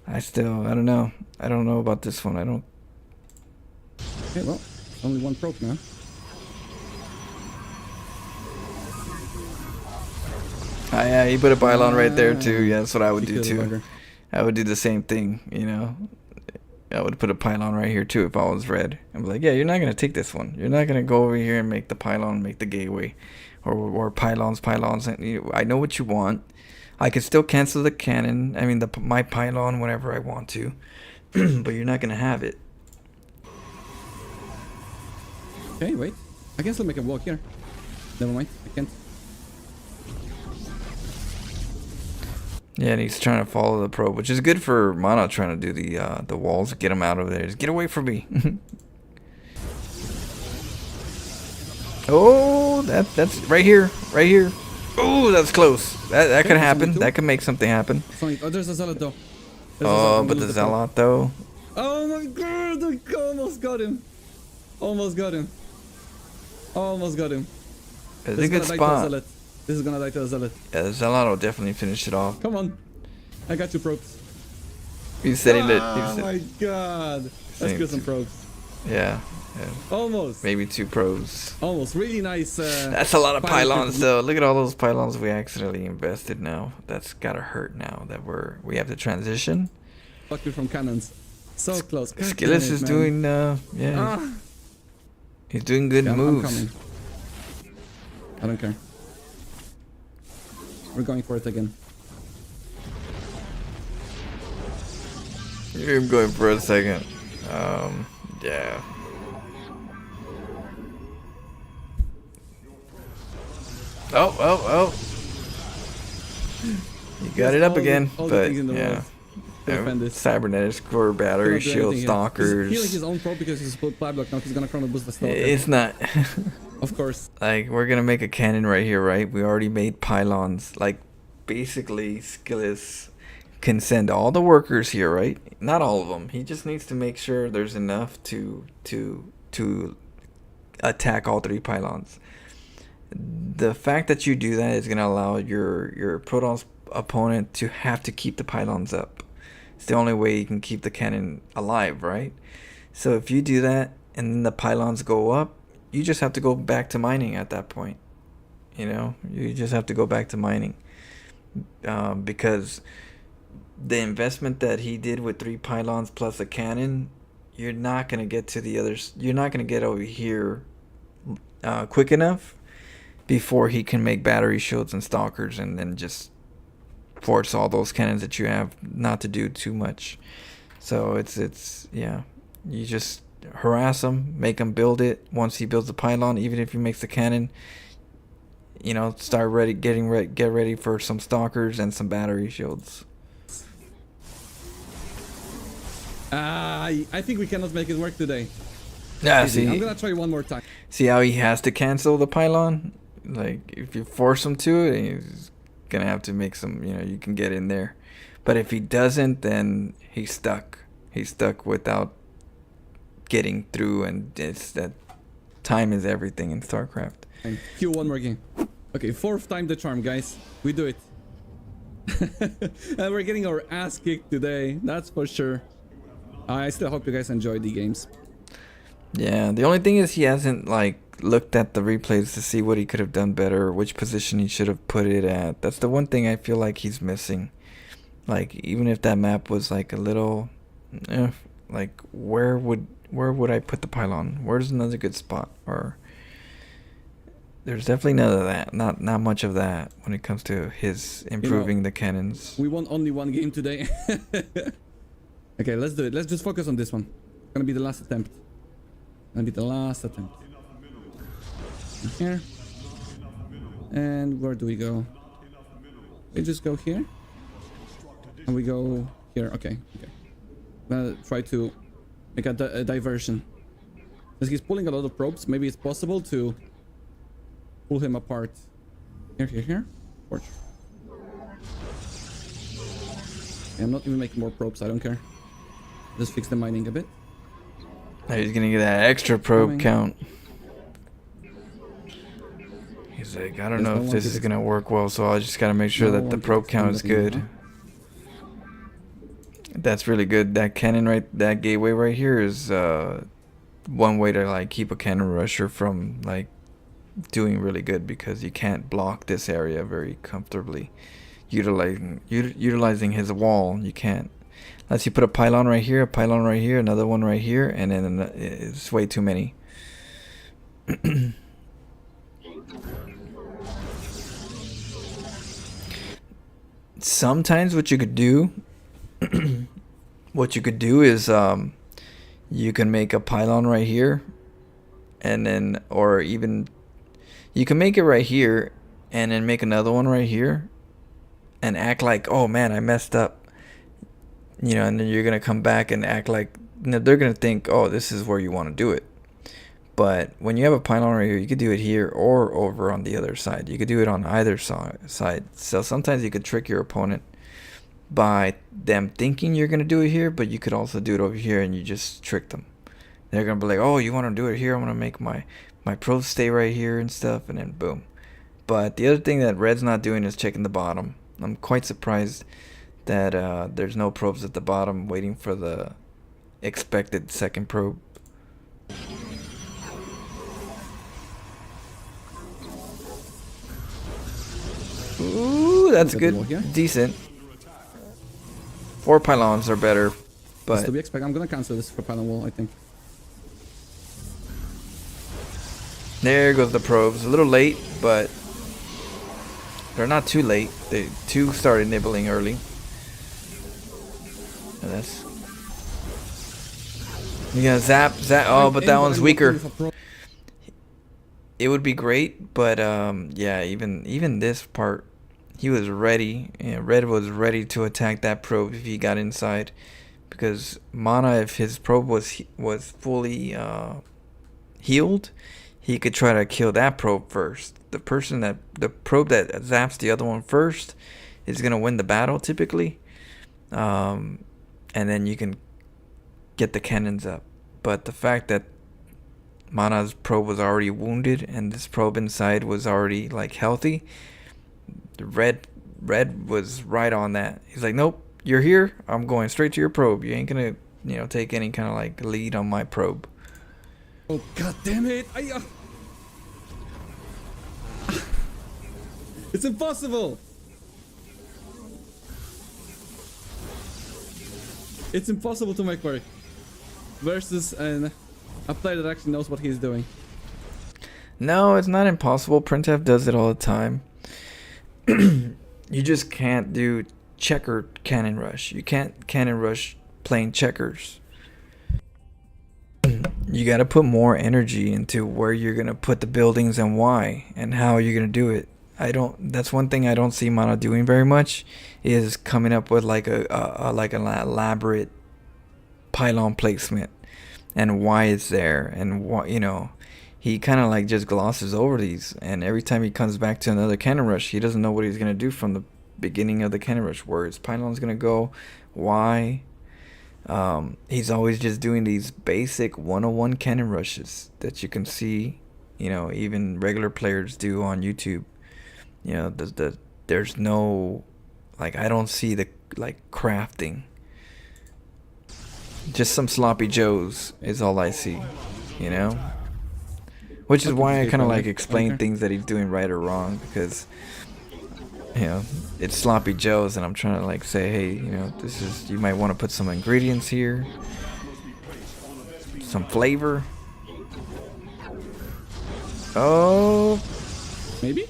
Speaker 1: I don't know. I don't know about this one.
Speaker 2: Okay, well, only one probe now.
Speaker 1: Yeah, he put a pylon right there too. Yeah, that's what I would do too.
Speaker 2: Bugger.
Speaker 1: I would do the same thing, you know. I would put a pylon right here too if I was red. I'm like, yeah, you're not gonna take this one. You're not gonna go over here and make the pylon, make the gateway, or pylons. And I know what you want. I could still cancel the cannon. I mean, my pylon whenever I want to, but you're not gonna have it.
Speaker 2: Okay, wait. I can still make a walk here. Never mind, I can't.
Speaker 1: Yeah, and he's trying to follow the probe, which is good for Mana trying to do the walls, get him out of there. Just get away from me. Oh, that's right here, right here. Oh, that's close. That could happen. That could make something happen.
Speaker 2: Oh, there's a Zealot though.
Speaker 1: Oh, but the Zealot though.
Speaker 2: Oh my god, I almost got him. Almost got him.
Speaker 1: It's a good spot.
Speaker 2: This is gonna die to a Zealot.
Speaker 1: Yeah, the Zealot will definitely finish it off.
Speaker 2: Come on. I got 2 probes.
Speaker 1: He's setting it.
Speaker 2: Oh my god. Let's get some probes.
Speaker 1: Yeah.
Speaker 2: Almost.
Speaker 1: Maybe 2 probes.
Speaker 2: Almost. Really nice.
Speaker 1: That's a lot of pylons though. Look at all those pylons we accidentally invested now. That's gotta hurt now that we have to transition.
Speaker 2: Fuck you from cannons. So close.
Speaker 1: Skillis is doing he's doing good moves.
Speaker 2: I'm coming. I don't care. We're going for it again.
Speaker 1: I'm going for a second. Yeah. Oh. You got it up again, but yeah. Cybernetics, core, battery, shield, stalkers.
Speaker 2: He's healing his own probe because he's split block now. He's gonna chrono boost the stalker.
Speaker 1: It's not.
Speaker 2: Of course.
Speaker 1: Like, we're gonna make a cannon right here, right? We already made pylons. Like, basically, Skillis can send all the workers here, right? Not all of them. He just needs to make sure there's enough to attack all 3 pylons. The fact that you do that is gonna allow your Protoss opponent to have to keep the pylons up. It's the only way you can keep the cannon alive, right? So if you do that and then the pylons go up, you just have to go back to mining at that point. You know, you just have to go back to mining because the investment that he did with 3 pylons plus a cannon, you're not gonna get to the others. You're not gonna get over here quick enough before he can make battery shields and stalkers, and then just force all those cannons that you have not to do too much. So it's yeah, you just harass him, make him build it. Once he builds the pylon, even if he makes the cannon, you know, get ready for some stalkers and some battery shields.
Speaker 2: I think we cannot make it work today.
Speaker 1: Yeah,
Speaker 2: Easy. I'm
Speaker 1: see,
Speaker 2: gonna try one more time.
Speaker 1: see how he has to cancel the pylon? Like, if you force him to it, he's gonna have to make some, you know, you can get in there. But if he doesn't, then he's stuck. He's stuck without getting through, and it's that time is everything in StarCraft.
Speaker 2: And cue one more game. Okay, 4th time the charm, guys. We do it. And we're getting our ass kicked today, that's for sure. I still hope you guys enjoyed the games.
Speaker 1: Yeah, the only thing is he hasn't like looked at the replays to see what he could have done better, or which position he should have put it at. That's the one thing I feel like he's missing. Like, even if that map was like a little, like where would I put the pylon? Where's another good spot? Or there's definitely none of that. Not much of that when it comes to his improving the cannons.
Speaker 2: We won only one game today. Okay, let's do it. Let's just focus on this one. It's gonna be the last attempt. Gonna be the last attempt. And here. And where do we go? We just go here. And we go here. Okay. Try to make a diversion. Because he's pulling a lot of probes. Maybe it's possible to pull him apart. Here. Torch. Okay, I'm not even making more probes. I don't care. Just fix the mining a bit.
Speaker 1: Now he's gonna get that extra probe
Speaker 2: Coming.
Speaker 1: count. He's like, I don't
Speaker 2: There's
Speaker 1: know
Speaker 2: no
Speaker 1: if
Speaker 2: one
Speaker 1: this
Speaker 2: to
Speaker 1: is
Speaker 2: fix-
Speaker 1: gonna work well, so I just gotta make sure
Speaker 2: No
Speaker 1: that the
Speaker 2: one to
Speaker 1: probe
Speaker 2: extend
Speaker 1: count is
Speaker 2: it anymore.
Speaker 1: good. That's really good. That cannon that gateway right here is one way to like keep a cannon rusher from like doing really good, because you can't block this area very comfortably. Utilizing his wall, you can't. Unless you put a pylon right here, another one right here, and then it's way too many. Sometimes what you could do is you can make a pylon right here, and then, or even you can make it right here and then make another one right here and act like, oh man, I messed up, you know, and then you're gonna come back and act like, you know, they're gonna think, oh, this is where you want to do it. But when you have a pylon right here, you could do it here or over on the other side. You could do it on either side. So sometimes you could trick your opponent by them thinking you're gonna do it here, but you could also do it over here, and you just trick them. They're gonna be like, oh, you want to do it here? I'm gonna make my probes stay right here and stuff, and then boom. But the other thing that Red's not doing is checking the bottom. I'm quite surprised that there's no probes at the bottom waiting for the expected second probe. Ooh, that's
Speaker 2: Got the wall
Speaker 1: good.
Speaker 2: here.
Speaker 1: Decent. 4 pylons are better,
Speaker 2: That's
Speaker 1: but
Speaker 2: to be expected. I'm gonna cancel this for pylon wall, I think.
Speaker 1: there goes the probes. A little late, but they're not too late. They two started nibbling early. And that's, you gonna zap. Oh, but that one's weaker. It would be great, but yeah, even this part, he was ready. Red was ready to attack that probe if he got inside, because Mana, if his probe was fully healed, he could try to kill that probe first. The probe that zaps the other one first is gonna win the battle typically, and then you can get the cannons up. But the fact that Mana's probe was already wounded and this probe inside was already like healthy, Red was right on that. He's like, nope, you're here, I'm going straight to your probe. You ain't gonna, you know, take any kind of like lead on my probe.
Speaker 2: Oh god damn it! It's impossible! It's impossible to make work versus a player that actually knows what he's doing.
Speaker 1: No, it's not impossible. Printf does it all the time. You just can't do checker cannon rush. You can't cannon rush playing checkers. You gotta put more energy into where you're gonna put the buildings and why and how you're gonna do it. That's one thing I don't see Mana doing very much, is coming up with like an elaborate pylon placement and why it's there, and what, you know, he kind of like just glosses over these, and every time he comes back to another cannon rush, he doesn't know what he's gonna do from the beginning of the cannon rush, where his pylon's gonna go, why. He's always just doing these basic 101 cannon rushes that you can see, you know, even regular players do on YouTube. You know, there's no, like, I don't see the, like, crafting. Just some sloppy joes is all I see, you know? Which is why I kind of like explain things that he's doing right or wrong, because, you know, it's sloppy joes, and I'm trying to like say, hey, you know, this is, you might want to put some ingredients here, some flavor. Oh,
Speaker 2: Maybe?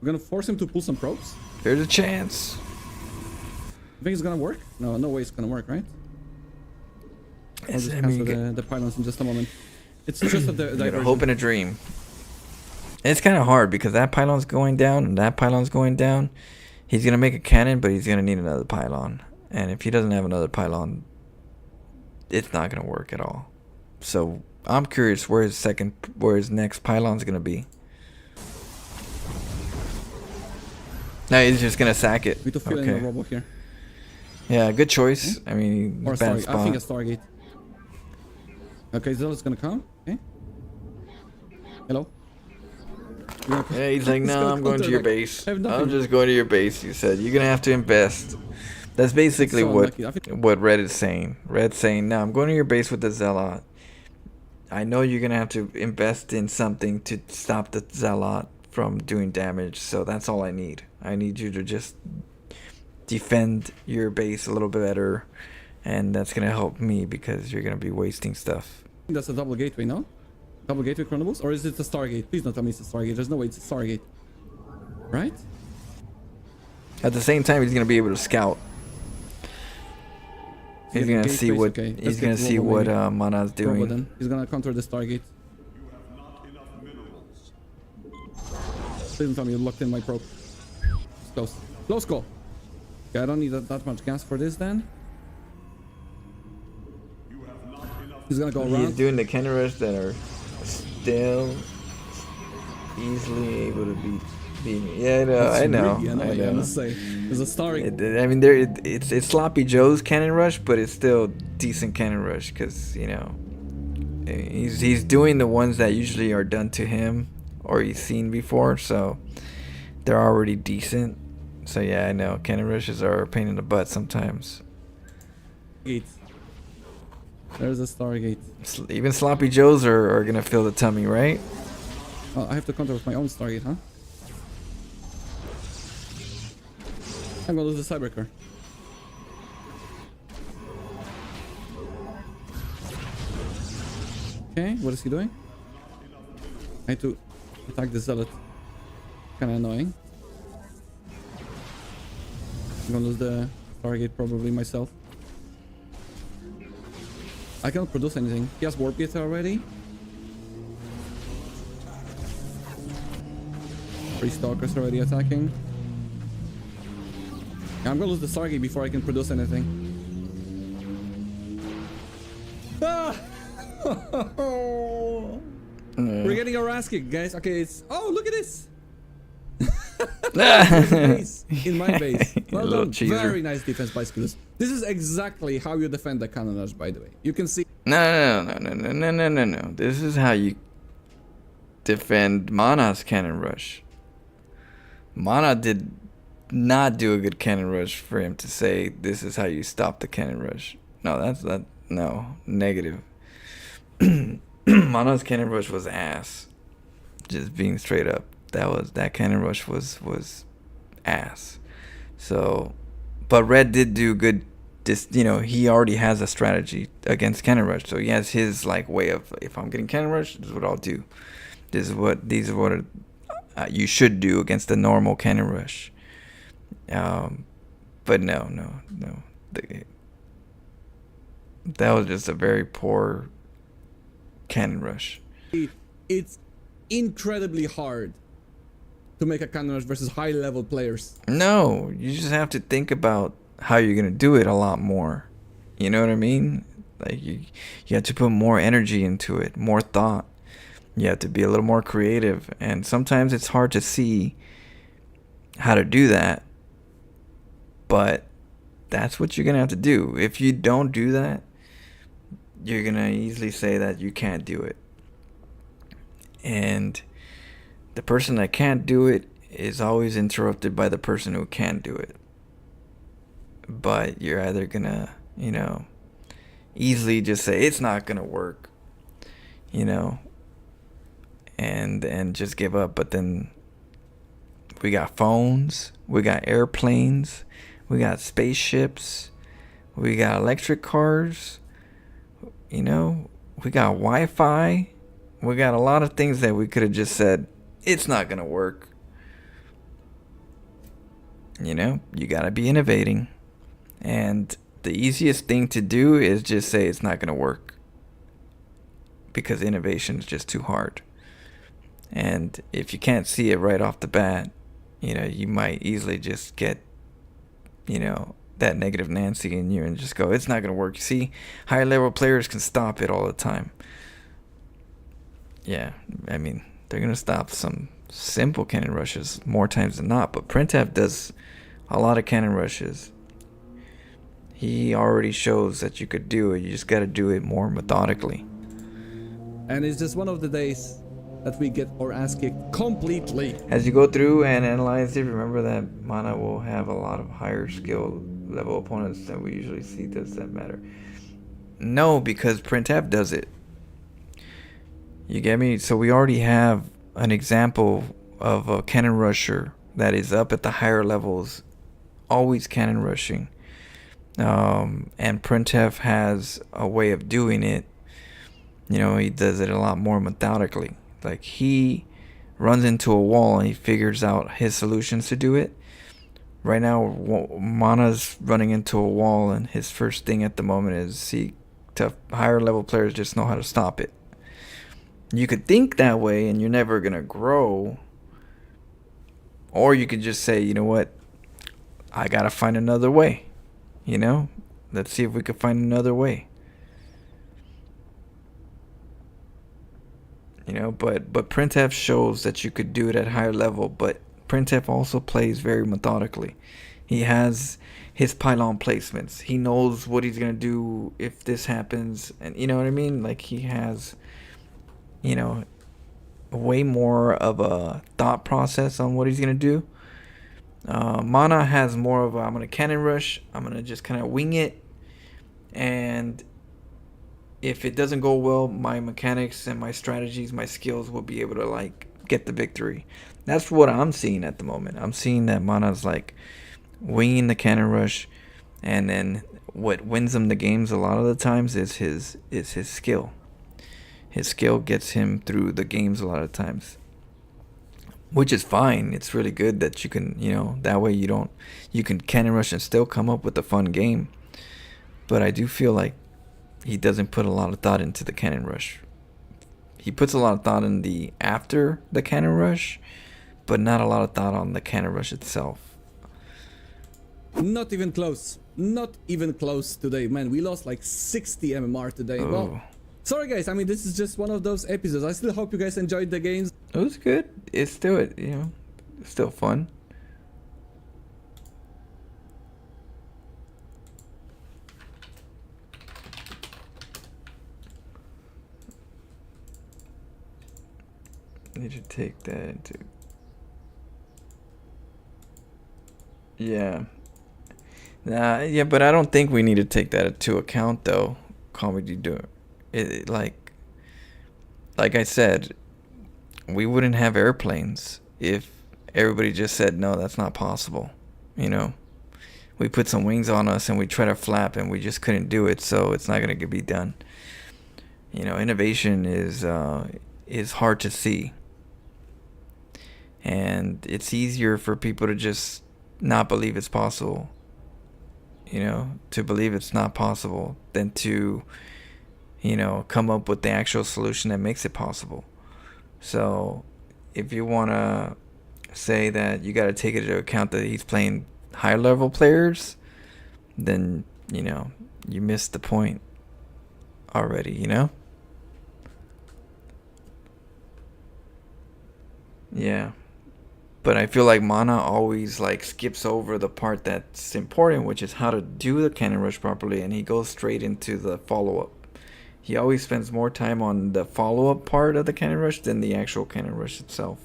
Speaker 2: We're gonna force him to pull some probes?
Speaker 1: there's a chance.
Speaker 2: You think it's gonna work? No, no way it's gonna work, right? I'll just
Speaker 1: I
Speaker 2: cancel
Speaker 1: mean,
Speaker 2: the pylons in just a moment. It's just a
Speaker 1: you gotta
Speaker 2: diversion.
Speaker 1: hope in a dream. It's kind of hard because that pylon's going down and that pylon's going down. He's gonna make a cannon, but he's gonna need another pylon, and if he doesn't have another pylon, it's not gonna work at all. So I'm curious where his next pylon's gonna be. No, he's just gonna sack it.
Speaker 2: We need to fill in a robo here.
Speaker 1: Yeah, good choice. I mean,
Speaker 2: Or
Speaker 1: bad
Speaker 2: Stargate.
Speaker 1: spot.
Speaker 2: I think a Stargate. Okay, Zealot's gonna come. Okay. Hello?
Speaker 1: Yeah, he's like,
Speaker 2: He's
Speaker 1: no,
Speaker 2: gonna
Speaker 1: I'm going to
Speaker 2: counter,
Speaker 1: your
Speaker 2: like,
Speaker 1: base.
Speaker 2: I have
Speaker 1: I'm
Speaker 2: nothing.
Speaker 1: just going to your base. You said you're gonna have to invest. That's basically
Speaker 2: So
Speaker 1: what
Speaker 2: unlucky. I think-
Speaker 1: what Red is saying. Red's saying, no, I'm going to your base with the Zealot. I know you're gonna have to invest in something to stop the Zealot from doing damage. So that's all I need. I need you to just defend your base a little bit better, and that's gonna help me because you're gonna be wasting stuff.
Speaker 2: That's a double gateway, no? Double gateway Chronobles? Or is it a Stargate? Please don't tell me it's a Stargate. There's no way it's a Stargate. Right?
Speaker 1: At the same time, he's gonna be able to scout. He's
Speaker 2: Getting
Speaker 1: gonna see
Speaker 2: gateways,
Speaker 1: what
Speaker 2: okay. Let's
Speaker 1: he's
Speaker 2: get
Speaker 1: gonna see
Speaker 2: Robo
Speaker 1: what
Speaker 2: maybe.
Speaker 1: Mana's
Speaker 2: Robo
Speaker 1: doing.
Speaker 2: then. He's gonna counter the Stargate. Please don't tell me you locked in my probe. It's close. Close call. Okay, I don't need that much gas for this then. He's gonna go
Speaker 1: He's
Speaker 2: around.
Speaker 1: doing the cannon rush that are still easily able to beat me. Yeah, I know.
Speaker 2: That's
Speaker 1: I know.
Speaker 2: really annoying, I
Speaker 1: I know.
Speaker 2: must say. There's a Stargate.
Speaker 1: I mean, it's sloppy Joe's cannon rush, but it's still decent cannon rush because, you know, he's doing the ones that usually are done to him or he's seen before, so they're already decent. So yeah, I know cannon rushes are a pain in the butt sometimes.
Speaker 2: Gate. There's a Stargate.
Speaker 1: Even sloppy Joes are gonna feel the tummy, right?
Speaker 2: Oh, I have to counter with my own Stargate, huh? I'm gonna lose the Cybercar. Okay, what is he doing? I need to attack the Zealot. Kinda annoying. I'm gonna lose the Stargate probably myself. I cannot produce anything. He has Warp Gate already. 3 Stalkers already attacking. Yeah, I'm gonna lose the Stargate before I can produce anything. Ah! We're getting our ass kicked, guys. Okay, it's... Oh, look at this! Base in my base. Well
Speaker 1: Little
Speaker 2: done.
Speaker 1: cheeser.
Speaker 2: Very nice defense by Skulls. This is exactly how you defend the cannon rush, by the way. You can see...
Speaker 1: No. This is how you defend Mana's cannon rush. Mana did not do a good cannon rush for him to say this is how you stop the cannon rush. No, no, negative. Mana's cannon rush was ass. Just being straight up. That cannon rush was ass. So, but Red did do good. You know, he already has a strategy against cannon rush. So he has his like way of, if I'm getting cannon rush, this is what I'll do. These are what you should do against the normal cannon rush. But no. That was just a very poor cannon rush.
Speaker 2: It's incredibly hard to make a cannon rush versus high-level players.
Speaker 1: No, you just have to think about how you're gonna do it a lot more. You know what I mean? Like you have to put more energy into it, more thought. You have to be a little more creative, and sometimes it's hard to see how to do that. But that's what you're gonna have to do. If you don't do that, you're gonna easily say that you can't do it. And the person that can't do it is always interrupted by the person who can do it. But you're either gonna, easily just say it's not gonna work, and just give up. But then we got phones, we got airplanes, we got spaceships, we got electric cars, we got Wi-Fi. We got a lot of things that we could have just said, it's not going to work. You got to be innovating. And the easiest thing to do is just say it's not going to work. Because innovation is just too hard. And if you can't see it right off the bat, you might easily just get, that negative Nancy in you and just go, it's not going to work. You see, higher level players can stop it all the time. Yeah, I mean, they're going to stop some simple cannon rushes more times than not. But Printf does a lot of cannon rushes. He already shows that you could do it. You just got to do it more methodically.
Speaker 2: And it's just one of the days that we get our ass kicked completely.
Speaker 1: As you go through and analyze it, remember that Mana will have a lot of higher skill level opponents than we usually see. Does that matter? No, because Printf does it. You get me? So we already have an example of a cannon rusher that is up at the higher levels, always cannon rushing. And Printf has a way of doing it. He does it a lot more methodically. Like, he runs into a wall and he figures out his solutions to do it. Right now, Mana's running into a wall, and his first thing at the moment is higher level players just know how to stop it. You could think that way and you're never going to grow. Or you could just say, you know what? I got to find another way. Let's see if we can find another way. But Printf shows that you could do it at higher level. But Printf also plays very methodically. He has his pylon placements. He knows what he's going to do if this happens. And you know what I mean? Like, he has... way more of a thought process on what he's going to do. Mana has more of I'm going to cannon rush. I'm going to just kind of wing it. And if it doesn't go well, my mechanics and my strategies, my skills will be able to, get the victory. That's what I'm seeing at the moment. I'm seeing that Mana's, winging the cannon rush. And then what wins him the games a lot of the times is his skill. His skill gets him through the games a lot of times, which is fine. It's really good that you can, that way you can cannon rush and still come up with a fun game. But I do feel like he doesn't put a lot of thought into the cannon rush. He puts a lot of thought in the after the cannon rush, but not a lot of thought on the cannon rush itself.
Speaker 2: Not even close. Not even close today, man. We lost 60 MMR today.
Speaker 1: Oh.
Speaker 2: Well, sorry guys, I mean, this is just one of those episodes. I still hope you guys enjoyed the games.
Speaker 1: It was good. It's still, it's still fun. Need to take that into... Yeah. Yeah, but I don't think we need to take that into account, though. Comedy do it like I said, we wouldn't have airplanes if everybody just said no, that's not possible. We put some wings on us and we try to flap and we just couldn't do it, so it's not gonna be done. Innovation is hard to see, and it's easier for people to just not believe it's possible. To believe it's not possible than to, come up with the actual solution that makes it possible. So if you want to say that you got to take into account that he's playing high level players, then, you missed the point. already, you know? Yeah. But I feel like Mana always like skips over the part that's important, which is how to do the cannon rush properly, and he goes straight into the follow-up. He always spends more time on the follow-up part of the cannon rush than the actual cannon rush itself.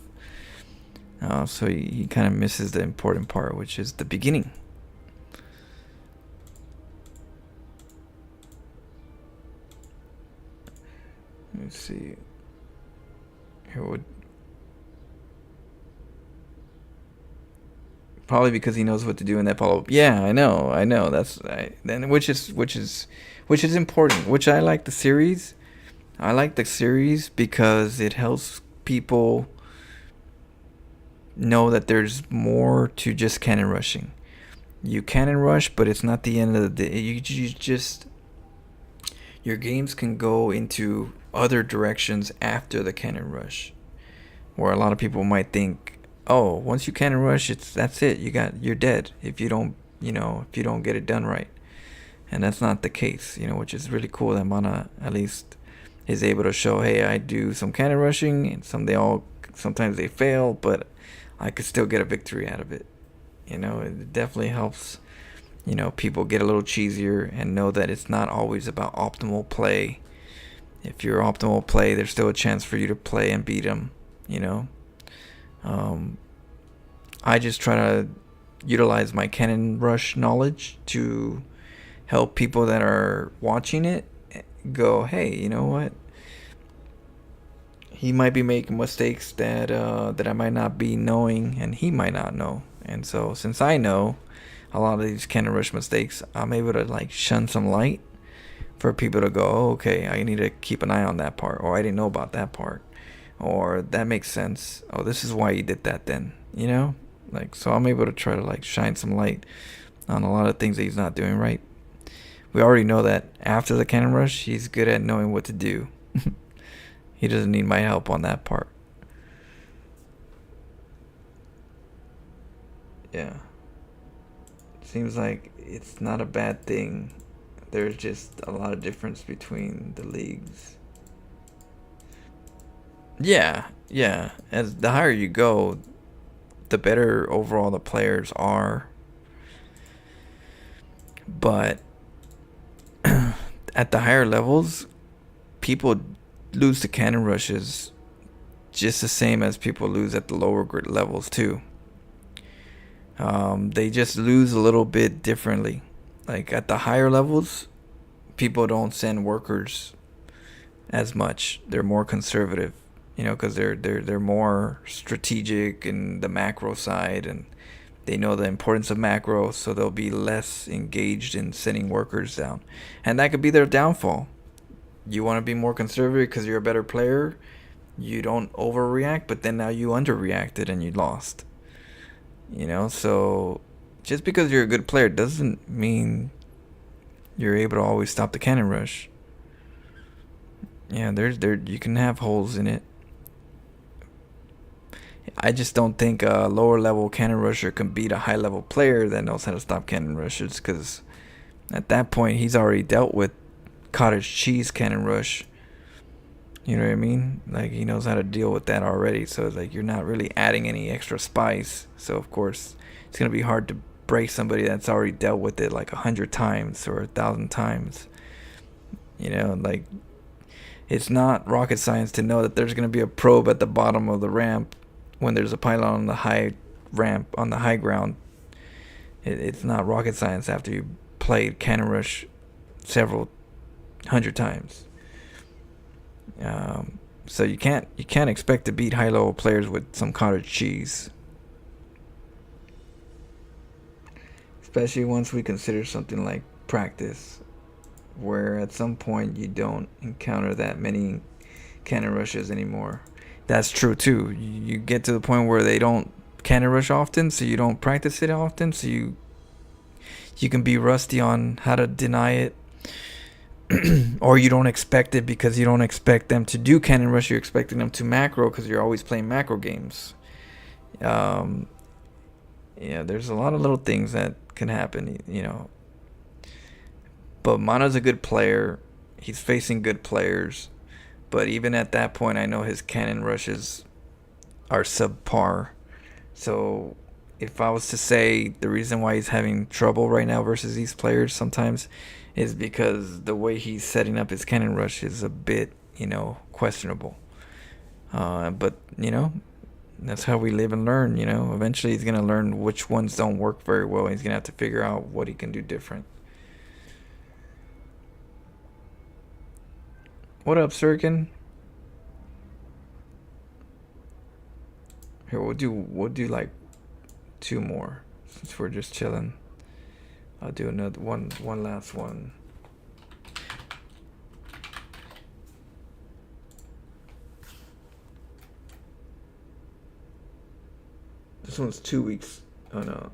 Speaker 1: So he kind of misses the important part, which is the beginning. Let's see. Here would probably because he knows what to do in that follow-up. Yeah, I know. Then which is important. Which I like the series. I like the series because it helps people know that there's more to just cannon rushing. You cannon rush, but it's not the end of the day. You just your games can go into other directions after the cannon rush, where a lot of people might think, oh, once you cannon rush, that's it. You're dead if you don't get it done right. And that's not the case, which is really cool that Mana at least is able to show, hey, I do some cannon rushing, and sometimes they fail, but I could still get a victory out of it. It definitely helps, people get a little cheesier and know that it's not always about optimal play. If you're optimal play, there's still a chance for you to play and beat them, I just try to utilize my cannon rush knowledge to help people that are watching it go, hey, you know what? He might be making mistakes that I might not be knowing, and he might not know. And so since I know a lot of these cannon rush mistakes, I'm able to like shun some light for people to go, oh, okay, I need to keep an eye on that part, or I didn't know about that part, or that makes sense. Oh, this is why you did that then, so I'm able to try to like shine some light on a lot of things that he's not doing right. We already know that after the cannon rush, he's good at knowing what to do. He doesn't need my help on that part. Yeah. Seems like it's not a bad thing. There's just a lot of difference between the leagues. Yeah. As the higher you go, the better overall the players are. But at the higher levels, people lose to cannon rushes just the same as people lose at the lower levels too. They just lose a little bit differently. Like at the higher levels, people don't send workers as much. They're more conservative, because they're more strategic in the macro side, and they know the importance of macro, so they'll be less engaged in sending workers down. And that could be their downfall. You want to be more conservative because you're a better player. You don't overreact, but then now you underreacted and you lost. So just because you're a good player doesn't mean you're able to always stop the cannon rush. Yeah, you can have holes in it. I just don't think a lower level cannon rusher can beat a high level player that knows how to stop cannon rushes, because at that point he's already dealt with cottage cheese cannon rush. You know what I mean? Like, he knows how to deal with that already. So it's like you're not really adding any extra spice. So of course it's gonna be hard to break somebody that's already dealt with it like 100 times or 1,000 times. Like, it's not rocket science to know that there's gonna be a probe at the bottom of the ramp when there's a pylon on the high ramp on the high ground. It's not rocket science after you played cannon rush several 100 times. So you can't expect to beat high level players with some cottage cheese, especially once we consider something like practice, where at some point you don't encounter that many cannon rushes anymore. That's true too. You get to the point where they don't cannon rush often, so you don't practice it often, so you can be rusty on how to deny it. Or you don't expect it because you don't expect them to do cannon rush. You're expecting them to macro because you're always playing macro games. Yeah, there's a lot of little things that can happen, But Mana's a good player, he's facing good players, but even at that point, I know his cannon rushes are subpar. So if I was to say the reason why he's having trouble right now versus these players sometimes is because the way he's setting up his cannon rush is a bit, questionable. But, that's how we live and learn, Eventually he's going to learn which ones don't work very well. He's going to have to figure out what he can do different. What up, Sirkin? Here, we'll do like 2 more since we're just chilling. I'll do another one last one. This one's 2 weeks. Oh no.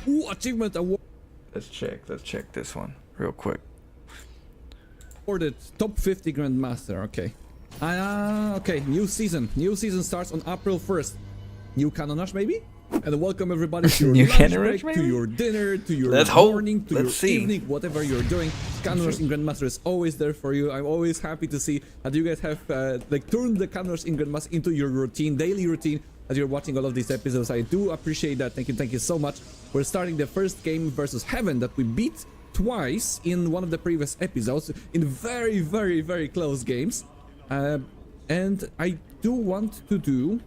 Speaker 2: Ooh, achievement award.
Speaker 1: Let's check this one real quick.
Speaker 2: Awarded top 50 Grandmaster. Okay. Okay. New season. New season starts on April 1st. New Canon Rush, maybe? And welcome everybody to your
Speaker 1: New
Speaker 2: lunch
Speaker 1: Canon
Speaker 2: break,
Speaker 1: Rush,
Speaker 2: to
Speaker 1: maybe?
Speaker 2: your dinner, to your
Speaker 1: Let's hope.
Speaker 2: morning, to
Speaker 1: Let's
Speaker 2: your
Speaker 1: see.
Speaker 2: evening, whatever you're doing. Canon Rush in Grandmaster is always there for you. I'm always happy to see that you guys have turned the Canon Rush in Grandmaster into your routine, daily routine, as you're watching all of these episodes. I do appreciate that. Thank you so much. We're starting the first game versus Heaven that we beat twice in one of the previous episodes in very, very, very close games. And I do want to do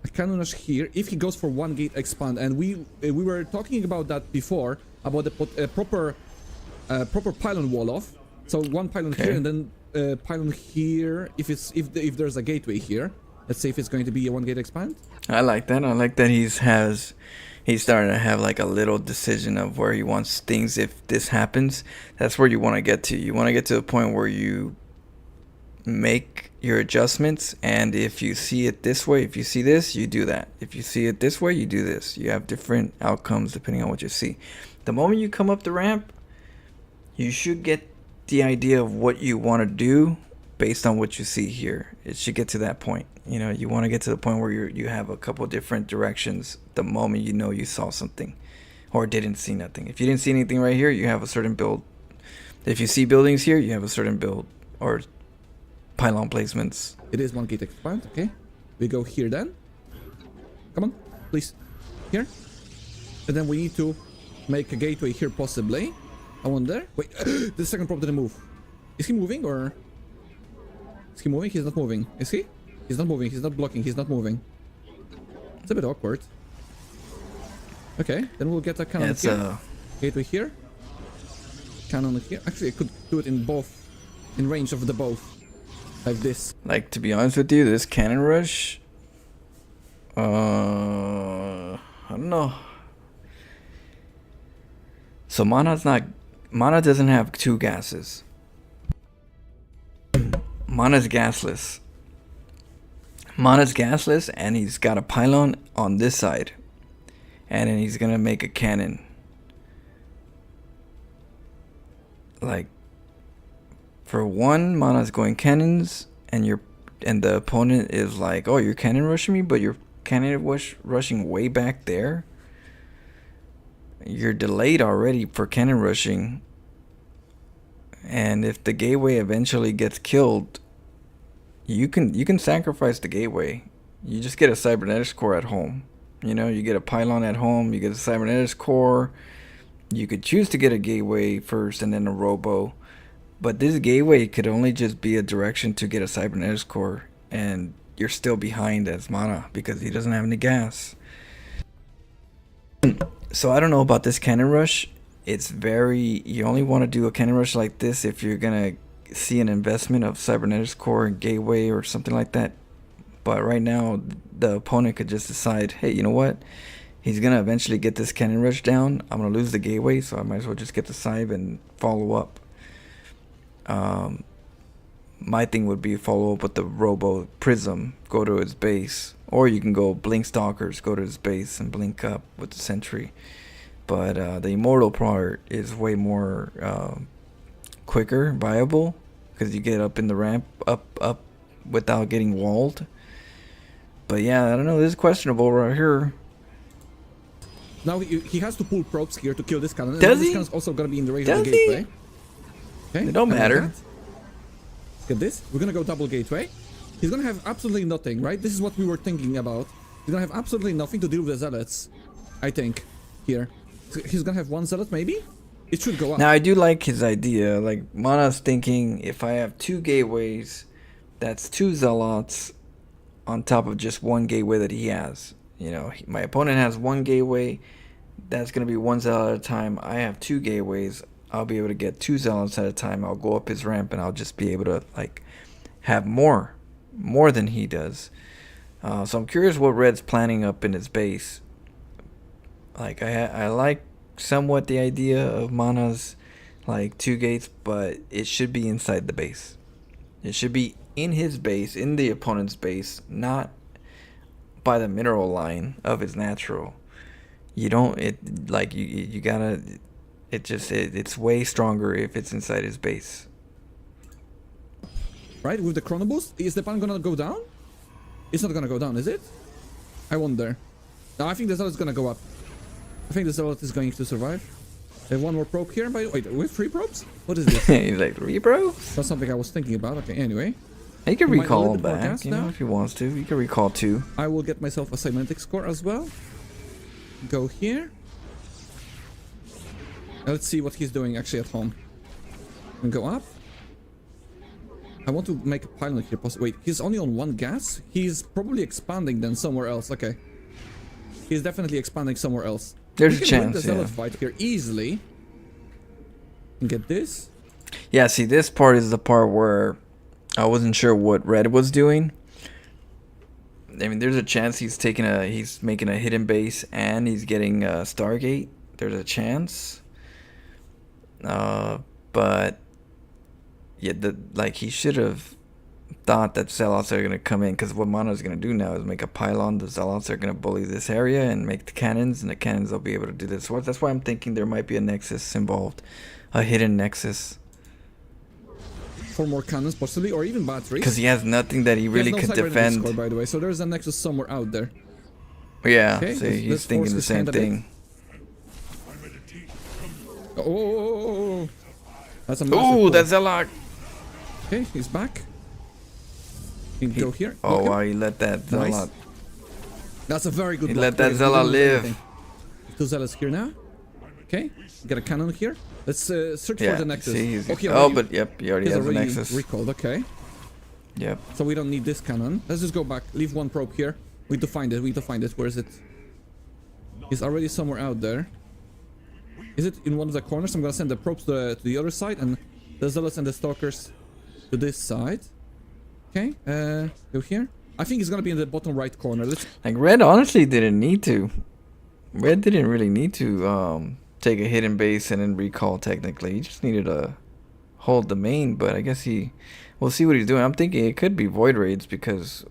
Speaker 2: a Canon Rush here if he goes for 1 gate expand, and we were talking about that before, about the proper pylon wall off. So 1 pylon here and then pylon here if there's a gateway here. Let's see if it's going to be a 1 gate expand.
Speaker 1: I like that. I like that he's starting to have like a little decision of where he wants things. If this happens, that's where you want to get to. You want to get to a point where you make your adjustments, and if you see it this way, if you see this, you do that. If you see it this way, you do this. You have different outcomes depending on what you see. The moment you come up the ramp, you should get the idea of what you want to do based on what you see here. It should get to that point. You want to get to the point where you have a couple different directions the moment you saw something or didn't see nothing. If you didn't see anything right here, you have a certain build. If you see buildings here, you have a certain build or pylon placements.
Speaker 2: It is 1 gate expand. Okay, we go here then. Come on, please. Here. And then we need to make a gateway here possibly. I wonder. Wait, the second prop didn't move. Is he moving or? Is he moving? He's not moving. Is he? He's not moving. He's not blocking. He's not moving. It's a bit awkward. Okay, then we'll get a cannon here. Gateway here. Cannon here. Actually, I could do it in range of the both. Like this.
Speaker 1: Like, to be honest with you, this cannon rush, I don't know. So Mana doesn't have 2 gases. Mana's gasless. Mana's gasless, and he's got a pylon on this side. And then he's gonna make a cannon. Like, for 1, Mana's going cannons, and the opponent is like, oh, you're cannon rushing me, but you're cannon rushing way back there. You're delayed already for cannon rushing. And if the gateway eventually gets killed, you can sacrifice the gateway. You just get a cybernetics core at home. You get a pylon at home, you get a cybernetics core. You could choose to get a gateway first and then a robo. But this gateway could only just be a direction to get a cybernetics core, and you're still behind as Mana because he doesn't have any gas. So I don't know about this cannon rush. You only want to do a cannon rush like this if you're gonna see an investment of cybernetics core and gateway or something like that. But right now the opponent could just decide, hey, you know what? He's gonna eventually get this cannon rush down. I'm gonna lose the gateway, so I might as well just get the cyb and follow up. My thing would be follow up with the Robo Prism, go to his base, or you can go Blink Stalkers, go to his base and blink up with the Sentry. But the Immortal part is way more quicker, viable, because you get up in the ramp, up without getting walled. But yeah, I don't know. This is questionable right here.
Speaker 2: Now he has to pull probes here to kill this cannon.
Speaker 1: Does
Speaker 2: and this
Speaker 1: he?
Speaker 2: cannon's also gonna be in the range of
Speaker 1: Does
Speaker 2: the
Speaker 1: he?
Speaker 2: gateway. Okay.
Speaker 1: It don't matter.
Speaker 2: Look at this. We're gonna go double gateway. He's gonna have absolutely nothing, right? This is what we were thinking about. He's gonna have absolutely nothing to deal with the zealots, I think. Here, he's gonna have one zealot, maybe. It should go up.
Speaker 1: Now I do like his idea. Like Mana's thinking, if I have 2 gateways, that's 2 zealots on top of just 1 gateway that he has. You know, my opponent has 1 gateway. That's gonna be 1 zealot at a time. I have 2 gateways. I'll be able to get 2 zealots at a time. I'll go up his ramp and I'll just be able to like have more than he does. So I'm curious what Red's planning up in his base. Like I like somewhat the idea of Mana's like 2 gates, but it should be inside the base. It should be in his base, in the opponent's base, not by the mineral line of his natural. You don't, it like you gotta, it's way stronger if it's inside his base.
Speaker 2: Right, with the chrono boost, is the pan gonna go down? It's not gonna go down, is it? I wonder. No, I think the zealot is gonna go up. I think the zealot is going to survive. I have 1 more probe here. Wait, we have 3 probes? What is this?
Speaker 1: He's like, 3 probes?
Speaker 2: That's something I was thinking about. Okay, anyway.
Speaker 1: He can
Speaker 2: He might
Speaker 1: recall
Speaker 2: limit
Speaker 1: him
Speaker 2: the
Speaker 1: back,
Speaker 2: forecast
Speaker 1: you know,
Speaker 2: now.
Speaker 1: if he wants to. He can recall 2.
Speaker 2: I will get myself a cybernetic score as well. Go here. Let's see what he's doing actually at home. And go up. I want to make a pylon here. Wait, he's only on 1 gas? He's probably expanding then somewhere else. Okay. He's definitely expanding somewhere else.
Speaker 1: There's a
Speaker 2: We can win
Speaker 1: chance,
Speaker 2: the zealot
Speaker 1: yeah.
Speaker 2: fight here easily. And get this.
Speaker 1: Yeah, see, this part is the part where I wasn't sure what Red was doing. I mean, there's a chance he's making a hidden base and he's getting a Stargate. There's a chance. But yeah, he should have thought that zealots are gonna come in, because what Mana's gonna do now is make a pylon. The zealots are gonna bully this area and make the cannons, and the cannons will be able to do this. So that's why I'm thinking there might be a nexus involved, a hidden nexus.
Speaker 2: For more cannons possibly, or even batteries.
Speaker 1: Because he has nothing that he really
Speaker 2: has no
Speaker 1: could
Speaker 2: cybernetic
Speaker 1: defend.
Speaker 2: score, by the way, so there's a nexus somewhere out there.
Speaker 1: Yeah,
Speaker 2: Okay,
Speaker 1: so
Speaker 2: let's
Speaker 1: he's thinking
Speaker 2: force
Speaker 1: the
Speaker 2: his
Speaker 1: same
Speaker 2: hand a bit.
Speaker 1: thing.
Speaker 2: Oh, that's a massive
Speaker 1: Ooh,
Speaker 2: pull.
Speaker 1: that's a lot.
Speaker 2: Okay, he's back. He can go here.
Speaker 1: Oh
Speaker 2: Look him.
Speaker 1: wow, he let that
Speaker 2: Nice.
Speaker 1: zealot.
Speaker 2: That's a very good
Speaker 1: He
Speaker 2: block.
Speaker 1: let that
Speaker 2: He
Speaker 1: zealot
Speaker 2: didn't lose
Speaker 1: live.
Speaker 2: anything. 2 zealots here now. Okay, got a cannon here. Let's search
Speaker 1: Yeah,
Speaker 2: for the nexus.
Speaker 1: see, he's,
Speaker 2: Okay,
Speaker 1: oh, but yep, he already
Speaker 2: he's
Speaker 1: has a
Speaker 2: already
Speaker 1: nexus.
Speaker 2: recalled. Okay,
Speaker 1: Yep.
Speaker 2: so we don't need this cannon. Let's just go back. Leave 1 probe here. We need to find it. We need to find it. Where is it? He's already somewhere out there. Is it in one of the corners? I'm gonna send the probes to the other side and the zealots and the stalkers to this side. Okay, go here. I think it's gonna be in the bottom right corner. Let's.
Speaker 1: Like Red honestly didn't need to. Red didn't really need to take a hidden base and then recall technically. He just needed to hold the main, but I guess we'll see what he's doing. I'm thinking it could be void raids because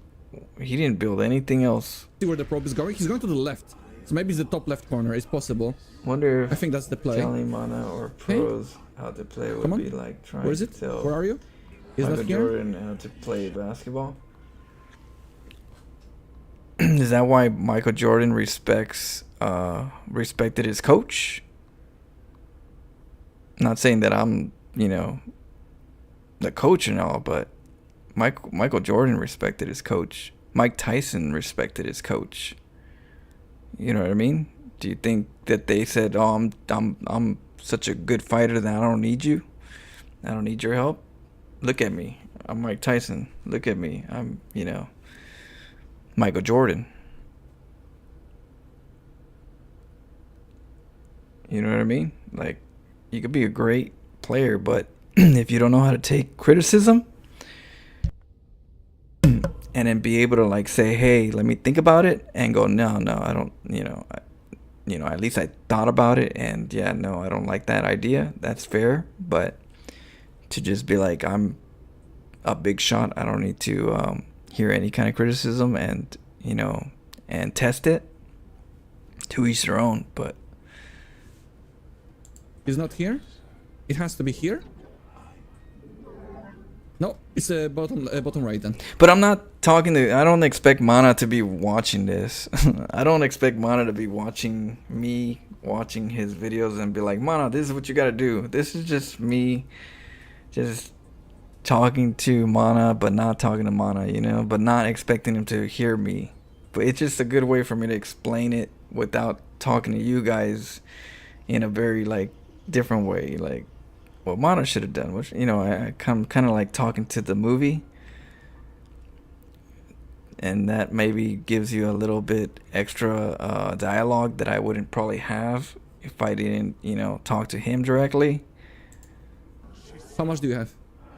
Speaker 1: he didn't build anything else.
Speaker 2: See where the probe is going. He's going to the left, so maybe it's the top left corner. It's possible.
Speaker 1: Wonder
Speaker 2: I
Speaker 1: if
Speaker 2: think that's the play.
Speaker 1: telling Mana or pros how to play would
Speaker 2: Come on.
Speaker 1: be like trying
Speaker 2: Where is
Speaker 1: to
Speaker 2: it?
Speaker 1: tell
Speaker 2: Where are you? He's
Speaker 1: Michael
Speaker 2: not here.
Speaker 1: Jordan how to play basketball. Is that why Michael Jordan respected his coach? Not saying that I'm, the coach and all, but Michael Jordan respected his coach. Mike Tyson respected his coach. You know what I mean? Do you think that they said, "Oh, I'm such a good fighter that I don't need you. I don't need your help. Look at me. I'm Mike Tyson. Look at me. I'm, Michael Jordan." You know what I mean? Like, you could be a great player, but if you don't know how to take criticism and then be able to like say, "Hey, let me think about it," and go, no, I don't, at least I thought about it, and yeah, no, I don't like that idea. That's fair, but to just be like, I'm a big shot, I don't need to hear any kind of criticism, and and test it. To each their own, but
Speaker 2: He's not here. It has to be here. No, it's bottom right then.
Speaker 1: I'm not I don't expect Mana to be watching this. I don't expect Mana to be watching me watching his videos and be like, Mana, this is what you gotta do. This is just me just talking to Mana, but not talking to Mana, you know, but not expecting him to hear me. But it's just a good way for me to explain it without talking to you guys in a very like different way, like what Mana should have done, which, you know, I kind of like talking to the movie. And that maybe gives you a little bit extra dialogue that I wouldn't probably have if I didn't, you know, talk to him directly.
Speaker 2: How much do you have?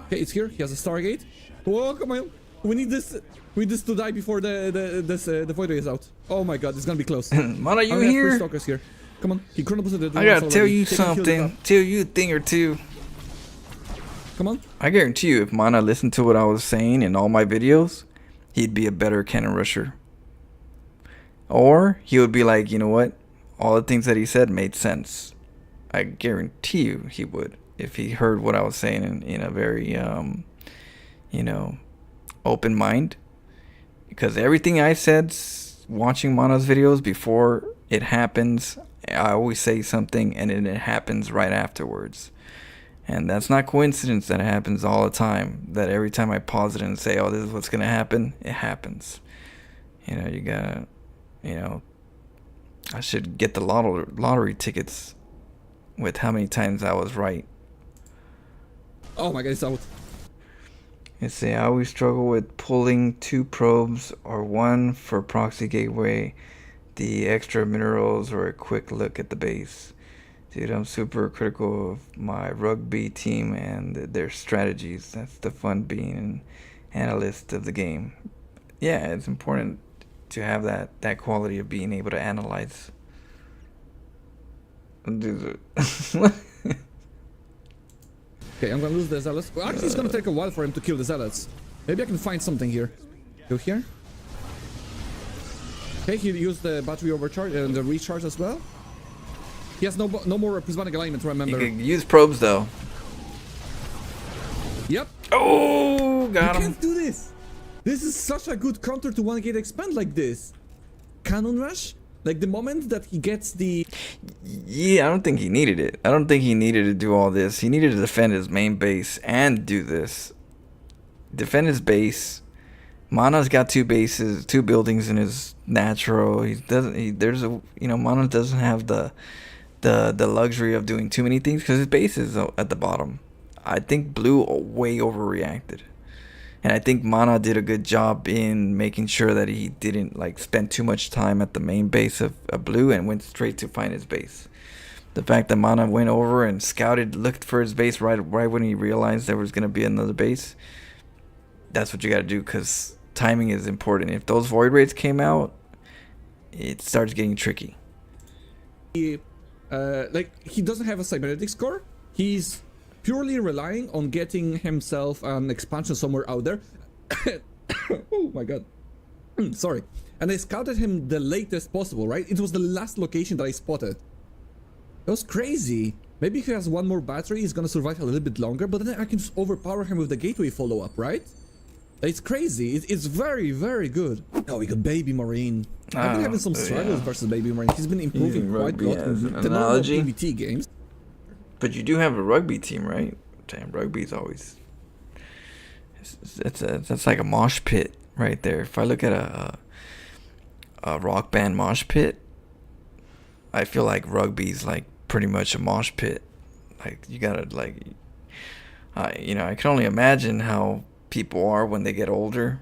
Speaker 2: Okay, it's here. He has a Stargate. Whoa, come on. We need this. We need this to die before the void ray is out. Oh my god, it's gonna be close.
Speaker 1: Mana, you
Speaker 2: I have
Speaker 1: here?
Speaker 2: three stalkers here. Come on. He chronoboosted the
Speaker 1: I gotta tell you
Speaker 2: They can kill
Speaker 1: something. Tell you a thing or two.
Speaker 2: Come on.
Speaker 1: I guarantee you, if Mana listened to what I was saying in all my videos, he'd be a better cannon rusher. Or he would be like, you know what? All the things that he said made sense. I guarantee you he would, if he heard what I was saying in a very, you know, open mind. Because everything I said watching Mana's videos before it happens, I always say something and then it happens right afterwards. And that's not coincidence. That happens all the time. That every time I pause it and say, oh, this is what's going to happen, it happens. You know, you gotta, you know, I should get the lottery tickets with how many times I was right.
Speaker 2: Oh my god, it's out.
Speaker 1: You see, I always struggle with pulling 2 probes or 1 for proxy gateway, the extra minerals, or a quick look at the base. Dude, I'm super critical of my rugby team and their strategies. That's the fun being an analyst of the game. Yeah, it's important to have that quality of being able to analyze.
Speaker 2: Okay, I'm gonna lose the zealots. Well, actually, it's gonna take a while for him to kill the zealots. Maybe I can find something here. Go here. Okay, he used the battery overcharge and the recharge as well. He has no more prismatic alignment, remember.
Speaker 1: You can use probes though.
Speaker 2: Yep.
Speaker 1: Oh, got
Speaker 2: You
Speaker 1: him.
Speaker 2: can't do this. This is such a good counter to one gate expand like this. Cannon rush? Like the moment that he gets the...
Speaker 1: Yeah, I don't think he needed it. I don't think he needed to do all this. He needed to defend his main base and do this. Defend his base. Mana's got 2 bases, 2 buildings in his natural. Mana doesn't have the luxury of doing too many things because his base is at the bottom. I think Blue way overreacted. And I think Mana did a good job in making sure that he didn't like spend too much time at the main base of Blue and went straight to find his base. The fact that Mana went over and scouted, looked for his base right when he realized there was going to be another base. That's what you got to do, because timing is important. If those void rates came out, it starts getting tricky.
Speaker 2: He doesn't have a cybernetics core. He's purely relying on getting himself an expansion somewhere out there. Oh my god. Sorry. And I scouted him the latest possible, right? It was the last location that I spotted. That was crazy. Maybe if he has 1 more battery, he's gonna survive a little bit longer, but then I can just overpower him with the gateway follow-up, right? It's crazy. It's very, very good. Oh, we got Baby Marine. I've been having some struggles versus Baby Marine. He's been improving quite a lot in the normal PvT games.
Speaker 1: But you do have a rugby team, right? Damn, rugby's always... That's like a mosh pit right there. If I look at a rock band mosh pit, I feel like rugby's like pretty much a mosh pit. Like, you gotta like... I can only imagine how people are when they get older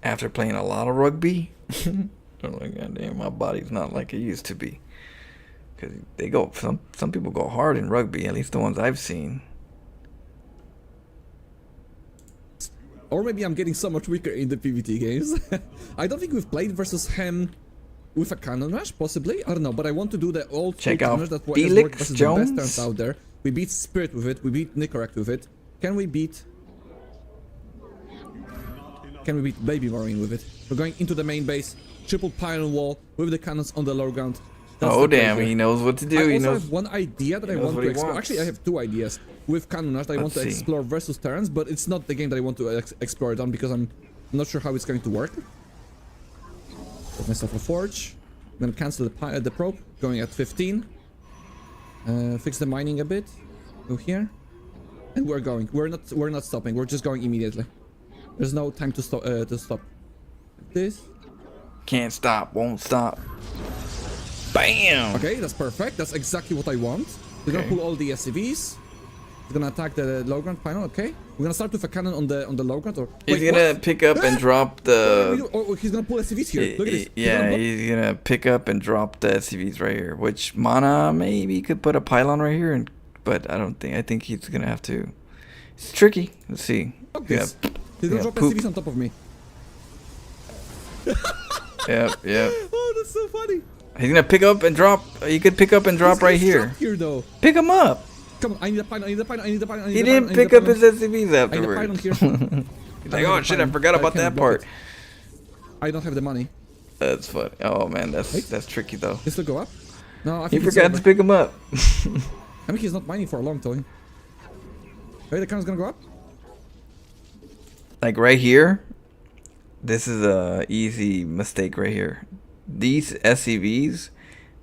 Speaker 1: after playing a lot of rugby. I'm like, goddamn, my body's not like it used to be. Because they go, some people go hard in rugby, at least the ones I've seen.
Speaker 2: Or maybe I'm getting so much weaker in the PvT games. I don't think we've played versus him with a cannon rush, possibly. I don't know, but I want to do the old
Speaker 1: Check out
Speaker 2: that
Speaker 1: Felix
Speaker 2: versus
Speaker 1: Jones.
Speaker 2: the best turns out there. We beat Spirit with it, we beat Nicorect with it. Can we beat Baby Marine with it? We're going into the main base, triple pylon wall with the cannons on the lower ground.
Speaker 1: Oh damn, he knows what to do.
Speaker 2: I
Speaker 1: he
Speaker 2: also
Speaker 1: knows.
Speaker 2: have one idea that I want to explore. Actually, I have 2 ideas with Cannon Rush that I want to explore versus Terrans, but it's not the game that I want to explore it on because I'm I'm not sure how it's going to work. Put myself a forge. I'm gonna cancel the probe, going at 15. Fix the mining a bit. Go here. And we're going. We're not stopping. We're just going immediately. There's no time to stop. This.
Speaker 1: Can't stop, won't stop. Bam!
Speaker 2: Okay, that's perfect. That's exactly what I want. We're gonna pull all the SCVs. He's gonna attack the low ground panel. Okay. We're gonna start with a cannon on the low ground. Or
Speaker 1: He's
Speaker 2: wait,
Speaker 1: gonna
Speaker 2: what?
Speaker 1: pick up and drop the...
Speaker 2: Oh, he's gonna pull SCVs here. Look at this.
Speaker 1: Yeah, he's gonna pick up and drop the SCVs right here. Which Mana maybe could put a pylon right here, but I don't think. I think he's gonna have to. It's tricky. Let's see.
Speaker 2: Look this. He's gonna drop
Speaker 1: poop.
Speaker 2: SCVs on top of me.
Speaker 1: Yep.
Speaker 2: Oh, that's so funny.
Speaker 1: He's gonna pick up and drop. He could pick up and drop right here.
Speaker 2: Here though.
Speaker 1: Pick him up.
Speaker 2: Come on, I need a pylon. I need a pylon. I need a pylon.
Speaker 1: He didn't pick up his SCVs
Speaker 2: I need a pylon
Speaker 1: afterwards.
Speaker 2: here.
Speaker 1: He's like, oh shit, I forgot about that part.
Speaker 2: I don't have the money.
Speaker 1: That's funny. Oh man, that's tricky though.
Speaker 2: This will go up. No, I
Speaker 1: He
Speaker 2: think
Speaker 1: forgot to pick him up.
Speaker 2: I mean, he's not mining for a long time. Wait, the cannon's gonna go up.
Speaker 1: Like right here, this is a easy mistake right here. These SCVs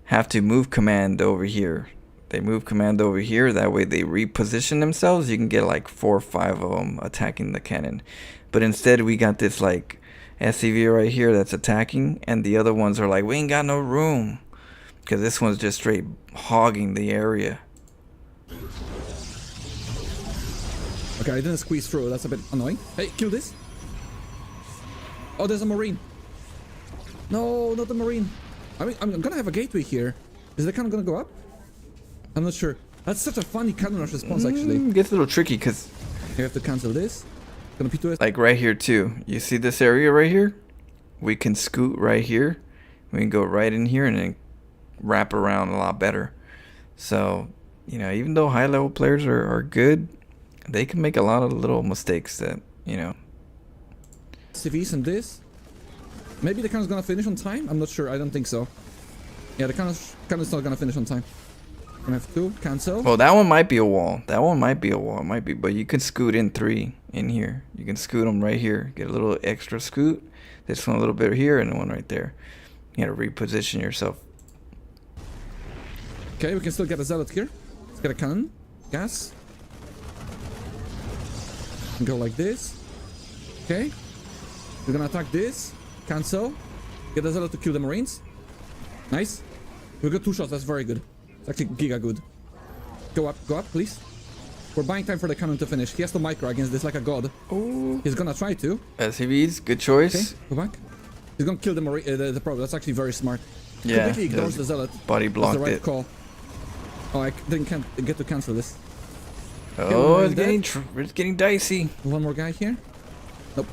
Speaker 1: have to move command over here. They move command over here. That way they reposition themselves. You can get like 4 or 5 of them attacking the cannon. But instead we got this like SCV right here that's attacking, and the other ones are like, we ain't got no room, because this one's just straight hogging the area.
Speaker 2: Okay, I didn't squeeze through. That's a bit annoying. Hey, kill this. Oh, there's a marine. No, not the marine. I mean, I'm gonna have a gateway here. Is the cannon gonna go up? I'm not sure. That's such a funny cannon rush response, actually.
Speaker 1: Gets a little tricky because
Speaker 2: You have to cancel this. Gonna P2S.
Speaker 1: like right here too. You see this area right here? We can scoot right here. We can go right in here and then wrap around a lot better. So, you know, even though high level players are good, they can make a lot of little mistakes that, you know.
Speaker 2: CVs and this. Maybe the cannon's gonna finish on time? I'm not sure. I don't think so. Yeah, the cannon's not gonna finish on time. Gonna have to cancel.
Speaker 1: Well, that one might be a wall. That one might be a wall. It might be, but you can scoot in 3 in here. You can scoot them right here. Get a little extra scoot. This one a little bit here and one right there. You gotta reposition yourself.
Speaker 2: Okay, we can still get a zealot here. Let's get a cannon. Gas. And go like this. Okay. We're gonna attack this. Cancel. Get a zealot to kill the marines. Nice. We got 2 shots. That's very good. It's actually giga good. Go up, please. We're buying time for the cannon to finish. He has to micro against this like a god.
Speaker 1: Oh.
Speaker 2: He's gonna try to.
Speaker 1: SCVs, good
Speaker 2: Okay,
Speaker 1: choice.
Speaker 2: go back. He's gonna kill the probe. That's actually very smart.
Speaker 1: Yeah,
Speaker 2: Completely ignores the zealot.
Speaker 1: body
Speaker 2: That's
Speaker 1: blocked
Speaker 2: the right
Speaker 1: it.
Speaker 2: call. Oh, I can't get to cancel this.
Speaker 1: Oh,
Speaker 2: one
Speaker 1: it's getting dicey.
Speaker 2: One more guy here. Nope.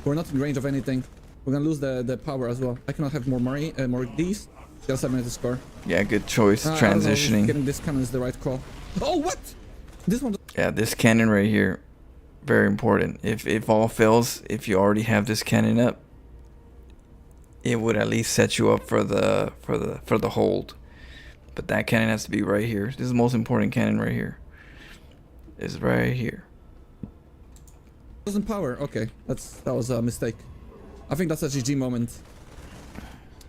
Speaker 2: We're not in range of anything. We're gonna lose the power as well. I cannot have more more of these. Got a 7 minutes to score.
Speaker 1: Yeah, good choice.
Speaker 2: I don't know if
Speaker 1: Transitioning.
Speaker 2: getting this cannon is the right call. Oh, what? This one.
Speaker 1: Yeah, this cannon right here, very important. If all fails, if you already have this cannon up, it would at least set you up for the hold. But that cannon has to be right here. This is the most important cannon right here. It's right here.
Speaker 2: Doesn't power. Okay, that was a mistake. I think that's a GG moment.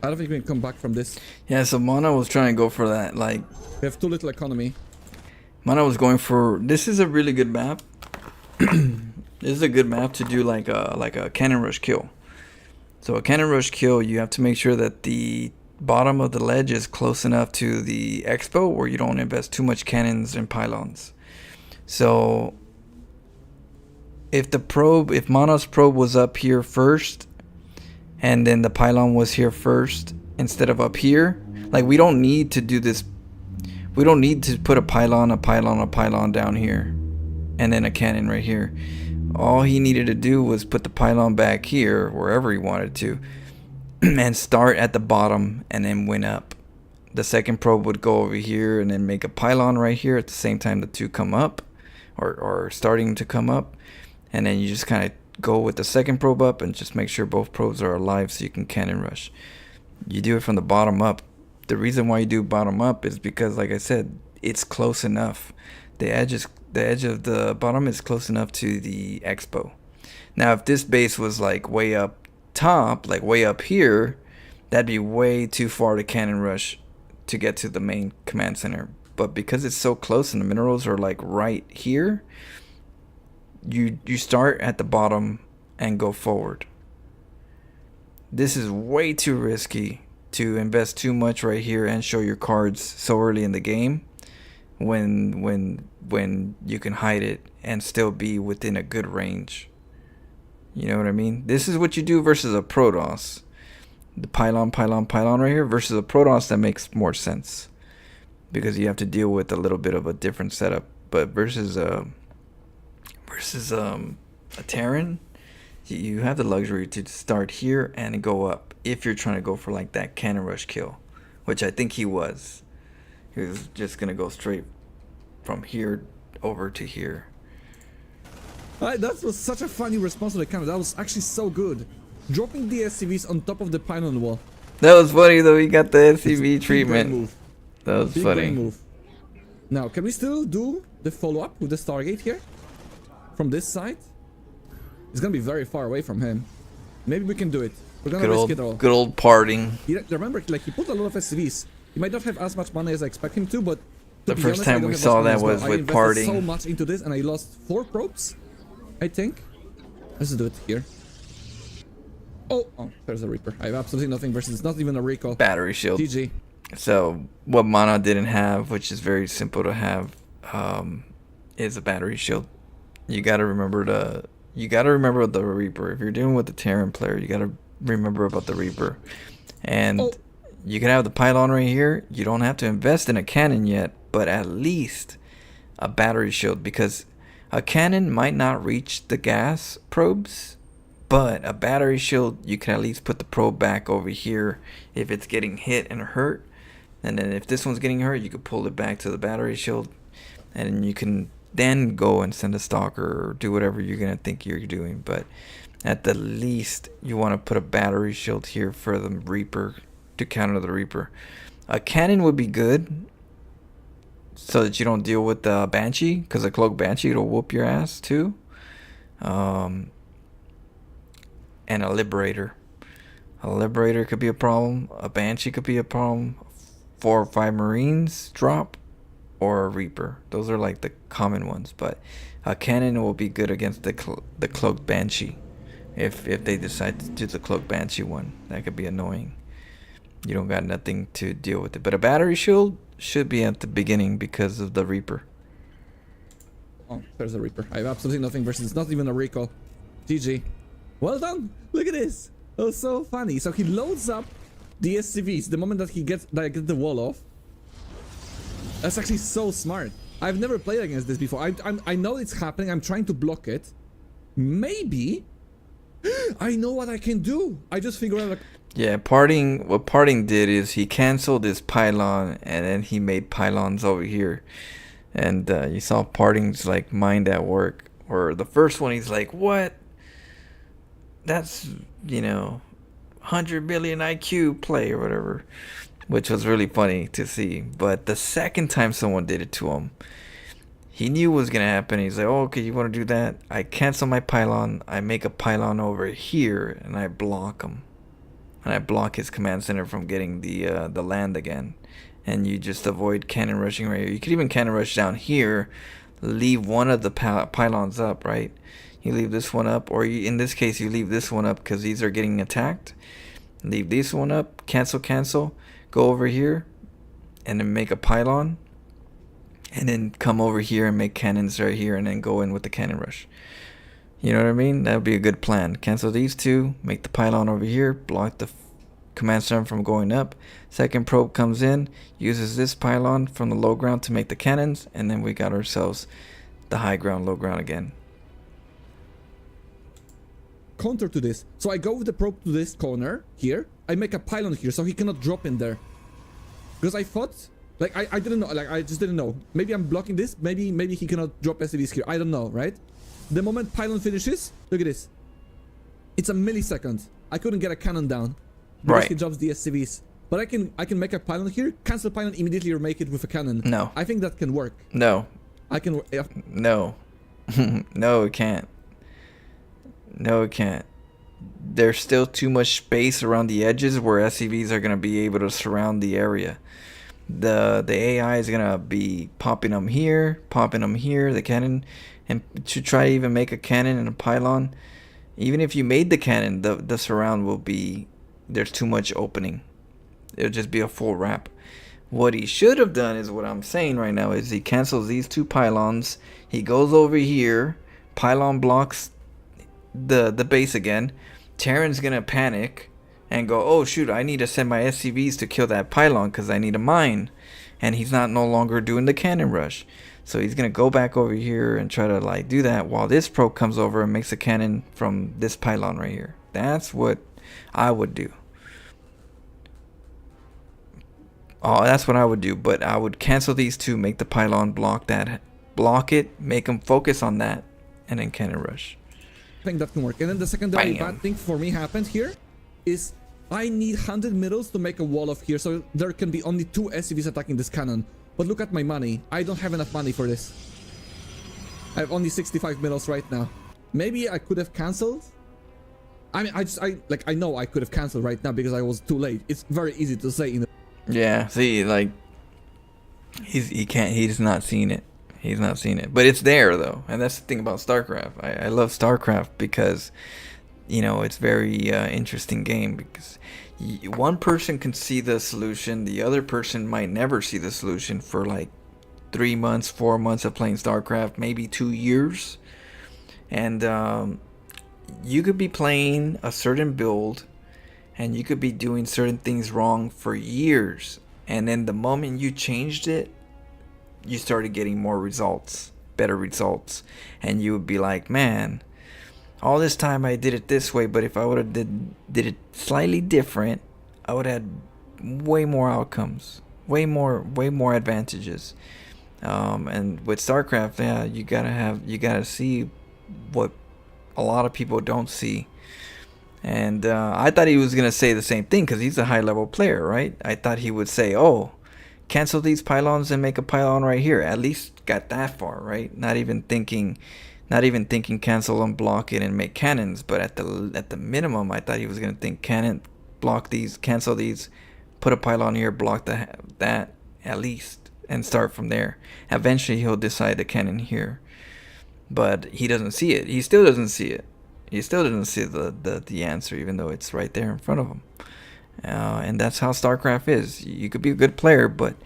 Speaker 2: I don't think we can come back from this.
Speaker 1: Yeah, so Mana was trying to go for that. Like,
Speaker 2: We have too little economy.
Speaker 1: Mana was going for. This is a really good map. This is a good map to do like a cannon rush kill. So a cannon rush kill, you have to make sure that the bottom of the ledge is close enough to the expo where you don't invest too much cannons and pylons. So if Mana's probe was up here first and then the pylon was here first instead of up here, like we don't need to do this. We don't need to put a pylon down here and then a cannon right here. All he needed to do was put the pylon back here, wherever he wanted to, and start at the bottom and then went up. The second probe would go over here and then make a pylon right here at the same time the two come up, or starting to come up. And then you just kind of go with the second probe up and just make sure both probes are alive so you can cannon rush. You do it from the bottom up. The reason why you do bottom up is because, like I said, it's close enough. The edge of the bottom is close enough to the expo. Now, if this base was like way up top, like way up here, that'd be way too far to cannon rush to get to the main command center. But because it's so close and the minerals are like right here, you start at the bottom and go forward. This is way too risky to invest too much right here and show your cards so early in the game when you can hide it and still be within a good range. You know what I mean? This is what you do versus a Protoss. The pylon right here versus a Protoss, that makes more sense because you have to deal with a little bit of a different setup. But versus a Terran, you have the luxury to start here and go up if you're trying to go for like that cannon rush kill, which I think he was. He was just gonna go straight from here over to here.
Speaker 2: That was such a funny response to the cannon. That was actually so good. Dropping the SCVs on top of the pylon wall.
Speaker 1: That was funny though. He got the SCV
Speaker 2: Big
Speaker 1: treatment.
Speaker 2: move.
Speaker 1: That was
Speaker 2: Big
Speaker 1: funny.
Speaker 2: move. Now, can we still do the follow-up with the Stargate here? From this side? It's gonna be very far away from him. Maybe we can do it. We're gonna risk it all.
Speaker 1: Good old parting.
Speaker 2: Remember, like, he put a lot of SCVs. He might not have as much money as I expect him to, but
Speaker 1: The first time we saw that was with parting.
Speaker 2: I invested so much into this and I lost 4 probes, I think. Let's do it here. Oh, there's a Reaper. I have absolutely nothing versus, it's not even a recall.
Speaker 1: Battery shield.
Speaker 2: GG.
Speaker 1: So what Mana didn't have, which is very simple to have, is a battery shield. You gotta remember the Reaper. If you're dealing with the Terran player, you gotta remember about the Reaper. And you can have the pylon right here. You don't have to invest in a cannon yet, but at least a battery shield, because a cannon might not reach the gas probes, but a battery shield, you can at least put the probe back over here if it's getting hit and hurt. And then if this one's getting hurt, you could pull it back to the battery shield, and you can then go and send a stalker or do whatever you're gonna think you're doing. But at the least, you want to put a battery shield here for the Reaper to counter the Reaper. A cannon would be good so that you don't deal with the Banshee, because a Cloak Banshee will whoop your ass too. And a Liberator. A Liberator could be a problem. A Banshee could be a problem. 4 or 5 Marines drop, or a Reaper. Those are like the common ones. But a cannon will be good against the Cloak Banshee. If they decide to do the Cloak Banshee one, that could be annoying. You don't got nothing to deal with it. But a battery shield should be at the beginning because of the Reaper.
Speaker 2: Oh, there's a Reaper. I have absolutely nothing versus, it's not even a recall. GG. Well done. Look at this. That was so funny. So he loads up the SCVs the moment that he gets the wall off. That's actually so smart. I've never played against this before. I know it's happening. I'm trying to block it. Maybe I know what I can do. I just figured out, like,
Speaker 1: yeah, what Parting did is he canceled his pylon and then he made pylons over here. And you saw Parting's like mind at work. Or the first one, he's like, what? That's, 100 billion IQ play or whatever. Which was really funny to see. But the second time someone did it to him, he knew what was going to happen. He's like, oh, okay, you want to do that? I cancel my pylon. I make a pylon over here and I block him. And I block his command center from getting the land again. And you just avoid cannon rushing right here. You could even cannon rush down here. Leave one of the pylons up, right? You leave this one up. Or in this case, you leave this one up because these are getting attacked. Leave this one up. Cancel. Go over here. And then make a pylon. And then come over here and make cannons right here. And then go in with the cannon rush. You know what I mean? That would be a good plan. Cancel these two. Make the pylon over here. Block the command center from going up. Second probe comes in. Uses this pylon from the low ground to make the cannons. And then we got ourselves the high ground, low ground again.
Speaker 2: counter to this. So I go with the probe to this corner here. I make a pylon here so he cannot drop in there. Because I thought, like, I didn't know, like, I just didn't know. Maybe I'm blocking this. Maybe he cannot drop SCVs here. I don't know, right? The moment pylon finishes, look at this. It's a millisecond. I couldn't get a cannon down. Because he drops the SCVs. But I can make a pylon here, cancel pylon immediately, or make it with a cannon.
Speaker 1: No.
Speaker 2: I think that can work.
Speaker 1: No.
Speaker 2: I can.
Speaker 1: No. No, it can't. No, it can't. There's still too much space around the edges where SCVs are gonna be able to surround the area. The AI is gonna be popping them here, the cannon, and to try to even make a cannon and a pylon. Even if you made the cannon, the surround will be, there's too much opening. It'll just be a full wrap. What he should have done is what I'm saying right now is he cancels these 2 pylons. He goes over here, pylon blocks the base again. Terran's gonna panic and go, oh shoot, I need to send my SCVs to kill that pylon because I need a mine. And he's no longer doing the cannon rush. So he's gonna go back over here and try to like do that while this probe comes over and makes a cannon from this pylon right here. That's what I would do. Oh, that's what I would do. But I would cancel these 2, make the pylon block it, make them focus on that, and then cannon rush.
Speaker 2: I think that can work. And then the secondary bad thing for me happened here is I need 100 minerals to make a wall of here, so there can be only 2 SCVs attacking this cannon. But look at my money. I don't have enough money for this. I have only 65 minerals right now. Maybe I could have cancelled. I mean, I know I could have cancelled right now because I was too late. It's very easy to say in the...
Speaker 1: Yeah, see, like he's not seen it. He's not seen it. But it's there though. And that's the thing about StarCraft. I love StarCraft because, you know, it's very interesting game because one person can see the solution, the other person might never see the solution for like 3 months, 4 months of playing StarCraft, maybe 2 years. And you could be playing a certain build and you could be doing certain things wrong for years. And then the moment you changed it, you started getting more results, better results. And you would be like, man, all this time I did it this way, but if I would have did it slightly different, I would have had way more outcomes, way more advantages. And with StarCraft, yeah, you gotta see what a lot of people don't see. And I thought he was gonna say the same thing because he's a high level player, right? I thought he would say, oh, cancel these pylons and make a pylon right here. At least got that far, right? Not even thinking cancel and block it and make cannons. But at the minimum, I thought he was gonna think cannon, block these, cancel these, put a pylon here, block that at least, and start from there. Eventually, he'll decide the cannon here, but he doesn't see it. He still doesn't see it. He still doesn't see the answer, even though it's right there in front of him. And that's how StarCraft is. You could be a good player, but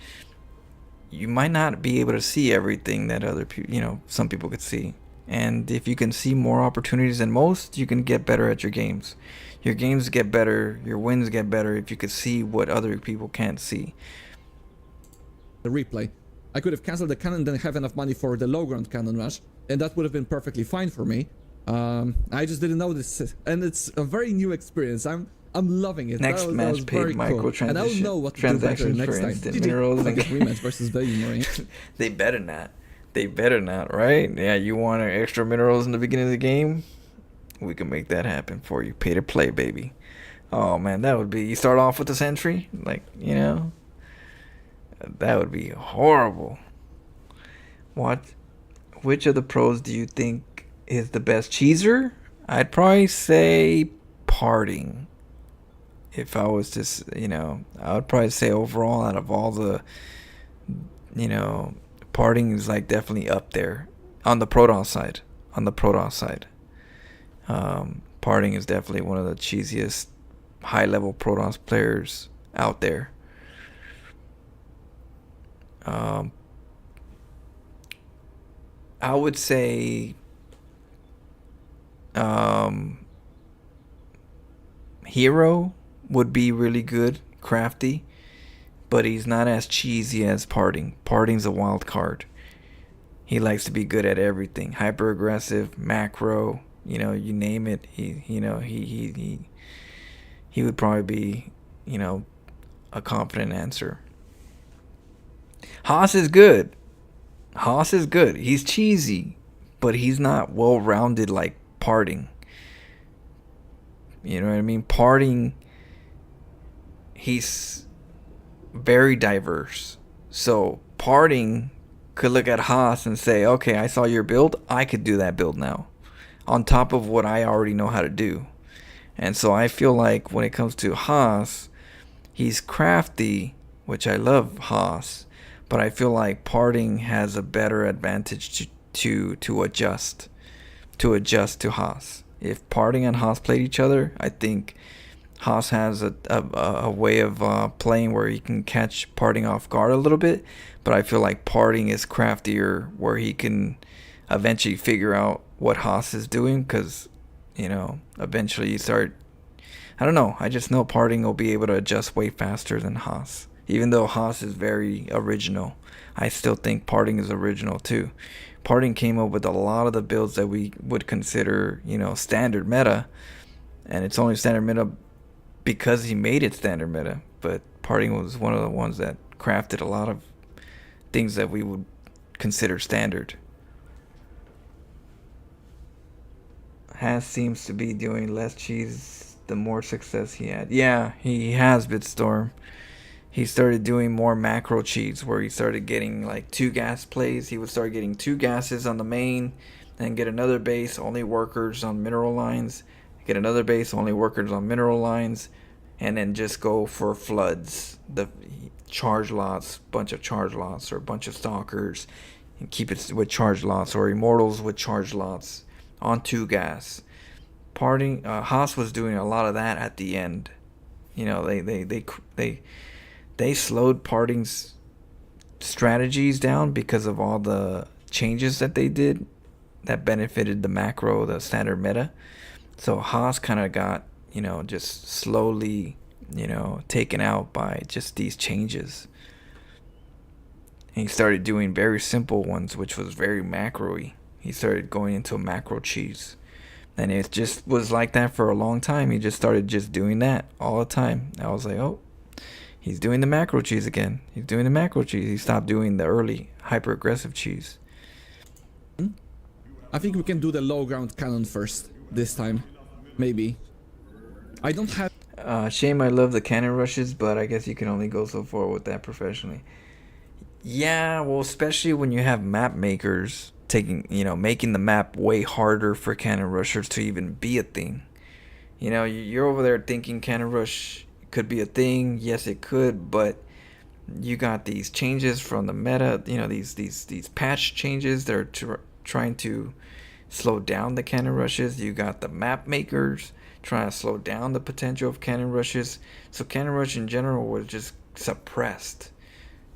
Speaker 1: you might not be able to see everything that other people, some people could see. And if you can see more opportunities than most, you can get better at your games. Your games get better, your wins get better if you could see what other people can't see.
Speaker 2: The replay. I could have cancelled the cannon, then have enough money for the low ground cannon rush, and that would have been perfectly fine for me. I just didn't know this, and it's a very new experience. I'm loving it.
Speaker 1: Next match paid microtransaction.
Speaker 2: Cool. And I'll know what to do better next time.
Speaker 1: Minerals
Speaker 2: like a rematch versus Value Marine.
Speaker 1: They better not. They better not, right? Yeah, you want extra minerals in the beginning of the game? We can make that happen for you. Pay to play, baby. Oh man, that would be. You start off with the sentry, that would be horrible. Which of the pros do you think is the best cheeser? I'd probably say Parting. If I was just, I would probably say overall out of all the, Parting is like definitely up there on the Protoss side. Parting is definitely one of the cheesiest high level Protoss players out there. I would say Hero would be really good, crafty, but he's not as cheesy as Parting. Parting's a wild card. He likes to be good at everything. Hyper aggressive, macro, you name it. He would probably be, a confident answer. Haas is good. He's cheesy, but he's not well-rounded like Parting. You know what I mean? Parting, he's very diverse. So Parting could look at Haas and say, okay, I saw your build. I could do that build now. on top of what I already know how to do. And so I feel like when it comes to Haas, he's crafty, which I love Haas, but I feel like Parting has a better advantage to adjust to Haas. If Parting and Haas played each other, I think Haas has a way of playing where he can catch Parting off guard a little bit, but I feel like Parting is craftier where he can eventually figure out what Haas is doing, because, you know, eventually you start, I don't know, I just know Parting will be able to adjust way faster than Haas. Even though Haas is very original, I still think Parting is original too. Parting came up with a lot of the builds that we would consider, you know, standard meta, and it's only standard meta because he made it standard meta. But Parting was one of the ones that crafted a lot of things that we would consider standard. Has seems to be doing less cheese the more success he had. Yeah, he has, Bitstorm. He started doing more macro cheats where he started getting like 2 gas plays. He would start getting 2 gases on the main, then get another base, only workers on mineral lines, get another base, only workers on mineral lines, and then just go for floods, the charge lots, bunch of charge lots, or a bunch of stalkers, and keep it with charge lots, or immortals with charge lots on 2 gas. Parting, Haas was doing a lot of that at the end. You know, they slowed Parting's strategies down because of all the changes that they did that benefited the macro, the standard meta. So Haas kind of got, you know, just slowly, you know, taken out by just these changes. And he started doing very simple ones, which was very macro-y. He started going into macro cheese. And it just was like that for a long time. He just started just doing that all the time. I was like, oh, he's doing the macro cheese again. He's doing the macro cheese. He stopped doing the early hyper-aggressive cheese.
Speaker 2: I think we can do the low ground cannon first this time. Maybe. I don't have...
Speaker 1: Shame I love the cannon rushes, but I guess you can only go so far with that professionally. Yeah, well, especially when you have map makers taking, you know, making the map way harder for cannon rushers to even be a thing. You know, you're over there thinking cannon rush could be a thing. Yes, it could, but you got these changes from the meta, you know, these patch changes. They're trying to slow down the cannon rushes. You got the map makers trying to slow down the potential of cannon rushes. So cannon rush in general was just suppressed.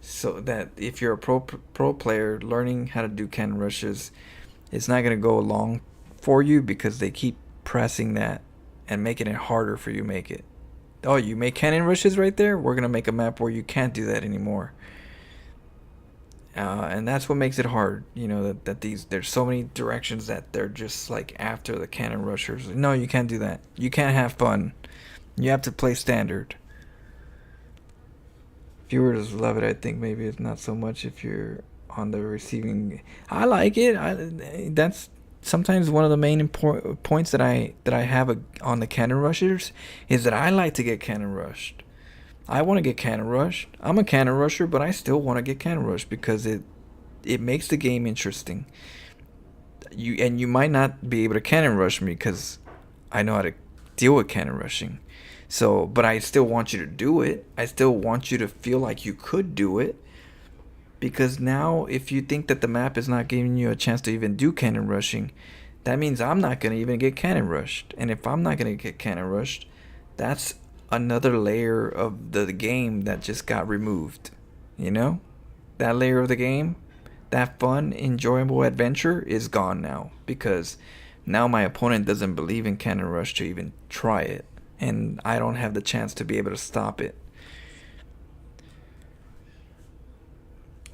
Speaker 1: So that if you're a pro player learning how to do cannon rushes, it's not going to go along for you because they keep pressing that and making it harder for you to make it. Oh, you make cannon rushes right there? We're going to make a map where you can't do that anymore. And that's what makes it hard. You know, that there's so many directions that they're just like after the cannon rushers. No, you can't do that. You can't have fun. You have to play standard. Viewers love it. I think maybe it's not so much if you're on the receiving. I like it. That's sometimes one of the main points that I have on the cannon rushers is that I like to get cannon rushed. I want to get cannon rushed. I'm a cannon rusher, but I still want to get cannon rushed because it makes the game interesting. You might not be able to cannon rush me because I know how to deal with cannon rushing. So, but I still want you to do it. I still want you to feel like you could do it. Because now, if you think that the map is not giving you a chance to even do cannon rushing, that means I'm not going to even get cannon rushed. And if I'm not going to get cannon rushed, that's another layer of the game that just got removed. You know? That layer of the game, that fun, enjoyable adventure is gone now. Because now my opponent doesn't believe in cannon rush to even try it. And I don't have the chance to be able to stop it.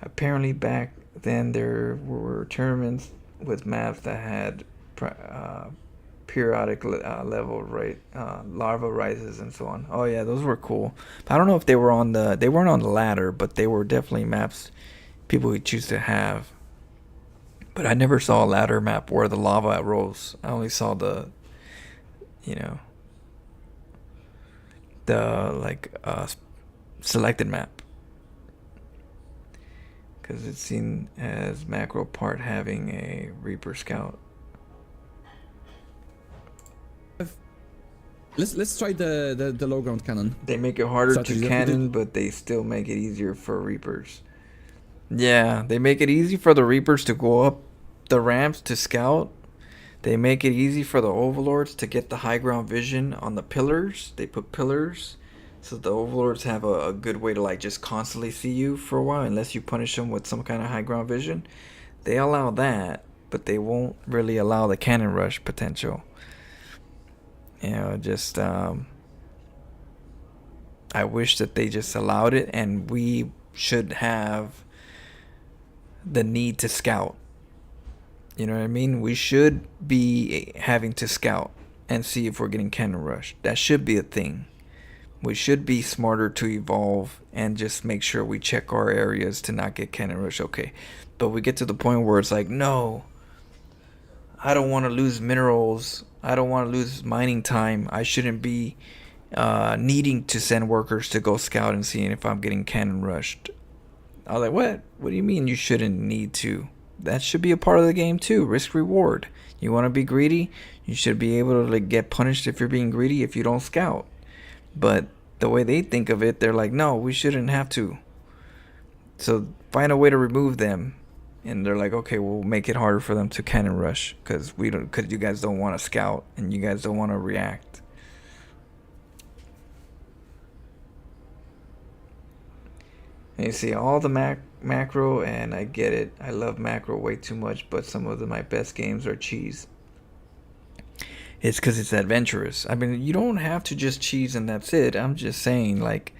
Speaker 1: Apparently back then there were tournaments with maps that had periodic level rate, larva rises and so on. Oh yeah, those were cool. I don't know if they were they weren't on the ladder, but they were definitely maps people would choose to have. But I never saw a ladder map where the lava rose. I only saw the, you know, the selected map, because it's seen as macro part having a Reaper Scout.
Speaker 2: Let's try the low ground cannon.
Speaker 1: They make it harder
Speaker 2: Strategy.
Speaker 1: to cannon, but they still make it easier for Reapers. Yeah, they make it easy for the Reapers to go up the ramps to scout. They make it easy for the Overlords to get the high ground vision on the pillars. They put pillars so the Overlords have a good way to like just constantly see you for a while unless you punish them with some kind of high ground vision. They allow that, but they won't really allow the cannon rush potential. You know, just I wish that they just allowed it, and we should have the need to scout. You know what I mean? We should be having to scout and see if we're getting cannon rush. That should be a thing. We should be smarter to evolve and just make sure we check our areas to not get cannon rush. Okay, but we get to the point where it's like, no, I don't want to lose minerals. I don't want to lose mining time. I shouldn't be needing to send workers to go scout and seeing if I'm getting cannon rushed. I was like, what? What do you mean you shouldn't need to? That should be a part of the game too. Risk reward. You want to be greedy? You should be able to like get punished if you're being greedy if you don't scout. But the way they think of it, they're like, no, we shouldn't have to. So find a way to remove them. And they're like, okay, we'll make it harder for them to cannon rush because you guys don't want to scout and you guys don't want to react. And you see all the macro, and I get it. I love macro way too much, but some of my best games are cheese. It's because it's adventurous. I mean, you don't have to just cheese and that's it. I'm just saying, like,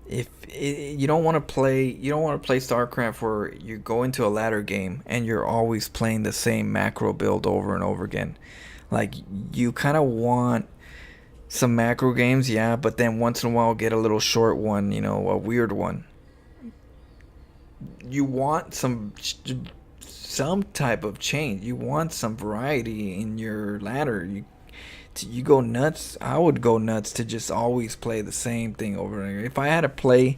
Speaker 1: if you don't want to play StarCraft where you go into a ladder game and you're always playing the same macro build over and over again. Like, you kind of want some macro games, yeah, but then once in a while get a little short one, you know, a weird one. You want some type of change. You want some variety in your ladder. You go nuts. I would go nuts to just always play the same thing over and over. If I had to play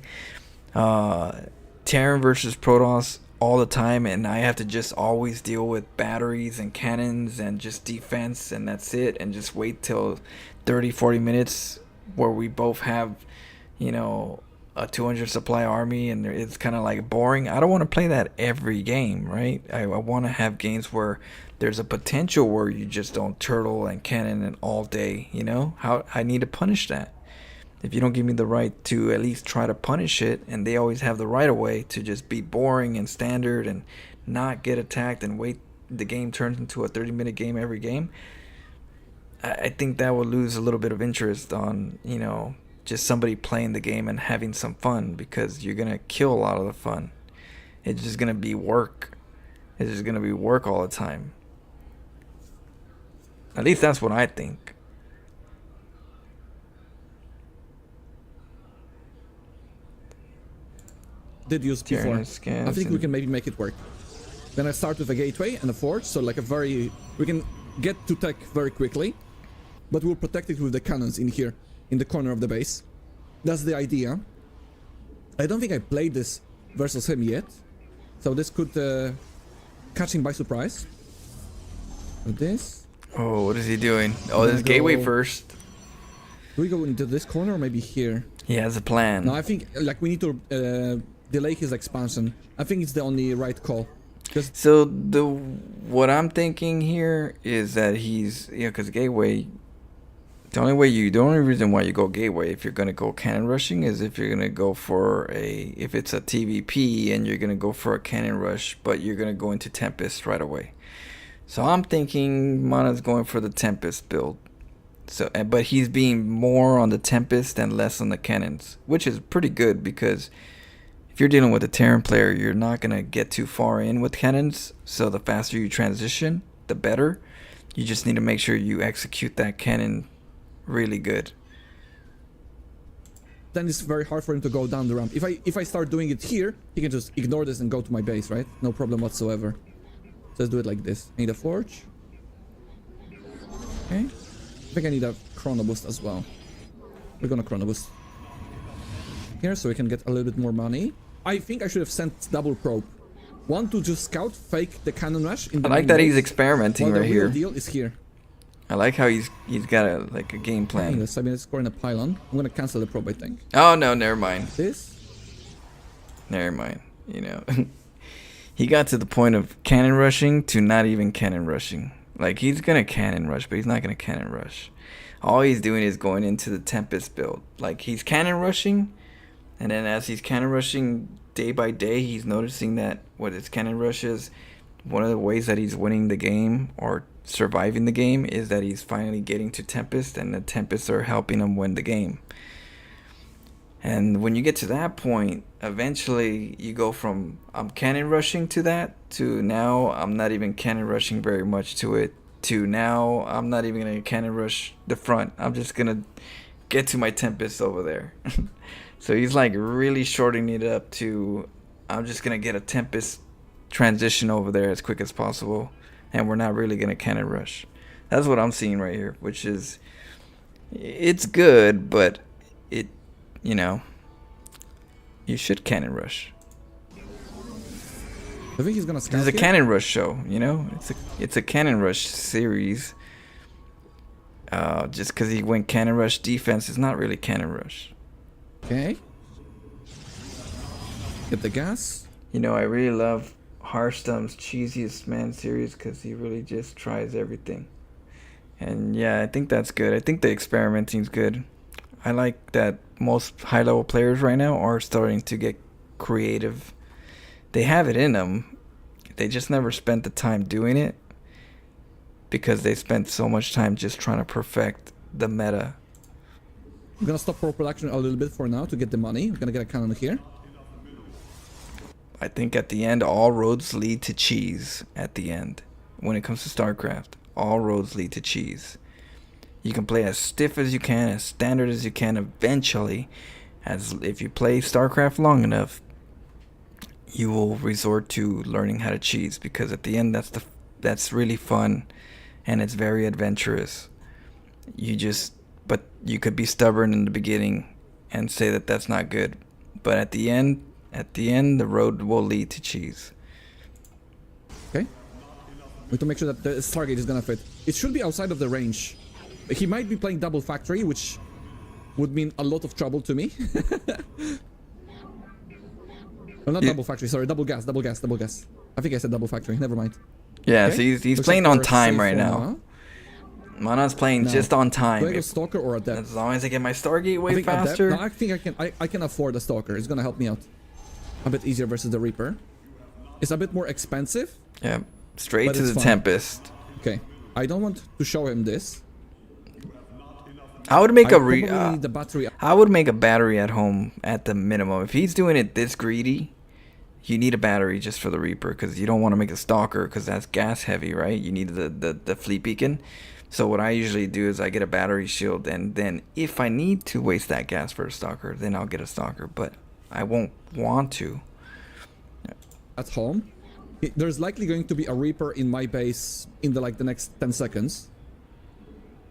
Speaker 1: Terran versus Protoss all the time and I have to just always deal with batteries and cannons and just defense and that's it, and just wait till 30-40 minutes where we both have, you know, a 200 supply army and it's kind of like boring. I don't want to play that every game, right? I want to have games where there's a potential where you just don't turtle and cannon and all day, you know? How I need to punish that. If you don't give me the right to at least try to punish it, and they always have the right of way to just be boring and standard and not get attacked and wait, the game turns into a 30-minute game every game, I think that would lose a little bit of interest on, you know, just somebody playing the game and having some fun, because you're going to kill a lot of the fun. It's just going to be work. It's just going to be work all the time. At least that's what I think.
Speaker 2: Did use before. I think we can maybe make it work. Then I start with a gateway and a forge, so like we can get to tech very quickly, but we'll protect it with the cannons in here, in the corner of the base. That's the idea. I don't think I played this versus him yet, so this could catch him by surprise. With this.
Speaker 1: Oh, what is he doing? Oh, this gateway first.
Speaker 2: Do we go into this corner or maybe here?
Speaker 1: He has a plan.
Speaker 2: No, I think like we need to delay his expansion. I think it's the only right call.
Speaker 1: So what I'm thinking here is that he's, you know, because gateway. The only reason why you go gateway if you're gonna go cannon rushing is if you're gonna go for if it's a TVP and you're gonna go for a cannon rush, but you're gonna go into Tempest right away. So I'm thinking Mana's going for the Tempest build. So, but he's being more on the Tempest and less on the cannons, which is pretty good because if you're dealing with a Terran player, you're not gonna get too far in with cannons. So the faster you transition, the better. You just need to make sure you execute that cannon really good.
Speaker 2: Then it's very hard for him to go down the ramp. If I start doing it here, he can just ignore this and go to my base, right? No problem whatsoever. So let's do it like this. I need a forge. Okay. I think I need a chrono boost as well. We're gonna chrono boost here so we can get a little bit more money. I think I should have sent double probe. One to just scout, fake the cannon rush. In the
Speaker 1: I like that
Speaker 2: base,
Speaker 1: he's experimenting right here.
Speaker 2: The real deal is here.
Speaker 1: I like how he's got a game plan.
Speaker 2: Yes, I mean, it's scoring a pylon. I'm gonna cancel the probe, I think.
Speaker 1: Oh no, never mind.
Speaker 2: This?
Speaker 1: Never mind. You know, he got to the point of cannon rushing to not even cannon rushing. Like, he's gonna cannon rush, but he's not gonna cannon rush. All he's doing is going into the Tempest build. Like, he's cannon rushing, and then as he's cannon rushing day by day, he's noticing that what his cannon rush is, one of the ways that he's winning the game or surviving the game is that he's finally getting to Tempest, and the Tempests are helping him win the game. And when you get to that point, eventually you go from I'm cannon rushing to that to now I'm not even cannon rushing very much to it to now I'm not even going to cannon rush the front. I'm just going to get to my Tempest over there. So he's like really shortening it up to I'm just going to get a Tempest transition over there as quick as possible, and we're not really going to cannon rush. That's what I'm seeing right here, which is, it's good, but it, you know, you should cannon rush.
Speaker 2: I think he's gonna scout.
Speaker 1: It's a cannon rush show, you know. It's a cannon rush series. Just because he went cannon rush defense is not really cannon rush.
Speaker 2: Okay. Get the gas.
Speaker 1: You know, I really love Hearthstone's Cheesiest Man series because he really just tries everything. And yeah, I think that's good. I think the experimenting's good. I like that most high-level players right now are starting to get creative. They have it in them. They just never spent the time doing it because they spent so much time just trying to perfect the meta.
Speaker 2: I'm gonna stop pro production a little bit for now to get the money. I'm gonna get a cannon here.
Speaker 1: I think at the end, all roads lead to cheese at the end. When it comes to StarCraft, all roads lead to cheese. You can play as stiff as you can, as standard as you can. Eventually, as if you play StarCraft long enough, you will resort to learning how to cheese, because at the end, that's really fun, and it's very adventurous. But you could be stubborn in the beginning and say that that's not good, but at the end, the road will lead to cheese.
Speaker 2: Okay. We have to make sure that the Stargate is gonna fit. It should be outside of the range. He might be playing double factory, which would mean a lot of trouble to me. Well, not double factory, sorry, double gas. I think I said double factory, never mind.
Speaker 1: Yeah,
Speaker 2: Okay.
Speaker 1: so he's
Speaker 2: Looks
Speaker 1: playing
Speaker 2: like
Speaker 1: on
Speaker 2: we're
Speaker 1: time
Speaker 2: safe
Speaker 1: right
Speaker 2: for
Speaker 1: now. Mana's playing
Speaker 2: No.
Speaker 1: just on
Speaker 2: Do I
Speaker 1: time.
Speaker 2: go Stalker or Adept?
Speaker 1: As long as I get my Stargate
Speaker 2: I
Speaker 1: way
Speaker 2: think Adept-
Speaker 1: faster.
Speaker 2: No, I think I can afford a Stalker. It's gonna help me out. A bit easier versus the Reaper. It's a bit more expensive.
Speaker 1: Yeah, straight
Speaker 2: But
Speaker 1: to
Speaker 2: it's
Speaker 1: the
Speaker 2: fun.
Speaker 1: Tempest.
Speaker 2: Okay. I don't want to show him this.
Speaker 1: I would make
Speaker 2: I
Speaker 1: a
Speaker 2: probably need the battery.
Speaker 1: I would make a battery at home at the minimum. If he's doing it this greedy, you need a battery just for the Reaper, because you don't want to make a Stalker because that's gas heavy, right? You need the fleet beacon. So what I usually do is I get a battery shield, and then if I need to waste that gas for a Stalker, then I'll get a Stalker, but I won't want to.
Speaker 2: At home. There's likely going to be a Reaper in my base in the next 10 seconds.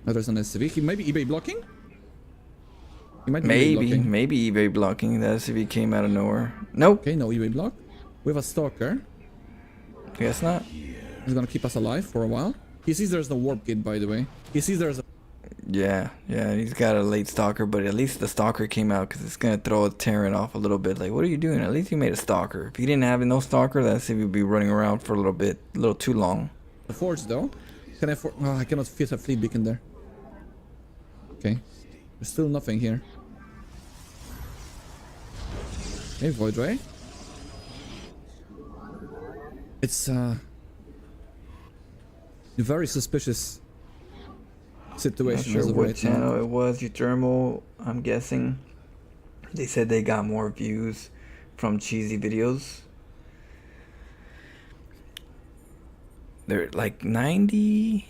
Speaker 2: Oh, there's an SCV. He may be eBay blocking? He might be eBay blocking.
Speaker 1: Maybe eBay blocking. The SCV came out of nowhere. Nope.
Speaker 2: Okay, no eBay block. We have a Stalker.
Speaker 1: Guess not.
Speaker 2: He's gonna keep us alive for a while. He sees there's no warp gate, by the way. He sees there's a...
Speaker 1: Yeah, he's got a late Stalker, but at least the Stalker came out, because it's going to throw a Terran off a little bit. Like, what are you doing? At least you made a Stalker. If you didn't have no Stalker, that SCV would be running around for a little too long.
Speaker 2: The Forge, though. Can I... Oh, I cannot fit a fleet beacon there. Okay. There's still nothing here. Okay, Void Ray. It's, very suspicious
Speaker 1: Not
Speaker 2: situation
Speaker 1: sure
Speaker 2: as of
Speaker 1: what
Speaker 2: right
Speaker 1: channel
Speaker 2: now.
Speaker 1: it was. Uthermal, I'm guessing. They said they got more views from cheesy videos. They're like 90...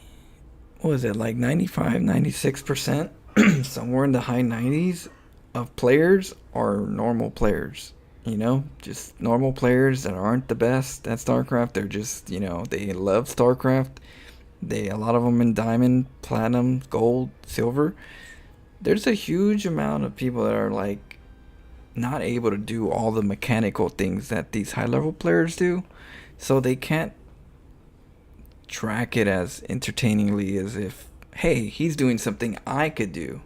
Speaker 1: What was it? Like 95, 96%? Somewhere in the high 90s of players are normal players. You know? Just normal players that aren't the best at StarCraft. They're just, you know, they love StarCraft. A lot of them in diamond, platinum, gold, silver. There's a huge amount of people that are like not able to do all the mechanical things that these high level players do, so they can't track it as entertainingly hey, he's doing something I could do.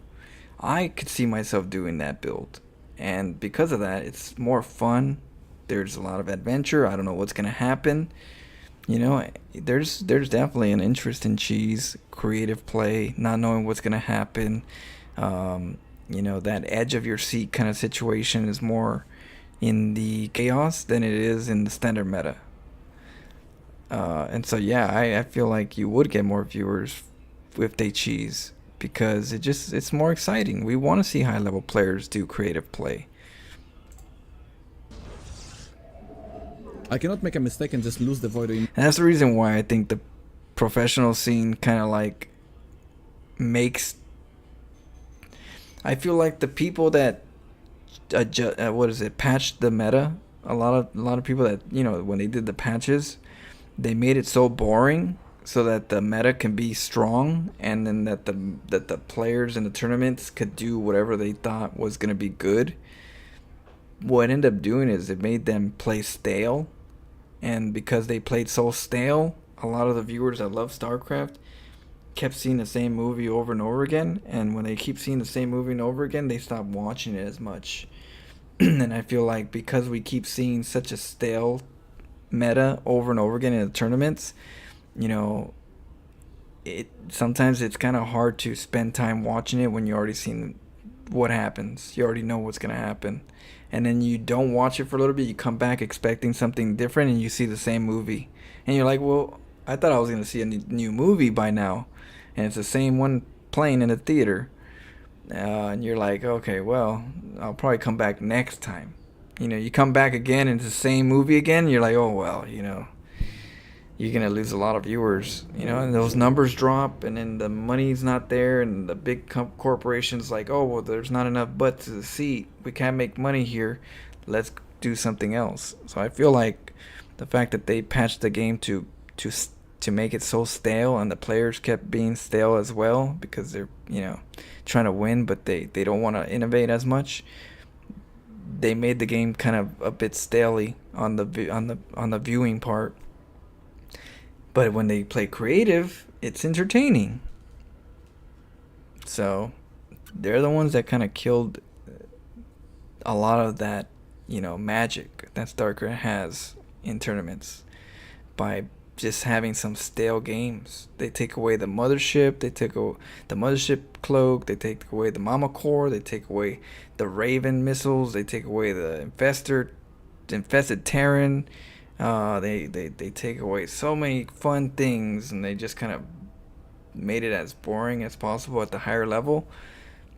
Speaker 1: I could see myself doing that build. And because of that, it's more fun. There's a lot of adventure. I don't know what's going to happen. You know, there's definitely an interest in cheese, creative play, not knowing what's going to happen. You know, that edge of your seat kind of situation is more in the chaos than it is in the standard meta. And so, yeah, I feel like you would get more viewers if they cheese, because it's more exciting. We want to see high level players do creative play.
Speaker 2: I cannot make a mistake and just lose the void.
Speaker 1: And that's the reason why I think the professional scene kind of like makes. I feel like the people that patched the meta. A lot of people that, you know, when they did the patches, they made it so boring so that the meta can be strong, and then that the players in the tournaments could do whatever they thought was gonna be good. What it ended up doing is it made them play stale, and because they played so stale, a lot of the viewers that love StarCraft kept seeing the same movie over and over again, and when they keep seeing the same movie and over again, they stop watching it as much. And I feel like because we keep seeing such a stale meta over and over again in the tournaments, you know, sometimes it's kind of hard to spend time watching it when you already seen what happens. You already know what's gonna happen, and then you don't watch it for a little bit. You come back expecting something different, and you see the same movie, and you're like, well, I thought I was gonna see a new movie by now, and it's the same one playing in the theater. And you're like, okay, well, I'll probably come back next time. You know, you come back again and it's the same movie again. And you're like, oh, well, you know, you're going to lose a lot of viewers, you know, and those numbers drop, and then the money's not there, and the big corporations like, oh, well, there's not enough butts to the seat. We can't make money here. Let's do something else. So I feel like the fact that they patched the game to make it so stale, and the players kept being stale as well because they're, you know, trying to win, but they don't want to innovate as much. They made the game kind of a bit staley on the viewing part. But when they play creative, it's entertaining. So they're the ones that kind of killed a lot of that, you know, magic that StarCraft has in tournaments by just having some stale games. They take away the mothership, they take away the mothership cloak, they take away the mama core, they take away the Raven missiles, they take away the infested Terran. They take away so many fun things, and they just kind of made it as boring as possible at the higher level.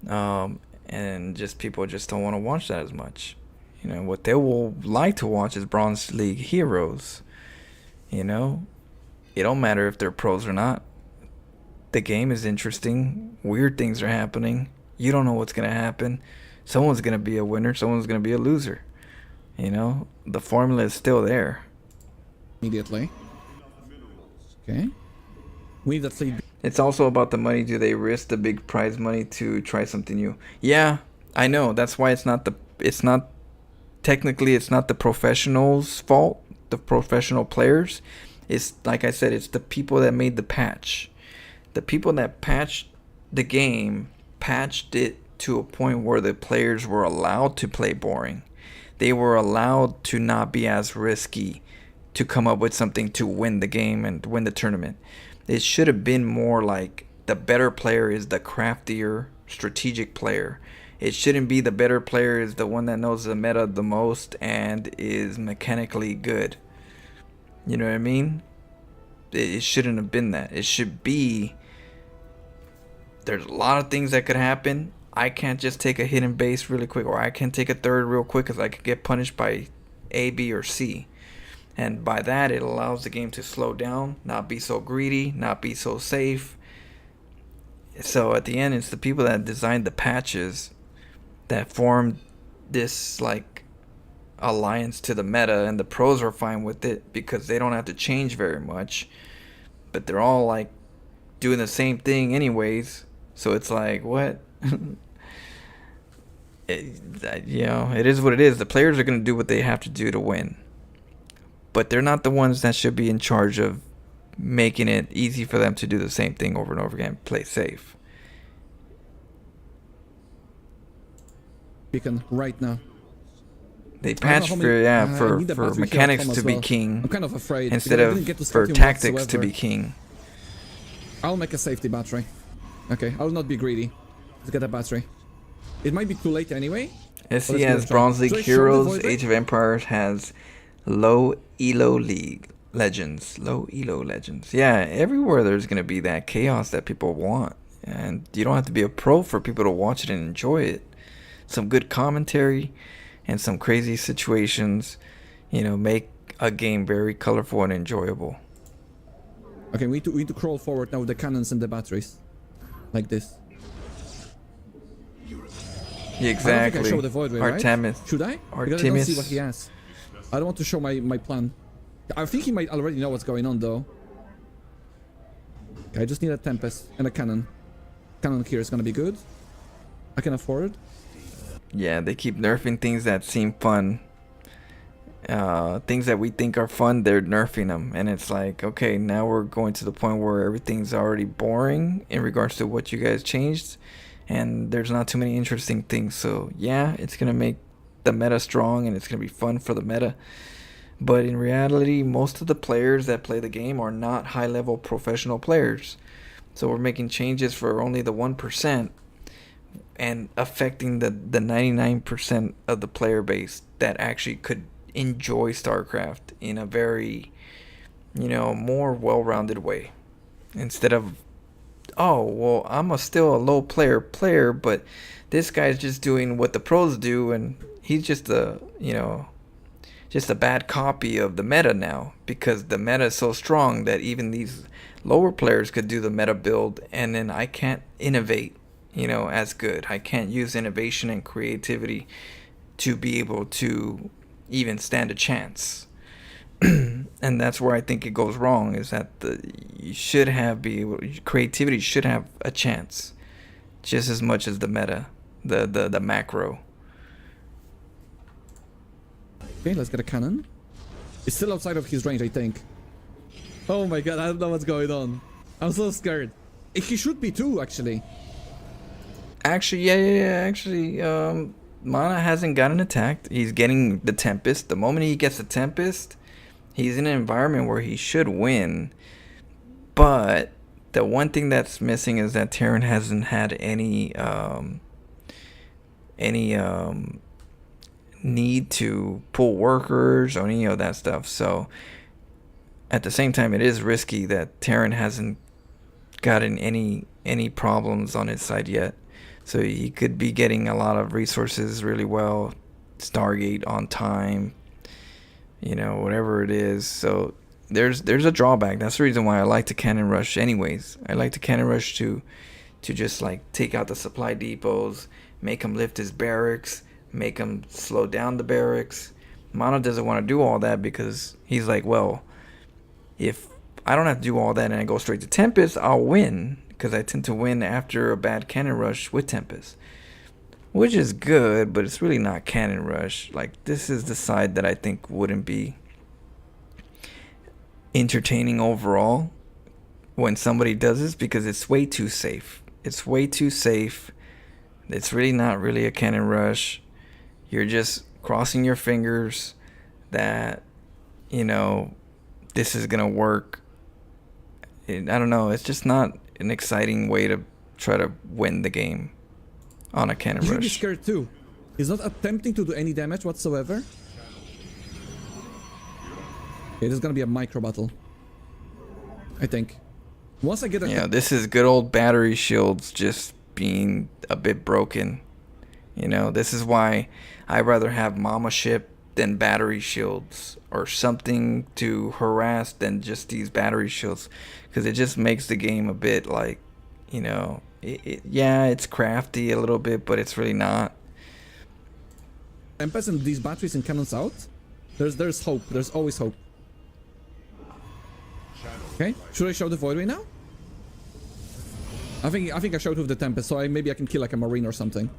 Speaker 1: And just people just don't want to watch that as much. You know, what they will like to watch is Bronze League heroes. You know, it don't matter if they're pros or not. The game is interesting. Weird things are happening. You don't know what's going to happen. Someone's going to be a winner. Someone's going to be a loser. You know, the formula is still there.
Speaker 2: Immediately. Okay. We need that fleet.
Speaker 1: It's also about the money. Do they risk the big prize money to try something new? Yeah, I know. That's why it's not technically the professionals' fault. The professional players. It's like I said, it's the people that made the patch. The people that patched the game patched it to a point where the players were allowed to play boring. They were allowed to not be as risky to come up with something to win the game and win the tournament. It should have been more like the better player is the craftier, strategic player. It shouldn't be the better player is the one that knows the meta the most and is mechanically good. You know what I mean? It shouldn't have been that. It should be, there's a lot of things that could happen. I can't just take a hidden base really quick, or I can't take a third real quick because I could get punished by A, B, or C. And by that, it allows the game to slow down, not be so greedy, not be so safe. So at the end, it's the people that designed the patches that formed this like alliance to the meta, and the pros are fine with it because they don't have to change very much, but they're all like doing the same thing anyways. So it's like, what? You know, it is what it is. The players are going to do what they have to do to win, but they're not the ones that should be in charge of making it easy for them to do the same thing over and over again, play safe.
Speaker 2: Beacon right now.
Speaker 1: They patched for mechanics to be king
Speaker 2: I'm kind of afraid
Speaker 1: instead
Speaker 2: because I didn't get to
Speaker 1: of for
Speaker 2: start him
Speaker 1: tactics to
Speaker 2: whatsoever.
Speaker 1: be king.
Speaker 2: I'll make a safety battery. Okay, I'll not be greedy. Let's get a battery. It might be too late anyway.
Speaker 1: SC
Speaker 2: Well, let's
Speaker 1: has
Speaker 2: give it a try.
Speaker 1: Bronze League
Speaker 2: Should I show the
Speaker 1: Heroes.
Speaker 2: void ray?
Speaker 1: Age of Empires has low elo league legends. Low elo legends. Yeah, everywhere there's gonna be that chaos that people want, and you don't have to be a pro for people to watch it and enjoy it. Some good commentary and some crazy situations, you know, make a game very colorful and enjoyable.
Speaker 2: Okay, we need to crawl forward now with the cannons and the batteries, like this.
Speaker 1: Yeah,
Speaker 2: I don't think I
Speaker 1: exactly.
Speaker 2: show the void ray, right?
Speaker 1: Artemis.
Speaker 2: Should I? Because I don't see what he has. I don't want to show my plan. I think he might already know what's going on though. Okay, I just need a Tempest and a cannon. Cannon here is gonna be good. I can afford.
Speaker 1: Yeah, they keep nerfing things that seem fun. Things that we think are fun, they're nerfing them. And it's like, okay, now we're going to the point where everything's already boring in regards to what you guys changed. And there's not too many interesting things. So, yeah, it's going to make the meta strong and it's going to be fun for the meta. But in reality, most of the players that play the game are not high-level professional players. So we're making changes for only the 1%. And affecting the 99% of the player base that actually could enjoy StarCraft in a very, you know, more well-rounded way. Instead of, oh, well, I'm still a low player, but this guy's just doing what the pros do, and he's just a, you know, just a bad copy of the meta now, because the meta is so strong that even these lower players could do the meta build, and then I can't innovate, you know, as good. I can't use innovation and creativity to be able to even stand a chance. And that's where I think it goes wrong, is that you should have creativity should have a chance just as much as the meta, the macro.
Speaker 2: Okay, let's get a cannon. It's still outside of his range, I think. Oh my god, I don't know what's going on. I'm so scared. He should be too, actually.
Speaker 1: Actually, yeah. Actually, Mana hasn't gotten attacked. He's getting the Tempest. The moment he gets the Tempest, he's in an environment where he should win. But the one thing that's missing is that Terran hasn't had any need to pull workers or any of that stuff. So at the same time, it is risky that Terran hasn't gotten any problems on his side yet. So he could be getting a lot of resources really well, Stargate on time, you know, whatever it is. So there's a drawback. That's the reason why I like to cannon rush anyways. I like to cannon rush to just like take out the supply depots, make him lift his barracks, make him slow down the barracks. Mono doesn't want to do all that because he's like, well, if I don't have to do all that and I go straight to Tempest, I'll win. Because I tend to win after a bad cannon rush with Tempest. Which is good, but it's really not cannon rush. Like, this is the side that I think wouldn't be entertaining overall when somebody does this, because it's way too safe. It's way too safe. It's really not really a cannon rush. You're just crossing your fingers that, you know, this is going to work. I don't know. It's just not an exciting way to try to win the game on a cannon
Speaker 2: You'd be
Speaker 1: rush.
Speaker 2: scared too. He's not attempting to do any damage whatsoever. Okay, this is gonna be a micro battle, I think. Once I get a...
Speaker 1: Yeah, this is good old battery shields just being a bit broken. You know, this is why I'd rather have Mama Ship than battery shields, or something to harass than just these battery shields, because it just makes the game a bit like, you know, yeah, it's crafty a little bit, but it's really not.
Speaker 2: Tempest and these batteries and cannons out. There's hope. There's always hope. Okay, should I show the void ray now? I think I showed with the Tempest, so maybe I can kill like a marine or something.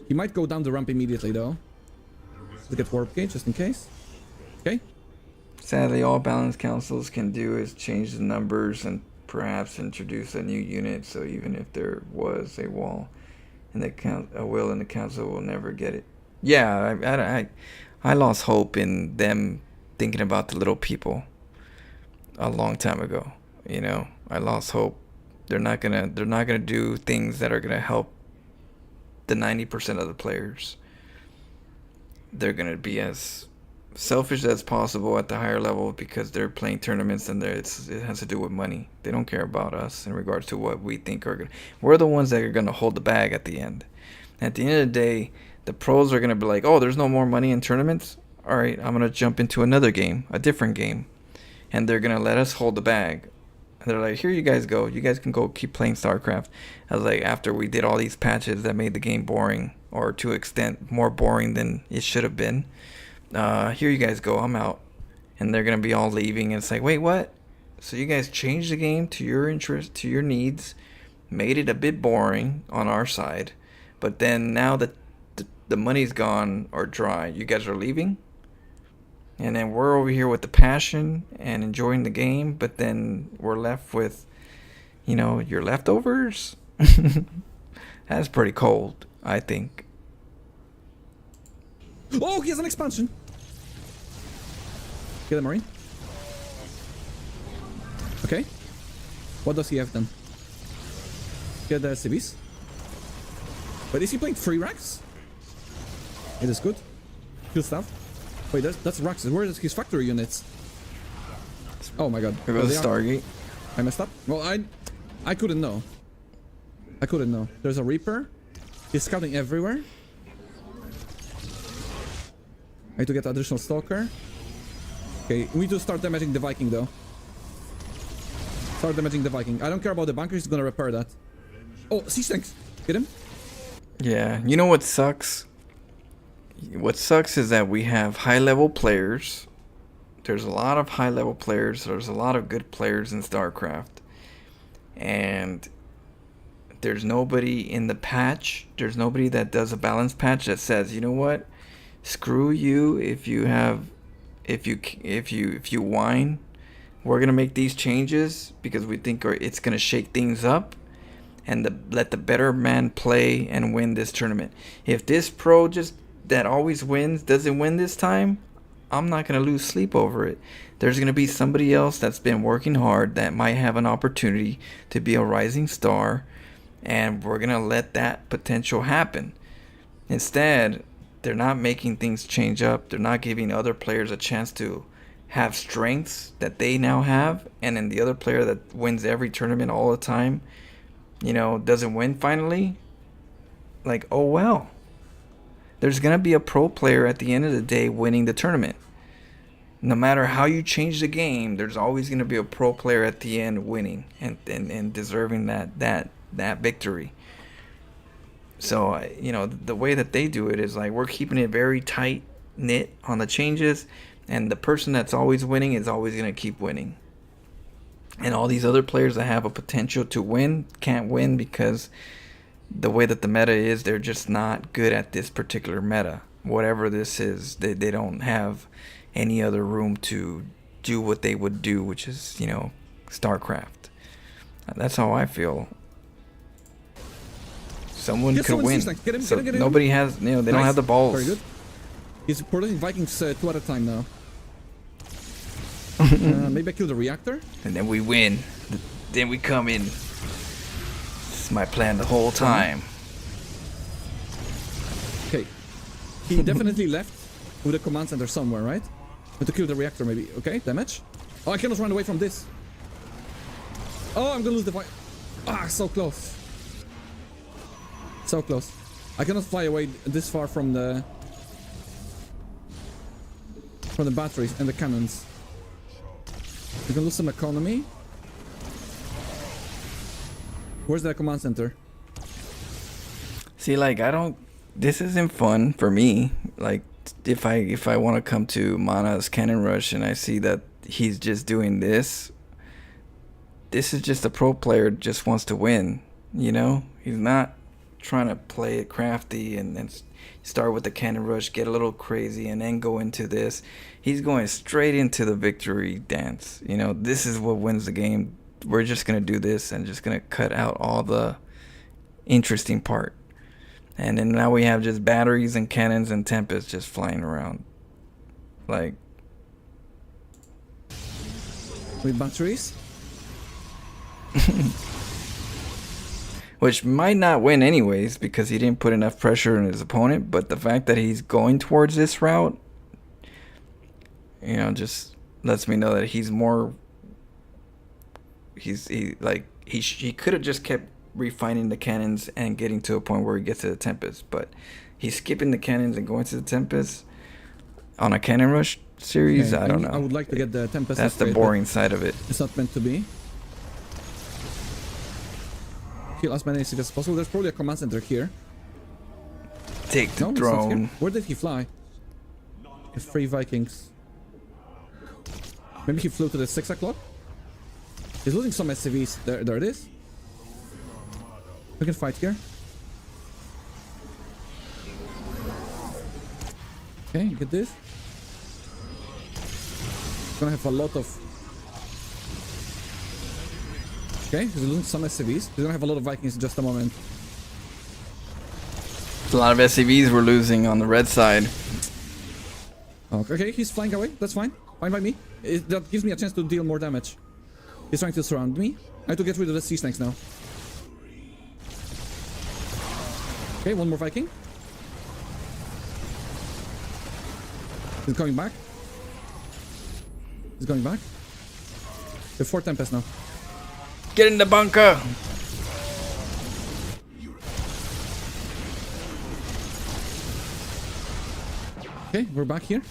Speaker 2: He might go down the ramp immediately though. Let's get warp gate just in case. Okay.
Speaker 1: Sadly, all balance councils can do is change the numbers and perhaps introduce a new unit. So even if there was a wall in the a will in the council, will never get it. Yeah, I lost hope in them thinking about the little people a long time ago. You know, I lost hope. They're not gonna do things that are gonna help the 90% of the players. They're gonna be as selfish as possible at the higher level because they're playing tournaments and it has to do with money. They don't care about us in regards to what we think are gonna. We're the ones that are gonna hold the bag at the end. At the end of the day, the pros are gonna be like, oh, there's no more money in tournaments. All right, I'm gonna jump into another game, a different game, and they're gonna let us hold the bag. And they're like, here you guys go. You guys can go keep playing StarCraft. I was like, after we did all these patches that made the game boring, or to an extent more boring than it should have been. Here you guys go. I'm out. And they're gonna be all leaving. And it's like, wait, what? So you guys changed the game to your interest, to your needs, made it a bit boring on our side, but then now that the money's gone or dry, you guys are leaving. And then we're over here with the passion and enjoying the game, but then we're left with, you know, your leftovers. That's pretty cold, I think.
Speaker 2: Oh, he has an expansion. Get a Marine. Okay. What does he have then? Get the CBs. But is he playing 3 racks? It is good. Good stuff. Wait, that's racks. Where is his factory units? Oh my god.
Speaker 1: Here goes Stargate.
Speaker 2: I messed up. Well, I couldn't know. I couldn't know. There's a Reaper. He's scouting everywhere. I need to get additional Stalker. Okay, we need to start damaging the Viking though. Start damaging the Viking. I don't care about the bunker, he's gonna repair that. Oh, siege tanks! Get him?
Speaker 1: Yeah, you know what sucks? What sucks is that we have high-level players. There's a lot of high-level players. There's a lot of good players in StarCraft. And there's nobody in the patch. There's nobody that does a balance patch that says, you know what? Screw you if you whine. We're gonna make these changes because we think it's gonna shake things up, and let the better man play and win this tournament. If this pro that always wins doesn't win this time, I'm not gonna lose sleep over it. There's gonna be somebody else that's been working hard that might have an opportunity to be a rising star, and we're gonna let that potential happen. Instead, they're not making things change up. They're not giving other players a chance to have strengths that they now have, and then the other player that wins every tournament all the time, you know, doesn't win finally. Like, oh well. There's gonna be a pro player at the end of the day winning the tournament. No matter how you change the game, there's always gonna be a pro player at the end winning and deserving that victory. So, you know, the way that they do it is like we're keeping it very tight knit on the changes, and the person that's always winning is always going to keep winning. And all these other players that have a potential to win can't win because the way that the meta is, they're just not good at this particular meta. Whatever this is, they don't have any other room to do what they would do, which is, you know, StarCraft. That's how I feel. Someone could win.
Speaker 2: Get him,
Speaker 1: so
Speaker 2: get him.
Speaker 1: Nobody has, you know, they don't have the balls.
Speaker 2: Very good. He's protecting Vikings 2 at a time now. Maybe I kill the reactor?
Speaker 1: And then we win. Then we come in. This is my plan the whole time.
Speaker 2: Okay. He definitely left with a command center somewhere, right? To kill the reactor maybe. Okay, damage. Oh, I cannot run away from this. Oh, I'm gonna lose the fight. Ah, so close. So close. I cannot fly away this far from the batteries and the cannons. You can lose some economy. Where's the command center?
Speaker 1: See, like, this isn't fun for me. Like, if I want to come to Mana's Cannon Rush and I see that he's just doing this is just a pro player just wants to win, you know? He's not trying to play it crafty and then start with the cannon rush, get a little crazy, and then go into this. He's going straight into the victory dance. You know, this is what wins the game. We're just going to do this and just going to cut out all the interesting part. And then now we have just batteries and cannons and tempests just flying around. Like...
Speaker 2: With batteries?
Speaker 1: Which might not win anyways because he didn't put enough pressure on his opponent. But the fact that he's going towards this route, you know, just lets me know that he's more... He could have just kept refining the cannons and getting to a point where he gets to the Tempest. But he's skipping the cannons and going to the Tempest on a cannon rush series.
Speaker 2: Okay,
Speaker 1: I don't know.
Speaker 2: I would like to get the Tempest.
Speaker 1: That's the
Speaker 2: upgrade,
Speaker 1: boring side of it.
Speaker 2: It's not meant to be. Kill as many cities as possible. There's probably a command center here.
Speaker 1: Take the
Speaker 2: No, it's not here.
Speaker 1: throne.
Speaker 2: Where did he fly? The 3 Vikings. Maybe he flew to the 6 o'clock? He's losing some SCVs. There it is. We can fight here. Okay, get this. Gonna have a lot of... Okay, he's losing some SCVs. He's gonna have a lot of Vikings in just a moment.
Speaker 1: A lot of SCVs we're losing on the red side.
Speaker 2: Okay, he's flying away. That's fine. Fine by me. That gives me a chance to deal more damage. He's trying to surround me. I have to get rid of the sea snakes now. Okay, one more Viking. He's coming back. He's going back. The 4 Tempest now.
Speaker 1: Get in the bunker!
Speaker 2: Okay, we're back here.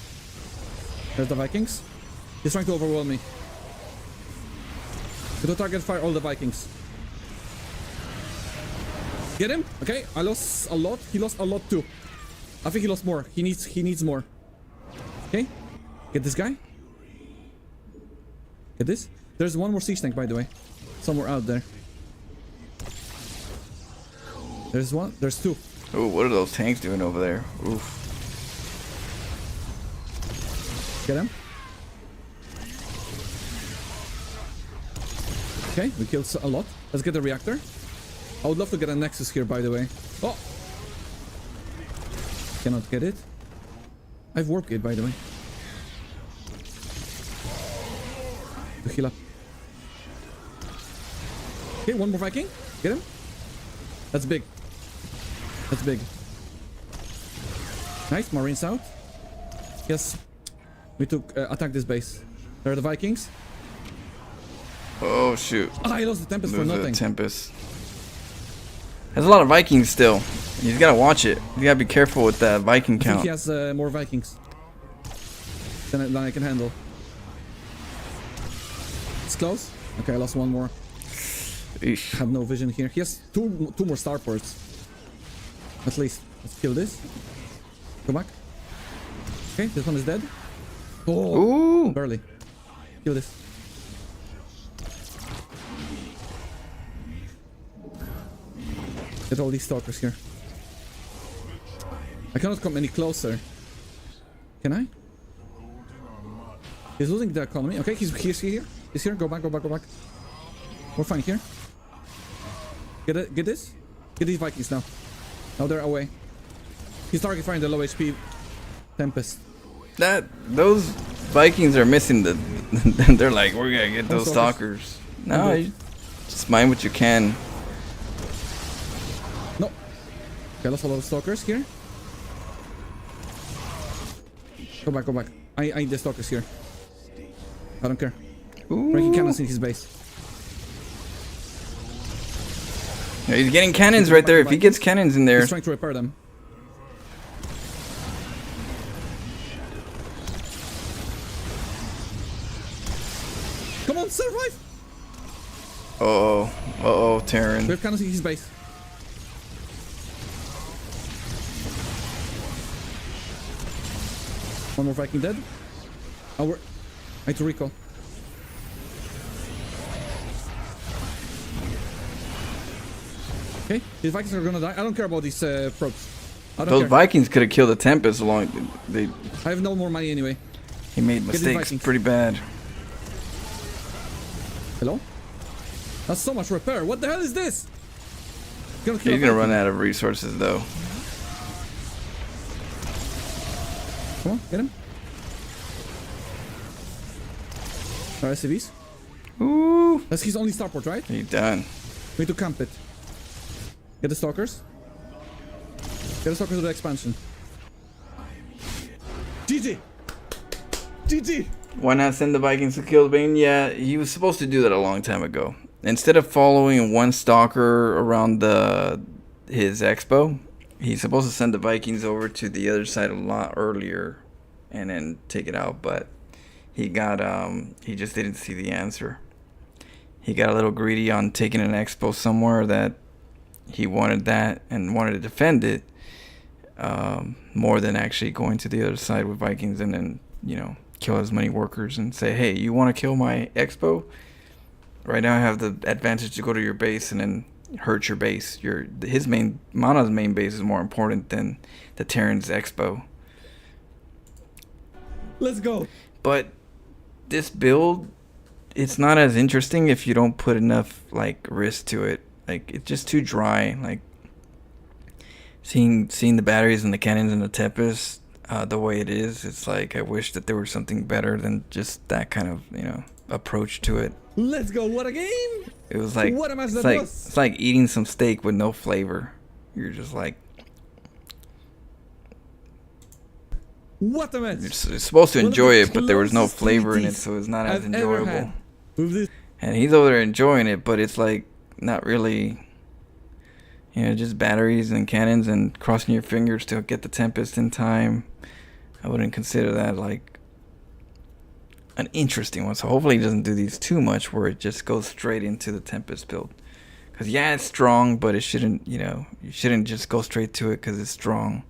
Speaker 2: There's the Vikings. He's trying to overwhelm me. To the target fire all the Vikings. Get him? Okay, I lost a lot. He lost a lot too. I think he lost more. He needs more. Okay. Get this guy. Get this. There's one more siege tank, by the way. Somewhere out there. There's one. There's 2.
Speaker 1: Oh, what are those tanks doing over there? Oof.
Speaker 2: Get him. Okay, we killed a lot. Let's get the reactor. I would love to get a Nexus here, by the way. Oh! Cannot get it. I have Warp Gate, by the way. To heal up. Okay, one more Viking. Get him. That's big. That's big. Nice, Marines out. Yes. We took attack this base. There are the Vikings.
Speaker 1: Oh, shoot.
Speaker 2: Ah, I lost the Tempest for
Speaker 1: Lose
Speaker 2: nothing.
Speaker 1: the Tempest. There's a lot of Vikings still. You just gotta watch it. You gotta be careful with that Viking
Speaker 2: I think
Speaker 1: count.
Speaker 2: he has more Vikings than I can handle. It's close. Okay, I lost one more.
Speaker 1: Eesh.
Speaker 2: I have no vision here. He has two more starports. At least. Let's kill this. Go back. Okay, this one is dead. Oh,
Speaker 1: Ooh!
Speaker 2: barely. Kill this. Get all these stalkers here. I cannot come any closer. Can I? He's losing the economy. Okay, he's here. He's here. Go back, go back, go back. We're fine here. Get it, get this. Get these Vikings now. Now they're away. He's target firing the low HP Tempest.
Speaker 1: Those Vikings are missing the. They're like, we're gonna get those stalkers. No, you just mine what you can.
Speaker 2: No. Okay, lost a lot of stalkers here. Go back, go back. I need the stalkers here. I don't care. Breaking cannons in his base.
Speaker 1: Yeah, he's getting cannons right there. If he gets cannons in there.
Speaker 2: He's trying to repair them. Come on, survive!
Speaker 1: Uh-oh. Uh-oh,
Speaker 2: We
Speaker 1: Terran.
Speaker 2: have cannons in his base. One more Viking dead. I need to recall. Okay, these Vikings are gonna die. I don't care about these probes. I don't
Speaker 1: Those
Speaker 2: care.
Speaker 1: Vikings could have killed the Tempest along.
Speaker 2: I have no more money anyway.
Speaker 1: He made
Speaker 2: these
Speaker 1: mistakes
Speaker 2: Vikings.
Speaker 1: pretty bad.
Speaker 2: Hello? That's so much repair. What the hell is this? Gonna kill
Speaker 1: He's
Speaker 2: a
Speaker 1: gonna
Speaker 2: Viking.
Speaker 1: run out of resources though.
Speaker 2: Come on, get him. Alright, CVs.
Speaker 1: Ooh,
Speaker 2: That's his only starport, right?
Speaker 1: he done.
Speaker 2: We need to camp it. Get the stalkers. Get the stalkers to the expansion. GG! GG!
Speaker 1: Why not send the Vikings to kill the Bane? Yeah, he was supposed to do that a long time ago. Instead of following one stalker around his expo, he's supposed to send the Vikings over to the other side a lot earlier and then take it out, but he just didn't see the answer. He got a little greedy on taking an expo somewhere that he wanted that and wanted to defend it more than actually going to the other side with Vikings and then, kill as many workers and say, hey, you want to kill my expo? Right now I have the advantage to go to your base and then hurt your base. Mana's main base is more important than the Terran's expo.
Speaker 2: Let's go!
Speaker 1: But this build, it's not as interesting if you don't put enough risk to it. It's just too dry. Seeing the batteries and the cannons and the Tempest the way it is, it's I wish that there was something better than just that kind of approach to it.
Speaker 2: Let's go! What a game!
Speaker 1: It was
Speaker 2: What a match that was!
Speaker 1: it's like eating some steak with no flavor. You're just
Speaker 2: What a match!
Speaker 1: you're supposed to
Speaker 2: One of
Speaker 1: enjoy
Speaker 2: the
Speaker 1: it, but there was no
Speaker 2: closest
Speaker 1: flavor in it,
Speaker 2: 3Ds
Speaker 1: so it's not as
Speaker 2: I've ever
Speaker 1: enjoyable.
Speaker 2: had with this.
Speaker 1: And he's over there enjoying it, but it's not really, just batteries and cannons and crossing your fingers to get the Tempest in time. I wouldn't consider that an interesting one. So hopefully he doesn't do these too much where it just goes straight into the Tempest build. Because yeah, it's strong, but it shouldn't, you shouldn't just go straight to it because it's strong.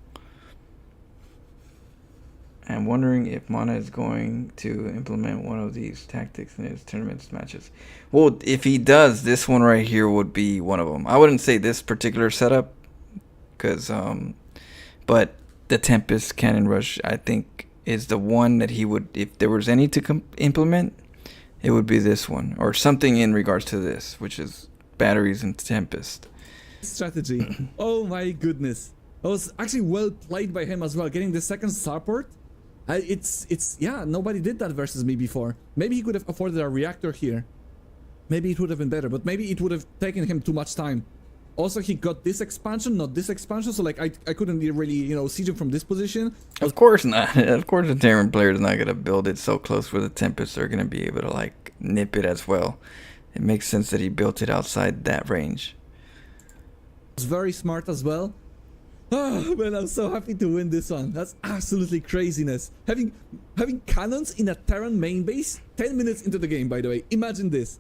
Speaker 1: I'm wondering if Mana is going to implement one of these tactics in his tournament matches. Well, if he does, this one right here would be one of them. I wouldn't say this particular setup, because, but the Tempest Cannon Rush, I think, is the one that he would, if there was any to implement, it would be this one, or something in regards to this, which is batteries and Tempest.
Speaker 2: Strategy. Oh my goodness. That was actually well played by him as well, getting the second starport. Yeah, nobody did that versus me before. Maybe he could have afforded a reactor here. Maybe it would have been better, but maybe it would have taken him too much time. Also, he got this expansion, not this expansion, so I couldn't really, siege him from this position.
Speaker 1: Of course not. Of course the Terran player is not going to build it so close where the Tempests are going to be able to, nip it as well. It makes sense that he built it outside that range.
Speaker 2: It was very smart as well. Oh man, I'm so happy to win this one. That's absolutely craziness. Having cannons in a Terran main base 10 minutes into the game, by the way. Imagine this.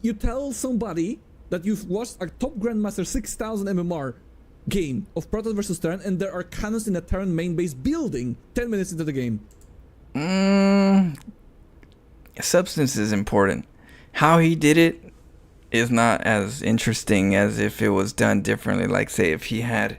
Speaker 2: You tell somebody that you've watched a top Grandmaster 6000 MMR game of Protoss vs Terran and there are cannons in a Terran main base building 10 minutes into the game.
Speaker 1: Substance is important. How he did it is not as interesting as if it was done differently. Say if he had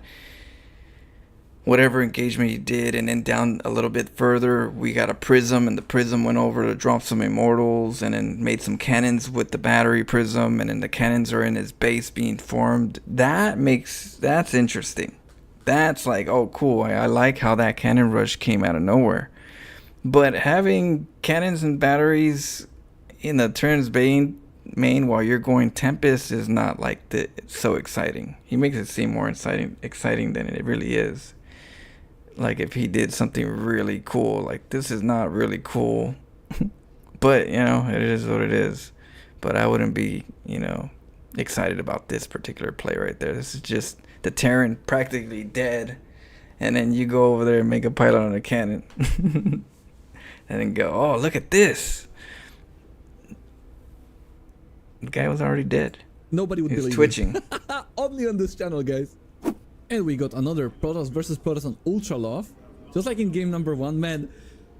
Speaker 1: whatever engagement he did, and then down a little bit further we got a prism, and the prism went over to drop some immortals, and then made some cannons with the battery prism, and then the cannons are in his base being formed. That's interesting. That's oh cool, I like how that cannon rush came out of nowhere. But having cannons and batteries in the Terran's main while you're going Tempest is not so exciting. He makes it seem more exciting than it really is. If he did something really cool, this is not really cool, but it is what it is. But I wouldn't be, excited about this particular play right there. This is just the Terran practically dead, and then you go over there and make a pylon on a cannon, and then go, oh, look at this. The guy was already dead.
Speaker 2: Nobody would
Speaker 1: He was
Speaker 2: believe
Speaker 1: twitching.
Speaker 2: Only on this channel, guys. And we got another Protoss versus Protoss on Ultra Love. Just like in game number 1, man.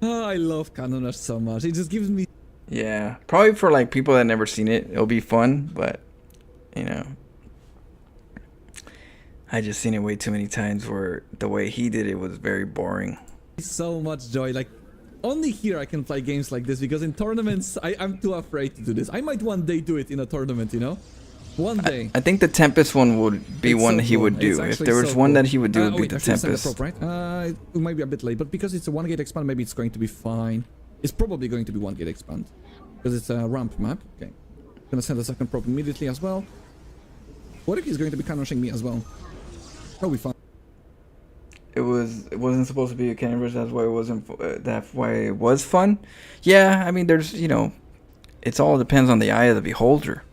Speaker 2: Oh, I love Cannon Rush so much. It just gives me...
Speaker 1: Yeah, probably for people that never seen it, it'll be fun, but I just seen it way too many times where the way he did it was very boring.
Speaker 2: So much joy. Like, only here I can play games like this, because in tournaments, I'm too afraid to do this. I might one day do it in a tournament, you know? One day.
Speaker 1: I think the Tempest one would be
Speaker 2: It's
Speaker 1: one
Speaker 2: so
Speaker 1: that he
Speaker 2: cool.
Speaker 1: would do.
Speaker 2: It's
Speaker 1: If there was
Speaker 2: actually so
Speaker 1: one
Speaker 2: cool.
Speaker 1: that he would do, it would be
Speaker 2: wait,
Speaker 1: the
Speaker 2: actually send a
Speaker 1: Tempest.
Speaker 2: prop, right? It might be a bit late, but because it's a 1 gate expand, maybe it's going to be fine. It's probably going to be 1 gate expand, because it's a ramp map. Okay. Gonna send a second prop immediately as well. What if he's going to be cannoning me as well? That'll be fun.
Speaker 1: It wasn't supposed to be a cannon rush. That's why it wasn't. That's why it was fun. Yeah, I mean, there's it's all depends on the eye of the beholder.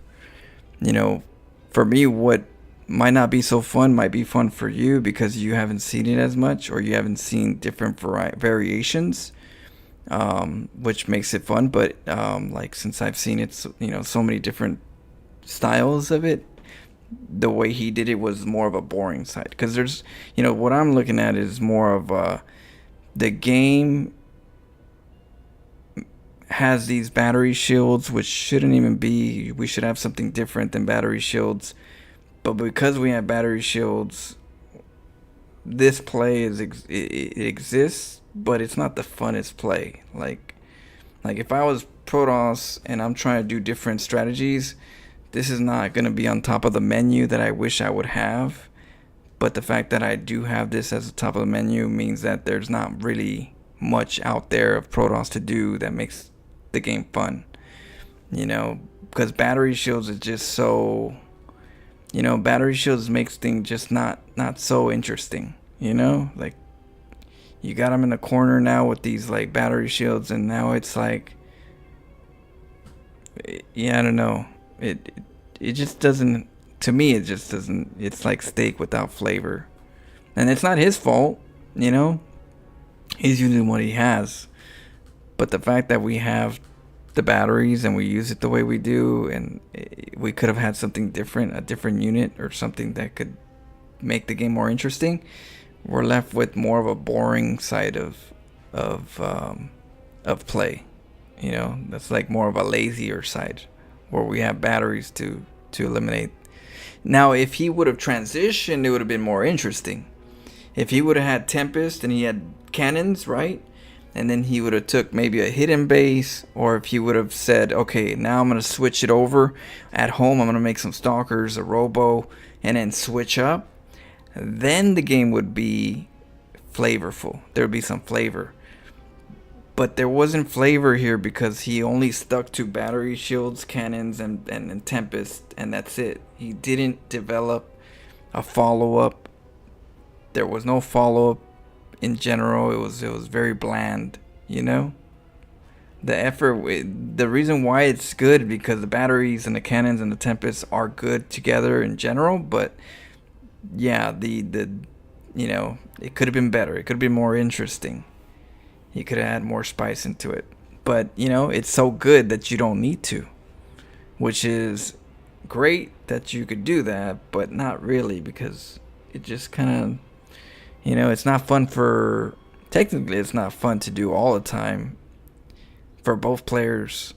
Speaker 1: For me, what might not be so fun might be fun for you because you haven't seen it as much, or you haven't seen different variations, which makes it fun. But like since I've seen it, so many different styles of it. The way he did it was more of a boring side, because there's what I'm looking at is more of the game has these battery shields, which shouldn't even be. We should have something different than battery shields, but because we have battery shields, this play it exists, but it's not the funnest play. Like if I was Protoss and I'm trying to do different strategies, this is not going to be on top of the menu that I wish I would have. But the fact that I do have this as the top of the menu means that there's not really much out there of Protoss to do that makes the game fun. Because battery shields is just so... battery shields makes things just not so interesting. Like, you got them in the corner now with these, like, battery shields, and now it's like... Yeah, I don't know. It just doesn't, to me, it just doesn't. It's like steak without flavor, and it's not his fault. He's using what he has, but the fact that we have the batteries and we use it the way we do, and we could have had something different, a different unit or something that could make the game more interesting, we're left with more of a boring side of play. That's like more of a lazier side, where we have batteries to eliminate. Now, if he would have transitioned, it would have been more interesting. If he would have had Tempest and he had cannons, right? And then he would have took maybe a hidden base, or if he would have said, okay, now I'm going to switch it over. At home, I'm going to make some stalkers, a robo, and then switch up. Then the game would be flavorful. There would be some flavor. But there wasn't flavor here because he only stuck to battery shields, cannons, and Tempest, and that's it. He didn't develop a follow-up. There was no follow-up in general. It was very bland, The effort, the reason why it's good because the batteries and the cannons and the Tempests are good together in general, but yeah, it could have been better. It could have been more interesting. You could have had more spice into it. But, it's so good that you don't need to. Which is great that you could do that, but not really, because it just kind of, it's not fun for... Technically, it's not fun to do all the time for both players,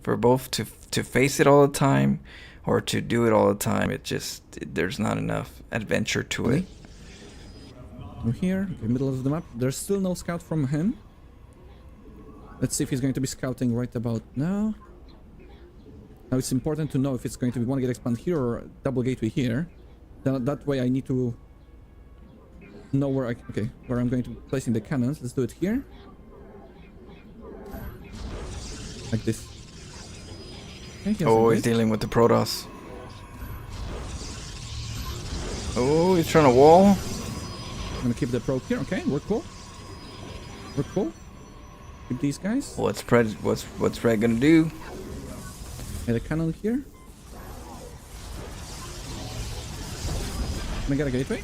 Speaker 1: For both to face it all the time or to do it all the time. There's not enough adventure to it.
Speaker 2: We're here, in the middle of the map. There's still no scout from him. Let's see if he's going to be scouting right about now. Now it's important to know if it's going to be 1 gate expand here or double gateway here. That way I need to know where where I'm going to be placing the cannons. Let's do it here. Like this. Okay,
Speaker 1: he's dealing with the Protoss. Oh, he's trying to wall.
Speaker 2: I'm gonna keep the probe here. Okay, we're cool. We're cool. Keep these guys.
Speaker 1: What's Red gonna do?
Speaker 2: And a cannon here. Can I get a gateway?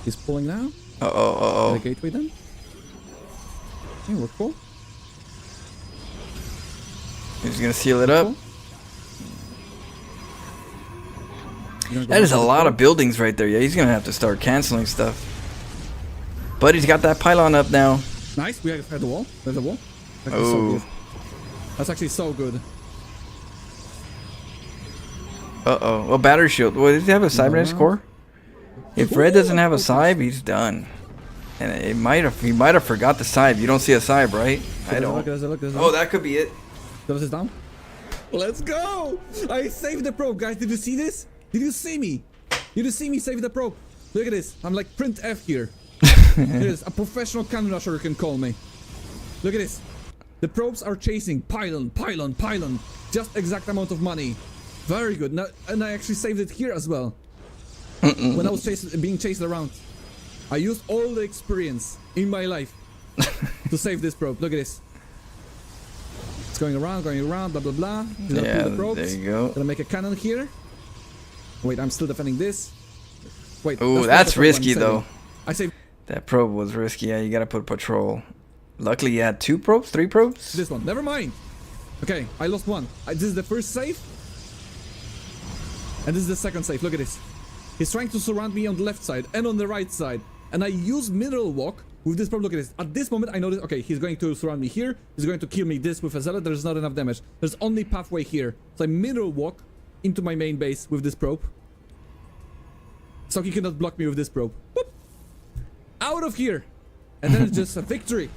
Speaker 2: He's pulling now.
Speaker 1: Uh-oh.
Speaker 2: Get a gateway then. Okay, we're cool.
Speaker 1: He's gonna seal it up.
Speaker 2: Cool.
Speaker 1: That is a lot of buildings right there. Yeah, he's gonna have to start canceling stuff. But he's got that pylon up now.
Speaker 2: Nice, we have the wall. There's a wall. That's so good. That's actually so good.
Speaker 1: Uh-oh. Well, battery shield. Well, does he have a cybernetic core? If Red doesn't have a cyber, he's done. And he might have forgot the cyber. You don't see a cyber, right? I don't. Oh, that could be it.
Speaker 2: That was his down. Let's go! I saved the probe, guys. Did you see this? Did you see me? Did you see me save the probe? Look at this. I'm like print F here. It is a professional cannon rusher, you can call me. Look at this. The probes are chasing. Pylon, pylon, pylon. Just exact amount of money. Very good. Now, and I actually saved it here as well. When I was being chased around. I used all the experience in my life to save this probe. Look at this. It's going around, blah, blah, blah.
Speaker 1: Yeah, there you go.
Speaker 2: Gonna make a cannon here. Wait, I'm still defending this. Wait.
Speaker 1: Ooh, that's risky, though.
Speaker 2: I saved
Speaker 1: That probe was risky. Yeah, you gotta put patrol. Luckily, you had 2 probes? 3 probes?
Speaker 2: this one. Never mind. Okay, I lost one. This is the first save. And this is the second save. Look at this. He's trying to surround me on the left side and on the right side. And I use mineral walk with this probe. Look at this. At this moment, I notice, okay, he's going to surround me here. He's going to kill me this with a zealot. There's not enough damage. There's only pathway here. So I mineral walk into my main base with this probe. So he cannot block me with this probe. Boop. Out of here. And then it's just a victory.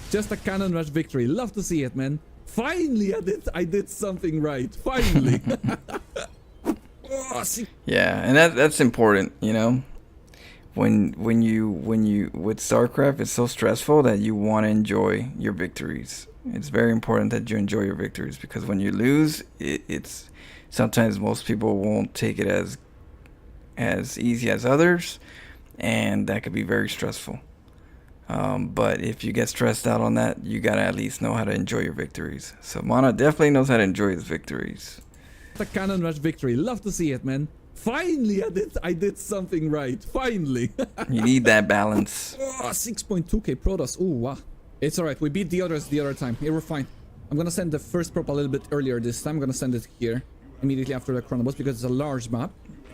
Speaker 2: Just a cannon rush victory. Love to see it, man. Finally, I did something right. Finally. Oh,
Speaker 1: Yeah, and that's important, you know. When you with StarCraft, it's so stressful that you want to enjoy your victories. It's very important that you enjoy your victories, because when you lose, it's sometimes most people won't take it as easy as others, and that could be very stressful. But if you get stressed out on that, you gotta at least know how to enjoy your victories. So Mana definitely knows how to enjoy his victories.
Speaker 2: A cannon rush victory. Love to see it, man. Finally, I did something right. Finally.
Speaker 1: You need that balance.
Speaker 2: Oh, 6.2k Protoss. Ooh, wow. It's alright. We beat the others the other time. Here, we're fine. I'm gonna send the first prop a little bit earlier this time. I'm gonna send it here immediately after the Chronoboss because it's a large map.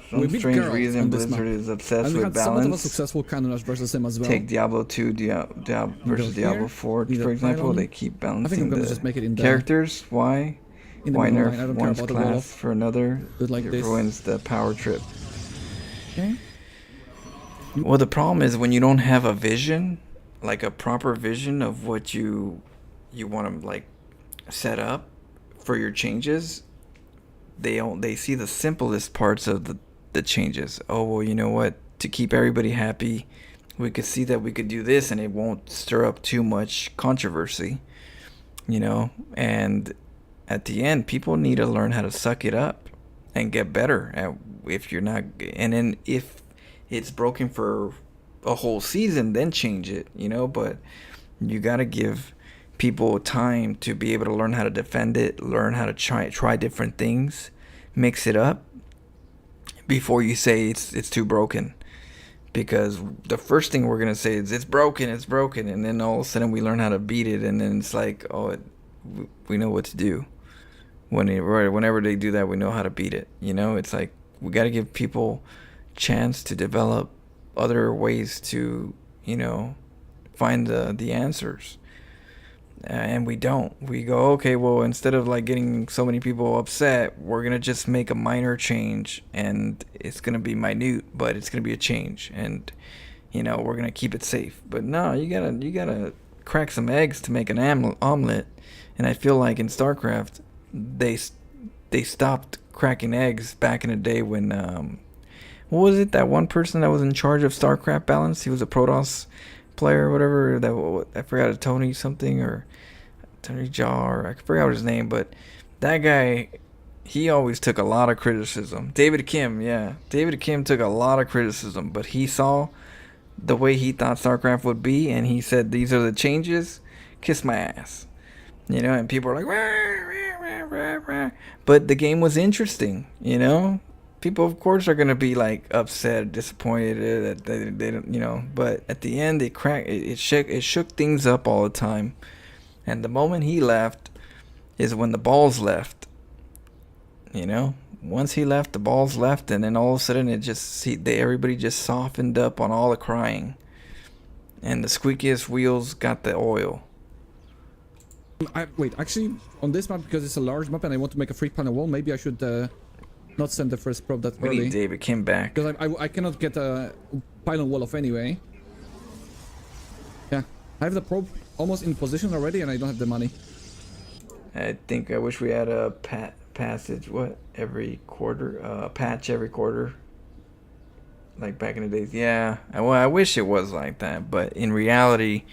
Speaker 1: Some strange reason Blizzard is obsessed with balance.
Speaker 2: Somewhat of a successful cannon rush versus him as well.
Speaker 1: Take Diablo 2 versus Diablo 4, for example. They keep balancing the
Speaker 2: just make it in
Speaker 1: characters. Why? Why nerf one's
Speaker 2: class
Speaker 1: class for another?
Speaker 2: Like
Speaker 1: It ruins the power trip.
Speaker 2: Okay.
Speaker 1: Well, the problem is when you don't have a vision, like a proper vision of what you want to like set up for your changes. They see the simplest parts of the changes. Oh, well, you know what? To keep everybody happy, we could see that we could do this and it won't stir up too much controversy, you know? And at the end, people need to learn how to suck it up and get better at if you're not. And then if it's broken for a whole season, then change it, you know? But you got to give people time to be able to learn how to defend it, learn how to try different things, mix it up before you say it's too broken. Because the first thing we're gonna say is it's broken, and then all of a sudden we learn how to beat it, and then it's like, oh, we know what to do. Whenever they do that, we know how to beat it. You know, it's like we got to give people chance to develop other ways to, you know, find the answers. And we don't. We go, okay, well, instead of like getting so many people upset, we're gonna just make a minor change, and it's gonna be minute, but it's gonna be a change, and you know, we're gonna keep it safe. But no, you gotta crack some eggs to make an omelet. And I feel like in StarCraft, they stopped cracking eggs back in the day when what was it, that one person that was in charge of StarCraft balance? He was a Protoss player or whatever. That I forgot, Tony something or Tony Jaw, or I forgot his name, but that guy, he always took a lot of criticism. David Kim took a lot of criticism, but he saw the way he thought StarCraft would be, and he said, these are the changes, kiss my ass. You know, and people are like, rah, rah, rah, rah. But the game was interesting, you know. People, of course, are gonna be like upset, disappointed that they don't, you know. But at the end, it shook things up all the time. And the moment he left is when the balls left. You know, once he left, the balls left, and then all of a sudden, everybody just softened up on all the crying, and the squeakiest wheels got the oil.
Speaker 2: Wait, actually, on this map, because it's a large map and I want to make a free panel wall, maybe I should not send the first probe that
Speaker 1: We
Speaker 2: early.
Speaker 1: need David Kim back.
Speaker 2: Because I cannot get a pylon wall off anyway. Yeah, I have the probe almost in position already, and I don't have the money.
Speaker 1: I think I wish we had a passage. What every quarter? Patch every quarter. Like back in the days. Yeah. Well, I wish it was like that, but in reality,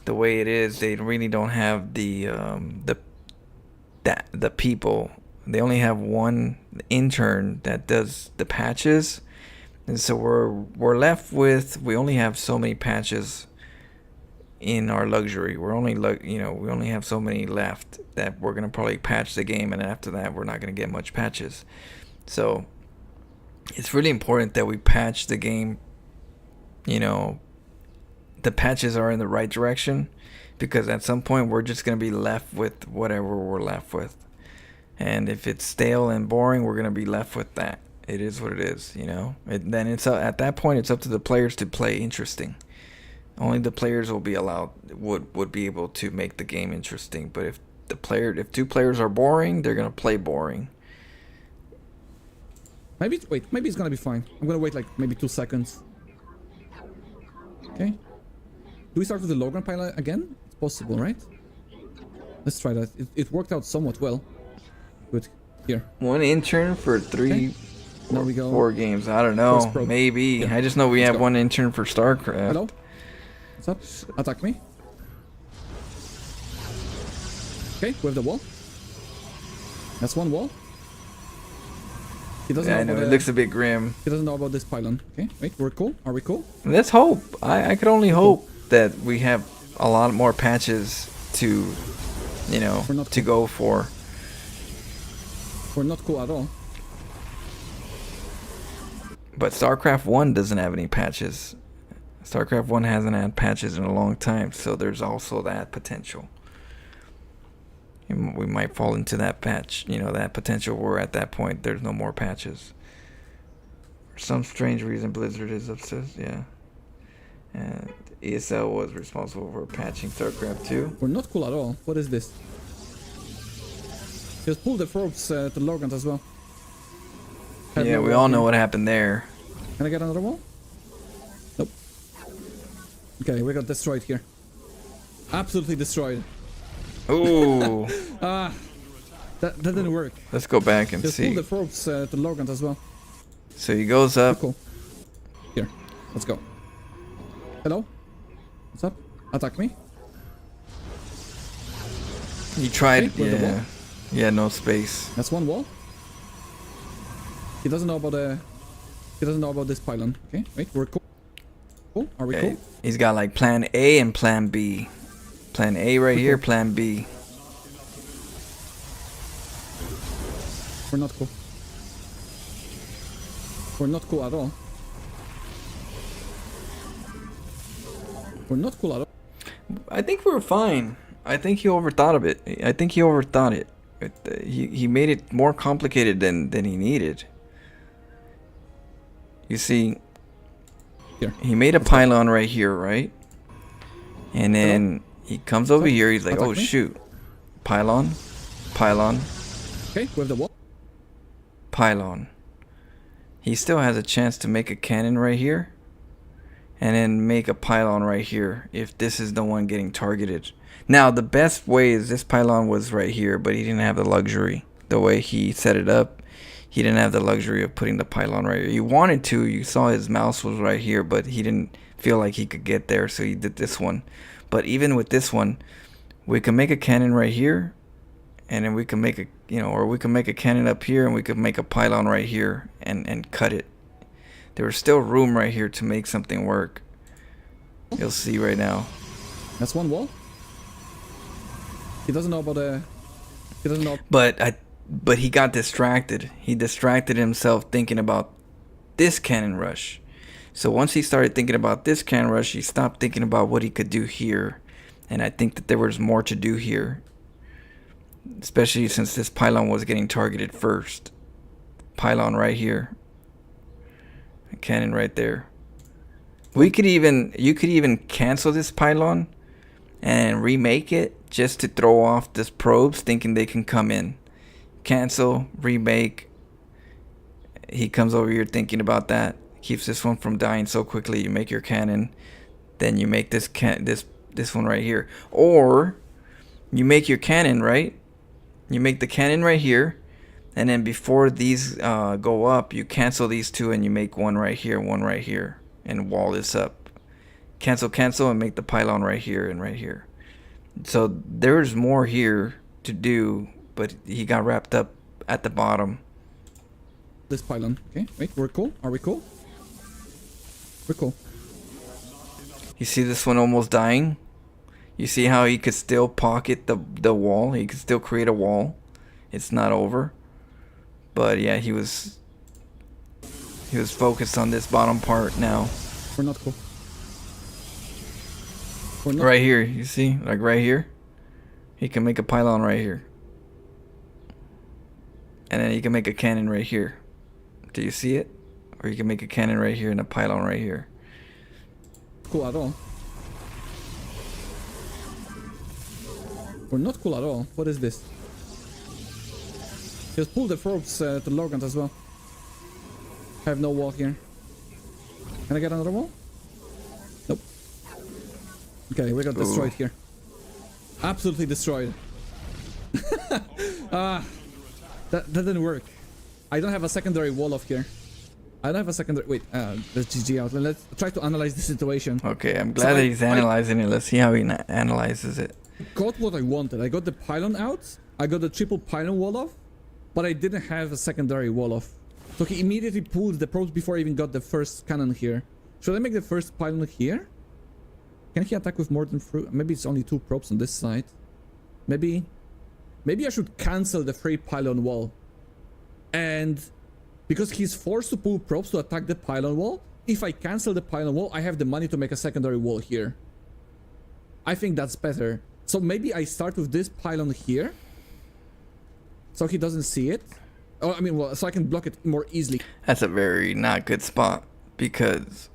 Speaker 1: the way it is, they really don't have the people. They only have one intern that does the patches, and so we're left with, we only have so many patches in our luxury. We're only we only have so many left that we're gonna probably patch the game, and after that we're not gonna get much patches. So it's really important that we patch the game. The patches are in the right direction, because at some point we're just gonna be left with whatever we're left with. And if it's stale and boring, we're gonna be left with that. It is what it is, Then it's at that point, it's up to the players to play interesting. Only the players will be allowed would be able to make the game interesting. But if two players are boring, they're gonna play boring.
Speaker 2: Maybe it's gonna be fine. I'm gonna wait like maybe 2 seconds. Okay. Do we start with the low ground pylon again? It's possible, right? Let's try that. It worked out somewhat well. Good. Here.
Speaker 1: One intern for three
Speaker 2: Now we go.
Speaker 1: 4 games. I don't know.
Speaker 2: First probe.
Speaker 1: Maybe.
Speaker 2: Yeah.
Speaker 1: I just know we have
Speaker 2: go.
Speaker 1: one intern for StarCraft.
Speaker 2: Hello? What's up? Attack me. Okay, we have the wall. That's one wall. He doesn't
Speaker 1: Yeah, I
Speaker 2: know
Speaker 1: know.
Speaker 2: about
Speaker 1: It looks a bit grim.
Speaker 2: he doesn't know about this pylon. Okay, wait, we're cool. Are we cool?
Speaker 1: Let's hope. I could only hope that we have a lot more patches to,
Speaker 2: We're not
Speaker 1: to go for.
Speaker 2: We're not cool at all.
Speaker 1: But StarCraft 1 doesn't have any patches. StarCraft 1 hasn't had patches in a long time, so there's also that potential. We might fall into that patch, that potential where at that point there's no more patches. For some strange reason, Blizzard is obsessed, yeah. And ESL was responsible for patching StarCraft 2.
Speaker 2: We're not cool at all. What is this? Just pull the probes to Logant as well. Have
Speaker 1: Yeah,
Speaker 2: no
Speaker 1: we
Speaker 2: wall
Speaker 1: all know
Speaker 2: here.
Speaker 1: what happened there.
Speaker 2: Can I get another wall? Nope. Okay, we got destroyed here. Absolutely destroyed.
Speaker 1: Ooh.
Speaker 2: That didn't work.
Speaker 1: Let's go back and
Speaker 2: Just pull
Speaker 1: see.
Speaker 2: the probes to Logant as well.
Speaker 1: So he goes up.
Speaker 2: Cool. Here, let's go. Hello? What's up? Attack me.
Speaker 1: He tried,
Speaker 2: Okay, with the wall.
Speaker 1: yeah, no space.
Speaker 2: That's one wall. He doesn't know about this pylon. Okay, wait, we're cool. Cool. Are we
Speaker 1: Okay.
Speaker 2: cool?
Speaker 1: He's got like plan A and plan B. Plan A right here, plan B.
Speaker 2: We're not cool. We're not cool at all. We're not cool at all.
Speaker 1: I think we were fine. I think he overthought of it. I think he overthought it. He made it more complicated than he needed. You see,
Speaker 2: Here.
Speaker 1: he made a pylon right here, right? And then he comes over
Speaker 2: Attack.
Speaker 1: here. He's like,
Speaker 2: Attack
Speaker 1: oh
Speaker 2: me.
Speaker 1: shoot, pylon, pylon,
Speaker 2: Okay, we have the wall.
Speaker 1: pylon. He still has a chance to make a cannon right here, and then make a pylon right here if this is the one getting targeted. Now the best way is this pylon was right here, but he didn't have the luxury. The way he set it up, he didn't have the luxury of putting the pylon right here. He wanted to. You saw his mouse was right here, but he didn't feel like he could get there, so he did this one. But even with this one, we can make a cannon right here, and then we can make a, or we can make a cannon up here, and we could make a pylon right here and cut it. There was still room right here to make something work. You'll see right now.
Speaker 2: That's one wall. He doesn't know about the. He doesn't know.
Speaker 1: But he got distracted. He distracted himself thinking about this cannon rush. So once he started thinking about this cannon rush, he stopped thinking about what he could do here. And I think that there was more to do here, especially since this pylon was getting targeted first. Pylon right here. A cannon right there. You could even cancel this pylon and remake it just to throw off this probes, thinking they can come in. Cancel, remake, he comes over here thinking about that. Keeps this one from dying so quickly. You make your cannon, then you make this one right here, or you make your cannon right. You make the cannon right here, and then before these go up, you cancel these two, and you make one right here, and wall this up. Cancel, and make the pylon right here and right here. So there's more here to do, but he got wrapped up at the bottom.
Speaker 2: This pylon. Okay, wait, we're cool. Are we cool? We're cool.
Speaker 1: You see this one almost dying? You see how he could still pocket the wall? He could still create a wall. It's not over. But yeah, he was focused on this bottom part now.
Speaker 2: We're not cool. We're not.
Speaker 1: Right here, you see? Like right here. He can make a pylon right here. And then he can make a cannon right here. Do you see it? Or you can make a cannon right here and a pylon right here.
Speaker 2: Cool at all. We're not cool at all. What is this? Just pull the ropes to Logan as well. I have no wall here. Can I get another wall? Nope. Okay, we got destroyed here. Absolutely destroyed. That didn't work. I don't have a secondary wall off here. I don't have a secondary... Wait, let's GG out. Let's try to analyze the situation.
Speaker 1: Okay, I'm glad that he's analyzing it. Let's see how he analyzes it.
Speaker 2: Got what I wanted. I got the pylon out. I got the triple pylon wall off. But I didn't have a secondary wall off. So he immediately pulled the probes before I even got the first cannon here. Should I make the first pylon here? Can he attack with more than 3? Maybe it's only 2 probes on this side. Maybe I should cancel the 3 pylon wall. And because he's forced to pull probes to attack the pylon wall, if I cancel the pylon wall, I have the money to make a secondary wall here. I think that's better. So maybe I start with this pylon here. So he doesn't see it. Oh, I mean, well, so I can block it more easily.
Speaker 1: That's a very not good spot, because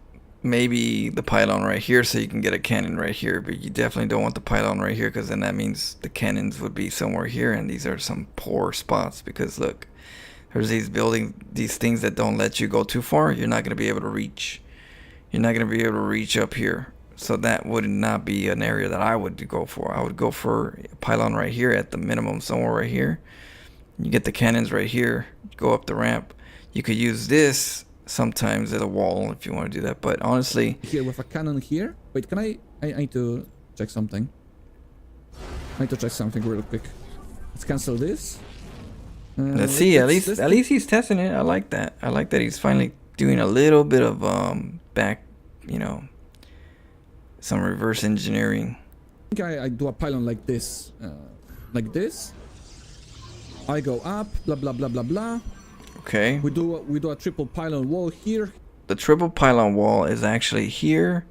Speaker 1: maybe the pylon right here so you can get a cannon right here, but you definitely don't want the pylon right here, because then that means the cannons would be somewhere here, and these are some poor spots, because look, there's these things that don't let you go too far. You're not going to be able to reach. You're not going to be able to reach up here. So that would not be an area that I would go for. I would go for a pylon right here at the minimum, somewhere right here. You get the cannons right here, go up the ramp. You could use this sometimes as a wall if you want to do that, but honestly...
Speaker 2: Here with a cannon here. Wait, can I need to check something. I need to check something real quick. Let's cancel this.
Speaker 1: Let's see, at least he's testing it. I like that. I like that he's finally doing a little bit of back, you know, some reverse engineering.
Speaker 2: I think I do a pylon like this. I go up, blah blah blah blah blah.
Speaker 1: Okay.
Speaker 2: We do a triple pylon wall here.
Speaker 1: The triple pylon wall is actually here,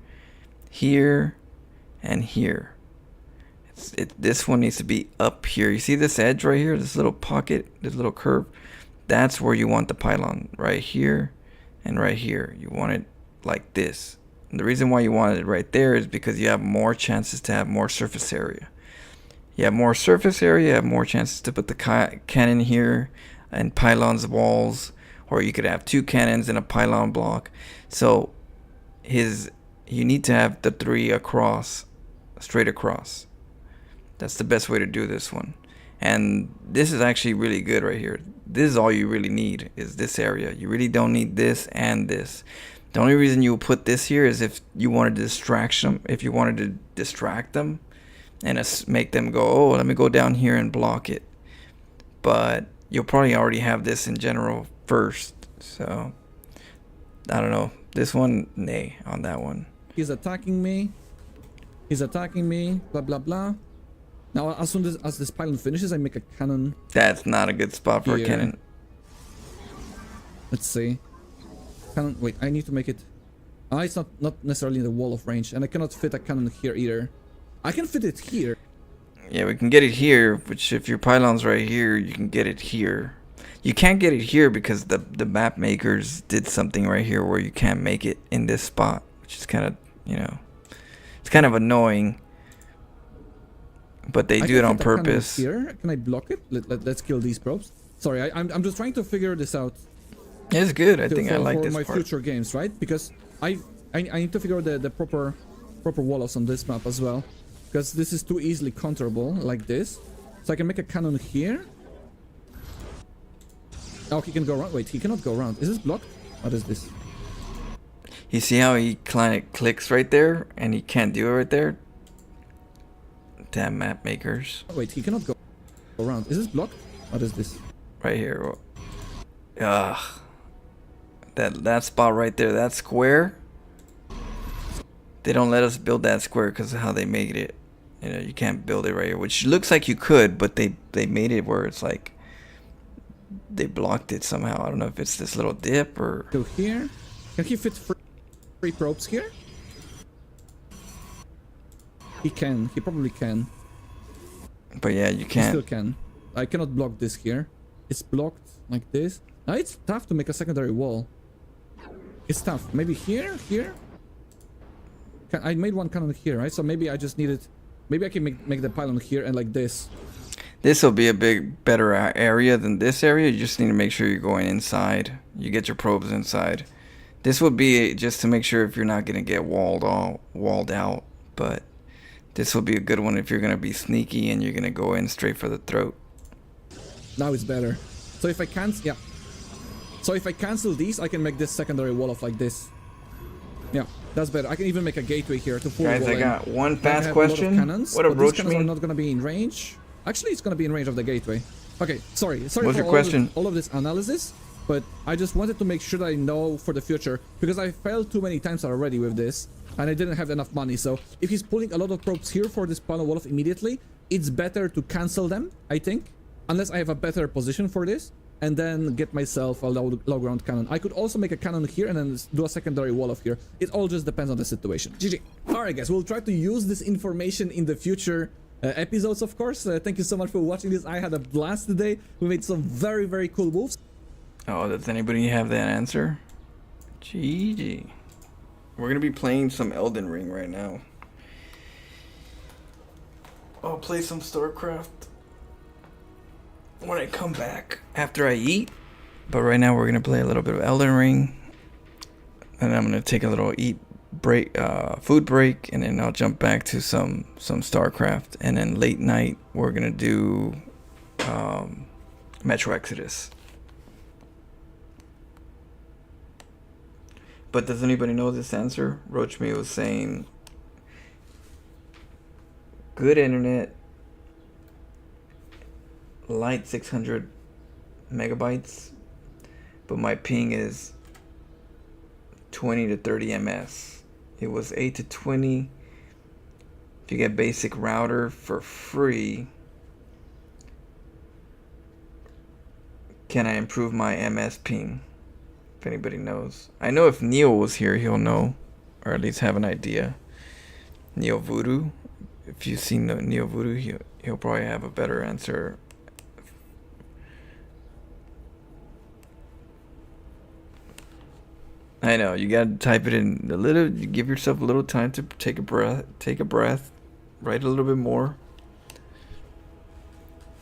Speaker 1: here, and here. This one needs to be up here. You see this edge right here, this little pocket, this little curve? That's where you want the pylon, right here and right here. You want it like this. And the reason why you want it right there is because you have more chances to have more surface area. You have more surface area, you have more chances to put the cannon here and pylons walls, or you could have 2 cannons in a pylon block. So you need to have the 3 across, straight across. That's the best way to do this one. And this is actually really good right here. This is all you really need, is this area. You really don't need this and this. The only reason you put this here is if you wanted to distract them. If you wanted to distract them and make them go, oh, let me go down here and block it. But you'll probably already have this in general first. So, I don't know. This one, nay on that one.
Speaker 2: He's attacking me. He's attacking me. Blah, blah, blah. Now, as soon as this pylon finishes, I make a cannon.
Speaker 1: That's not a good spot for a cannon.
Speaker 2: Let's see. Cannon. Wait, I need to make it. It's not necessarily in the wall of range, and I cannot fit a cannon here either. I can fit it here.
Speaker 1: Yeah, we can get it here, which if your pylon's right here, you can get it here. You can't get it here because the map makers did something right here where you can't make it in this spot, which is kind of, you know, it's kind of annoying. But they do it on purpose.
Speaker 2: Here, can I block it? Let's kill these probes. Sorry, I'm just trying to figure this out.
Speaker 1: It's good. I think I like
Speaker 2: for
Speaker 1: this
Speaker 2: my
Speaker 1: part.
Speaker 2: future games, right? Because I need to figure out the proper wall-offs on this map as well, because this is too easily counterable like this. So I can make a cannon here. Oh, he can go around. Wait, he cannot go around. Is this blocked? What is this?
Speaker 1: You see how he kind of clicks right there, and he can't do it right there? Damn map makers.
Speaker 2: Wait, he cannot go around. Is this blocked? What is this?
Speaker 1: Right here. Ugh. That spot right there, that square. They don't let us build that square because of how they made it. You know, you can't build it right here, which looks like you could, but they made it where it's like they blocked it somehow. I don't know if it's this little dip or...
Speaker 2: Go here. Can he fit three probes here? He can. He probably can.
Speaker 1: But yeah, you
Speaker 2: He
Speaker 1: can't.
Speaker 2: still can. I cannot block this here. It's blocked like this. Now it's tough to make a secondary wall. It's tough. Maybe here? Here? I made one cannon here, right? So maybe I just needed... Maybe I can make the pylon here and like this.
Speaker 1: This will be a better area than this area. You just need to make sure you're going inside. You get your probes inside. This would be just to make sure if you're not going to get walled out. But this will be a good one if you're going to be sneaky and you're going to go in straight for the throat.
Speaker 2: Now it's better. So if I cancel... Yeah. So if I cancel these, I can make this secondary wall off like this. Yeah, that's better. I can even make a gateway here to full
Speaker 1: Guys,
Speaker 2: wall
Speaker 1: I
Speaker 2: in.
Speaker 1: got one
Speaker 2: Then I
Speaker 1: fast
Speaker 2: have a lot of
Speaker 1: question.
Speaker 2: Cannons,
Speaker 1: What a
Speaker 2: but these
Speaker 1: roach
Speaker 2: cannons are
Speaker 1: mean?
Speaker 2: not going to be in range. Actually, it's going to be in range of the gateway. Okay, sorry
Speaker 1: What's
Speaker 2: for
Speaker 1: your question?
Speaker 2: all of this analysis, but I just wanted to make sure that I know for the future, because I failed too many times already with this, and I didn't have enough money. So if he's pulling a lot of probes here for this pylon wall off immediately, it's better to cancel them, I think, unless I have a better position for this, and then get myself a low ground cannon. I could also make a cannon here and then do a secondary wall off here. It all just depends on the situation. GG. Alright guys, we'll try to use this information in the future episodes, of course. Thank you so much for watching this. I had a blast today. We made some very, very cool moves.
Speaker 1: Oh, does anybody have that answer? GG. We're going to be playing some Elden Ring right now. I'll play some StarCraft when I come back after I eat. But right now we're going to play a little bit of Elden Ring. And I'm going to take a little food break, and then I'll jump back to some StarCraft, and then late night we're gonna do Metro Exodus. But does anybody know this answer? Roachme was saying good internet, light 600 megabytes, but my ping is 20 to 30 ms. It was 8 to 20. If you get basic router for free, can I improve my MS ping? If anybody knows. I know if Neil was here, he'll know, or at least have an idea. Neo Voodoo. If you've seen Neo Voodoo, he'll probably have a better answer. I know, you gotta type it in a little, you give yourself a little time to take a breath, write a little bit more.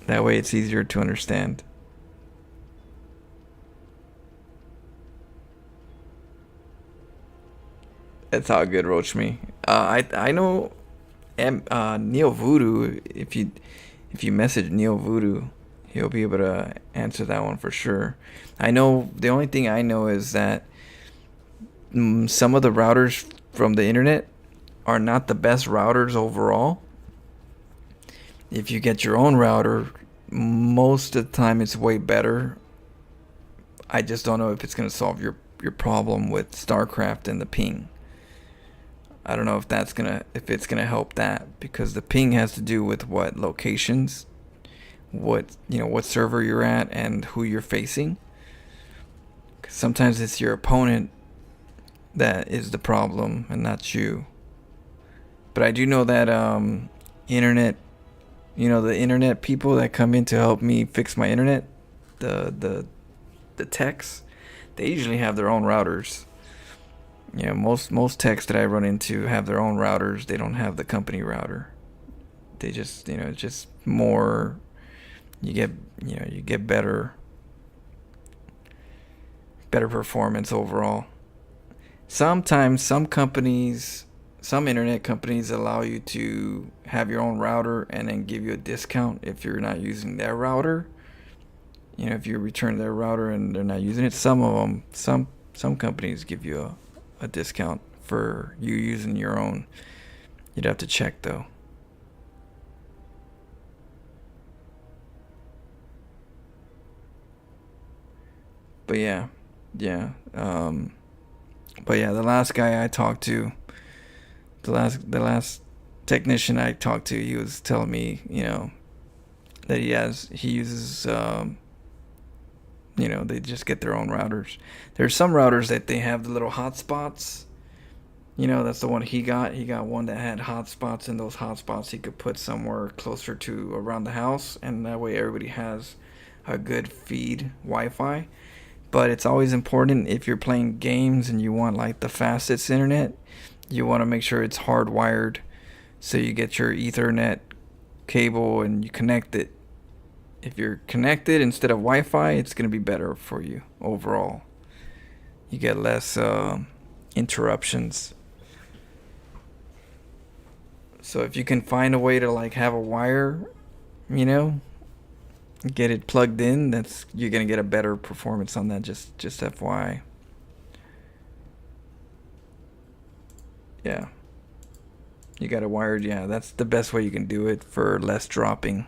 Speaker 1: That way it's easier to understand. That's all good, Roach me. I know Neo Voodoo, if you message Neo Voodoo, he'll be able to answer that one for sure. I know, the only thing I know is that some of the routers from the internet are not the best routers overall. If you get your own router, most of the time it's way better. I just don't know if it's going to solve your problem with StarCraft and the ping. I don't know if it's gonna help that, because the ping has to do with what locations, what server you're at, and who you're facing. 'Cause sometimes it's your opponent that is the problem and not you. But I do know that internet, the internet people that come in to help me fix my internet, the techs, they usually have their own routers. Most techs that I run into have their own routers. They don't have the company router. They just, just more, you get better better performance overall. Sometimes some companies, some internet companies allow you to have your own router and then give you a discount if you're not using their router. You know, if you return their router and they're not using it. Some of them, some companies give you a discount for you using your own. You'd have to check though. But yeah, yeah. But yeah, the last guy I talked to, the last technician I talked to, he was telling me, you know, that he uses, you know, they just get their own routers. There's some routers that they have the little hotspots. You know, that's the one he got. He got one that had hotspots, and those hotspots he could put somewhere closer to around the house, and that way everybody has a good feed Wi-Fi. But it's always important if you're playing games and you want like the fastest internet, you want to make sure it's hardwired. So you get your Ethernet cable and you connect it. If you're connected instead of Wi-Fi, it's going to be better for you overall. You get less interruptions. So if you can find a way to like have a wire, you know, get it plugged in, that's you're gonna get a better performance on that. Just FYI. Yeah, you got it wired. Yeah, that's the best way you can do it for less dropping.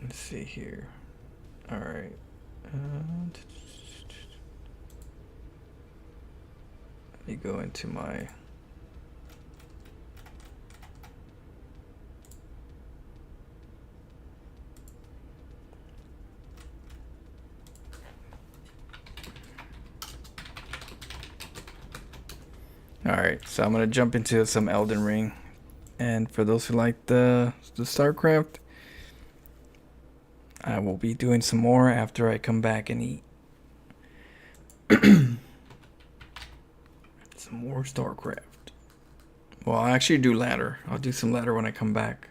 Speaker 1: Let's see here. All right. Let me go into my Alright, so I'm gonna jump into some Elden Ring. And for those who like the StarCraft, I will be doing some more after I come back and eat. Some more StarCraft. Well, I'll actually do ladder. I'll do some ladder when I come back.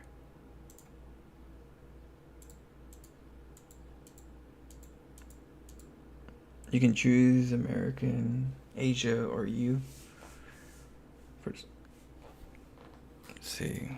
Speaker 1: You can choose American, Asia, or you. First, let's see.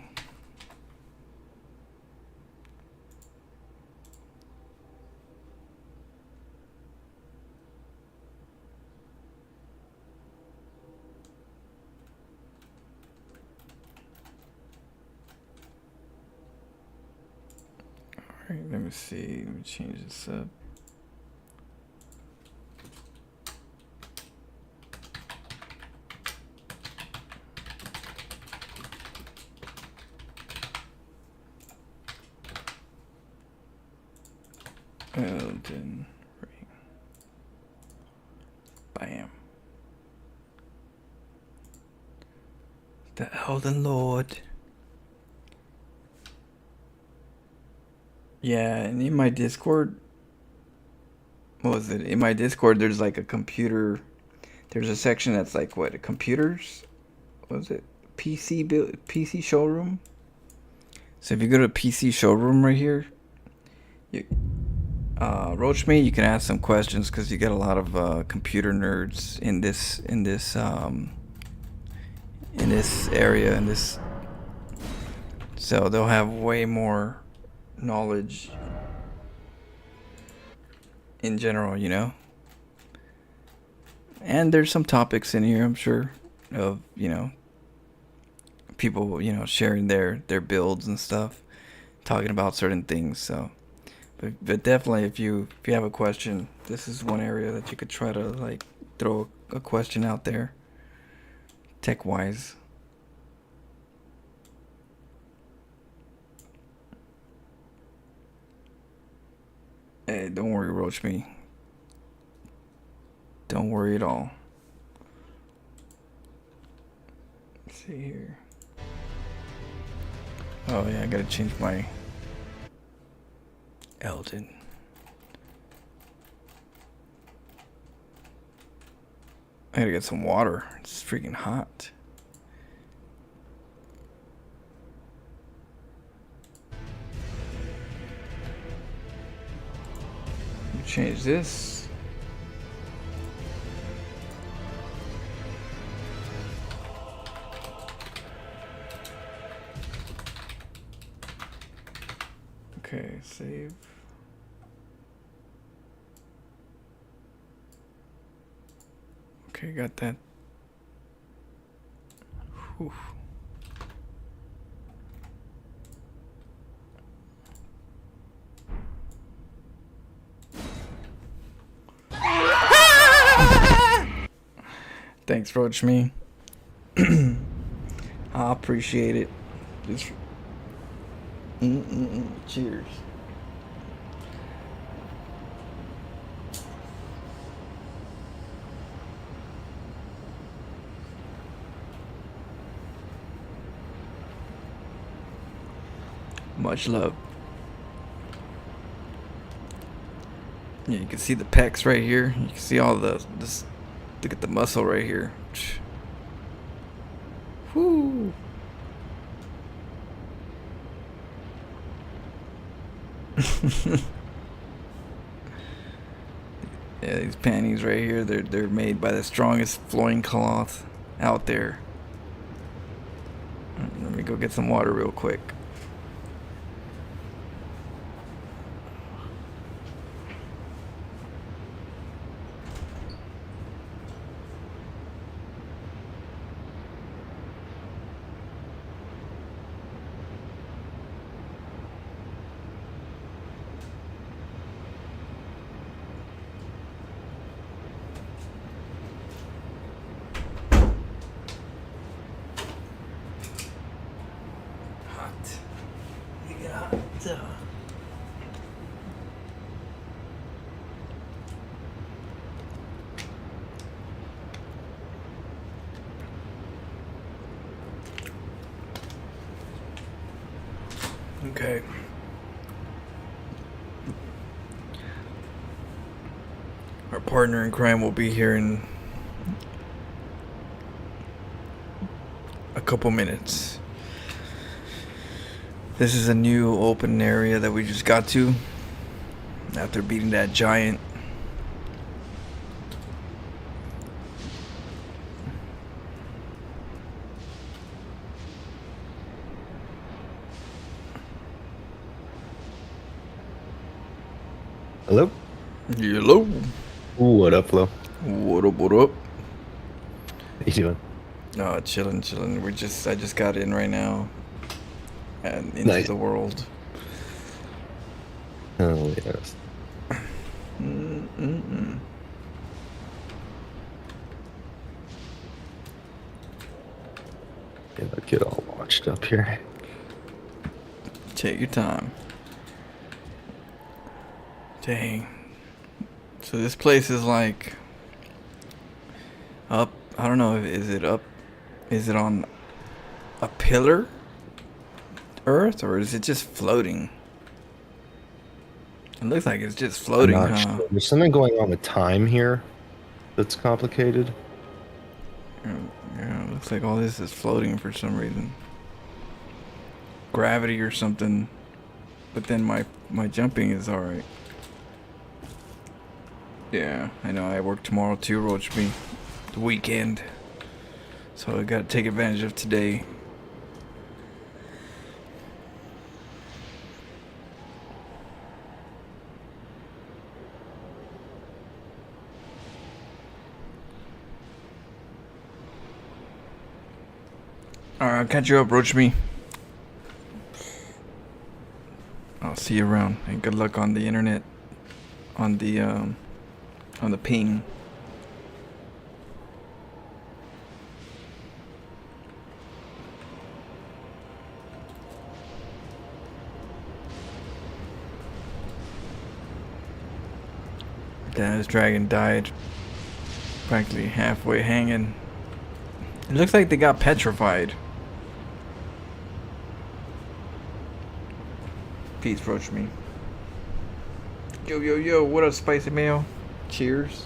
Speaker 1: Alright, let me see. Let me change this up. Elden Ring. Bam. The Elden Lord. Yeah, and in my Discord, what was it? In my Discord, there's like a computer. There's a section that's like what? Computers? What was it? PC showroom. So if you go to PC showroom right here, you Roachmeat, you can ask some questions because you get a lot of computer nerds in this area, so they'll have way more knowledge in general, you know. And there's some topics in here, I'm sure, of, you know, people, you know, sharing their builds and stuff, talking about certain things. So but definitely, if you have a question, this is one area that you could try to like throw a question out there, tech wise. Hey, don't worry, Roach Me. Don't worry at all. Let's see here. Oh yeah, I gotta change my Elden. I gotta get some water. It's freaking hot. change this. Okay, save. Okay, got that. Whew. Thanks, Roach Me. I appreciate it. Just cheers. Much love. Yeah, you can see the pecs right here. You can see all this. Look at the muscle right here. Whoo. Yeah, these panties right here, they're made by the strongest flowing cloth out there. Let me go get some water real quick. Okay. Our partner in crime will be here in a couple minutes. This is a new open area that we just got to after beating that giant.
Speaker 8: Hello?
Speaker 1: Hello.
Speaker 8: What up, Flo?
Speaker 1: What up, what up?
Speaker 8: How you doing?
Speaker 1: Oh, chilling. I just got in right now. And into
Speaker 8: Nice.
Speaker 1: the world.
Speaker 8: Oh, yes. Get all launched up here.
Speaker 1: Take your time. Dang. So this place is like up. I don't know. Is it up? Is it on a pillar? Earth, or is it just floating? It looks like it's just floating,
Speaker 8: I'm not
Speaker 1: huh?
Speaker 8: sure. There's something going on with time here that's complicated.
Speaker 1: Yeah, it looks like all this is floating for some reason. Gravity or something. But then my jumping is alright. Yeah, I know. I work tomorrow too, Roach Me. The weekend. So I gotta take advantage of today. Alright, I'll catch you up, Roach Me. I'll see you around, and good luck on the internet. On the ping. Damn, this dragon died. Practically halfway hanging. It looks like they got petrified. Peace, Roach Me. Yo, what up, Spicy Mayo? Cheers.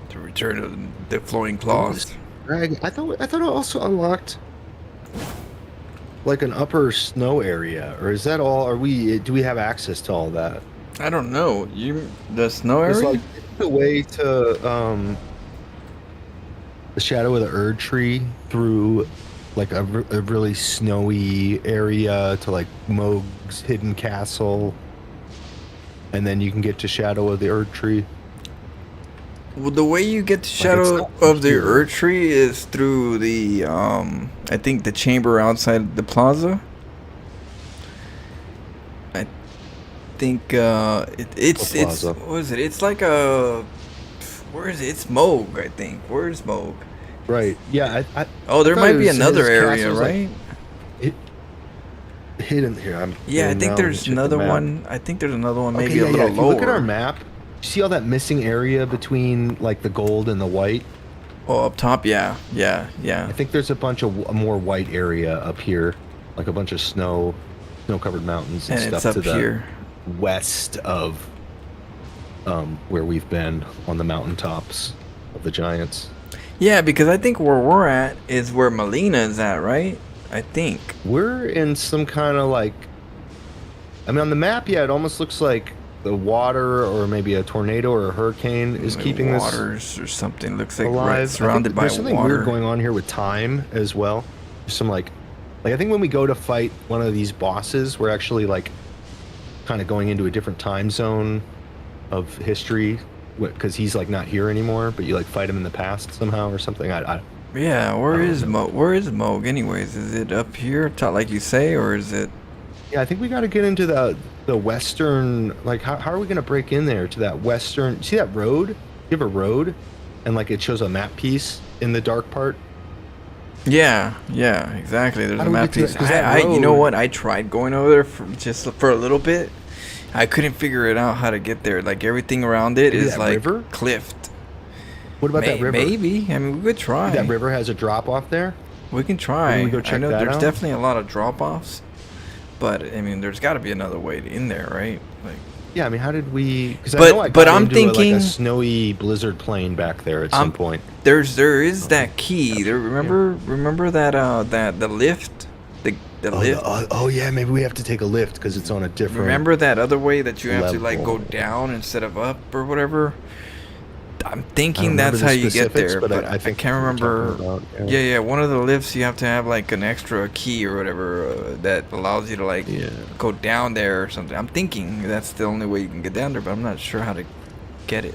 Speaker 1: The return of the flowing claws.
Speaker 8: Greg, I thought it also unlocked like an upper snow area, or is that all? Do we have access to all that?
Speaker 1: I don't know. The snow
Speaker 8: It's
Speaker 1: area?
Speaker 8: like the way to the shadow of the Erd tree through like a really snowy area to like Moog's hidden castle, and then you can get to Shadow of the Erd tree.
Speaker 1: Well, the way you get to
Speaker 8: it's
Speaker 1: Shadow
Speaker 8: not
Speaker 1: of the
Speaker 8: here.
Speaker 1: Erd Tree is through the, I think the chamber outside the plaza. I think, it's,
Speaker 8: plaza?
Speaker 1: what is it? It's like a, where is it? It's Moog, I think. Where's Moog?
Speaker 8: Right. Yeah.
Speaker 1: Oh, there
Speaker 8: I thought
Speaker 1: might
Speaker 8: it
Speaker 1: be
Speaker 8: was-
Speaker 1: another
Speaker 8: his
Speaker 1: area,
Speaker 8: castle's, like,
Speaker 1: right?
Speaker 8: hidden here.
Speaker 1: Yeah, I
Speaker 8: now
Speaker 1: think
Speaker 8: let me
Speaker 1: there's
Speaker 8: check the
Speaker 1: another
Speaker 8: map.
Speaker 1: one. I think there's another one, maybe
Speaker 8: Okay,
Speaker 1: a little
Speaker 8: If you
Speaker 1: lower.
Speaker 8: look at our map, you see all that missing area between like the gold and the white?
Speaker 1: Oh, up top, yeah.
Speaker 8: I think there's a bunch of a more white area up here, like a bunch of snow-covered mountains and,
Speaker 1: And
Speaker 8: stuff
Speaker 1: it's up
Speaker 8: to the
Speaker 1: here.
Speaker 8: west of where we've been on the mountaintops of the giants.
Speaker 1: Yeah, because I think where we're at is where Melina is at, right? I think.
Speaker 8: We're in some kind of like, I mean, on the map, yeah, it almost looks like the water or maybe a tornado or a hurricane is
Speaker 1: Like
Speaker 8: keeping this
Speaker 1: waters or something. Looks like
Speaker 8: alive.
Speaker 1: right, surrounded by
Speaker 8: there's something
Speaker 1: water.
Speaker 8: weird going on here with time as well. There's some like I think when we go to fight one of these bosses, we're actually like kind of going into a different time zone of history because he's like not here anymore, but you like fight him in the past somehow or something.
Speaker 1: Yeah, where is Moog anyways? Is it up here, top, like you say, or is it?
Speaker 8: Yeah, I think we got to get into the western. Like, how are we gonna break in there to that western? See that road? You have a road, and like it shows a map piece in the dark part.
Speaker 1: Yeah, exactly. There's
Speaker 8: How
Speaker 1: a
Speaker 8: do we
Speaker 1: map
Speaker 8: get to
Speaker 1: piece.
Speaker 8: that? 'Cause that
Speaker 1: You know
Speaker 8: road-
Speaker 1: what? I tried going over there for a little bit. I couldn't figure it out how to get there. Like everything around it
Speaker 8: Maybe
Speaker 1: is
Speaker 8: that
Speaker 1: like
Speaker 8: river?
Speaker 1: cliffed.
Speaker 8: What about that river?
Speaker 1: Maybe. I mean, we could try.
Speaker 8: That river has a drop off there.
Speaker 1: We can try.
Speaker 8: Maybe we go
Speaker 1: I
Speaker 8: check
Speaker 1: know
Speaker 8: that
Speaker 1: there's
Speaker 8: out?
Speaker 1: definitely a lot of drop-offs, but I mean, there's got to be another way in there, right? Like,
Speaker 8: Yeah, I mean, how did we? Because
Speaker 1: But-
Speaker 8: I know I
Speaker 1: but
Speaker 8: got
Speaker 1: I'm
Speaker 8: into
Speaker 1: thinking-
Speaker 8: like a snowy blizzard plain back there at some point.
Speaker 1: there is that key. There, remember that the lift, the lift.
Speaker 8: Oh yeah, maybe we have to take a lift because it's on a different.
Speaker 1: Remember that other way that you have to like go
Speaker 8: level.
Speaker 1: down instead of up or whatever? I'm
Speaker 8: I
Speaker 1: thinking
Speaker 8: don't
Speaker 1: that's
Speaker 8: remember
Speaker 1: how
Speaker 8: the
Speaker 1: you get
Speaker 8: specifics,
Speaker 1: there,
Speaker 8: but
Speaker 1: but
Speaker 8: I
Speaker 1: I
Speaker 8: think
Speaker 1: can't
Speaker 8: what you're
Speaker 1: remember.
Speaker 8: talking about, yeah.
Speaker 1: Yeah, one of the lifts you have to have like an extra key or whatever that allows you to like
Speaker 8: Yeah.
Speaker 1: go down there or something. I'm thinking that's the only way you can get down there, but I'm not sure how to get it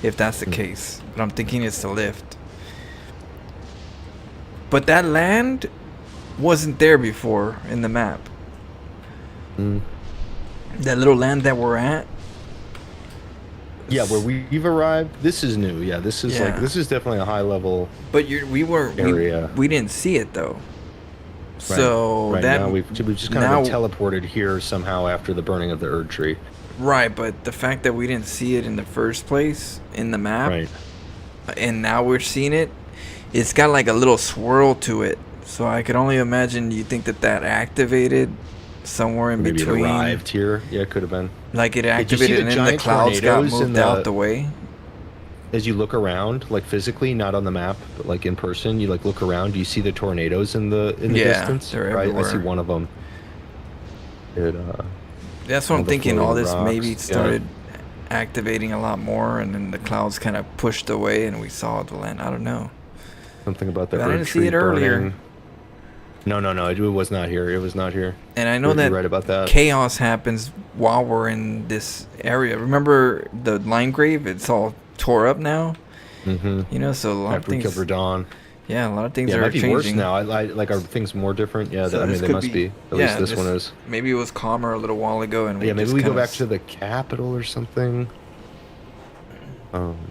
Speaker 1: if that's the case. But I'm thinking it's the lift. But that land wasn't there before in the map.
Speaker 8: Mm.
Speaker 1: That little land that we're at.
Speaker 8: Yeah, where we've arrived. This is new. Yeah, this is
Speaker 1: Yeah.
Speaker 8: this is definitely a high level.
Speaker 1: But
Speaker 8: Area.
Speaker 1: we didn't see it though. So
Speaker 8: right
Speaker 1: that
Speaker 8: now we've just kind of been teleported here somehow after the burning of the Erd tree.
Speaker 1: right, but the fact that we didn't see it in the first place in the map,
Speaker 8: Right.
Speaker 1: and now we're seeing it, it's got like a little swirl to it. So I could only imagine you think that activated somewhere in
Speaker 8: Maybe
Speaker 1: between.
Speaker 8: it arrived here. Yeah, it could have been.
Speaker 1: Like it
Speaker 8: Did you see
Speaker 1: activated
Speaker 8: the
Speaker 1: and then the
Speaker 8: giant
Speaker 1: clouds got
Speaker 8: tornadoes in
Speaker 1: moved
Speaker 8: the-
Speaker 1: out the way.
Speaker 8: As you look around, like physically, not on the map, but like in person, you like look around. You see the tornadoes in the
Speaker 1: Yeah,
Speaker 8: distance.
Speaker 1: they're
Speaker 8: right, I see
Speaker 1: everywhere.
Speaker 8: one of them. It
Speaker 1: That's what
Speaker 8: all
Speaker 1: I'm
Speaker 8: the
Speaker 1: thinking. All
Speaker 8: floating
Speaker 1: this
Speaker 8: rocks,
Speaker 1: maybe
Speaker 8: yeah.
Speaker 1: started activating a lot more, and then the clouds kind of pushed away, and we saw the land. I don't know.
Speaker 8: something about the
Speaker 1: But I
Speaker 8: Erd
Speaker 1: didn't see
Speaker 8: tree
Speaker 1: it earlier.
Speaker 8: burning. No, it was not here. It was not here.
Speaker 1: And I know
Speaker 8: You're
Speaker 1: that
Speaker 8: right about that.
Speaker 1: chaos happens while we're in this area. Remember the line grave? It's all tore up now.
Speaker 8: Mm-hmm.
Speaker 1: You know, so a lot of
Speaker 8: After we
Speaker 1: things.
Speaker 8: covered Dawn.
Speaker 1: Yeah, a lot of things
Speaker 8: Yeah, it
Speaker 1: are
Speaker 8: might be
Speaker 1: changing.
Speaker 8: worse now. I like, are things more different? Yeah,
Speaker 1: So
Speaker 8: I mean
Speaker 1: this
Speaker 8: they
Speaker 1: could
Speaker 8: must be. At
Speaker 1: yeah,
Speaker 8: least this one is.
Speaker 1: Maybe it was calmer a little while ago, and
Speaker 8: Yeah, maybe
Speaker 1: just
Speaker 8: we go
Speaker 1: kinda
Speaker 8: back to the capital or something.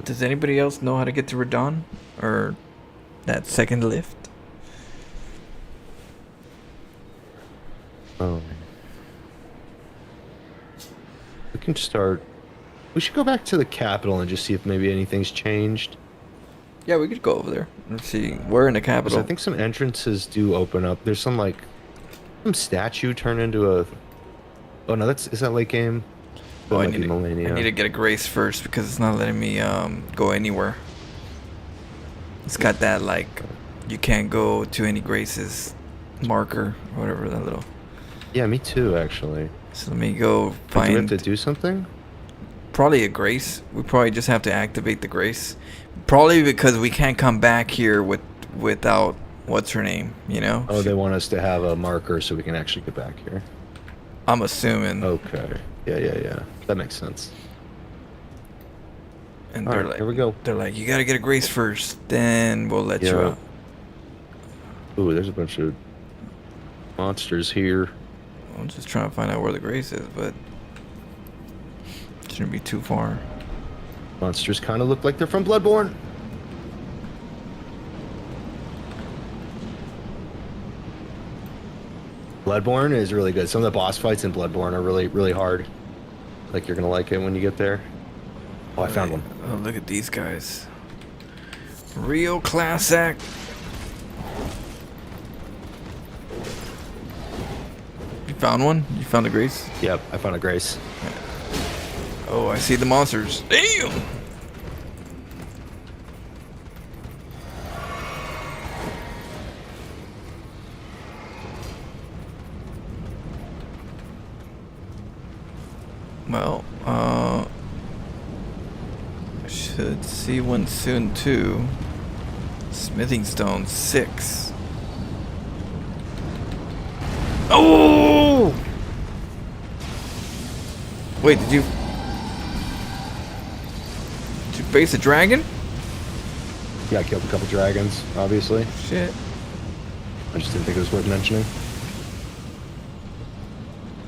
Speaker 1: Does anybody else know how to get to Radon or that second lift?
Speaker 8: We can start. We should go back to the capital and just see if maybe anything's changed.
Speaker 1: Yeah, we could go over there. Let's see. We're in the
Speaker 8: 'Cause
Speaker 1: capital.
Speaker 8: I think some entrances do open up. There's some like some statue turned into a Oh no, is that late game? That
Speaker 1: Oh, I
Speaker 8: might be
Speaker 1: need
Speaker 8: Millennia.
Speaker 1: to get a grace first because it's not letting me go anywhere. It's got that like you can't go to any graces marker or whatever that little.
Speaker 8: Yeah, me too, actually.
Speaker 1: So let me go
Speaker 8: Do we have
Speaker 1: find
Speaker 8: to do something?
Speaker 1: probably a grace. We probably just have to activate the grace. Probably because we can't come back here without what's her name, you know?
Speaker 8: Oh, they want us to have a marker so we can actually get back here.
Speaker 1: I'm assuming.
Speaker 8: Okay. Yeah. That makes sense.
Speaker 1: And
Speaker 8: All
Speaker 1: they're
Speaker 8: right,
Speaker 1: like,
Speaker 8: here we go.
Speaker 1: They're like, you gotta get a grace first, then we'll let you
Speaker 8: Yeah.
Speaker 1: out.
Speaker 8: Ooh, there's a bunch of monsters here.
Speaker 1: I'm just trying to find out where the grace is, but it shouldn't be too far.
Speaker 8: Monsters kind of look like they're from Bloodborne. Bloodborne is really good. Some of the boss fights in Bloodborne are really, really hard. Like, you're gonna like it when you get there. Oh, I found one.
Speaker 1: Oh, look at these guys. Real class act. You found one? You found a grace?
Speaker 8: Yep, I found a grace.
Speaker 1: Oh, I see the monsters. Damn! Well, should see one soon too. Smithing stone 6. Oh! Wait, did you face a dragon?
Speaker 8: Yeah, I killed a couple dragons, obviously.
Speaker 1: Shit.
Speaker 8: I just didn't think it was worth mentioning.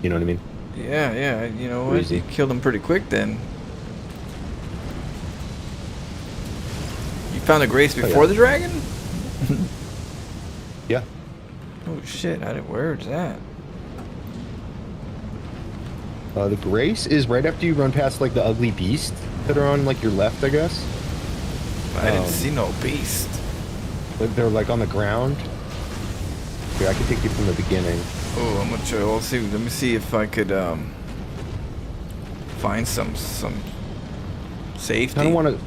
Speaker 8: You know what I mean?
Speaker 1: Yeah, you know what?
Speaker 8: Easy.
Speaker 1: You killed him pretty quick then. You found a grace before
Speaker 8: yeah.
Speaker 1: the dragon?
Speaker 8: Yeah.
Speaker 1: Oh shit, where's that?
Speaker 8: The grace is right after you run past, like, the ugly beast that are on, like, your left, I guess.
Speaker 1: I didn't see no beast.
Speaker 8: They're, like, on the ground. Here, I can take you from the beginning.
Speaker 1: Oh, I'm gonna try. I'll see. Let me see if I could find some safety.
Speaker 8: I don't want to.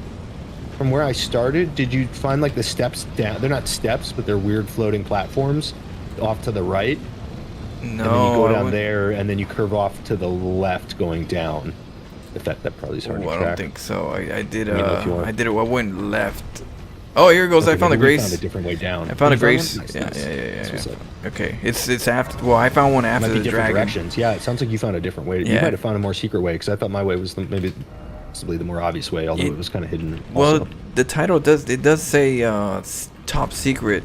Speaker 8: From where I started, did you find like the steps down? They're not steps, but they're weird floating platforms off to the right.
Speaker 1: No.
Speaker 8: And then you go
Speaker 1: I
Speaker 8: down
Speaker 1: wouldn't-
Speaker 8: there, and then you curve off to the left, going down. If that probably is hard to
Speaker 1: Oh, I
Speaker 8: track.
Speaker 1: don't think so. I did.
Speaker 8: Let me know if you want.
Speaker 1: I did it. I went left. Oh, here goes.
Speaker 8: Okay,
Speaker 1: I found a
Speaker 8: maybe we
Speaker 1: grace.
Speaker 8: Found a different way down.
Speaker 1: I found a
Speaker 8: You
Speaker 1: grace.
Speaker 8: one? Nice,
Speaker 1: Yeah,
Speaker 8: nice.
Speaker 1: yeah.
Speaker 8: That's what's up.
Speaker 1: Okay, it's after. Well, I found one after
Speaker 8: Might be
Speaker 1: the
Speaker 8: different
Speaker 1: dragon.
Speaker 8: directions. Yeah, it sounds like you found a different way. You
Speaker 1: Yeah.
Speaker 8: might have found a more secret way, because I thought my way was maybe possibly the more obvious way, although it was kind of hidden.
Speaker 1: Well,
Speaker 8: also.
Speaker 1: the title does say top secret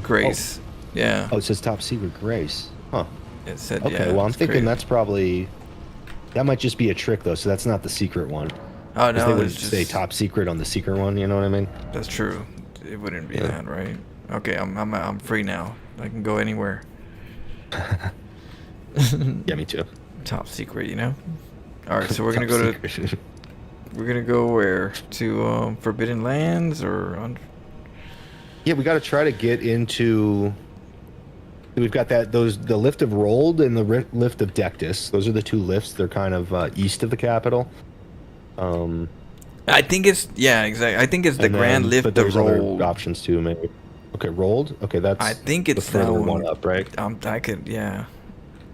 Speaker 1: grace. Yeah.
Speaker 8: Oh, it says top secret grace. Huh.
Speaker 1: It said.
Speaker 8: Okay,
Speaker 1: yeah,
Speaker 8: well, I'm
Speaker 1: it's
Speaker 8: thinking
Speaker 1: crazy.
Speaker 8: that's probably... That might just be a trick, though, so that's not the secret one.
Speaker 1: Oh
Speaker 8: 'Cause they
Speaker 1: no,
Speaker 8: wouldn't
Speaker 1: it's just
Speaker 8: say top secret on the secret one, you know what I mean?
Speaker 1: That's true. It wouldn't be
Speaker 8: Yeah.
Speaker 1: that, right? Okay, I'm free now. I can go anywhere.
Speaker 8: Yeah, me too.
Speaker 1: Top secret, you know. All right, so we're gonna go to. We're gonna go where to Forbidden Lands or on.
Speaker 8: Yeah, we got to try to get into... We've got the lift of Rold and the lift of Dectus. Those are the two lifts. They're kind of east of the capital.
Speaker 1: I think it's exactly. I think it's the
Speaker 8: And
Speaker 1: Grand
Speaker 8: then-
Speaker 1: Lift
Speaker 8: but
Speaker 1: of
Speaker 8: there's other
Speaker 1: Roll.
Speaker 8: options too, maybe. Okay, Rolled. Okay, that's.
Speaker 1: I think it's
Speaker 8: the
Speaker 1: that
Speaker 8: further
Speaker 1: one.
Speaker 8: up, right?
Speaker 1: I could, yeah.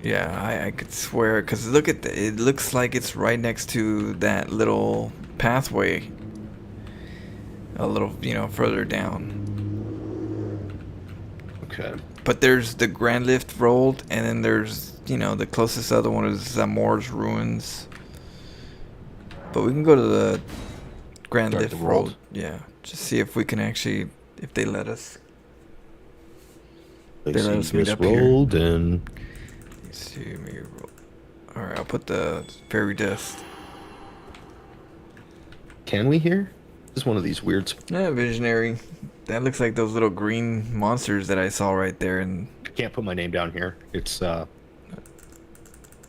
Speaker 1: I could swear, because look at it looks like it's right next to that little pathway. A little, further down.
Speaker 8: Okay.
Speaker 1: But there's the Grand Lift Rolled, and then there's, the closest other one is Zamor's Ruins. But we can go to the Grand
Speaker 8: Start
Speaker 1: Lift
Speaker 8: the
Speaker 1: Rolled.
Speaker 8: Rolled.
Speaker 1: Yeah, just see if we can actually, if they let us.
Speaker 8: They
Speaker 1: let us meet
Speaker 8: just
Speaker 1: up here.
Speaker 8: rolled and.
Speaker 1: Let's see, maybe roll. All right, I'll put the fairy dust.
Speaker 8: Can we hear? This is one of these weird.
Speaker 1: Yeah, visionary. That looks like those little green monsters that I saw right there. And
Speaker 8: I can't put my name down here. It's
Speaker 1: oh,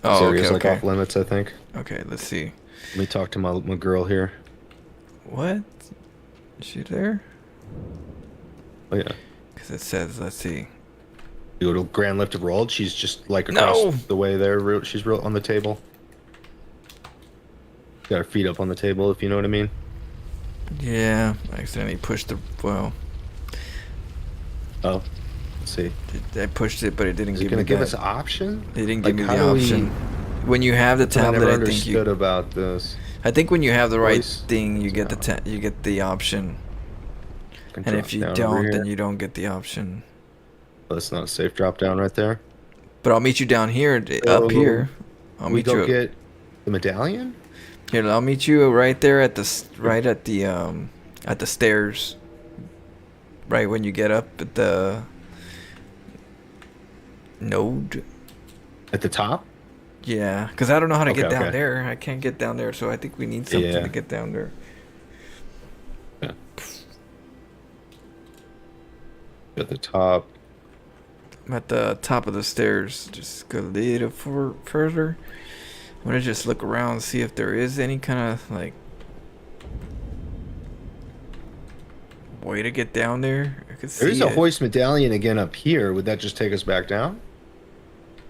Speaker 8: serious,
Speaker 1: okay,
Speaker 8: like
Speaker 1: okay.
Speaker 8: off limits, I think.
Speaker 1: Okay, let's see.
Speaker 8: Let me talk to my girl here.
Speaker 1: What? Is she there?
Speaker 8: Oh yeah.
Speaker 1: Because it says, let's see.
Speaker 8: Do a grand lift of rolled. She's just like across
Speaker 1: No!
Speaker 8: the way there. She's real on the table. Got her feet up on the table, if you know what I mean.
Speaker 1: Yeah, I accidentally pushed the. Well,
Speaker 8: Oh, let's see.
Speaker 1: I pushed it, but it didn't
Speaker 8: Is it
Speaker 1: give
Speaker 8: going
Speaker 1: me
Speaker 8: to give
Speaker 1: that.
Speaker 8: us an option?
Speaker 1: It didn't
Speaker 8: Like,
Speaker 1: give me
Speaker 8: how
Speaker 1: the
Speaker 8: do we-
Speaker 1: option. When you have the
Speaker 8: I
Speaker 1: tablet,
Speaker 8: never
Speaker 1: I think
Speaker 8: understood
Speaker 1: you.
Speaker 8: about this.
Speaker 1: I think when you have the right
Speaker 8: Voice.
Speaker 1: thing, you get you get the option.
Speaker 8: Can
Speaker 1: And
Speaker 8: drop
Speaker 1: if you
Speaker 8: down over
Speaker 1: don't,
Speaker 8: here.
Speaker 1: then you don't get the option.
Speaker 8: Oh, that's not a safe drop down right there.
Speaker 1: But I'll meet you down here,
Speaker 8: So,
Speaker 1: up here. I'll
Speaker 8: we
Speaker 1: meet
Speaker 8: go
Speaker 1: you.
Speaker 8: get the medallion?
Speaker 1: Here, I'll meet you right there at the right at the stairs. Right when you get up at the node.
Speaker 8: At the top?
Speaker 1: Yeah, because I don't know how to get
Speaker 8: Okay,
Speaker 1: down
Speaker 8: okay.
Speaker 1: there. I can't get down there, so I think we need something
Speaker 8: Yeah.
Speaker 1: to get down there.
Speaker 8: Yeah. At the top.
Speaker 1: I'm at the top of the stairs. Just go a little further. I'm gonna just look around and see if there is any kind of like way to get down there. I could see
Speaker 8: There is a
Speaker 1: it.
Speaker 8: hoist medallion again up here. Would that just take us back down?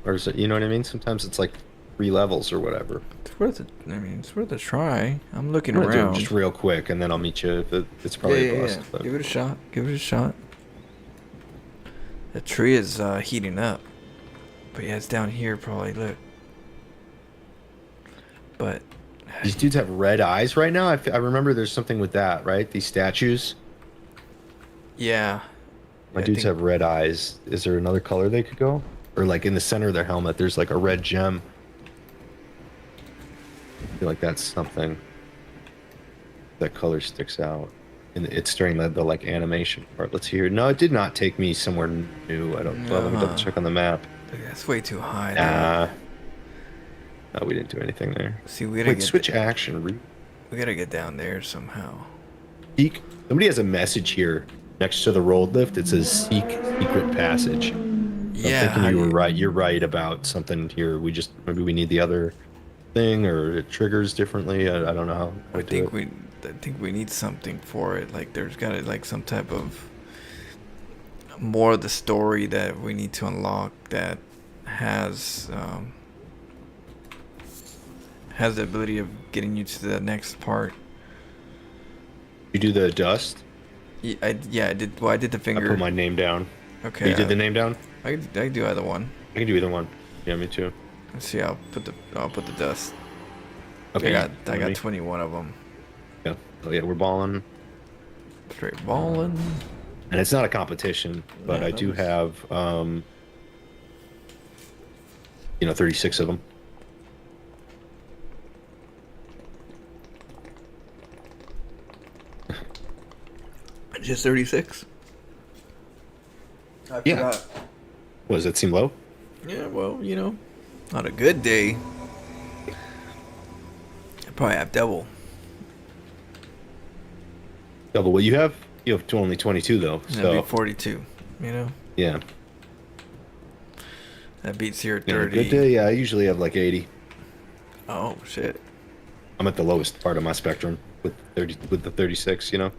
Speaker 8: Or is it, you know what I mean? Sometimes it's like 3 levels or whatever.
Speaker 1: It's worth it. I mean, it's worth a try. I'm looking
Speaker 8: I'm gonna do it
Speaker 1: around.
Speaker 8: just real quick, and then I'll meet you. It's
Speaker 1: Yeah,
Speaker 8: probably a
Speaker 1: yeah,
Speaker 8: bust.
Speaker 1: yeah.
Speaker 8: But
Speaker 1: Give it a shot. Give it a shot. The tree is heating up. But yeah, it's down here probably. Look. But
Speaker 8: these dudes have red eyes right now. I remember there's something with that, right? These statues.
Speaker 1: yeah.
Speaker 8: My
Speaker 1: I
Speaker 8: dudes
Speaker 1: think-
Speaker 8: have red eyes. Is there another color they could go? Or like in the center of their helmet, there's like a red gem. I feel like that's something. That color sticks out. And it's during the like animation part. Let's hear. No, it did not take me somewhere new. I don't. Well, let me double check on the map.
Speaker 1: That's way too high. though.
Speaker 8: No, we didn't do anything there.
Speaker 1: See, we gotta
Speaker 8: Wait,
Speaker 1: get
Speaker 8: switch action.
Speaker 1: we gotta get down there somehow.
Speaker 8: Seek. Somebody has a message here next to the road lift. It says "Seek secret passage."
Speaker 1: Yeah.
Speaker 8: I'm
Speaker 1: how
Speaker 8: thinking you
Speaker 1: do
Speaker 8: were right. You're right about something here. Maybe we need the other thing, or it triggers differently. I don't know how.
Speaker 1: I think we need something for it. Like there's gotta like some type of more of the story that we need to unlock that has the ability of getting you to the next part.
Speaker 8: You do the dust.
Speaker 1: Yeah, I did. Well, I did the
Speaker 8: I
Speaker 1: finger.
Speaker 8: put my name down.
Speaker 1: Okay.
Speaker 8: You did the name down.
Speaker 1: I can do either one.
Speaker 8: I can do either one. Yeah, me too.
Speaker 1: Let's see. I'll put the dust.
Speaker 8: Okay.
Speaker 1: I got
Speaker 8: Let me-
Speaker 1: 21 of them.
Speaker 8: Yeah. Oh yeah, we're balling.
Speaker 1: Straight balling.
Speaker 8: And it's not a competition, but
Speaker 1: Yeah,
Speaker 8: I
Speaker 1: that
Speaker 8: do
Speaker 1: was-
Speaker 8: have 36 of them.
Speaker 1: Just 36.
Speaker 8: Yeah. What, does that seem low?
Speaker 1: Yeah, well, on a good day, I probably have double.
Speaker 8: Double what you have? You have only 22 though.
Speaker 1: That'd
Speaker 8: So
Speaker 1: be 42.
Speaker 8: yeah.
Speaker 1: That beats your
Speaker 8: Yeah,
Speaker 1: 30.
Speaker 8: good day. Yeah, I usually have like 80.
Speaker 1: Oh shit.
Speaker 8: I'm at the lowest part of my spectrum with the 36.
Speaker 1: Yeah,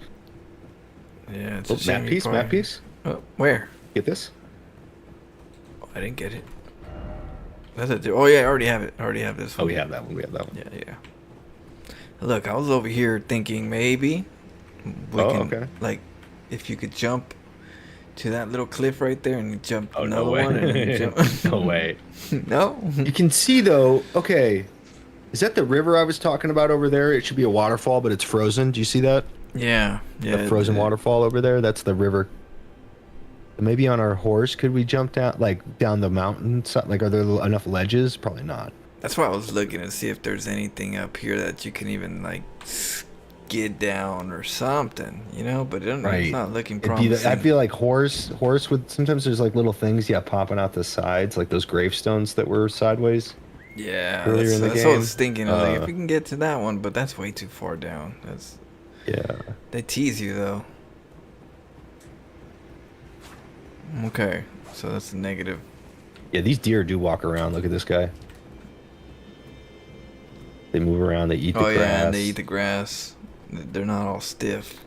Speaker 1: it's a
Speaker 8: Oh,
Speaker 1: shame
Speaker 8: map
Speaker 1: you
Speaker 8: piece.
Speaker 1: probably-
Speaker 8: Map piece.
Speaker 1: Oh, where?
Speaker 8: Get this.
Speaker 1: Oh, I didn't get it. That's it. Oh yeah, I already have it. I already have this one.
Speaker 8: Oh, we have that one. We have that one.
Speaker 1: Yeah. Look, I was over here thinking maybe we
Speaker 8: Oh,
Speaker 1: can
Speaker 8: okay.
Speaker 1: like if you could jump to that little cliff right there and you jump
Speaker 8: Oh,
Speaker 1: another
Speaker 8: no way.
Speaker 1: one and then jump.
Speaker 8: No way.
Speaker 1: No.
Speaker 8: You can see though. Okay, is that the river I was talking about over there? It should be a waterfall, but it's frozen. Do you see that?
Speaker 1: Yeah.
Speaker 8: The frozen waterfall over there. That's the river. Maybe on our horse, could we jump down, like down the mountain? Like, are there enough ledges? Probably not.
Speaker 1: That's why I was looking to see if there's anything up here that you can even like skid down or something, But it's not looking promising.
Speaker 8: I feel like horse would sometimes there's like little things, popping out the sides, like those gravestones that were sideways.
Speaker 1: Yeah,
Speaker 8: earlier
Speaker 1: that's,
Speaker 8: in the
Speaker 1: that's what I
Speaker 8: game.
Speaker 1: was thinking. I was like, if we can get to that one, but that's way too far down.
Speaker 8: Yeah.
Speaker 1: They tease you though. Okay, so that's a negative.
Speaker 8: Yeah, these deer do walk around. Look at this guy. They move around. They eat the grass.
Speaker 1: Yeah, and they eat the grass. They're not all stiff.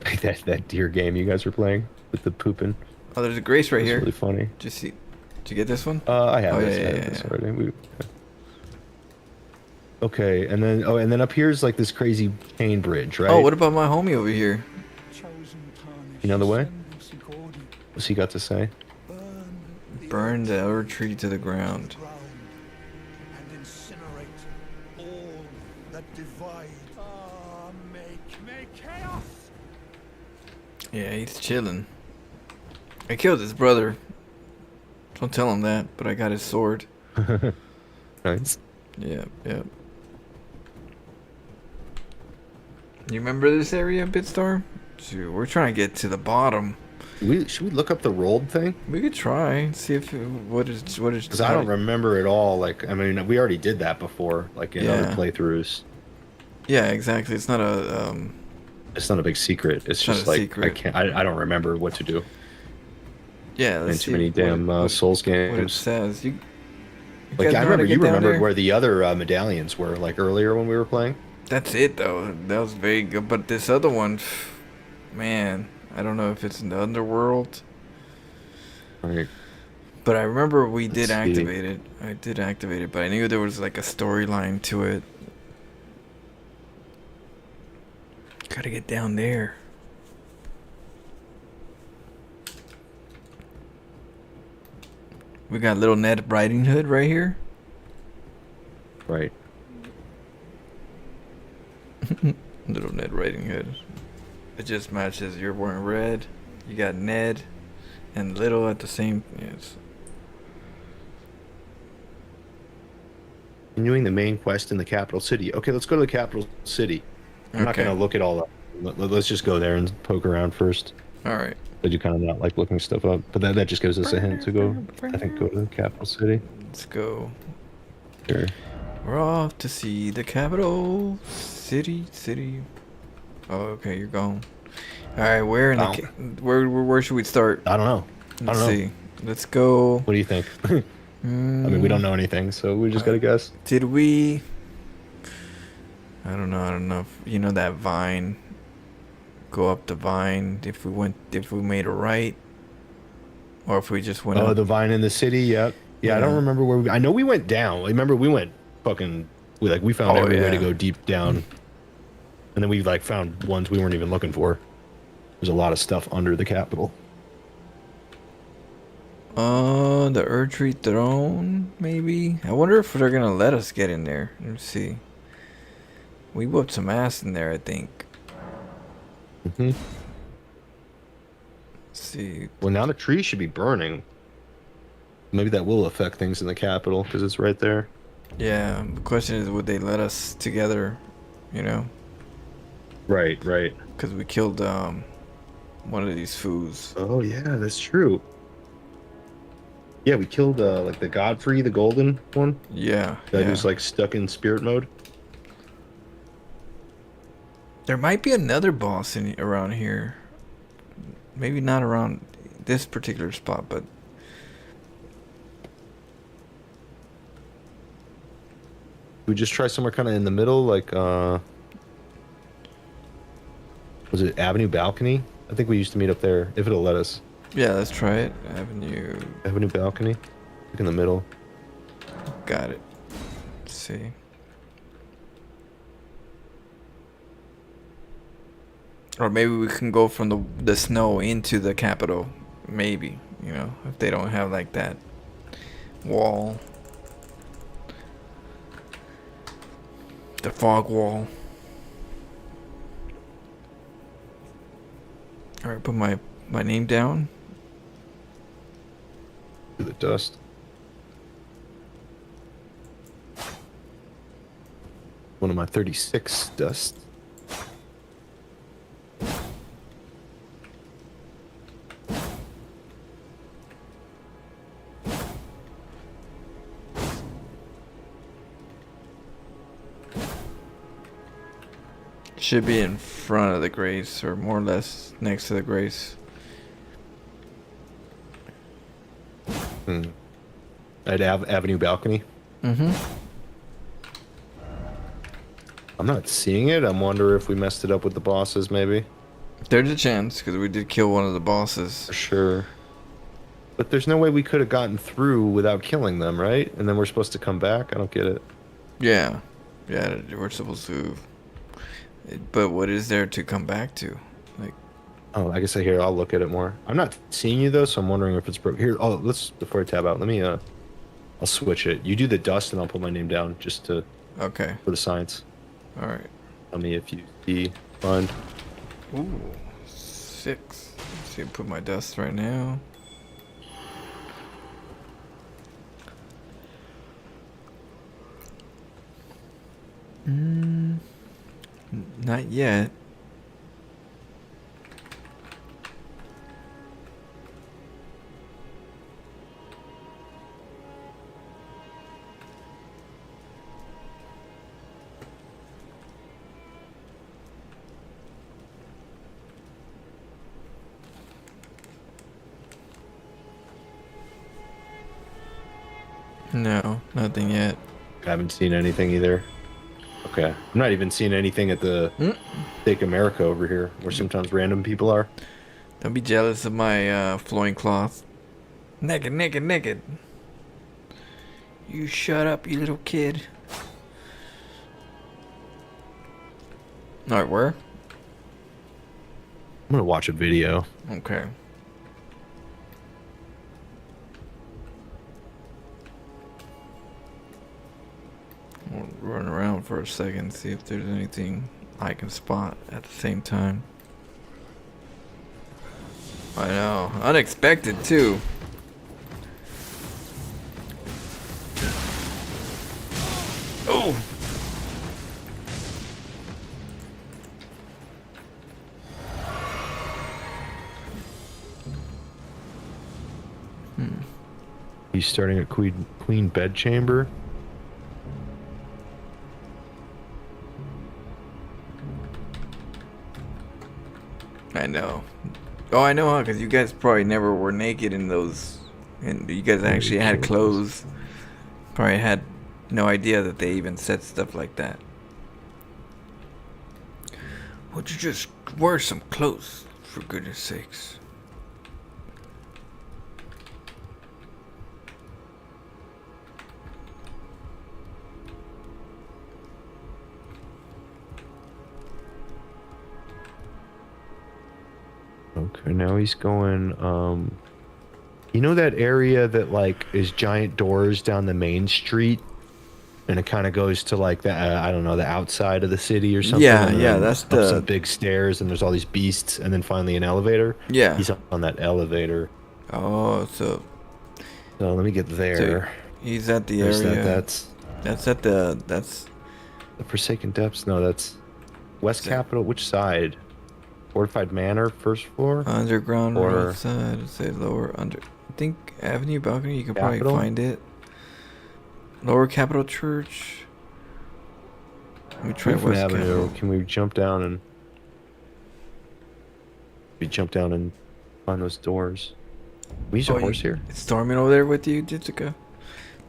Speaker 8: that deer game you guys were playing with the pooping.
Speaker 1: Oh, there's a grace right
Speaker 8: It's
Speaker 1: here.
Speaker 8: really funny.
Speaker 1: Just see. Did you get this one?
Speaker 8: I have
Speaker 1: Oh,
Speaker 8: this.
Speaker 1: yeah,
Speaker 8: I have
Speaker 1: yeah,
Speaker 8: this
Speaker 1: yeah.
Speaker 8: already. Okay, and then up here's like this crazy chain bridge, right?
Speaker 1: Oh, what about my homie over here?
Speaker 8: You know the way? What's he got to say?
Speaker 1: Burn the other tree to the ground.
Speaker 5: And incinerate all that divide. Ah, make chaos.
Speaker 1: Yeah, he's chilling. I killed his brother. Don't tell him that, but I got his sword.
Speaker 8: Nice.
Speaker 1: Yep, yep. You remember this area, Bitstar? Dude, we're trying to get to the bottom.
Speaker 8: Should we look up the rolled thing?
Speaker 1: We could try and see if what is.
Speaker 8: Because I don't remember at all. Like, I mean, we already did that before, like in other playthroughs.
Speaker 1: Yeah, exactly. It's not a
Speaker 8: It's not a big secret. It's
Speaker 1: not
Speaker 8: just
Speaker 1: a
Speaker 8: like
Speaker 1: secret.
Speaker 8: I don't remember what to do.
Speaker 1: Yeah,
Speaker 8: In
Speaker 1: let's
Speaker 8: too
Speaker 1: see
Speaker 8: many damn Souls
Speaker 1: what it
Speaker 8: games.
Speaker 1: says. You
Speaker 8: Like
Speaker 1: guys
Speaker 8: I
Speaker 1: know how to
Speaker 8: remember you
Speaker 1: get down
Speaker 8: remembered
Speaker 1: there?
Speaker 8: where the other medallions were, like earlier when we were playing.
Speaker 1: That's it though. That was very good. But this other one, man, I don't know if it's in the underworld.
Speaker 8: Right.
Speaker 1: But I remember we did
Speaker 8: Let's see.
Speaker 1: activate it. I did activate it, but I knew there was like a storyline to it. Gotta get down there. We got little Ned Riding Hood right here.
Speaker 8: Right.
Speaker 1: Little Ned Riding Hood. It just matches. You're wearing red. You got Ned and Little at the same. Yes.
Speaker 8: Continuing the main quest in the capital city. Okay, let's go to the capital city. I'm not
Speaker 1: Okay.
Speaker 8: gonna look it all up. Let's just go there and poke around first.
Speaker 1: All right.
Speaker 8: I do kind of not like looking stuff up, but that just gives us a hint to go. I think go to the capital city.
Speaker 1: Let's go.
Speaker 8: Sure.
Speaker 1: We're off to see the capital city. Oh, okay, you're gone. All right, where in the where should we start?
Speaker 8: I don't know.
Speaker 1: Let's
Speaker 8: I don't know.
Speaker 1: see. Let's go.
Speaker 8: What do you think? I mean, we don't know anything, so we just gotta guess.
Speaker 1: Did we? I don't know. If, you know that vine. Go up the vine. If we made a right, or if we just went.
Speaker 8: Oh,
Speaker 1: up.
Speaker 8: the vine in the city. Yep. Yeah, I don't remember where we. I know we went down. Remember, we went fucking. We found every way to go deep down, and then we like found ones we weren't even looking for. There's a lot of stuff under the capital.
Speaker 1: The Erdtree throne, maybe. I wonder if they're gonna let us get in there. Let's see. We whooped some ass in there, I think.
Speaker 8: Mm-hmm.
Speaker 1: Let's see.
Speaker 8: Well, now the tree should be burning. Maybe that will affect things in the capital because it's right there.
Speaker 1: Yeah, the question is, would they let us together? You know,
Speaker 8: Right.
Speaker 1: because we killed one of these foos.
Speaker 8: Oh yeah, that's true. Yeah, we killed like the Godfrey, the golden one.
Speaker 1: Yeah.
Speaker 8: That was like stuck in spirit mode.
Speaker 1: There might be another boss around here. Maybe not around this particular spot, but
Speaker 8: We just try somewhere kind of in the middle, like was it Avenue Balcony? I think we used to meet up there, if it'll let us.
Speaker 1: yeah, let's try it.
Speaker 8: Avenue Balcony, like in the middle.
Speaker 1: Got it. Let's see. Or maybe we can go from the snow into the capital. Maybe, you know, if they don't have like that wall. The fog wall. Alright, put my name down.
Speaker 8: Through the dust. One of my 36 dust.
Speaker 1: Should be in front of the grace, or more or less next to the grace.
Speaker 8: At Avenue Balcony.
Speaker 1: Mm-hmm.
Speaker 8: I'm not seeing it. I'm wondering if we messed it up with the bosses, maybe.
Speaker 1: There's a chance, because we did kill one of the bosses.
Speaker 8: For sure. But there's no way we could have gotten through without killing them, right? And then we're supposed to come back? I don't get it.
Speaker 1: Yeah. Yeah, we're supposed to. But what is there to come back to? Like,
Speaker 8: Oh, I guess I'll look at it more. I'm not seeing you though, so I'm wondering if it's broke. Here, before I tab out, let me I'll switch it. You do the dust and I'll put my name down just to
Speaker 1: okay.
Speaker 8: for the science.
Speaker 1: All right.
Speaker 8: Tell me if you see fund.
Speaker 1: Ooh, 6. Let's see, put my dust right now. Not yet. No, nothing yet.
Speaker 8: I haven't seen anything either. Okay. I'm not even seeing anything at the Stake America over here, where sometimes random people are.
Speaker 1: Don't be jealous of my flowing cloth. Naked, naked, naked. You shut up, you little kid. Alright, where?
Speaker 8: I'm gonna watch a video.
Speaker 1: Okay. We'll run around for a second, see if there's anything I can spot at the same time. I know. Unexpected, too. Oh!
Speaker 8: He's starting at Queen Bedchamber.
Speaker 1: I know. Oh, I know, huh? Because you guys probably never were naked in those. And you guys actually had clothes. Probably had no idea that they even said stuff like that. Would you just wear some clothes, for goodness sakes?
Speaker 8: Okay, now he's going, you know that area that, like, is giant doors down the main street? And it kind of goes to, like, the, I don't know, the outside of the city or something?
Speaker 1: Yeah,
Speaker 8: and
Speaker 1: yeah,
Speaker 8: then
Speaker 1: that's
Speaker 8: up
Speaker 1: the...
Speaker 8: some big stairs, and there's all these beasts, and then finally an elevator?
Speaker 1: Yeah.
Speaker 8: He's up on that elevator.
Speaker 1: Oh, so...
Speaker 8: So let me get there.
Speaker 1: He's at the
Speaker 8: Where's
Speaker 1: area...
Speaker 8: That's
Speaker 1: at the... That's...
Speaker 8: the Forsaken Depths? No, that's West Capitol. Which side? Fortified Manor, first floor?
Speaker 1: Underground,
Speaker 8: or
Speaker 1: right side, say lower under... I think Avenue Balcony, you can
Speaker 8: Capitol?
Speaker 1: probably find it. Lower Capitol Church. Let me try
Speaker 8: Griffin
Speaker 1: West
Speaker 8: Avenue.
Speaker 1: Capitol.
Speaker 8: Can we jump down and... find those doors? We use a horse here?
Speaker 1: It's storming over there with you, Jessica?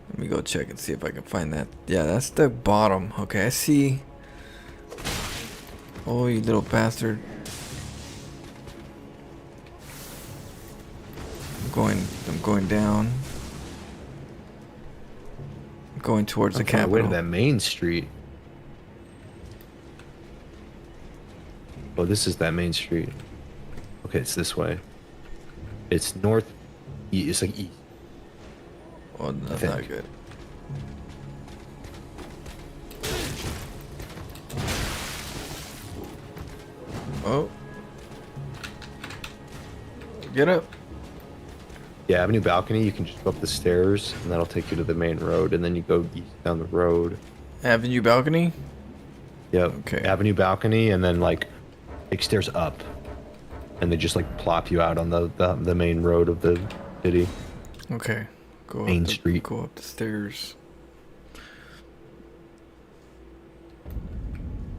Speaker 1: Let me go check and see if I can find that. Yeah, that's the bottom. Okay, I see. Oh, you little bastard. I'm going down. I'm going towards the
Speaker 8: I'm trying to
Speaker 1: Capitol.
Speaker 8: way to that main street. Oh, this is that main street. Okay, it's this way. It's north. It's like east.
Speaker 1: Oh, that's
Speaker 8: I
Speaker 1: not
Speaker 8: think.
Speaker 1: good. Oh. Get up.
Speaker 8: Yeah, Avenue Balcony. You can just go up the stairs, and that'll take you to the main road, and then you go east down the road.
Speaker 1: Avenue Balcony?
Speaker 8: Yep.
Speaker 1: Okay.
Speaker 8: Avenue Balcony, and then like take stairs up, and they just like plop you out on the main road of the city.
Speaker 1: Okay. Go
Speaker 8: Main
Speaker 1: up
Speaker 8: Street.
Speaker 1: Go up the stairs.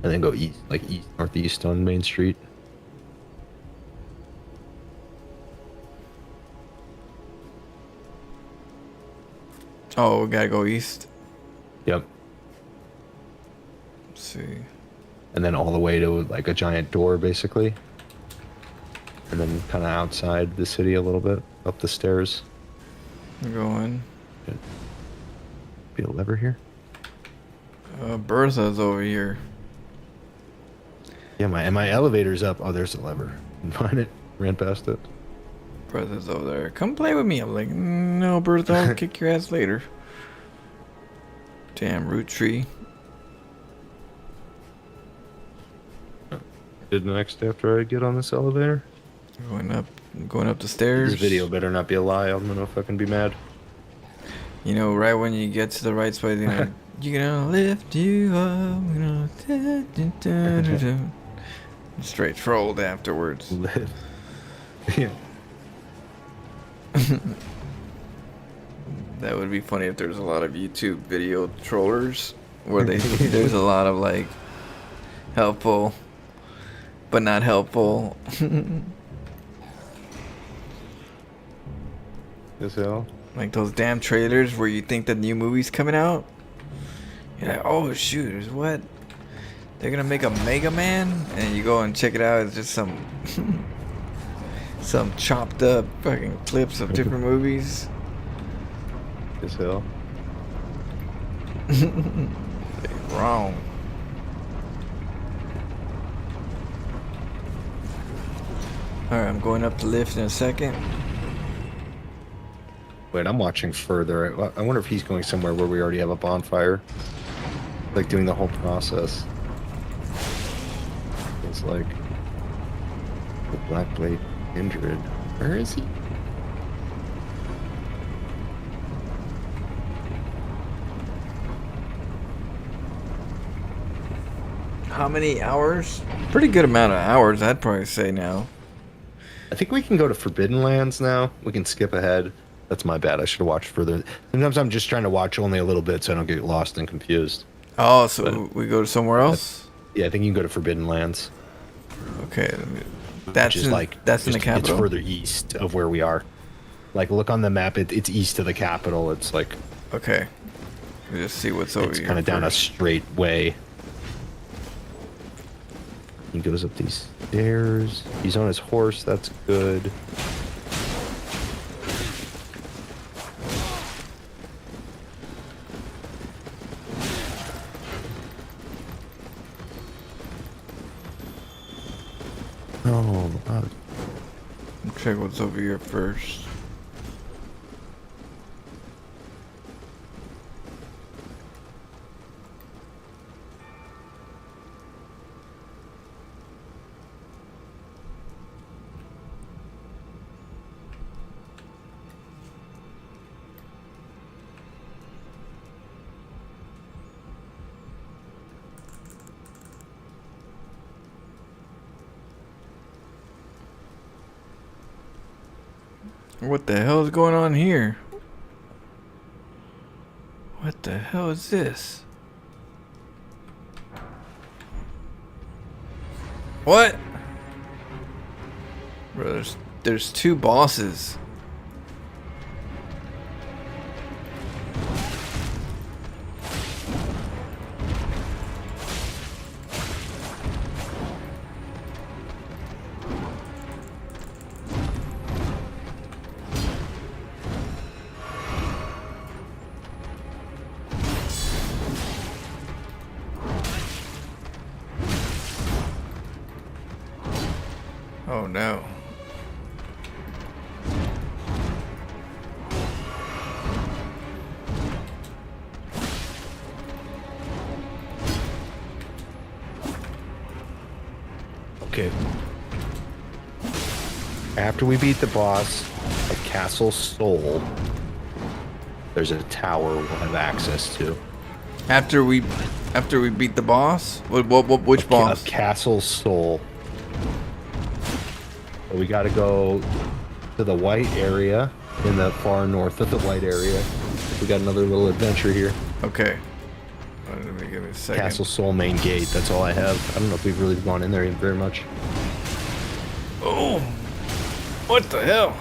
Speaker 8: And then go east, like east northeast on Main Street.
Speaker 1: Oh, we gotta go east.
Speaker 8: Yep.
Speaker 1: Let's see.
Speaker 8: And then all the way to like a giant door, basically. And then kind of outside the city a little bit, up the stairs.
Speaker 1: I'm going.
Speaker 8: Be a lever here.
Speaker 1: Bertha's over here.
Speaker 8: Yeah, my elevator's up. Oh, there's a lever. Find it. Ran past it.
Speaker 1: Bertha's over there. Come play with me. I'm like, no, Bertha, I'll kick your ass later. Damn root tree.
Speaker 8: Did next after I get on this elevator?
Speaker 1: Going up the stairs.
Speaker 8: This video better not be a lie. I'm gonna fucking be mad.
Speaker 1: You know, right when you get to the right spot, you know, you're gonna lift you up, you know, straight trolled afterwards.
Speaker 8: Yeah.
Speaker 1: That would be funny if there's a lot of YouTube video trollers where there's a lot of like helpful but not helpful.
Speaker 8: As hell.
Speaker 1: Like those damn trailers where you think the new movie's coming out. You're like, oh shoot, there's what? They're gonna make a Mega Man? And you go and check it out, it's just some some chopped up fucking clips of different movies.
Speaker 8: As hell.
Speaker 1: Wrong. Alright, I'm going up the lift in a second.
Speaker 8: Wait, I'm watching further. I wonder if he's going somewhere where we already have a bonfire. Like doing the whole process. It's like the Black Blade Kindred. Where is he?
Speaker 1: How many hours? Pretty good amount of hours, I'd probably say now.
Speaker 8: I think we can go to Forbidden Lands now. We can skip ahead. That's my bad. I should have watched further. Sometimes I'm just trying to watch only a little bit so I don't get lost and confused.
Speaker 1: Oh, so we go to somewhere else?
Speaker 8: Yeah, I think you can go to Forbidden Lands.
Speaker 1: Okay. That's
Speaker 8: Which is
Speaker 1: that's in the capital?
Speaker 8: It's further east of where we are. Like, look on the map. It's east of the capital. It's like...
Speaker 1: Okay. Let me just see what's over
Speaker 8: It's
Speaker 1: here.
Speaker 8: kind of down a
Speaker 1: first.
Speaker 8: straight way. He goes up these stairs. He's on his horse. That's good. Oh,
Speaker 1: Check what's over here first. What the hell is going on here? What the hell is this? What? Bro, there's two bosses. Oh no.
Speaker 8: okay. After we beat the boss at Castle Soul, there's a tower we'll have access to.
Speaker 1: After we beat the boss? Which boss?
Speaker 8: Of Castle Soul. So we got to go to the white area in the far north of the white area. We got another little adventure here.
Speaker 1: Okay. Let me give it a second.
Speaker 8: Castle Soul main gate. That's all I have. I don't know if we've really gone in there very much.
Speaker 1: Oh! What the hell?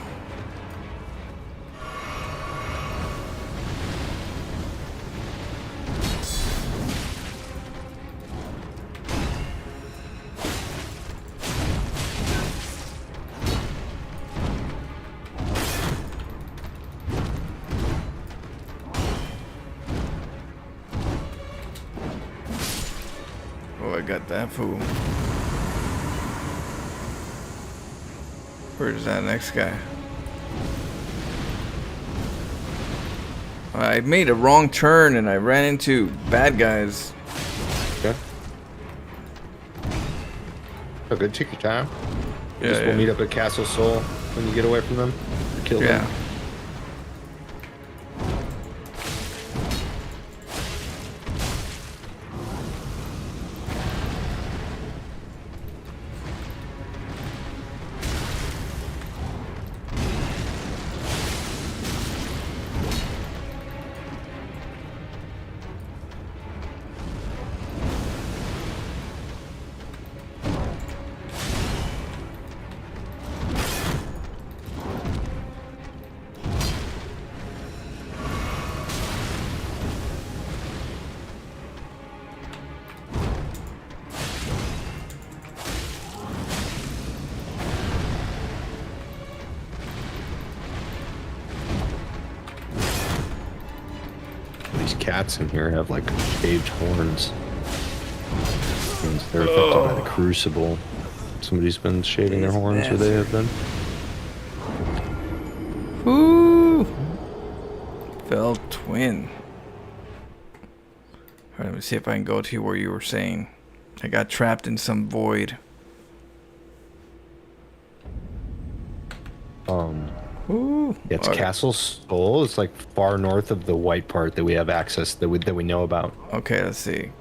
Speaker 1: got that fool. Where's that next guy? I made a wrong turn and I ran into bad guys.
Speaker 8: Okay. Oh, good. Take your time.
Speaker 1: Yeah,
Speaker 8: We'll meet up at Castle Soul when you get away from them. Kill them.
Speaker 1: yeah.
Speaker 8: These cats in here have like shaved horns. Means they're affected by the crucible. Somebody's been shaving their horns, or they have been.
Speaker 1: Woo! Fell twin. Alright, let me see if I can go to where you were saying. I got trapped in some void. Ooh.
Speaker 8: It's Castle Soul. It's like far north of the white part that we have access that we know about.
Speaker 1: Okay, let's see.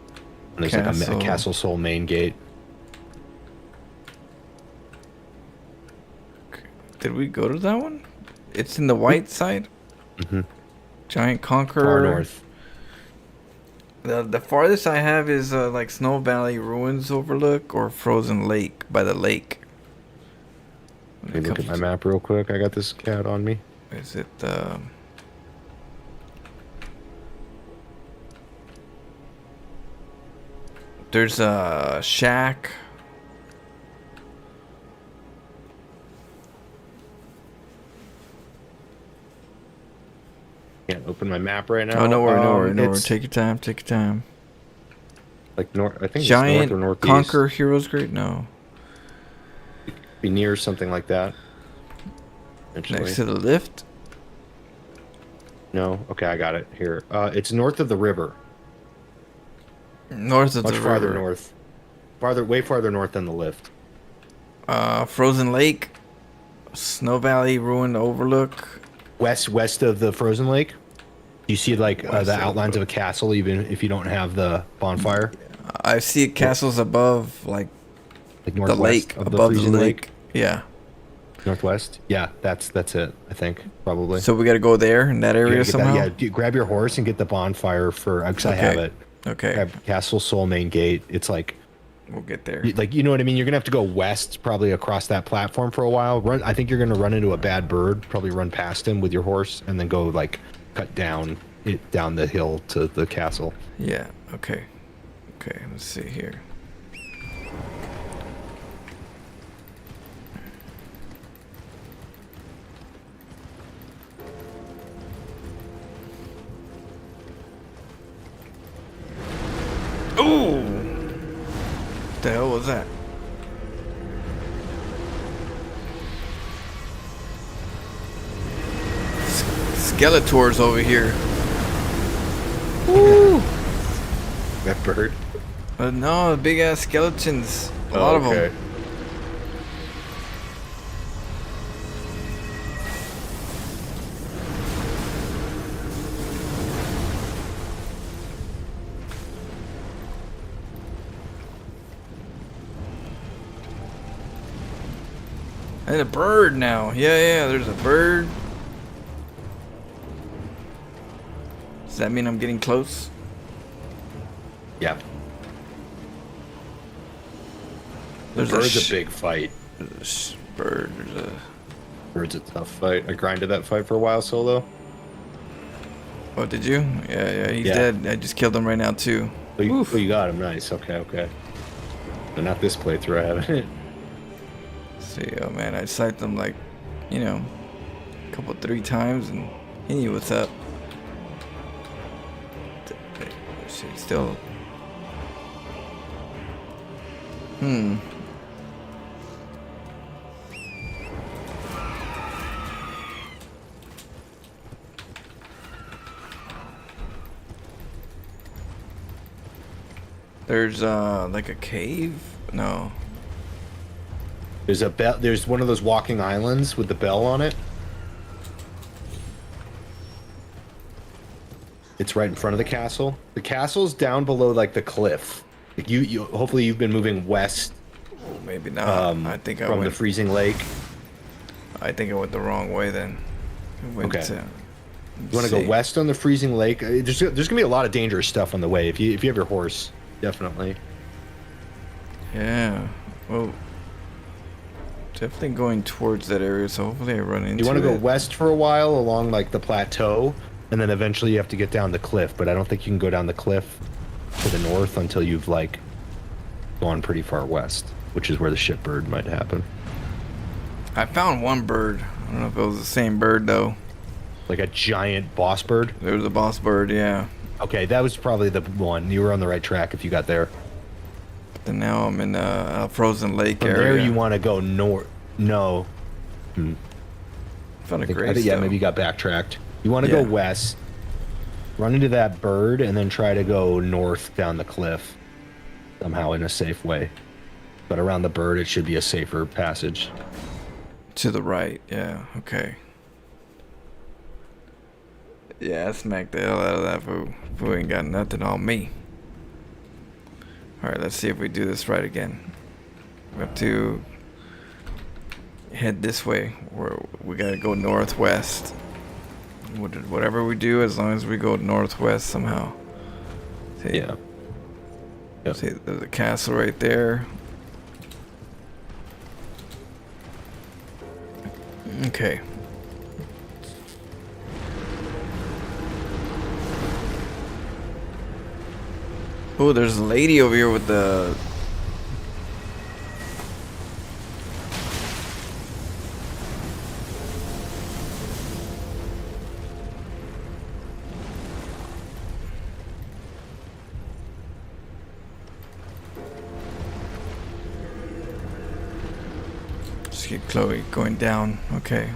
Speaker 8: And there's like a Castle Soul main gate.
Speaker 1: Did we go to that one? It's in the white side?
Speaker 8: Mm-hmm.
Speaker 1: Giant Conqueror.
Speaker 8: Far north.
Speaker 1: The farthest I have is like Snow Valley Ruins Overlook or Frozen Lake by the lake.
Speaker 8: Let me look at my map real quick. I got this cat on me.
Speaker 1: Is it there's a shack.
Speaker 8: Can't open my map right now.
Speaker 1: Oh, no worry.
Speaker 8: It's
Speaker 1: Take your time. Take your time.
Speaker 8: like north. I think
Speaker 1: Giant
Speaker 8: it's north or northeast.
Speaker 1: Conquer Heroes Great? No.
Speaker 8: Be near something like that. Eventually.
Speaker 1: Next to the lift?
Speaker 8: No. Okay, I got it here. It's north of the river.
Speaker 1: North of
Speaker 8: Much
Speaker 1: the
Speaker 8: farther
Speaker 1: river.
Speaker 8: north. Way farther north than the lift.
Speaker 1: Frozen Lake. Snow Valley Ruined Overlook.
Speaker 8: West of the frozen lake. You see like
Speaker 1: West
Speaker 8: the
Speaker 1: of
Speaker 8: outlines of a castle, even if you don't have the bonfire.
Speaker 1: I see castles above, like
Speaker 8: Like
Speaker 1: the
Speaker 8: northwest
Speaker 1: lake,
Speaker 8: of
Speaker 1: above the
Speaker 8: freezing
Speaker 1: lake. Yeah.
Speaker 8: Northwest. Yeah, that's it. I think probably.
Speaker 1: So we got to go there in that
Speaker 8: You
Speaker 1: area
Speaker 8: gotta get
Speaker 1: somehow.
Speaker 8: grab your horse and get the bonfire for. Because I have it.
Speaker 1: Okay.
Speaker 8: Grab Castle Soul main gate. It's like.
Speaker 1: We'll get there.
Speaker 8: Like, you know what I mean? You're gonna have to go west, probably across that platform for a while. I think you're gonna run into a bad bird. Probably run past him with your horse, and then go like cut down the hill to the castle.
Speaker 1: Yeah. Okay. Okay. Let's see here. Ooh. What the hell was that? Skeletors over here. Woo!
Speaker 8: That bird.
Speaker 1: No, big ass skeletons. A lot of them. And a bird now. Yeah, there's a bird. Does that mean I'm getting close?
Speaker 8: Yeah.
Speaker 1: There's
Speaker 8: Bird's a big fight.
Speaker 1: Bird.
Speaker 8: Bird's a tough fight. I grinded that fight for a while solo.
Speaker 1: Oh, did you? Yeah, he's
Speaker 8: Yeah.
Speaker 1: dead. I just killed him right now too.
Speaker 8: Oh, you got him. Nice. Okay. But not this playthrough. I haven't.
Speaker 1: See, oh man, I sniped him like, you know, three times, and he knew what's up. Shit, still. There's like a cave? No.
Speaker 8: There's a bell. There's one of those walking islands with the bell on it. It's right in front of the castle. The castle's down below like the cliff. Like you hopefully you've been moving west.
Speaker 1: Oh, maybe not. I think I
Speaker 8: from
Speaker 1: went
Speaker 8: the freezing lake.
Speaker 1: I think I went the wrong way then. I went
Speaker 8: Okay.
Speaker 1: to,
Speaker 8: You want to go west on the freezing lake? There's gonna be a lot of dangerous stuff on the way if you have your horse, definitely.
Speaker 1: Yeah. Well, definitely going towards that area, so hopefully I run into it.
Speaker 8: You want to go west for a while along like the plateau, and then eventually you have to get down the cliff. But I don't think you can go down the cliff to the north until you've like gone pretty far west, which is where the shitbird might happen.
Speaker 1: I found one bird. I don't know if it was the same bird though.
Speaker 8: Like a giant boss bird?
Speaker 1: There was a boss bird, yeah.
Speaker 8: Okay, that was probably the one. You were on the right track if you got there.
Speaker 1: But then now I'm in a frozen lake
Speaker 8: From
Speaker 1: area.
Speaker 8: there you want to go north. No.
Speaker 1: Found a
Speaker 8: I think,
Speaker 1: grace,
Speaker 8: yeah,
Speaker 1: though.
Speaker 8: maybe you got backtracked. You want to go west, run into that bird, and then try to go north down the cliff. Somehow in a safe way. But around the bird, it should be a safer passage.
Speaker 1: To the right, yeah, okay. Yeah, I smacked the hell out of that fool. Fool ain't got nothing on me. Alright, let's see if we do this right again. We have to head this way. We gotta go northwest. Whatever we do, as long as we go northwest somehow. See,
Speaker 8: Yeah. Yep.
Speaker 1: see, there's a castle right there. Okay. Oh, there's a lady over here with the... Just keep Chloe going down. Okay.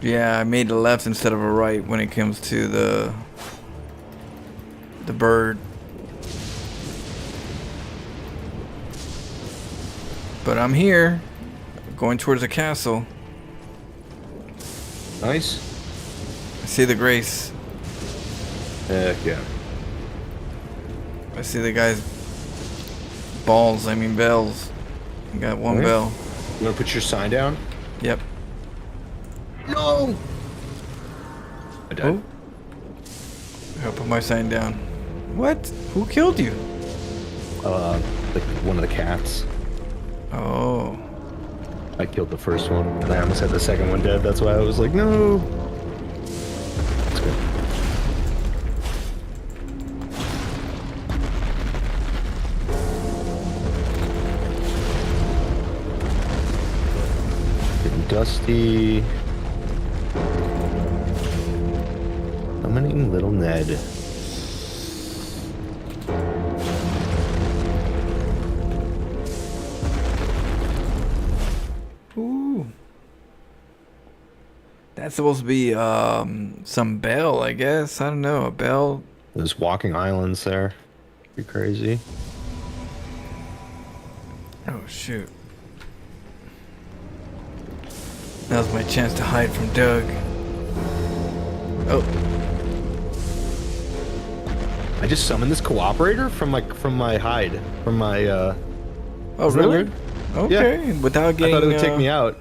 Speaker 1: Yeah, I made a left instead of a right when it comes to the bird. But I'm here, going towards the castle.
Speaker 8: Nice.
Speaker 1: I see the grace.
Speaker 8: Heck yeah.
Speaker 1: I see the guy's balls, I mean bells. I got one
Speaker 8: Alright.
Speaker 1: bell.
Speaker 8: You want to put your sign down?
Speaker 1: Yep.
Speaker 8: No! I died.
Speaker 1: Oh. I'll put my sign down. What? Who killed you?
Speaker 8: Like one of the cats.
Speaker 1: Oh.
Speaker 8: I killed the first one, and I almost had the second one dead. That's why I was like, no. That's good. Getting dusty. Summoning little Ned.
Speaker 1: Ooh. That's supposed to be some bell, I guess. I don't know, a bell.
Speaker 8: There's walking islands there. Pretty crazy.
Speaker 1: Oh shoot. That was my chance to hide from Doug. Oh.
Speaker 8: I just summoned this cooperator from my hide. From my
Speaker 1: Oh
Speaker 8: Isn't that
Speaker 1: really?
Speaker 8: weird?
Speaker 1: Okay. Without
Speaker 8: I
Speaker 1: getting
Speaker 8: thought it would take me out.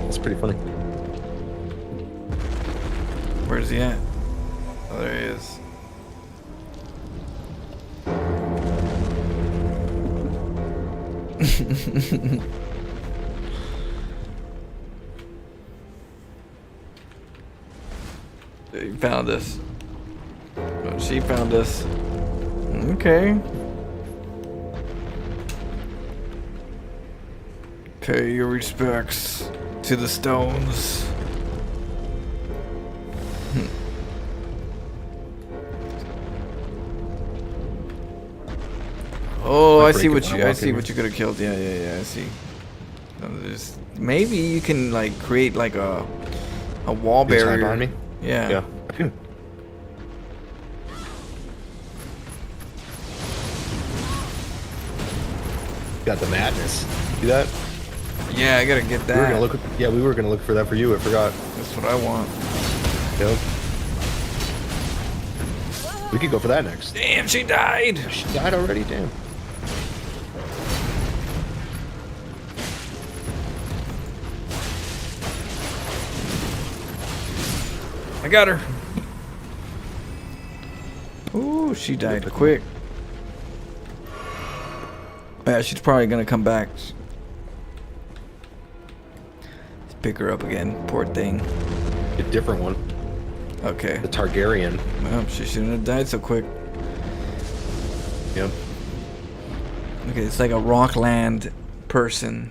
Speaker 8: It's pretty funny.
Speaker 1: Where's he at? Oh, there he is. He found us. Oh, she found us. Okay. Pay your respects to the stones. Oh, I see what you could have killed. Yeah, I see. Maybe you can like create like a wall barrier.
Speaker 8: On me?
Speaker 1: Yeah.
Speaker 8: Yeah. Got the madness. See that?
Speaker 1: Yeah, I gotta get
Speaker 8: We were
Speaker 1: that.
Speaker 8: gonna look. Yeah, we were gonna look for that for you. I forgot.
Speaker 1: That's what I want.
Speaker 8: Yep. We could go for that next.
Speaker 1: Damn, she died.
Speaker 8: She died already. Damn.
Speaker 1: I got her. Ooh, she died quick. Yeah, she's probably gonna come back. Let's pick her up again. Poor thing.
Speaker 8: A different one.
Speaker 1: Okay.
Speaker 8: The Targaryen.
Speaker 1: Well, she shouldn't have died so quick.
Speaker 8: Yep.
Speaker 1: Okay, it's like a Rockland person.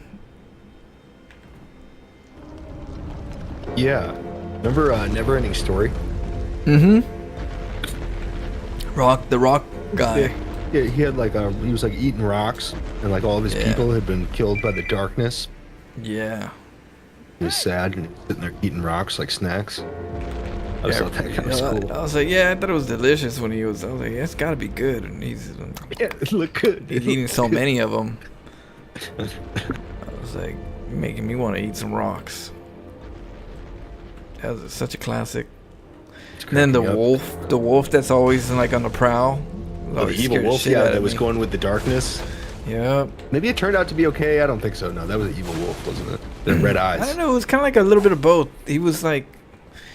Speaker 8: Yeah. Remember Neverending Story?
Speaker 1: Mm-hmm. The rock guy.
Speaker 8: Yeah, he had like he was like eating rocks, and like all of his
Speaker 1: Yeah.
Speaker 8: people had been killed by the darkness.
Speaker 1: Yeah.
Speaker 8: He was sad and sitting there eating rocks like snacks. I always thought that kind of cool.
Speaker 1: I was like, yeah, I thought it was delicious when I was like, yeah, it's gotta be good. And he's
Speaker 8: Yeah, it looked good.
Speaker 1: eating so many of them. I was like, you're making me want to eat some rocks. That was such a classic. And then the wolf that's always like on the prowl.
Speaker 8: Oh, the evil wolf, yeah, that was going with the darkness.
Speaker 1: Yep.
Speaker 8: Maybe it turned out to be okay. I don't think so. No, that was an evil wolf, wasn't it? The red eyes.
Speaker 1: I don't know. It was kind of like a little bit of both. He was like,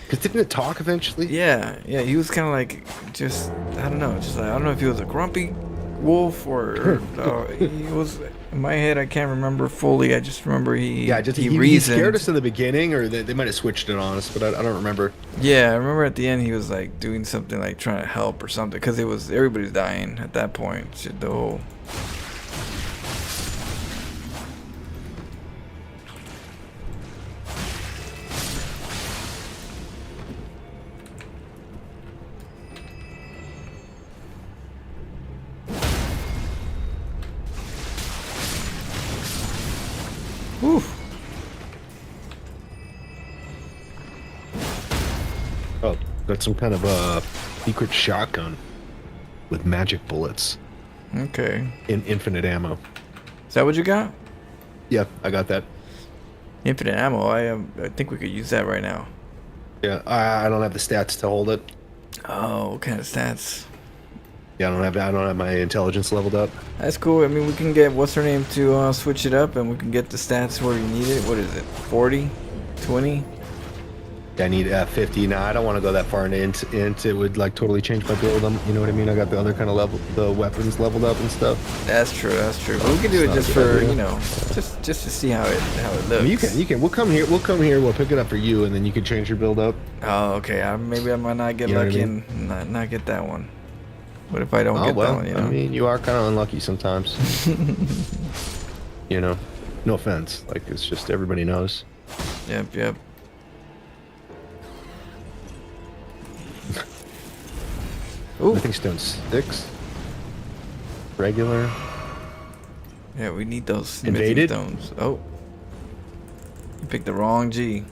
Speaker 8: Because didn't it talk eventually?
Speaker 1: yeah. He was kind of like, just I don't know. Just like, I don't know if he was a grumpy wolf or he was. In my head, I can't remember fully. I just remember he reasoned.
Speaker 8: Scared us in the beginning, or they might have switched it on us, but I don't remember.
Speaker 1: Yeah, I remember at the end he was like doing something like trying to help or something because it was everybody's dying at that point. Shit, the whole. Oof.
Speaker 8: Oh, got some kind of a secret shotgun with magic bullets
Speaker 1: Okay.
Speaker 8: in infinite ammo.
Speaker 1: Is that what you got?
Speaker 8: Yeah, I got that.
Speaker 1: Infinite ammo. I think we could use that right now.
Speaker 8: Yeah, I don't have the stats to hold it.
Speaker 1: Oh, what kind of stats?
Speaker 8: Yeah, I don't have my intelligence leveled up.
Speaker 1: That's cool. I mean, we can get what's her name to switch it up, and we can get the stats where you need it. What is it? 40, 20?
Speaker 8: I need 50. Now I don't want to go that far into it would like totally change my build. You know what I mean? I got the other kind of level, the weapons leveled up and stuff.
Speaker 1: That's true. That's true. But we can do it just for just to see how it looks.
Speaker 8: I mean, you can. We'll come here. We'll pick it up for you, and then you can change your build up.
Speaker 1: Oh, okay. Maybe I might not get lucky and not get that one. What if I don't get that one? You know?
Speaker 8: I mean, you are kind of unlucky sometimes. You know, no offense. Like it's just everybody knows.
Speaker 1: Yep. Ooh.
Speaker 8: Everything's stone 6. Regular.
Speaker 1: Yeah, we need those smithing
Speaker 8: Invaded?
Speaker 1: stones. Oh. You picked the wrong G.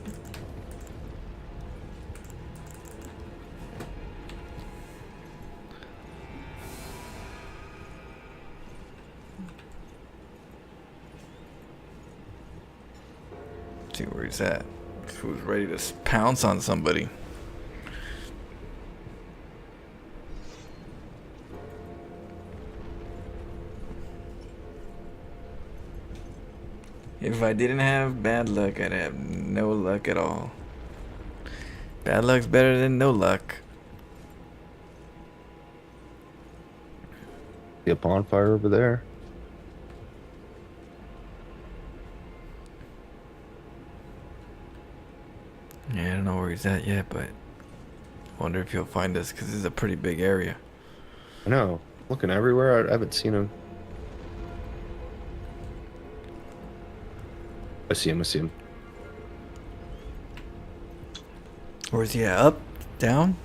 Speaker 1: Let's see where he's at. Who's ready to pounce on somebody? If I didn't have bad luck, I'd have no luck at all. Bad luck's better than no luck.
Speaker 8: See a bonfire over there.
Speaker 1: Yeah, I don't know where he's at yet, but I wonder if he'll find us because this is a pretty big area.
Speaker 8: I know. Looking everywhere. I haven't seen him. I see him. I see him.
Speaker 1: Where's he at? Up? Down?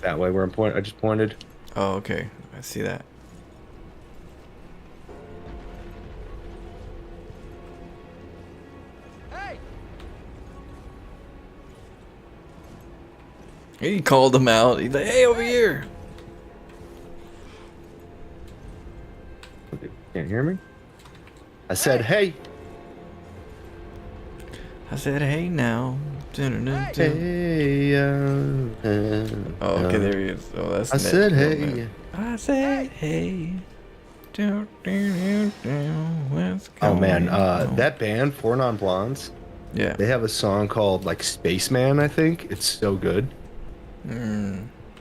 Speaker 8: That way where I'm pointing. I just pointed.
Speaker 1: Oh, okay. I see that. He called him out. He's like, hey, over here.
Speaker 8: Can't hear me? I said, hey.
Speaker 1: I said, hey now.
Speaker 8: Hey.
Speaker 1: Oh, okay, there he is. Oh, that's
Speaker 8: I
Speaker 1: Ned.
Speaker 8: said,
Speaker 1: Oh,
Speaker 8: hey.
Speaker 1: Ned. I said, hey. What's
Speaker 8: Oh man,
Speaker 1: going on?
Speaker 8: that band, Four Non Blondes,
Speaker 1: Yeah.
Speaker 8: they have a song called like Spaceman, I think. It's so good.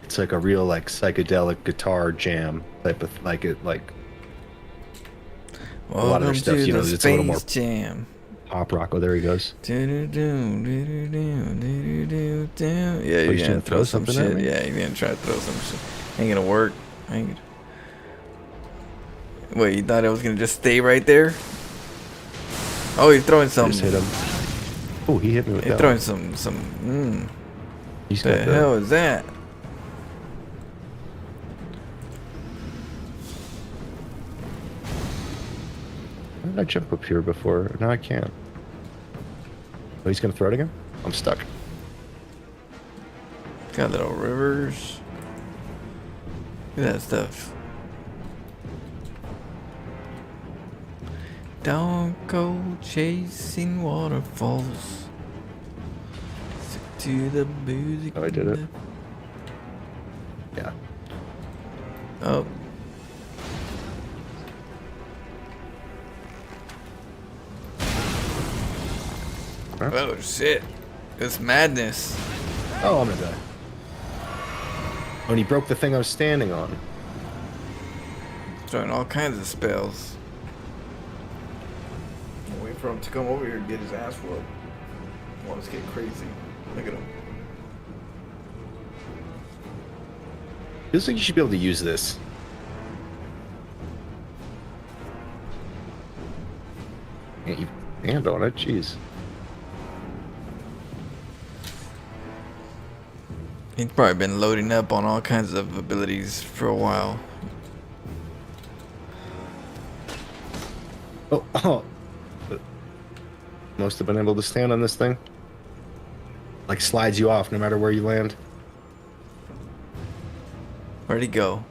Speaker 8: It's like a real like psychedelic guitar jam type of like it like
Speaker 1: Welcome
Speaker 8: lot of their stuff,
Speaker 1: to
Speaker 8: you know,
Speaker 1: the
Speaker 8: it's a little more-
Speaker 1: Space Jam.
Speaker 8: pop rock. Oh, there he goes.
Speaker 1: Yeah, you're
Speaker 8: he's
Speaker 1: gonna
Speaker 8: gonna
Speaker 1: throw some
Speaker 8: something at
Speaker 1: shit.
Speaker 8: me?
Speaker 1: Yeah, you're gonna try to throw some shit. Ain't gonna work. Wait, you thought it was gonna just stay right there? Oh, he's throwing
Speaker 8: I
Speaker 1: some.
Speaker 8: just hit him. Oh, he hit me with
Speaker 1: He's
Speaker 8: that.
Speaker 1: throwing
Speaker 8: One.
Speaker 1: some.
Speaker 8: He's
Speaker 1: The
Speaker 8: got
Speaker 1: hell is that?
Speaker 8: Why did I jump up here before? No, I can't. Oh, he's gonna throw it again? I'm stuck.
Speaker 1: Got little rivers. Look at that stuff. Don't go chasing waterfalls. Stick to the music.
Speaker 8: Oh, I did it. Yeah.
Speaker 1: Oh.
Speaker 8: Huh?
Speaker 1: Oh shit. It's madness.
Speaker 8: Oh, I'm gonna die. Oh, and he broke the thing I was standing on.
Speaker 1: Throwing all kinds of spells. Wait for him to come over here and get his ass whooped. Want us to get crazy. Look at him.
Speaker 8: Feels like you should be able to use this. Can't you stand on it? Jeez.
Speaker 1: He's probably been loading up on all kinds of abilities for a while.
Speaker 8: Oh. Must have been able to stand on this thing. Like slides you off no matter where you land.
Speaker 1: Where'd he go?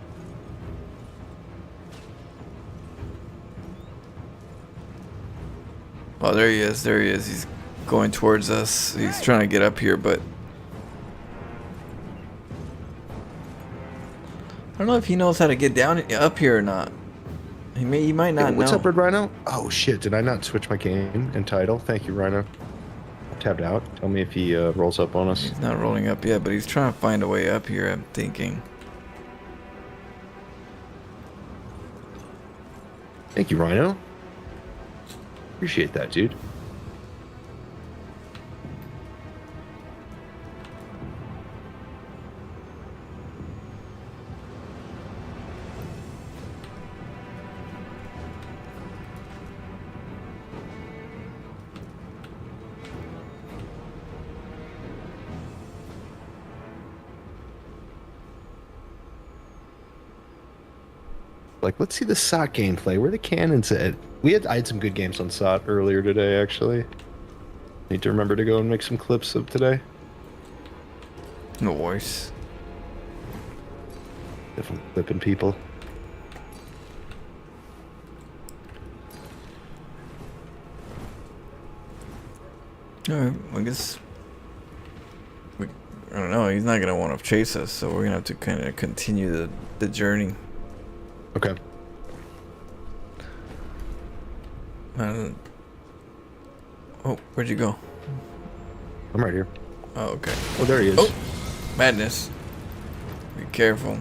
Speaker 1: Oh, there he is. There he is. He's going towards us. He's trying to get up here, but I don't know if he knows how to get down up here or not. He might not
Speaker 8: Hey, what's
Speaker 1: know.
Speaker 8: up, Red Rhino? Oh shit! Did I not switch my game and title? Thank you, Rhino. Tabbed out. Tell me if he rolls up on us.
Speaker 1: He's not rolling up yet, but he's trying to find a way up here, I'm thinking.
Speaker 8: Thank you, Rhino. Appreciate that, dude. Like, let's see the SOT gameplay. Where the cannons at? I had some good games on SOT earlier today, actually. Need to remember to go and make some clips of today.
Speaker 1: No voice.
Speaker 8: Definitely clipping people.
Speaker 1: Alright, I guess. I don't know, he's not gonna want to chase us, so we're gonna have to kind of continue the journey.
Speaker 8: Okay.
Speaker 1: Oh, where'd you go?
Speaker 8: I'm right here.
Speaker 1: Oh, okay.
Speaker 8: Oh, there he is.
Speaker 1: Oh, madness. Be careful.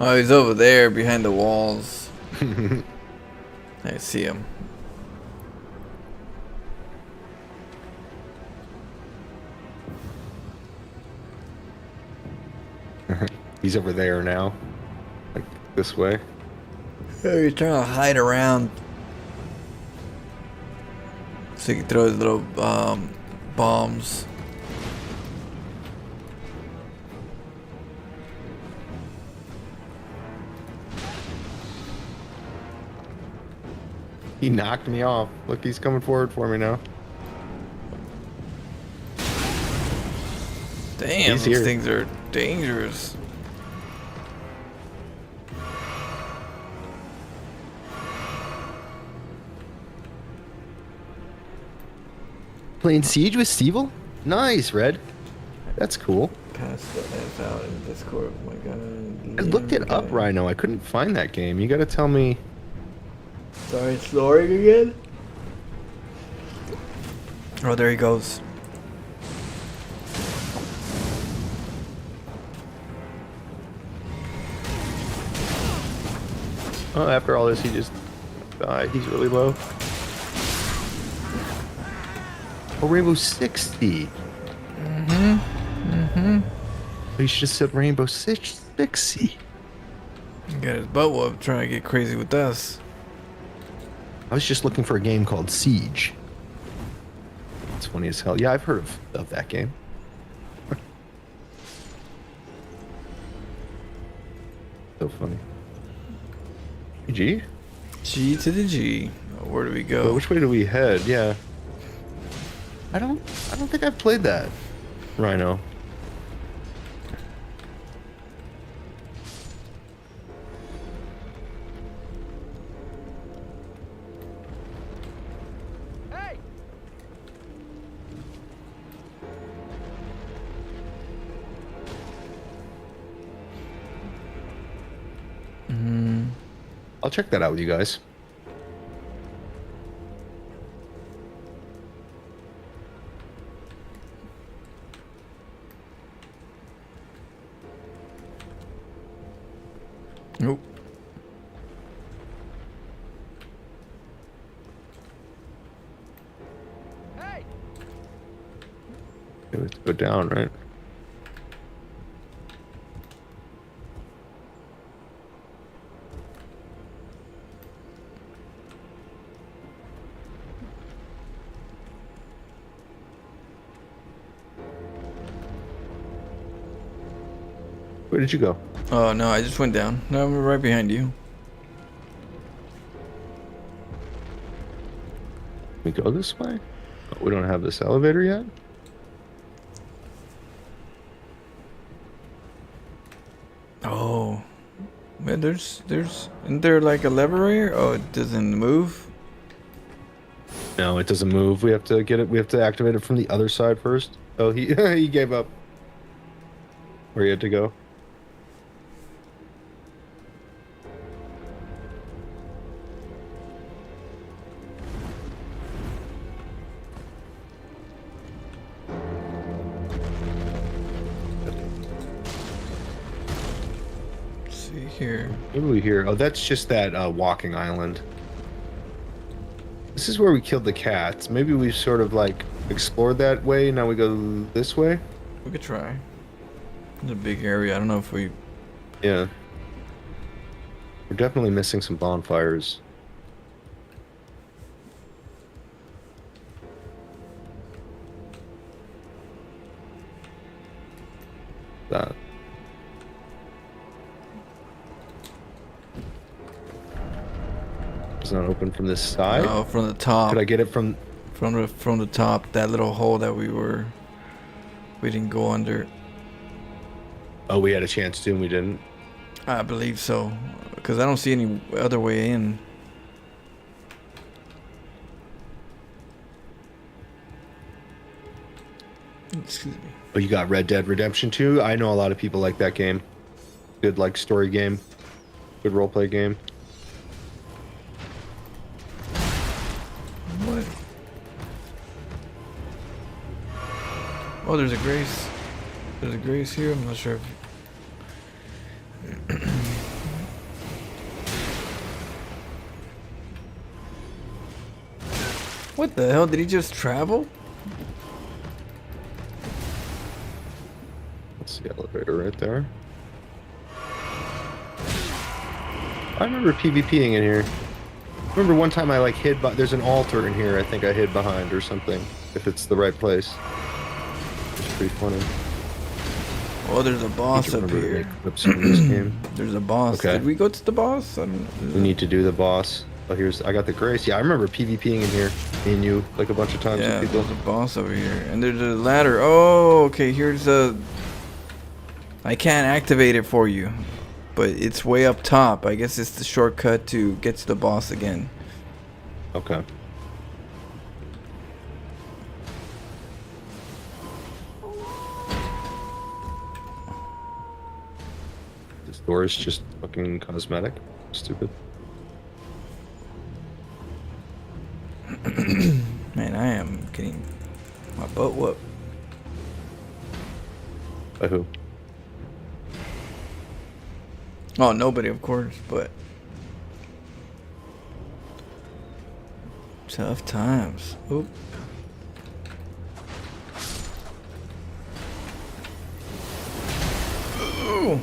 Speaker 1: Oh, he's over there behind the walls. I see him.
Speaker 8: He's over there now. Like this way.
Speaker 1: Oh, he's trying to hide around. So he can throw his little bombs.
Speaker 8: He knocked me off. Look, he's coming forward for me now.
Speaker 1: Damn,
Speaker 8: He's
Speaker 1: these
Speaker 8: here.
Speaker 1: things are dangerous.
Speaker 8: Playing Siege with Stevel? Nice, Red. That's cool.
Speaker 1: Pass the F out in Discord. Oh my god.
Speaker 8: I looked it up, Rhino. I couldn't find that game. You gotta tell me.
Speaker 1: Sorry, it's loading again? Oh, there he goes.
Speaker 8: Oh, after all this, he just died. He's really low. Oh, Rainbow 60. You should have said Rainbow 60.
Speaker 1: Got his butt whooped trying to get crazy with us.
Speaker 8: I was just looking for a game called Siege. It's funny as hell. Yeah, I've heard of that game. So funny. GG?
Speaker 1: G to the G. Oh, where do we go?
Speaker 8: Well, which way do we head? Yeah. I don't think I've played that. Rhino. I'll check that out with you guys.
Speaker 1: Nope.
Speaker 8: Okay, let's go down, right? Where did you go?
Speaker 1: Oh no, I just went down. No, I'm right behind you.
Speaker 8: We go this way? Oh, we don't have this elevator yet?
Speaker 1: Oh. Man, isn't there like a lever here? Oh, it doesn't move?
Speaker 8: No, it doesn't move. We have to get it. We have to activate it from the other side first. Oh, he he gave up. Where he had to go.
Speaker 1: Let's see here.
Speaker 8: What do we hear? Oh, that's just that walking island. This is where we killed the cats. Maybe we sort of like explored that way. Now we go this way.
Speaker 1: We could try. It's a big area. I don't know if we...
Speaker 8: Yeah. We're definitely missing some bonfires. That. It's not open from this side.
Speaker 1: Oh, from the top.
Speaker 8: Could I get it from?
Speaker 1: From the top, that little hole that we didn't go under.
Speaker 8: Oh, we had a chance to and we didn't.
Speaker 1: I believe so, because I don't see any other way in. Excuse me.
Speaker 8: Oh, you got Red Dead Redemption 2? I know a lot of people like that game. Good, like, story game. Good roleplay game.
Speaker 1: What? Oh, there's a Grace. There's a Grace here. I'm not sure if... What the hell? Did he just travel?
Speaker 8: That's the elevator right there. I remember PvPing in here. I remember one time I like hid, there's an altar in here I think I hid behind or something, if it's the right place. It's pretty funny.
Speaker 1: Oh, there's a boss up
Speaker 8: Remember to
Speaker 1: here.
Speaker 8: make clips from this game.
Speaker 1: There's a boss.
Speaker 8: Okay.
Speaker 1: Did we go to the boss? I don't,
Speaker 8: We need to do the boss. Oh, I got the grace. Yeah, I remember PvPing in here, me and you, like a bunch of times
Speaker 1: yeah,
Speaker 8: with people.
Speaker 1: there's a boss over here. And there's a ladder. Oh, okay, here's a... I can't activate it for you. But it's way up top. I guess it's the shortcut to get to the boss again.
Speaker 8: Okay. This door is just fucking cosmetic. Stupid.
Speaker 1: Man, I am getting my butt whooped.
Speaker 8: By who?
Speaker 1: Oh, nobody, of course, but... Tough times. Oop. Ooh,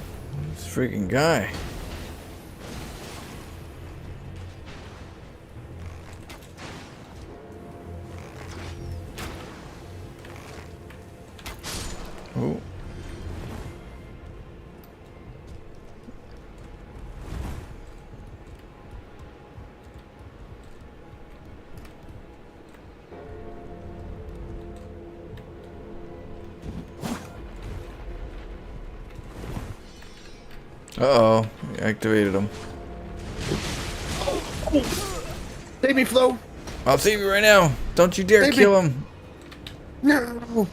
Speaker 1: this freaking guy. Ooh. Uh-oh, activated him.
Speaker 8: Save me, Flo!
Speaker 1: I'll save you right now. Don't you dare
Speaker 8: Save
Speaker 1: kill
Speaker 8: me.
Speaker 1: him.
Speaker 8: No!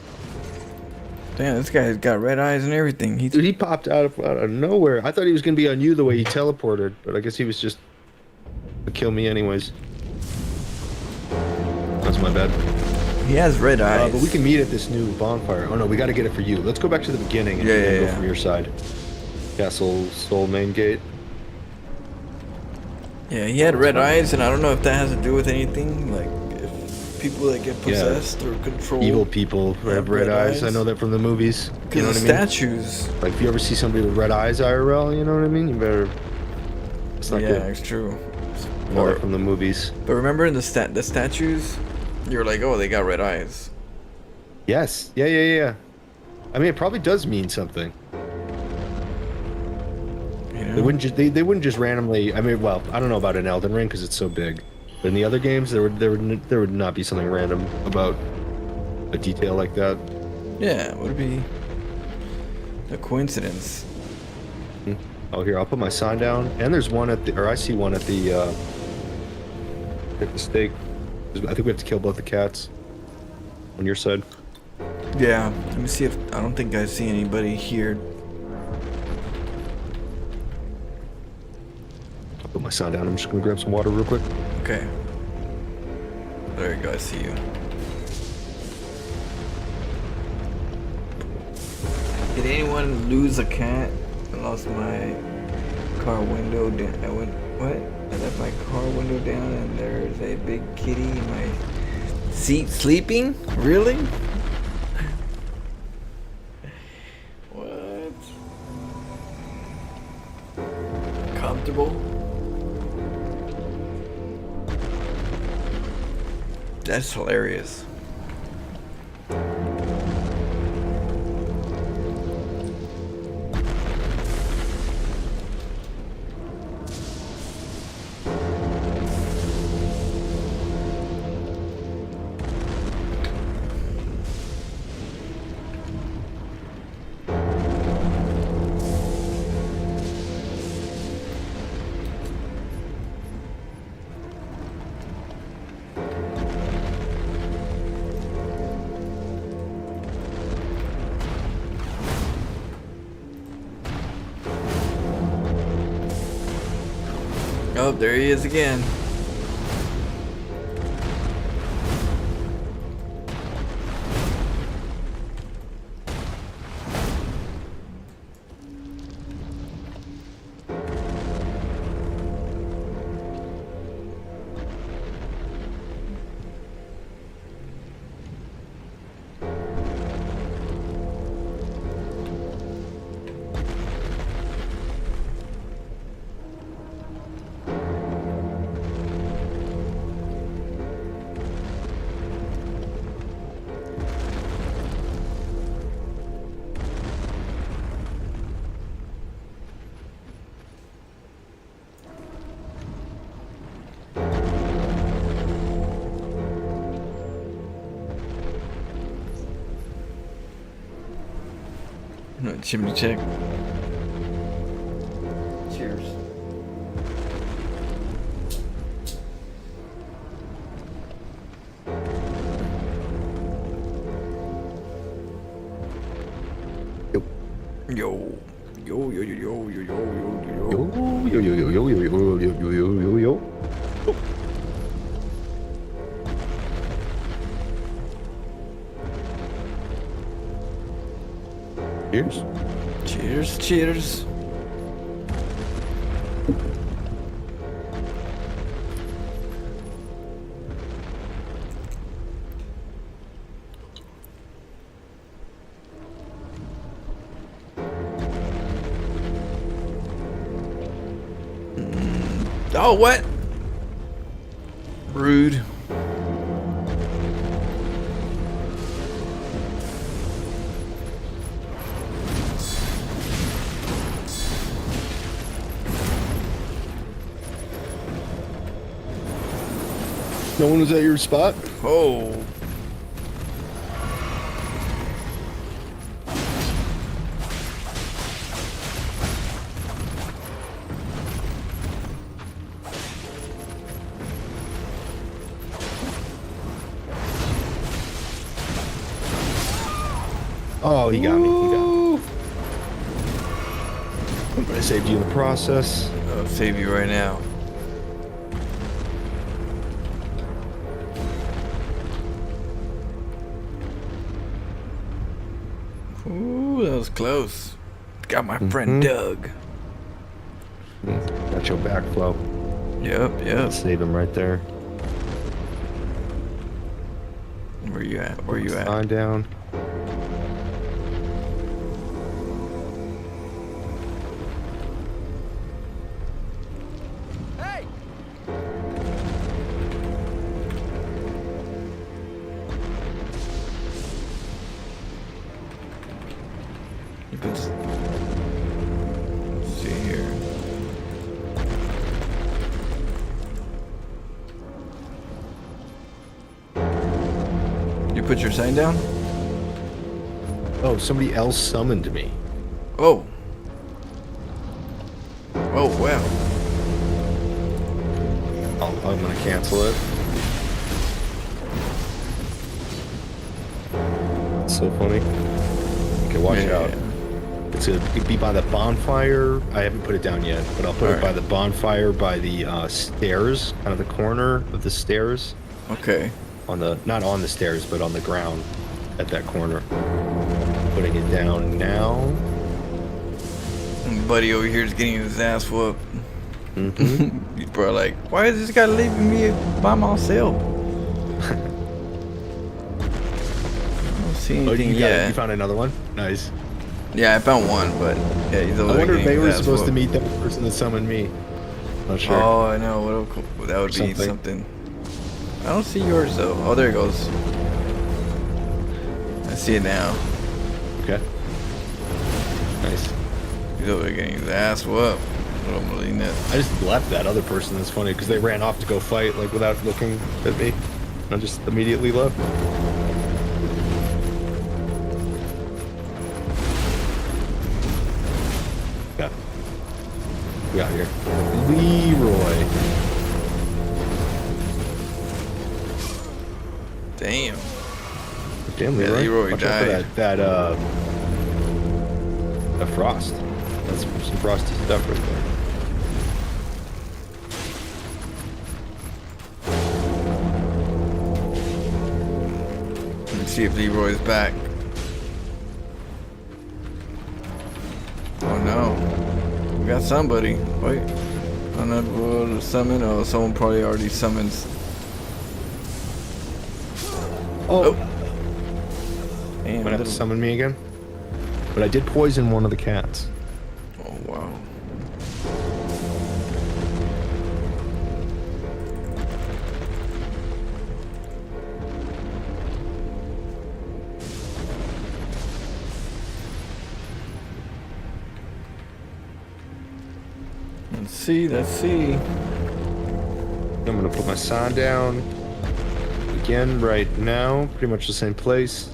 Speaker 1: Damn, this guy's got red eyes and everything. He's
Speaker 8: Dude, he popped out of nowhere. I thought he was gonna be on you the way he teleported, but I guess he was just to kill me anyways. That's my bad.
Speaker 1: he has red eyes.
Speaker 8: But we can meet at this new bonfire. Oh no, we gotta get it for you. Let's go back to the beginning and
Speaker 1: Yeah,
Speaker 8: then
Speaker 1: yeah,
Speaker 8: go
Speaker 1: yeah.
Speaker 8: from your side. Castle Soul main gate.
Speaker 1: Yeah, he had red eyes, and I don't know if that has to do with anything. Like, if people that get possessed or controlled.
Speaker 8: Evil people who have red eyes. I know that from the movies. You
Speaker 1: Because
Speaker 8: know
Speaker 1: the
Speaker 8: what I mean?
Speaker 1: statues.
Speaker 8: Like if you ever see somebody with red eyes IRL, you know what I mean? You better. It's not
Speaker 1: Yeah,
Speaker 8: good.
Speaker 1: it's true.
Speaker 8: I know that from the movies.
Speaker 1: But remember in the statues, you're like, oh, they got red eyes.
Speaker 8: Yes. Yeah. I mean, it probably does mean something.
Speaker 1: You know?
Speaker 8: They wouldn't just they wouldn't just randomly. I mean, well, I don't know about an Elden Ring because it's so big. But in the other games, there would not be something random about a detail like that.
Speaker 1: Yeah, it would be a coincidence.
Speaker 8: Oh, here, I'll put my sign down. And there's one at the, or I see one at the stake. I think we have to kill both the cats on your side.
Speaker 1: Yeah, let me see if, I don't think I see anybody here.
Speaker 8: I'll put my sign down. I'm just gonna grab some water real quick.
Speaker 1: Okay. There you go, I see you. Did anyone lose a cat? I lost my car window down. I went, what? I left my car window down and there's a big kitty in my seat sleeping? Really? What? Comfortable? That's hilarious. Oh, there he is again. chimney check. Cheers. Yo. Yo, yo, yo, yo, yo, yo, yo, yo.
Speaker 8: Yo yo yo yo yo yo yo yo yo yo yo. Cheers.
Speaker 1: Cheers, cheers. Oh, what? Rude.
Speaker 8: No one was at your spot?
Speaker 1: Oh.
Speaker 8: Oh, he got me. He got me. I saved you in the process.
Speaker 1: I'll save you right now. Ooh, that was close. Got my friend Doug.
Speaker 8: Got your backflow.
Speaker 1: Yep, yep.
Speaker 8: Save him right there.
Speaker 1: Where you at? Where you at?
Speaker 8: Sign down.
Speaker 1: You put. Let's see here. You put your sign down?
Speaker 8: Oh, somebody else summoned me.
Speaker 1: Oh. Oh, wow.
Speaker 8: I'm gonna cancel it. It's so funny. Okay, watch
Speaker 1: Yeah,
Speaker 8: out.
Speaker 1: yeah.
Speaker 8: It's gonna be by the bonfire. I haven't put it down yet, but I'll put it by the bonfire by the stairs, kind of the corner of the stairs.
Speaker 1: Okay.
Speaker 8: On the, not on the stairs, but on the ground at that corner. Putting it down now.
Speaker 1: Buddy over here is getting his ass whooped.
Speaker 8: Mm-hmm.
Speaker 1: He's probably like, why is this guy leaving me by myself? I don't see
Speaker 8: Oh,
Speaker 1: anything
Speaker 8: you
Speaker 1: yet.
Speaker 8: found another one? Nice.
Speaker 1: Yeah, I found one, but yeah, he's over
Speaker 8: I
Speaker 1: there
Speaker 8: wonder if
Speaker 1: getting
Speaker 8: they
Speaker 1: his
Speaker 8: were
Speaker 1: ass
Speaker 8: supposed to
Speaker 1: whooped.
Speaker 8: meet that person that summoned me. Not sure.
Speaker 1: Oh, I know. That would be something. I don't see yours though. Oh, there it goes. I see it now.
Speaker 8: Okay. Nice.
Speaker 1: He's over there getting his ass whooped. I don't believe that.
Speaker 8: I just left that other person. That's funny because they ran off to go fight like without looking at me. I just immediately left. Yeah. We got here. Leroy.
Speaker 1: Damn.
Speaker 8: Damn,
Speaker 1: Yeah,
Speaker 8: Leroy.
Speaker 1: Leroy
Speaker 8: Watch out for
Speaker 1: died.
Speaker 8: that frost. That's some frosty stuff right there.
Speaker 1: Let's see if Leroy's back. Oh no. We got somebody. Wait. Unable to summon. Oh, someone probably already summons.
Speaker 8: Oh.
Speaker 1: Damn,
Speaker 8: Might have to
Speaker 1: little-
Speaker 8: summon me again. But I did poison one of the cats.
Speaker 1: Oh wow. Let's see, let's see.
Speaker 8: I'm gonna put my sign down again right now. Pretty much the same place.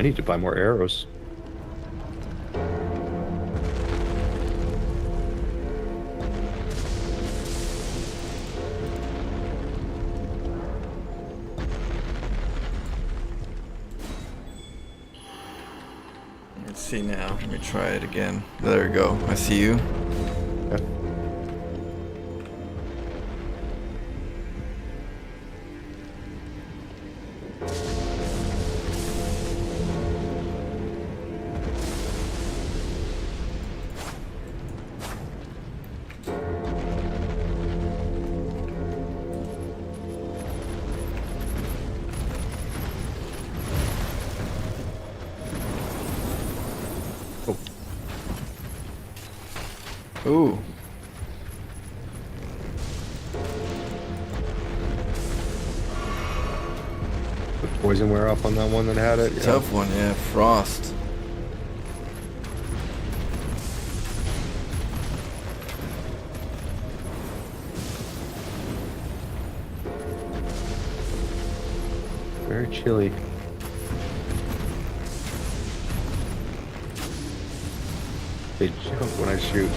Speaker 8: need to buy more arrows.
Speaker 1: Let's see now. Let me try it again. There we go. I see you.
Speaker 8: Okay.
Speaker 1: Ooh.
Speaker 8: The poison wear off on that one that had it. Yeah.
Speaker 1: Tough one, yeah. Frost.
Speaker 8: Very chilly. They jump when I shoot.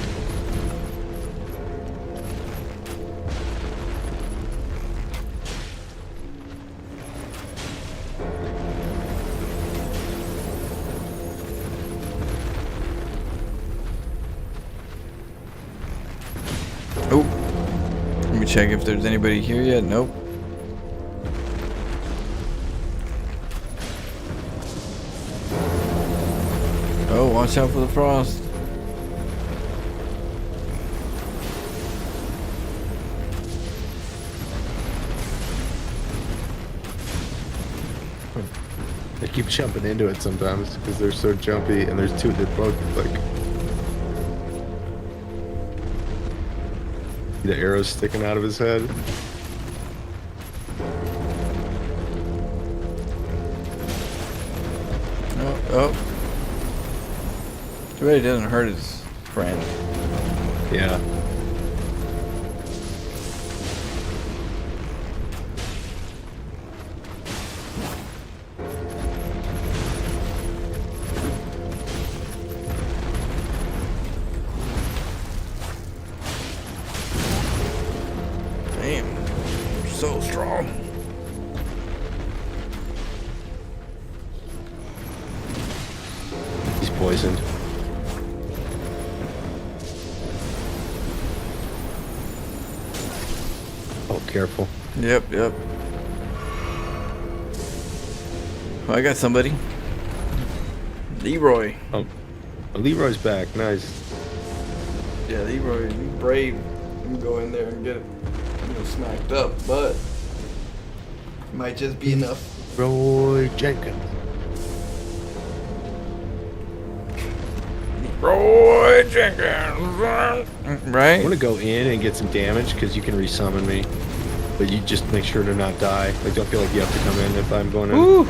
Speaker 1: Oh. Let me check if there's anybody here yet. Nope. Oh, watch out for the frost.
Speaker 8: I keep jumping into it sometimes because they're so jumpy, and there's two that both like the arrows sticking out of his head.
Speaker 1: Oh, oh. Too bad he doesn't hurt his friend.
Speaker 8: Yeah.
Speaker 1: Damn. You're so strong.
Speaker 8: He's poisoned. Oh, careful.
Speaker 1: Yep, yep. Oh, I got somebody. Leroy.
Speaker 8: Oh, Leroy's back. Nice.
Speaker 1: Yeah, Leroy, you brave. You can go in there and get it, smacked up, but might just be enough.
Speaker 8: Roy Jenkins.
Speaker 1: Roy Jenkins, right?
Speaker 8: I want to go in and get some damage because you can resummon me, but you just make sure to not die. Like, don't feel like you have to come in if I'm going in.
Speaker 1: Woo!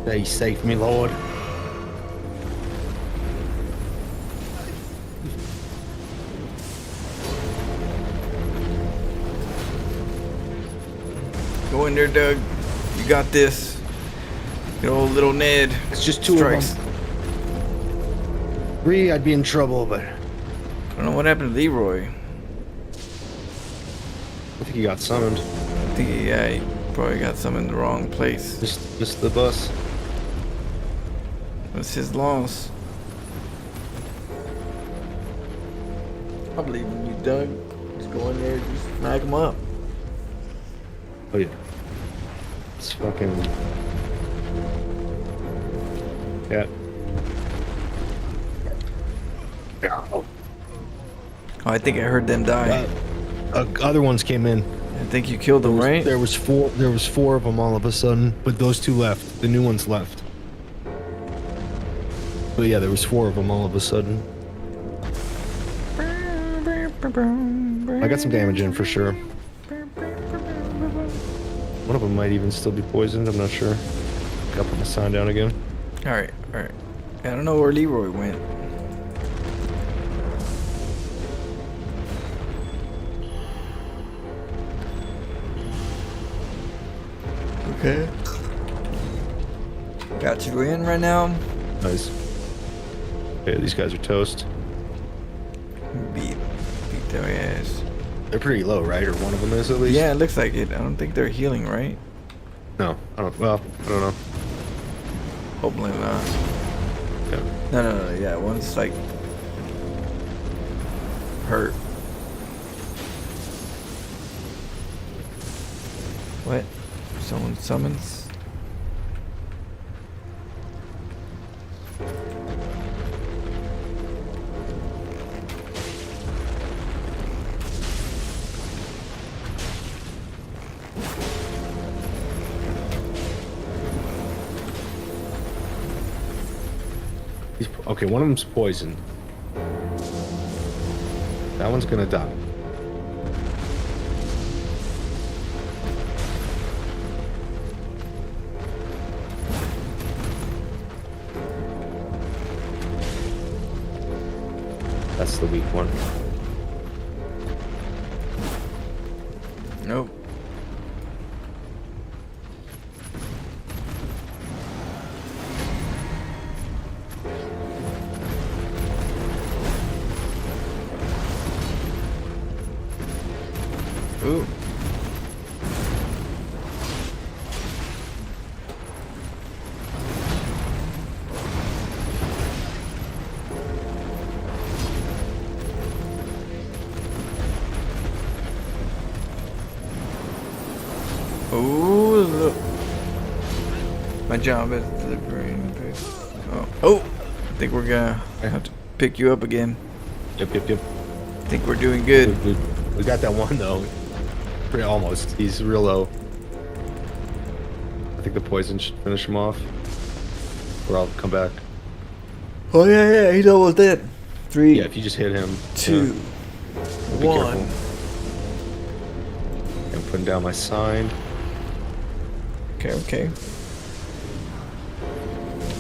Speaker 8: Stay safe, me lord.
Speaker 1: Go in there, Doug. You got this. Good old little Ned.
Speaker 8: It's just two
Speaker 1: Strikes.
Speaker 8: of them. 3, I'd be in trouble, but I
Speaker 1: I don't know what happened to Leroy.
Speaker 8: think he got summoned.
Speaker 1: I think he probably got some in the wrong place.
Speaker 8: Just the bus.
Speaker 1: What's his loss? I believe in you, Doug. Just go in there, just smack him up.
Speaker 8: Oh yeah. It's fucking. Yeah.
Speaker 1: Oh, I think I heard them die.
Speaker 8: Other ones came in.
Speaker 1: I think you killed them, right?
Speaker 8: There was 4. There was 4 of them all of a sudden, but those 2 left. The new ones left. But yeah, there was 4 of them all of a sudden. I got some damage in for sure. One of them might even still be poisoned. I'm not sure. Gotta put my sign down again.
Speaker 1: All right, all right. I don't know where Leroy went. Okay. Got you in right now.
Speaker 8: Nice. Okay, these guys are toast.
Speaker 1: Beat their ass.
Speaker 8: They're pretty low, right? Or one of them is at least?
Speaker 1: Yeah, it looks like it. I don't think they're healing, right?
Speaker 8: No, I don't. Well, I don't know.
Speaker 1: Hopefully not.
Speaker 8: Okay.
Speaker 1: No. Yeah, one's like hurt. What? Someone summons?
Speaker 8: Okay, one of them's poisoned. That one's gonna die. That's the weak one.
Speaker 1: Nope. Ooh. Ooh, look. My job is delivering. Oh, I think we're gonna have to pick you up again.
Speaker 8: Yep.
Speaker 1: I think we're doing good.
Speaker 8: We got that one though. Pretty almost. He's real low. I think the poison should finish him off. Or I'll come back.
Speaker 1: Oh yeah, he's almost dead. 3,
Speaker 8: Yeah, if you just hit him.
Speaker 1: 2,
Speaker 8: Be
Speaker 1: 1.
Speaker 8: careful. I'm putting down my sign.
Speaker 1: Okay.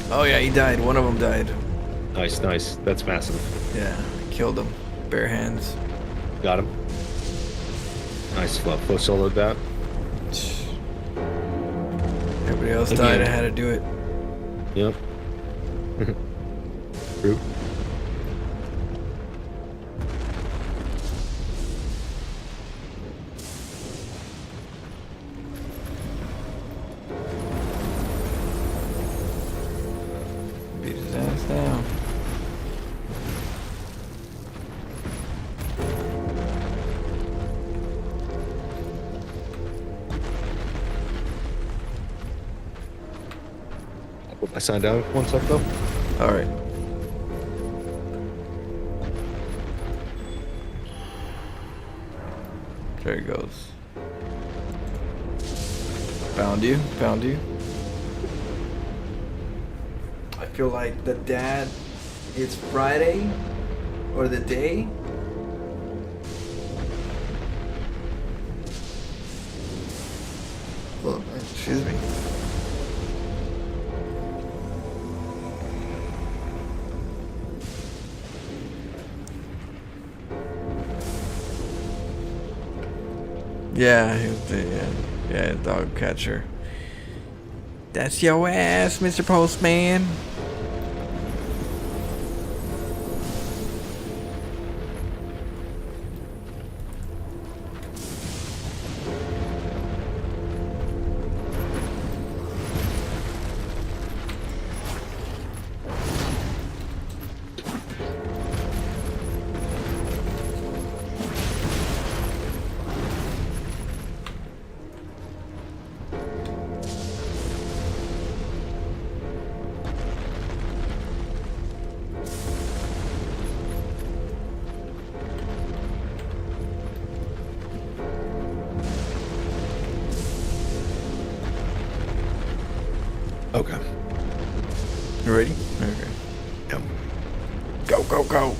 Speaker 1: Oh yeah, he died. One of them died.
Speaker 8: Nice. That's massive.
Speaker 1: Yeah, killed him. Bare hands.
Speaker 8: Got him. Nice. Flow soloed that.
Speaker 1: Everybody else
Speaker 8: Again.
Speaker 1: died. I had to do it.
Speaker 8: Yep. True.
Speaker 1: Beat his ass down.
Speaker 8: I'll put my sign down 1 sec though.
Speaker 1: All right. There it goes. Found you. I feel like the dad is Friday or the day. Oh, excuse me. Yeah, he was the dog catcher. That's your ass, Mr. Postman.
Speaker 8: Okay.
Speaker 1: You ready? Okay.
Speaker 8: Yep.
Speaker 1: Go.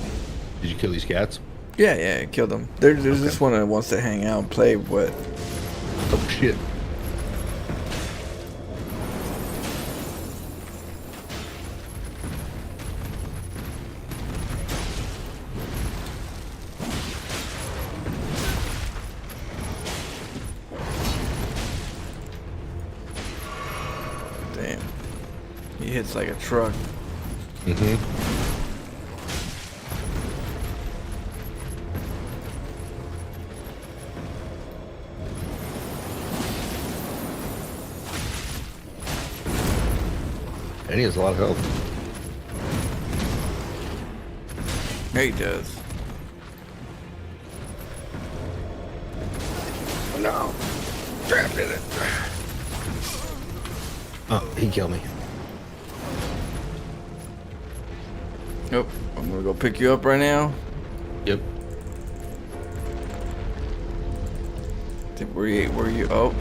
Speaker 8: Did you kill these cats?
Speaker 1: Yeah, I killed them. There's this one that wants to hang out and play, but
Speaker 8: Oh shit.
Speaker 1: hits like a truck.
Speaker 8: Mm-hmm. And he has a lot of health.
Speaker 1: Yeah, he does.
Speaker 8: No. Trapped in it. Oh, he killed me.
Speaker 1: Nope. I'm gonna go pick you up right now.
Speaker 8: Yep.
Speaker 1: Where you? Oh.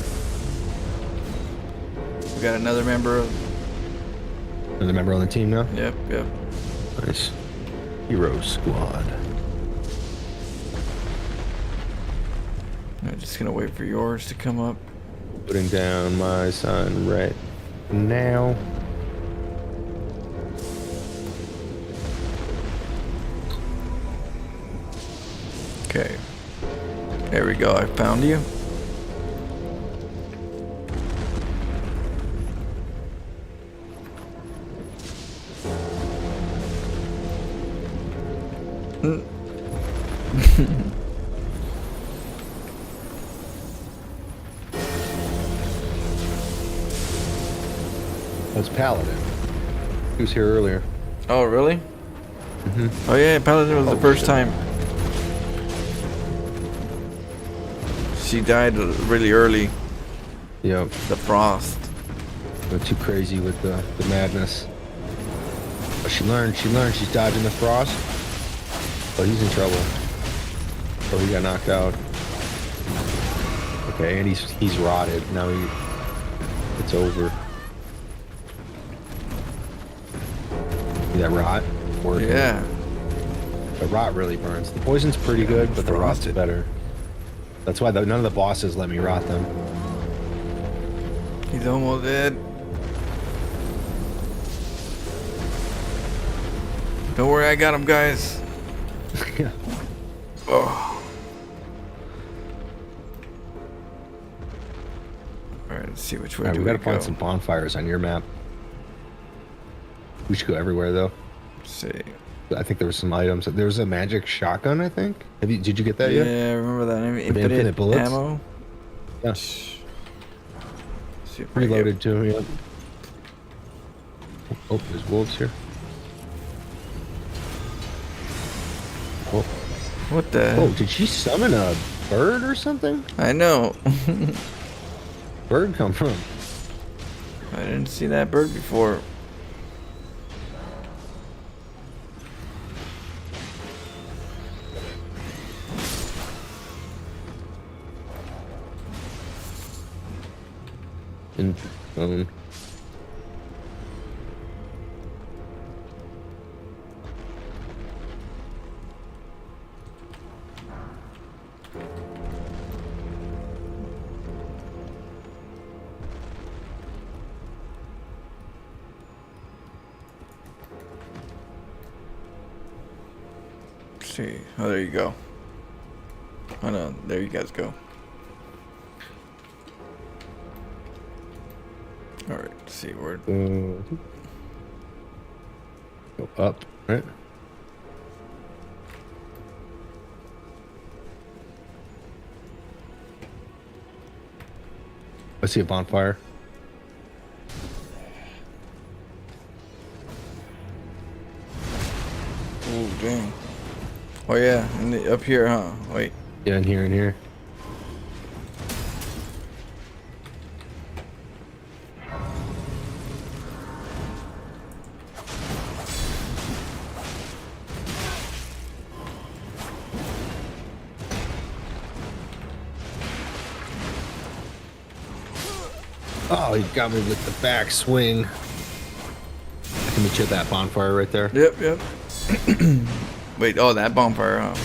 Speaker 1: We got another member of.
Speaker 8: Another member on the team now?
Speaker 1: Yep.
Speaker 8: Nice. Hero squad.
Speaker 1: I'm just gonna wait for yours to come up.
Speaker 8: Putting down my sign right now.
Speaker 1: Okay. There we go. I found you.
Speaker 8: That's Paladin. He was here earlier.
Speaker 1: Oh, really? Oh yeah, Paladin was the first time. She died really early.
Speaker 8: Yep.
Speaker 1: The frost.
Speaker 8: Went too crazy with the madness. But she learned. She's dodging the frost. But he's in trouble. So he got knocked out. Okay, and he's rotted. Now it's over. See that rot? Working.
Speaker 1: Yeah.
Speaker 8: The rot really burns. The poison's pretty good, but the rot's
Speaker 1: frosted.
Speaker 8: better. That's why none of the bosses let me rot them.
Speaker 1: He's almost dead. Don't worry, I got him, guys.
Speaker 8: Yeah.
Speaker 1: Oh. Alright, let's see which way
Speaker 8: Alright,
Speaker 1: do
Speaker 8: we
Speaker 1: we
Speaker 8: gotta
Speaker 1: go.
Speaker 8: find some bonfires on your map. We should go everywhere though.
Speaker 1: Let's see.
Speaker 8: I think there were some items. There was a magic shotgun, I think. Did you get that yet?
Speaker 1: Yeah, I remember that.
Speaker 8: infinite
Speaker 1: Infinite
Speaker 8: bullets?
Speaker 1: ammo.
Speaker 8: Yeah.
Speaker 1: See if I can
Speaker 8: Reloaded too, yeah. Oh, there's wolves here. Oh,
Speaker 1: get- What the?
Speaker 8: oh, did she summon a bird or something?
Speaker 1: I know.
Speaker 8: Bird come from?
Speaker 1: I didn't see that bird before.
Speaker 8: In
Speaker 1: Let's see. Oh, there you go. Oh no, there you guys go. All right, let's see where.
Speaker 8: Go up, right? I see a bonfire.
Speaker 1: Oh dang. Oh yeah, up here, huh? Wait.
Speaker 8: Yeah, in here. Oh, he got me with the back swing. I can meet you at that bonfire right there.
Speaker 1: Yep. Wait, oh, that bonfire, huh?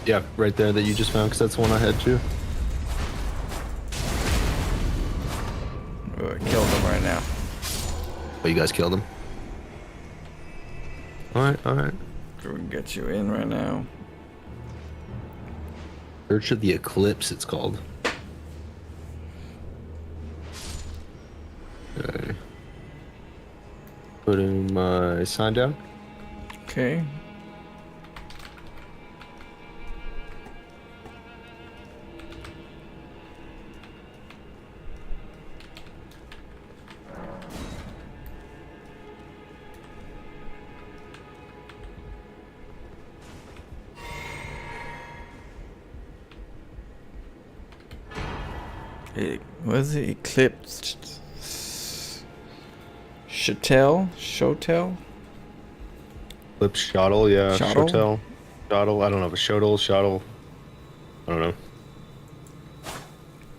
Speaker 8: Yeah, right there that you just found, because that's the one I had too.
Speaker 1: Oh, I killed him right now.
Speaker 8: Oh, you guys killed him? Alright.
Speaker 1: We can get you in right now.
Speaker 8: Search of the Eclipse, it's called. Okay. putting my sign down.
Speaker 1: Okay. Was it eclipsed? Shotel?
Speaker 8: Flip shuttle, yeah.
Speaker 1: Shuttle?
Speaker 8: Shuttle. I don't know if it's shuttle. I don't know.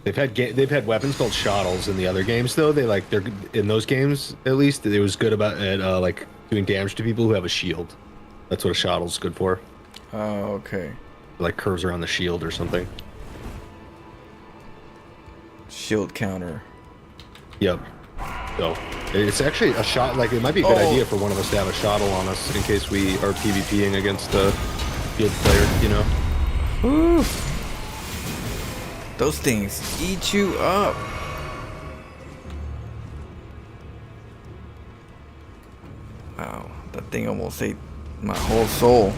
Speaker 8: They've had weapons called shuttles in the other games though. They're in those games at least. It was good about like doing damage to people who have a shield. That's what a shuttle's good for.
Speaker 1: Oh, okay.
Speaker 8: Like curves around the shield or something.
Speaker 1: Shield counter.
Speaker 8: Yep. So it's actually a shot. Like it might be a good idea for one of us to have a shuttle on us in case we are PvPing against a field player. You know.
Speaker 1: Woo. Those things eat you up. Wow, that thing almost ate my whole soul.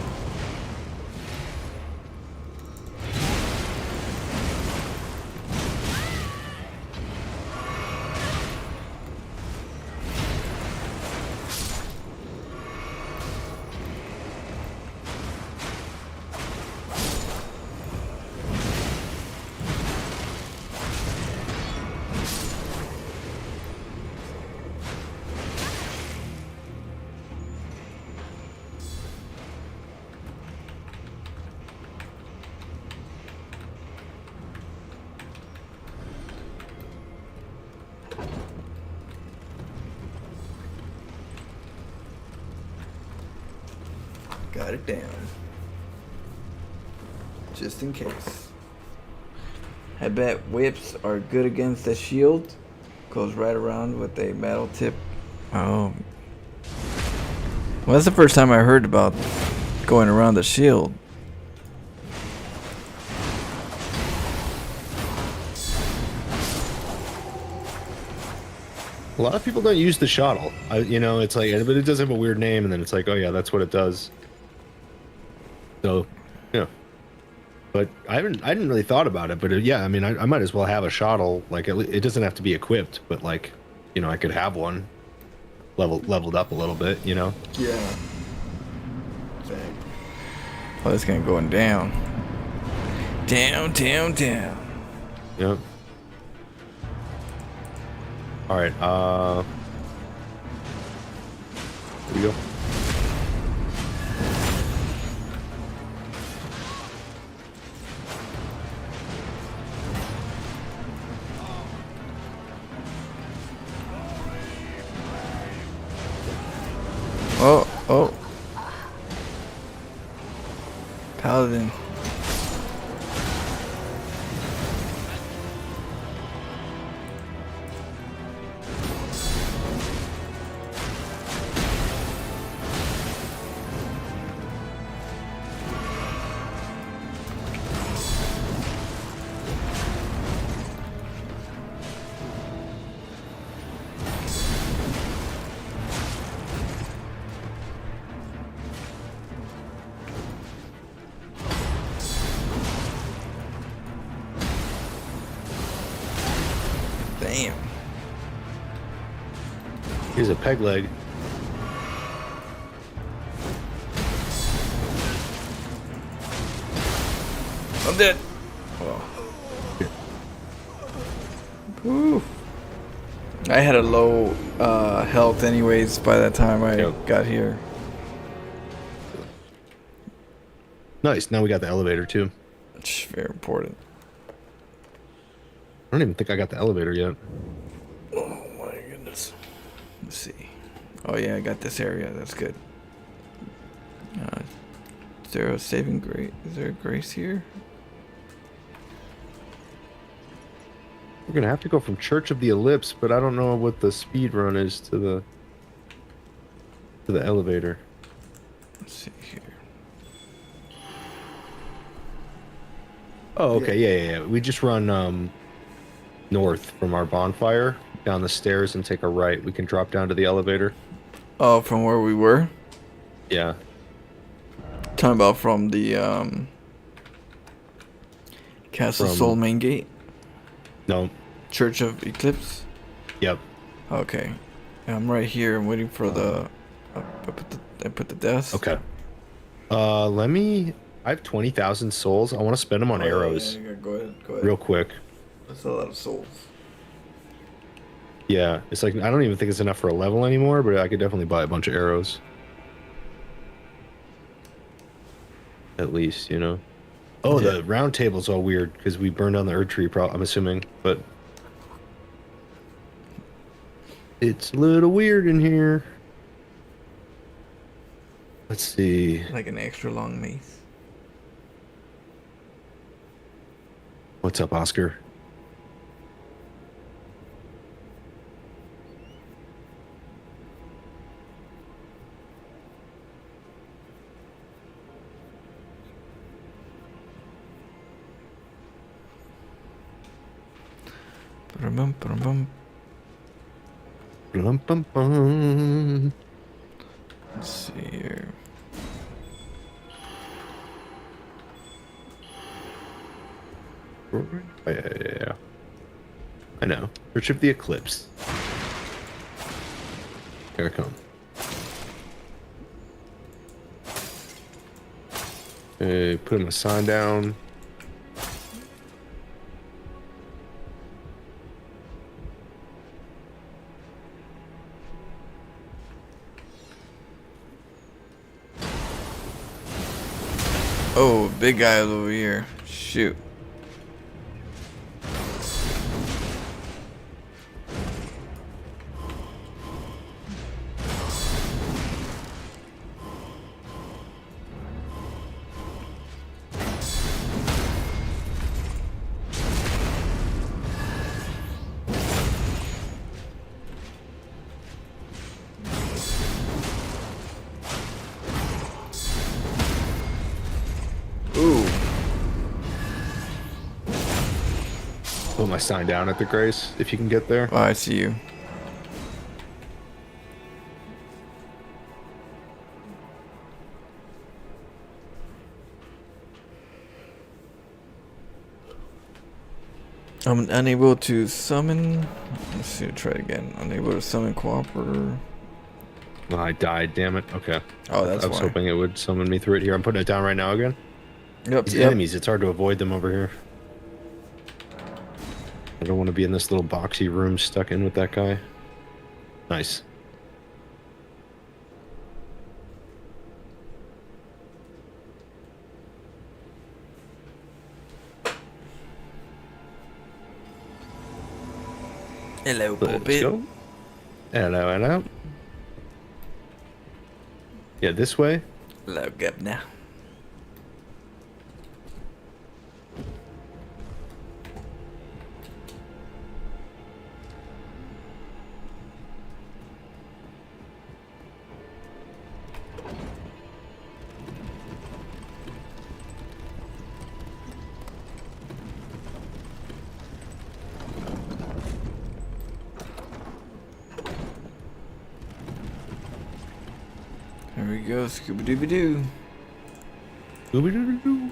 Speaker 1: Got it down. Just in case. I bet whips are good against the shield. Goes right around with a metal tip. Oh. Well, that's the first time I heard about going around the shield.
Speaker 8: A lot of people don't use the shuttle. You know, it's like, but it does have a weird name, and then it's like, oh yeah, that's what it does. So, yeah. But I hadn't really thought about it. But yeah, I mean, I might as well have a shuttle. Like, it doesn't have to be equipped, but like, you know, I could have one leveled up a little bit. You know.
Speaker 1: Yeah. Oh, this guy going down. Down.
Speaker 8: Yep. All right. Here we go.
Speaker 1: Oh. Paladin. Damn.
Speaker 8: Here's a peg leg.
Speaker 1: I'm dead. Oh. Whew. I had a low health anyways by the time I got here.
Speaker 8: Nice. Now we got the elevator too.
Speaker 1: It's very important.
Speaker 8: I don't even think I got the elevator yet.
Speaker 1: Oh my goodness. Let's see. Oh yeah, I got this area. That's good. Is there a saving grace? Is there a grace here?
Speaker 8: We're gonna have to go from Church of the Ellipse, but I don't know what the speed run is to the elevator.
Speaker 1: Let's see here.
Speaker 8: Oh, okay, yeah. We just run north from our bonfire down the stairs and take a right. We can drop down to the elevator.
Speaker 1: Oh, from where we were?
Speaker 8: Yeah.
Speaker 1: Talking about from the Castle
Speaker 8: From-
Speaker 1: Soul main gate?
Speaker 8: No.
Speaker 1: Church of Eclipse?
Speaker 8: Yep.
Speaker 1: Okay. I'm right here. I'm waiting for the... I put the desk.
Speaker 8: Okay. Let me... I have 20,000 souls. I want to spend them on arrows.
Speaker 1: Yeah, go ahead. Go ahead.
Speaker 8: Real quick.
Speaker 1: That's a lot of souls.
Speaker 8: Yeah. It's like, I don't even think it's enough for a level anymore, but I could definitely buy a bunch of arrows. At least, you know. Oh,
Speaker 1: Yeah.
Speaker 8: the round table's all weird because we burned down the Erd tree, I'm assuming, but it's a little weird in here. Let's see.
Speaker 1: Like an extra long mace.
Speaker 8: What's up, Oscar?
Speaker 1: Bum, bum, bum.
Speaker 8: Bum, bum, bum.
Speaker 1: Let's see here.
Speaker 8: Yeah. I know. Church of the Eclipse. Here I come. Okay, put my sign down.
Speaker 1: Oh, big guy over here. Shoot. Ooh.
Speaker 8: Put my sign down at the Grace, if you can get there.
Speaker 1: Oh, I see you. I'm unable to summon. Let's see. Try it again. Unable to summon Cooperator.
Speaker 8: Oh, I died, damn it. Okay.
Speaker 1: Oh, that's
Speaker 8: I was
Speaker 1: why.
Speaker 8: hoping it would summon me through it here. I'm putting it down right now again.
Speaker 1: Yep.
Speaker 8: These
Speaker 1: Yep.
Speaker 8: enemies, it's hard to avoid them over here. I don't want to be in this little boxy room stuck in with that guy. Nice.
Speaker 1: Hello,
Speaker 8: Let's
Speaker 1: puppet.
Speaker 8: go. Hello, hello. Yeah, this way.
Speaker 1: Hello, governor. There we go, Scooby Dooby Doo.
Speaker 8: Ooby-dooby-doo.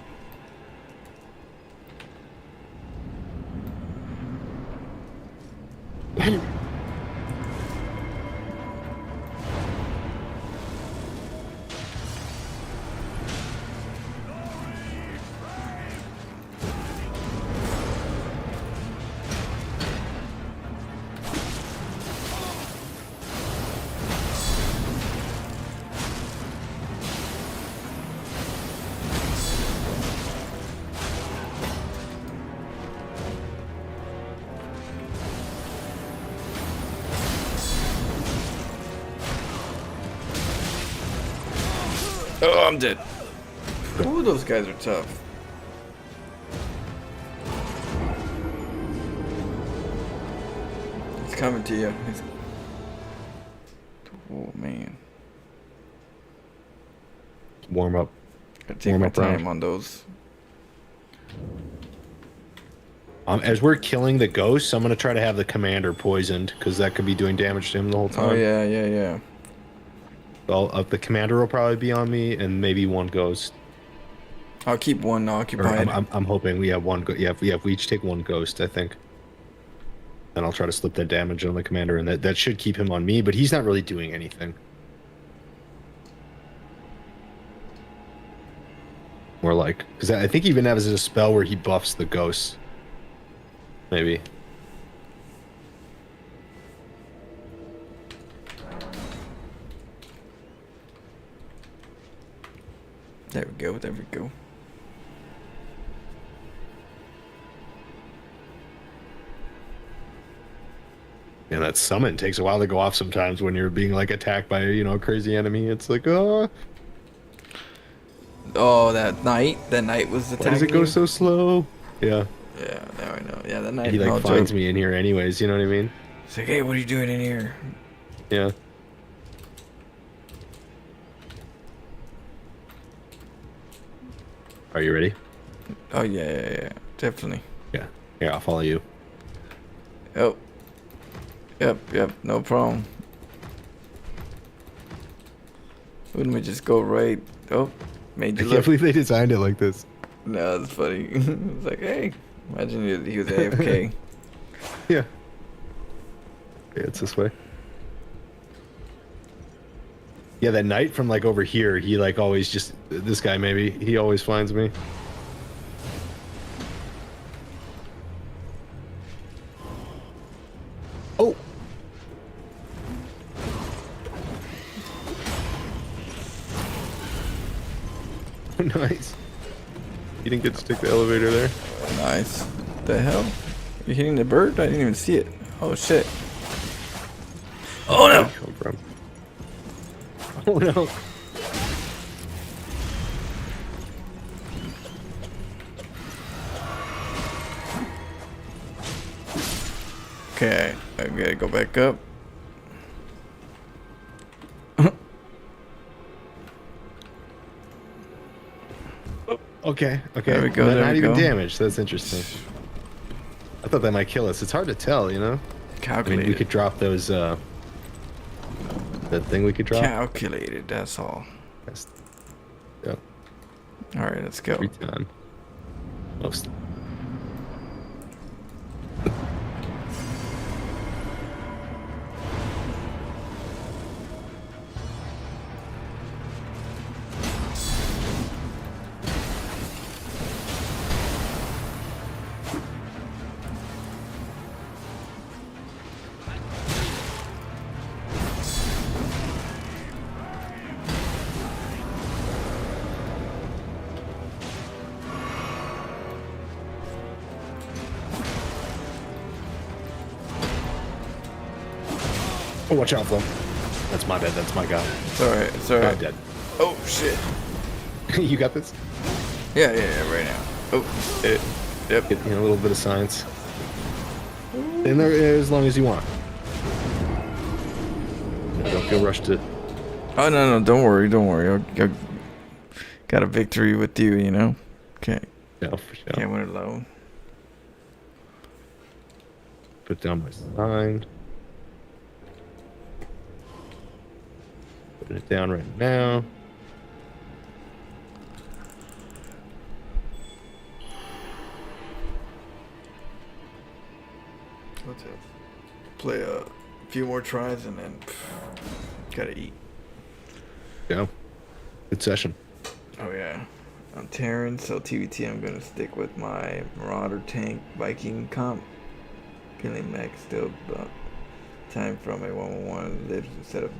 Speaker 1: Oh, I'm dead. Ooh, those guys are tough. It's coming to you. Oh, man.
Speaker 8: Warm up.
Speaker 1: Gotta take
Speaker 8: Warm
Speaker 1: my
Speaker 8: up round.
Speaker 1: time on those.
Speaker 8: As we're killing the ghosts, I'm gonna try to have the commander poisoned because that could be doing damage to him the whole time.
Speaker 1: Oh, yeah, yeah, yeah.
Speaker 8: All of the commander will probably be on me, and maybe one ghost.
Speaker 1: I'll keep one
Speaker 8: Or
Speaker 1: occupied.
Speaker 8: I'm hoping we have one. Yeah, if we each take one ghost, I think. Then I'll try to slip that damage on the commander, and that should keep him on me. But he's not really doing anything. More like, because I think he even has a spell where he buffs the ghosts. Maybe.
Speaker 1: There we go. There we go.
Speaker 8: And that summon takes a while to go off sometimes when you're being like attacked by a crazy enemy. It's like, oh,
Speaker 1: That knight was attacking.
Speaker 8: why does it go
Speaker 1: you?
Speaker 8: so slow? Yeah.
Speaker 1: Yeah, now I know. Yeah, that knight.
Speaker 8: He like
Speaker 1: no
Speaker 8: finds
Speaker 1: joke.
Speaker 8: me in here anyways, you know what I mean?
Speaker 1: It's like, hey, what are you doing in here?
Speaker 8: Yeah. Are you ready?
Speaker 1: Oh yeah, definitely.
Speaker 8: Yeah. Here, I'll follow you.
Speaker 1: Oh. Yep, no problem. Wouldn't we just go right? Oh, made
Speaker 8: I
Speaker 1: you
Speaker 8: can't
Speaker 1: look.
Speaker 8: believe they designed it like this.
Speaker 1: No, it's funny. It's like, hey, imagine he was AFK.
Speaker 8: Yeah. Yeah, it's this way. Yeah, that knight from like over here, he like always just, this guy maybe, he always finds me. Oh! Nice. You didn't get to stick the elevator there.
Speaker 1: Nice. The hell? You hitting the bird? I didn't even see it. Oh shit. Oh no!
Speaker 8: Come from? Oh no!
Speaker 1: Okay, I gotta go back up.
Speaker 8: Okay,
Speaker 1: There we go, there
Speaker 8: Not
Speaker 1: we
Speaker 8: even
Speaker 1: go.
Speaker 8: damaged. That's interesting. I thought that might kill us. It's hard to tell, you know? I mean,
Speaker 1: Calculated.
Speaker 8: we could drop those, that thing we could drop.
Speaker 1: Calculated, that's all.
Speaker 8: That's, yeah,
Speaker 1: Alright, let's go.
Speaker 8: every time. Most. Oh, watch out, Flo. That's my bad. That's my guy.
Speaker 1: It's alright, it's
Speaker 8: I'm
Speaker 1: alright.
Speaker 8: dead.
Speaker 1: Oh shit.
Speaker 8: You got this?
Speaker 1: Yeah, right now. Oh, yep.
Speaker 8: Get a little bit of science. In there as long as you want. Don't feel rushed to.
Speaker 1: Oh no, don't worry. I got a victory with you, you know? Okay.
Speaker 8: Yeah, for sure.
Speaker 1: Can't win it alone.
Speaker 8: Put down my sign. Put it down right now.
Speaker 1: Let's play a few more tries and then gotta eat.
Speaker 8: Go. Good session.
Speaker 1: Oh yeah. I'm Terran, so TVT I'm gonna stick with my Marauder tank Viking comp. Killing mech still time from a 1-1 lives instead of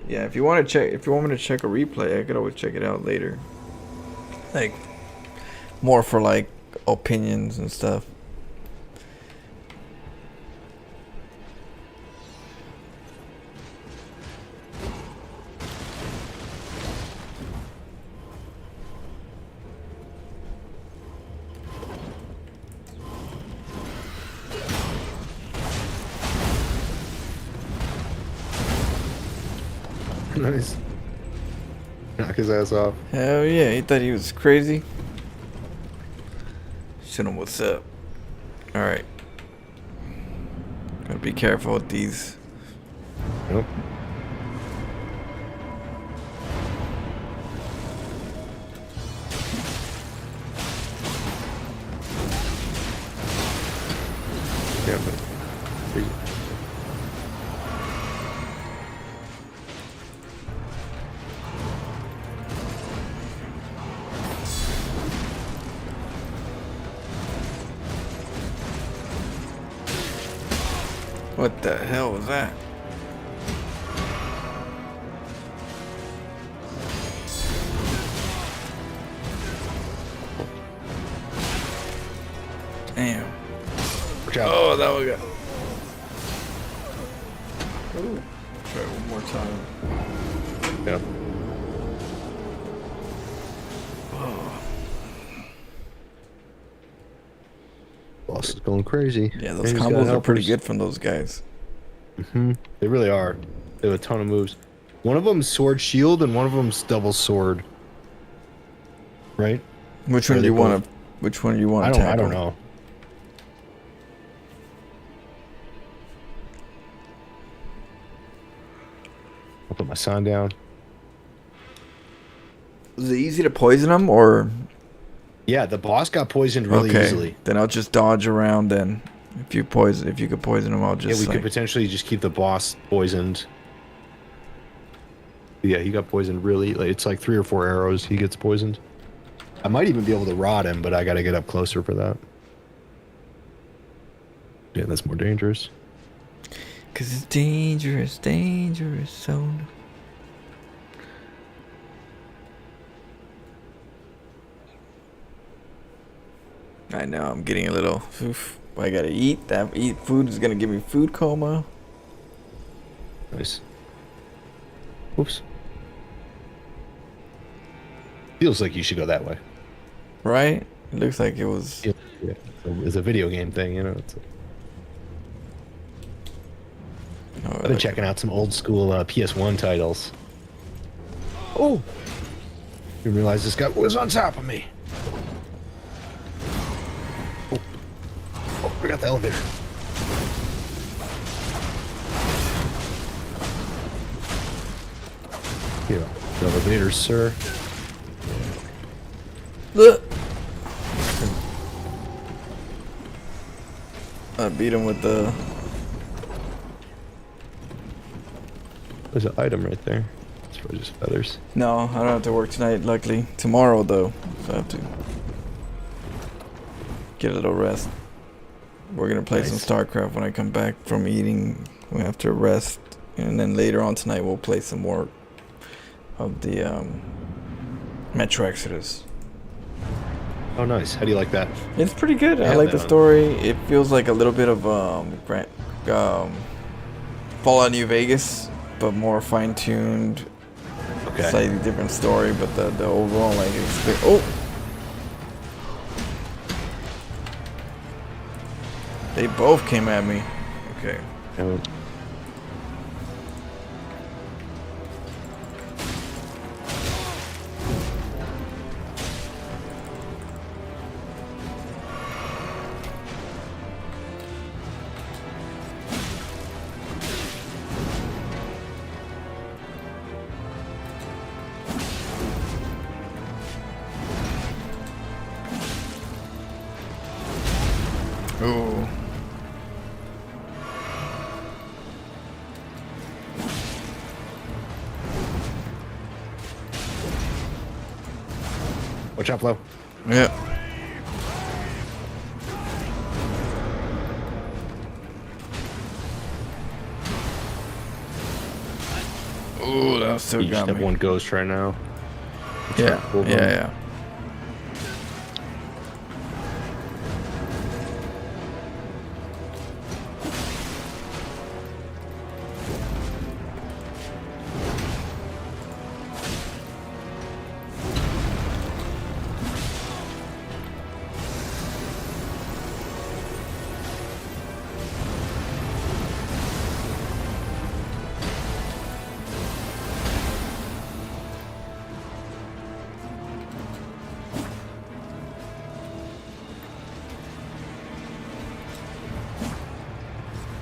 Speaker 1: yeah, if you want me to check a replay, I could always check it out later. Like more for like opinions and stuff.
Speaker 8: Nice. Knock his ass off.
Speaker 1: Hell yeah, he thought he was crazy. Show him what's up. Alright. Gotta be careful with these.
Speaker 8: Nope.
Speaker 1: What the hell was that? Damn.
Speaker 8: Watch out.
Speaker 1: Oh, that was good. Ooh. Try it one more time.
Speaker 8: Yeah. Boss is going crazy.
Speaker 1: Yeah, those
Speaker 8: And he's got
Speaker 1: combos are
Speaker 8: helpers.
Speaker 1: pretty good from those guys.
Speaker 8: They really are. They have a ton of moves. One of them's sword shield and one of them's double sword. Right?
Speaker 1: Which
Speaker 8: Are
Speaker 1: one do
Speaker 8: they
Speaker 1: you want
Speaker 8: both-
Speaker 1: to? Which one do you want
Speaker 8: I
Speaker 1: to
Speaker 8: don't.
Speaker 1: tackle?
Speaker 8: I don't know. I'll put my sign down.
Speaker 1: Was it easy to poison them or?
Speaker 8: Yeah, the boss got poisoned really
Speaker 1: Okay,
Speaker 8: easily.
Speaker 1: then I'll just dodge around. Then, if you could poison them, I'll
Speaker 8: Yeah,
Speaker 1: just
Speaker 8: we
Speaker 1: like.
Speaker 8: could potentially just keep the boss poisoned. Yeah, he got poisoned really. Like, it's like 3 or 4 arrows. He gets poisoned. I might even be able to rod him, but I got to get up closer for that. Yeah, that's more dangerous.
Speaker 1: Cause it's dangerous, dangerous zone. I know I'm getting a little. Oof, I gotta eat. That food is gonna give me food coma.
Speaker 8: Nice. Oops. Feels like you should go that way.
Speaker 1: Right? It looks like it was.
Speaker 8: Yeah, it's a video game thing, you know.
Speaker 1: Oh,
Speaker 8: I've been checking out some old school PS1 titles. Oh! Didn't realize this guy was on top of me. Oh, we got the elevator. Here, the elevator, sir.
Speaker 1: Look. I beat him with the.
Speaker 8: There's an item right there. It's probably just feathers.
Speaker 1: No, I don't have to work tonight. Luckily, tomorrow though, so I have to get a little rest. We're gonna play some
Speaker 8: Nice.
Speaker 1: StarCraft when I come back from eating. We have to rest, and then later on tonight we'll play some more of the Metro Exodus.
Speaker 8: Oh, nice. How do you like that?
Speaker 1: It's pretty good. I
Speaker 8: Yeah,
Speaker 1: like the
Speaker 8: man.
Speaker 1: story. It feels like a little bit of Fallout New Vegas, but more fine-tuned,
Speaker 8: Okay.
Speaker 1: slightly different story. But the overall like oh, they both came at me. Okay.
Speaker 8: Um,
Speaker 1: Ooh.
Speaker 8: Watch out, Flo.
Speaker 1: Yep. Ooh, that still
Speaker 8: You just
Speaker 1: got
Speaker 8: have
Speaker 1: me.
Speaker 8: one ghost right now.
Speaker 1: Yeah,
Speaker 8: Hold on.
Speaker 1: yeah.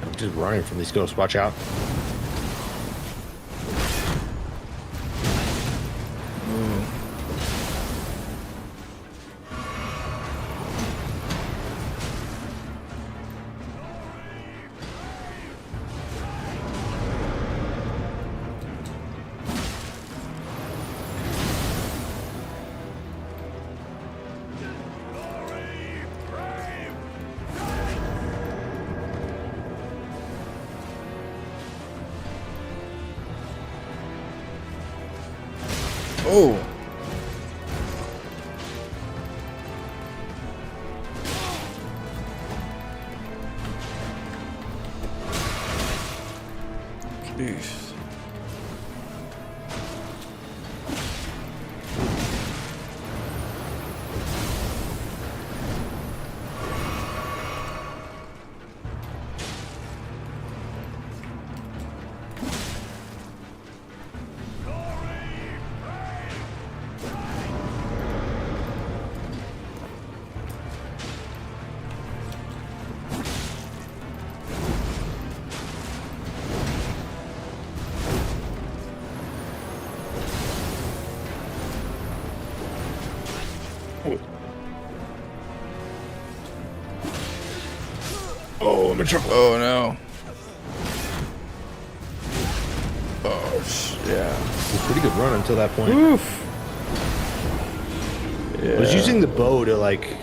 Speaker 8: I'm just running from these ghosts. Watch out.
Speaker 1: Oh. Jeez.
Speaker 8: Oh, I'm in trouble.
Speaker 1: Oh no. Oh yeah.
Speaker 8: Pretty good run until that point.
Speaker 1: Oof.
Speaker 8: I was using the bow to like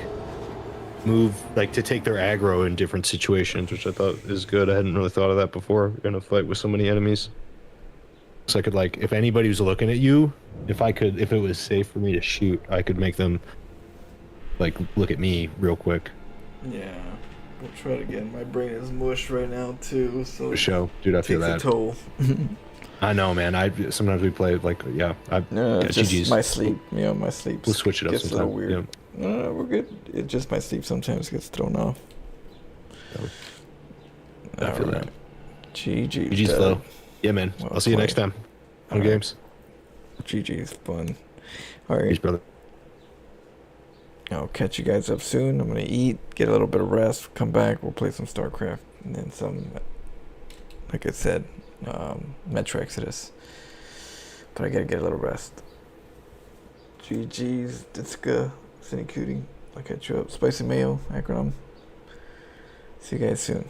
Speaker 8: move, like to take their aggro in different situations, which I thought is good. I hadn't really thought of that before in a fight with so many enemies. So I could like, if anybody was looking at you, if it was safe for me to shoot, I could make them like look at me real quick.
Speaker 1: Yeah. We'll try it again. My brain is mush right now too, so
Speaker 8: For show, dude, I feel
Speaker 1: takes
Speaker 8: that.
Speaker 1: a toll.
Speaker 8: I know, man. Sometimes we play like, yeah.
Speaker 1: No,
Speaker 8: yeah,
Speaker 1: just
Speaker 8: GG's.
Speaker 1: my sleep. You know, my sleep.
Speaker 8: We'll switch it up
Speaker 1: gets a
Speaker 8: sometime.
Speaker 1: little weird.
Speaker 8: Yeah.
Speaker 1: No, we're good. It just my sleep sometimes gets thrown off.
Speaker 8: I feel that.
Speaker 1: GG.
Speaker 8: GG's flow. Yeah, man.
Speaker 1: Well
Speaker 8: I'll see you
Speaker 1: played.
Speaker 8: next time on
Speaker 1: All right.
Speaker 8: games.
Speaker 1: GG's fun. All right.
Speaker 8: Peace, brother.
Speaker 1: I'll catch you guys up soon. I'm gonna eat, get a little bit of rest, come back, we'll play some StarCraft, and then some, like I said, Metro Exodus. But I gotta get a little rest. GG's, Ditska, Cinecooting. I'll catch you up. Spicy Mayo, Akron. See you guys soon.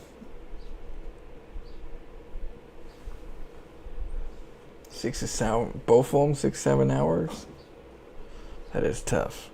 Speaker 1: 6 to 7, both of them, 6-7 hours. That is tough.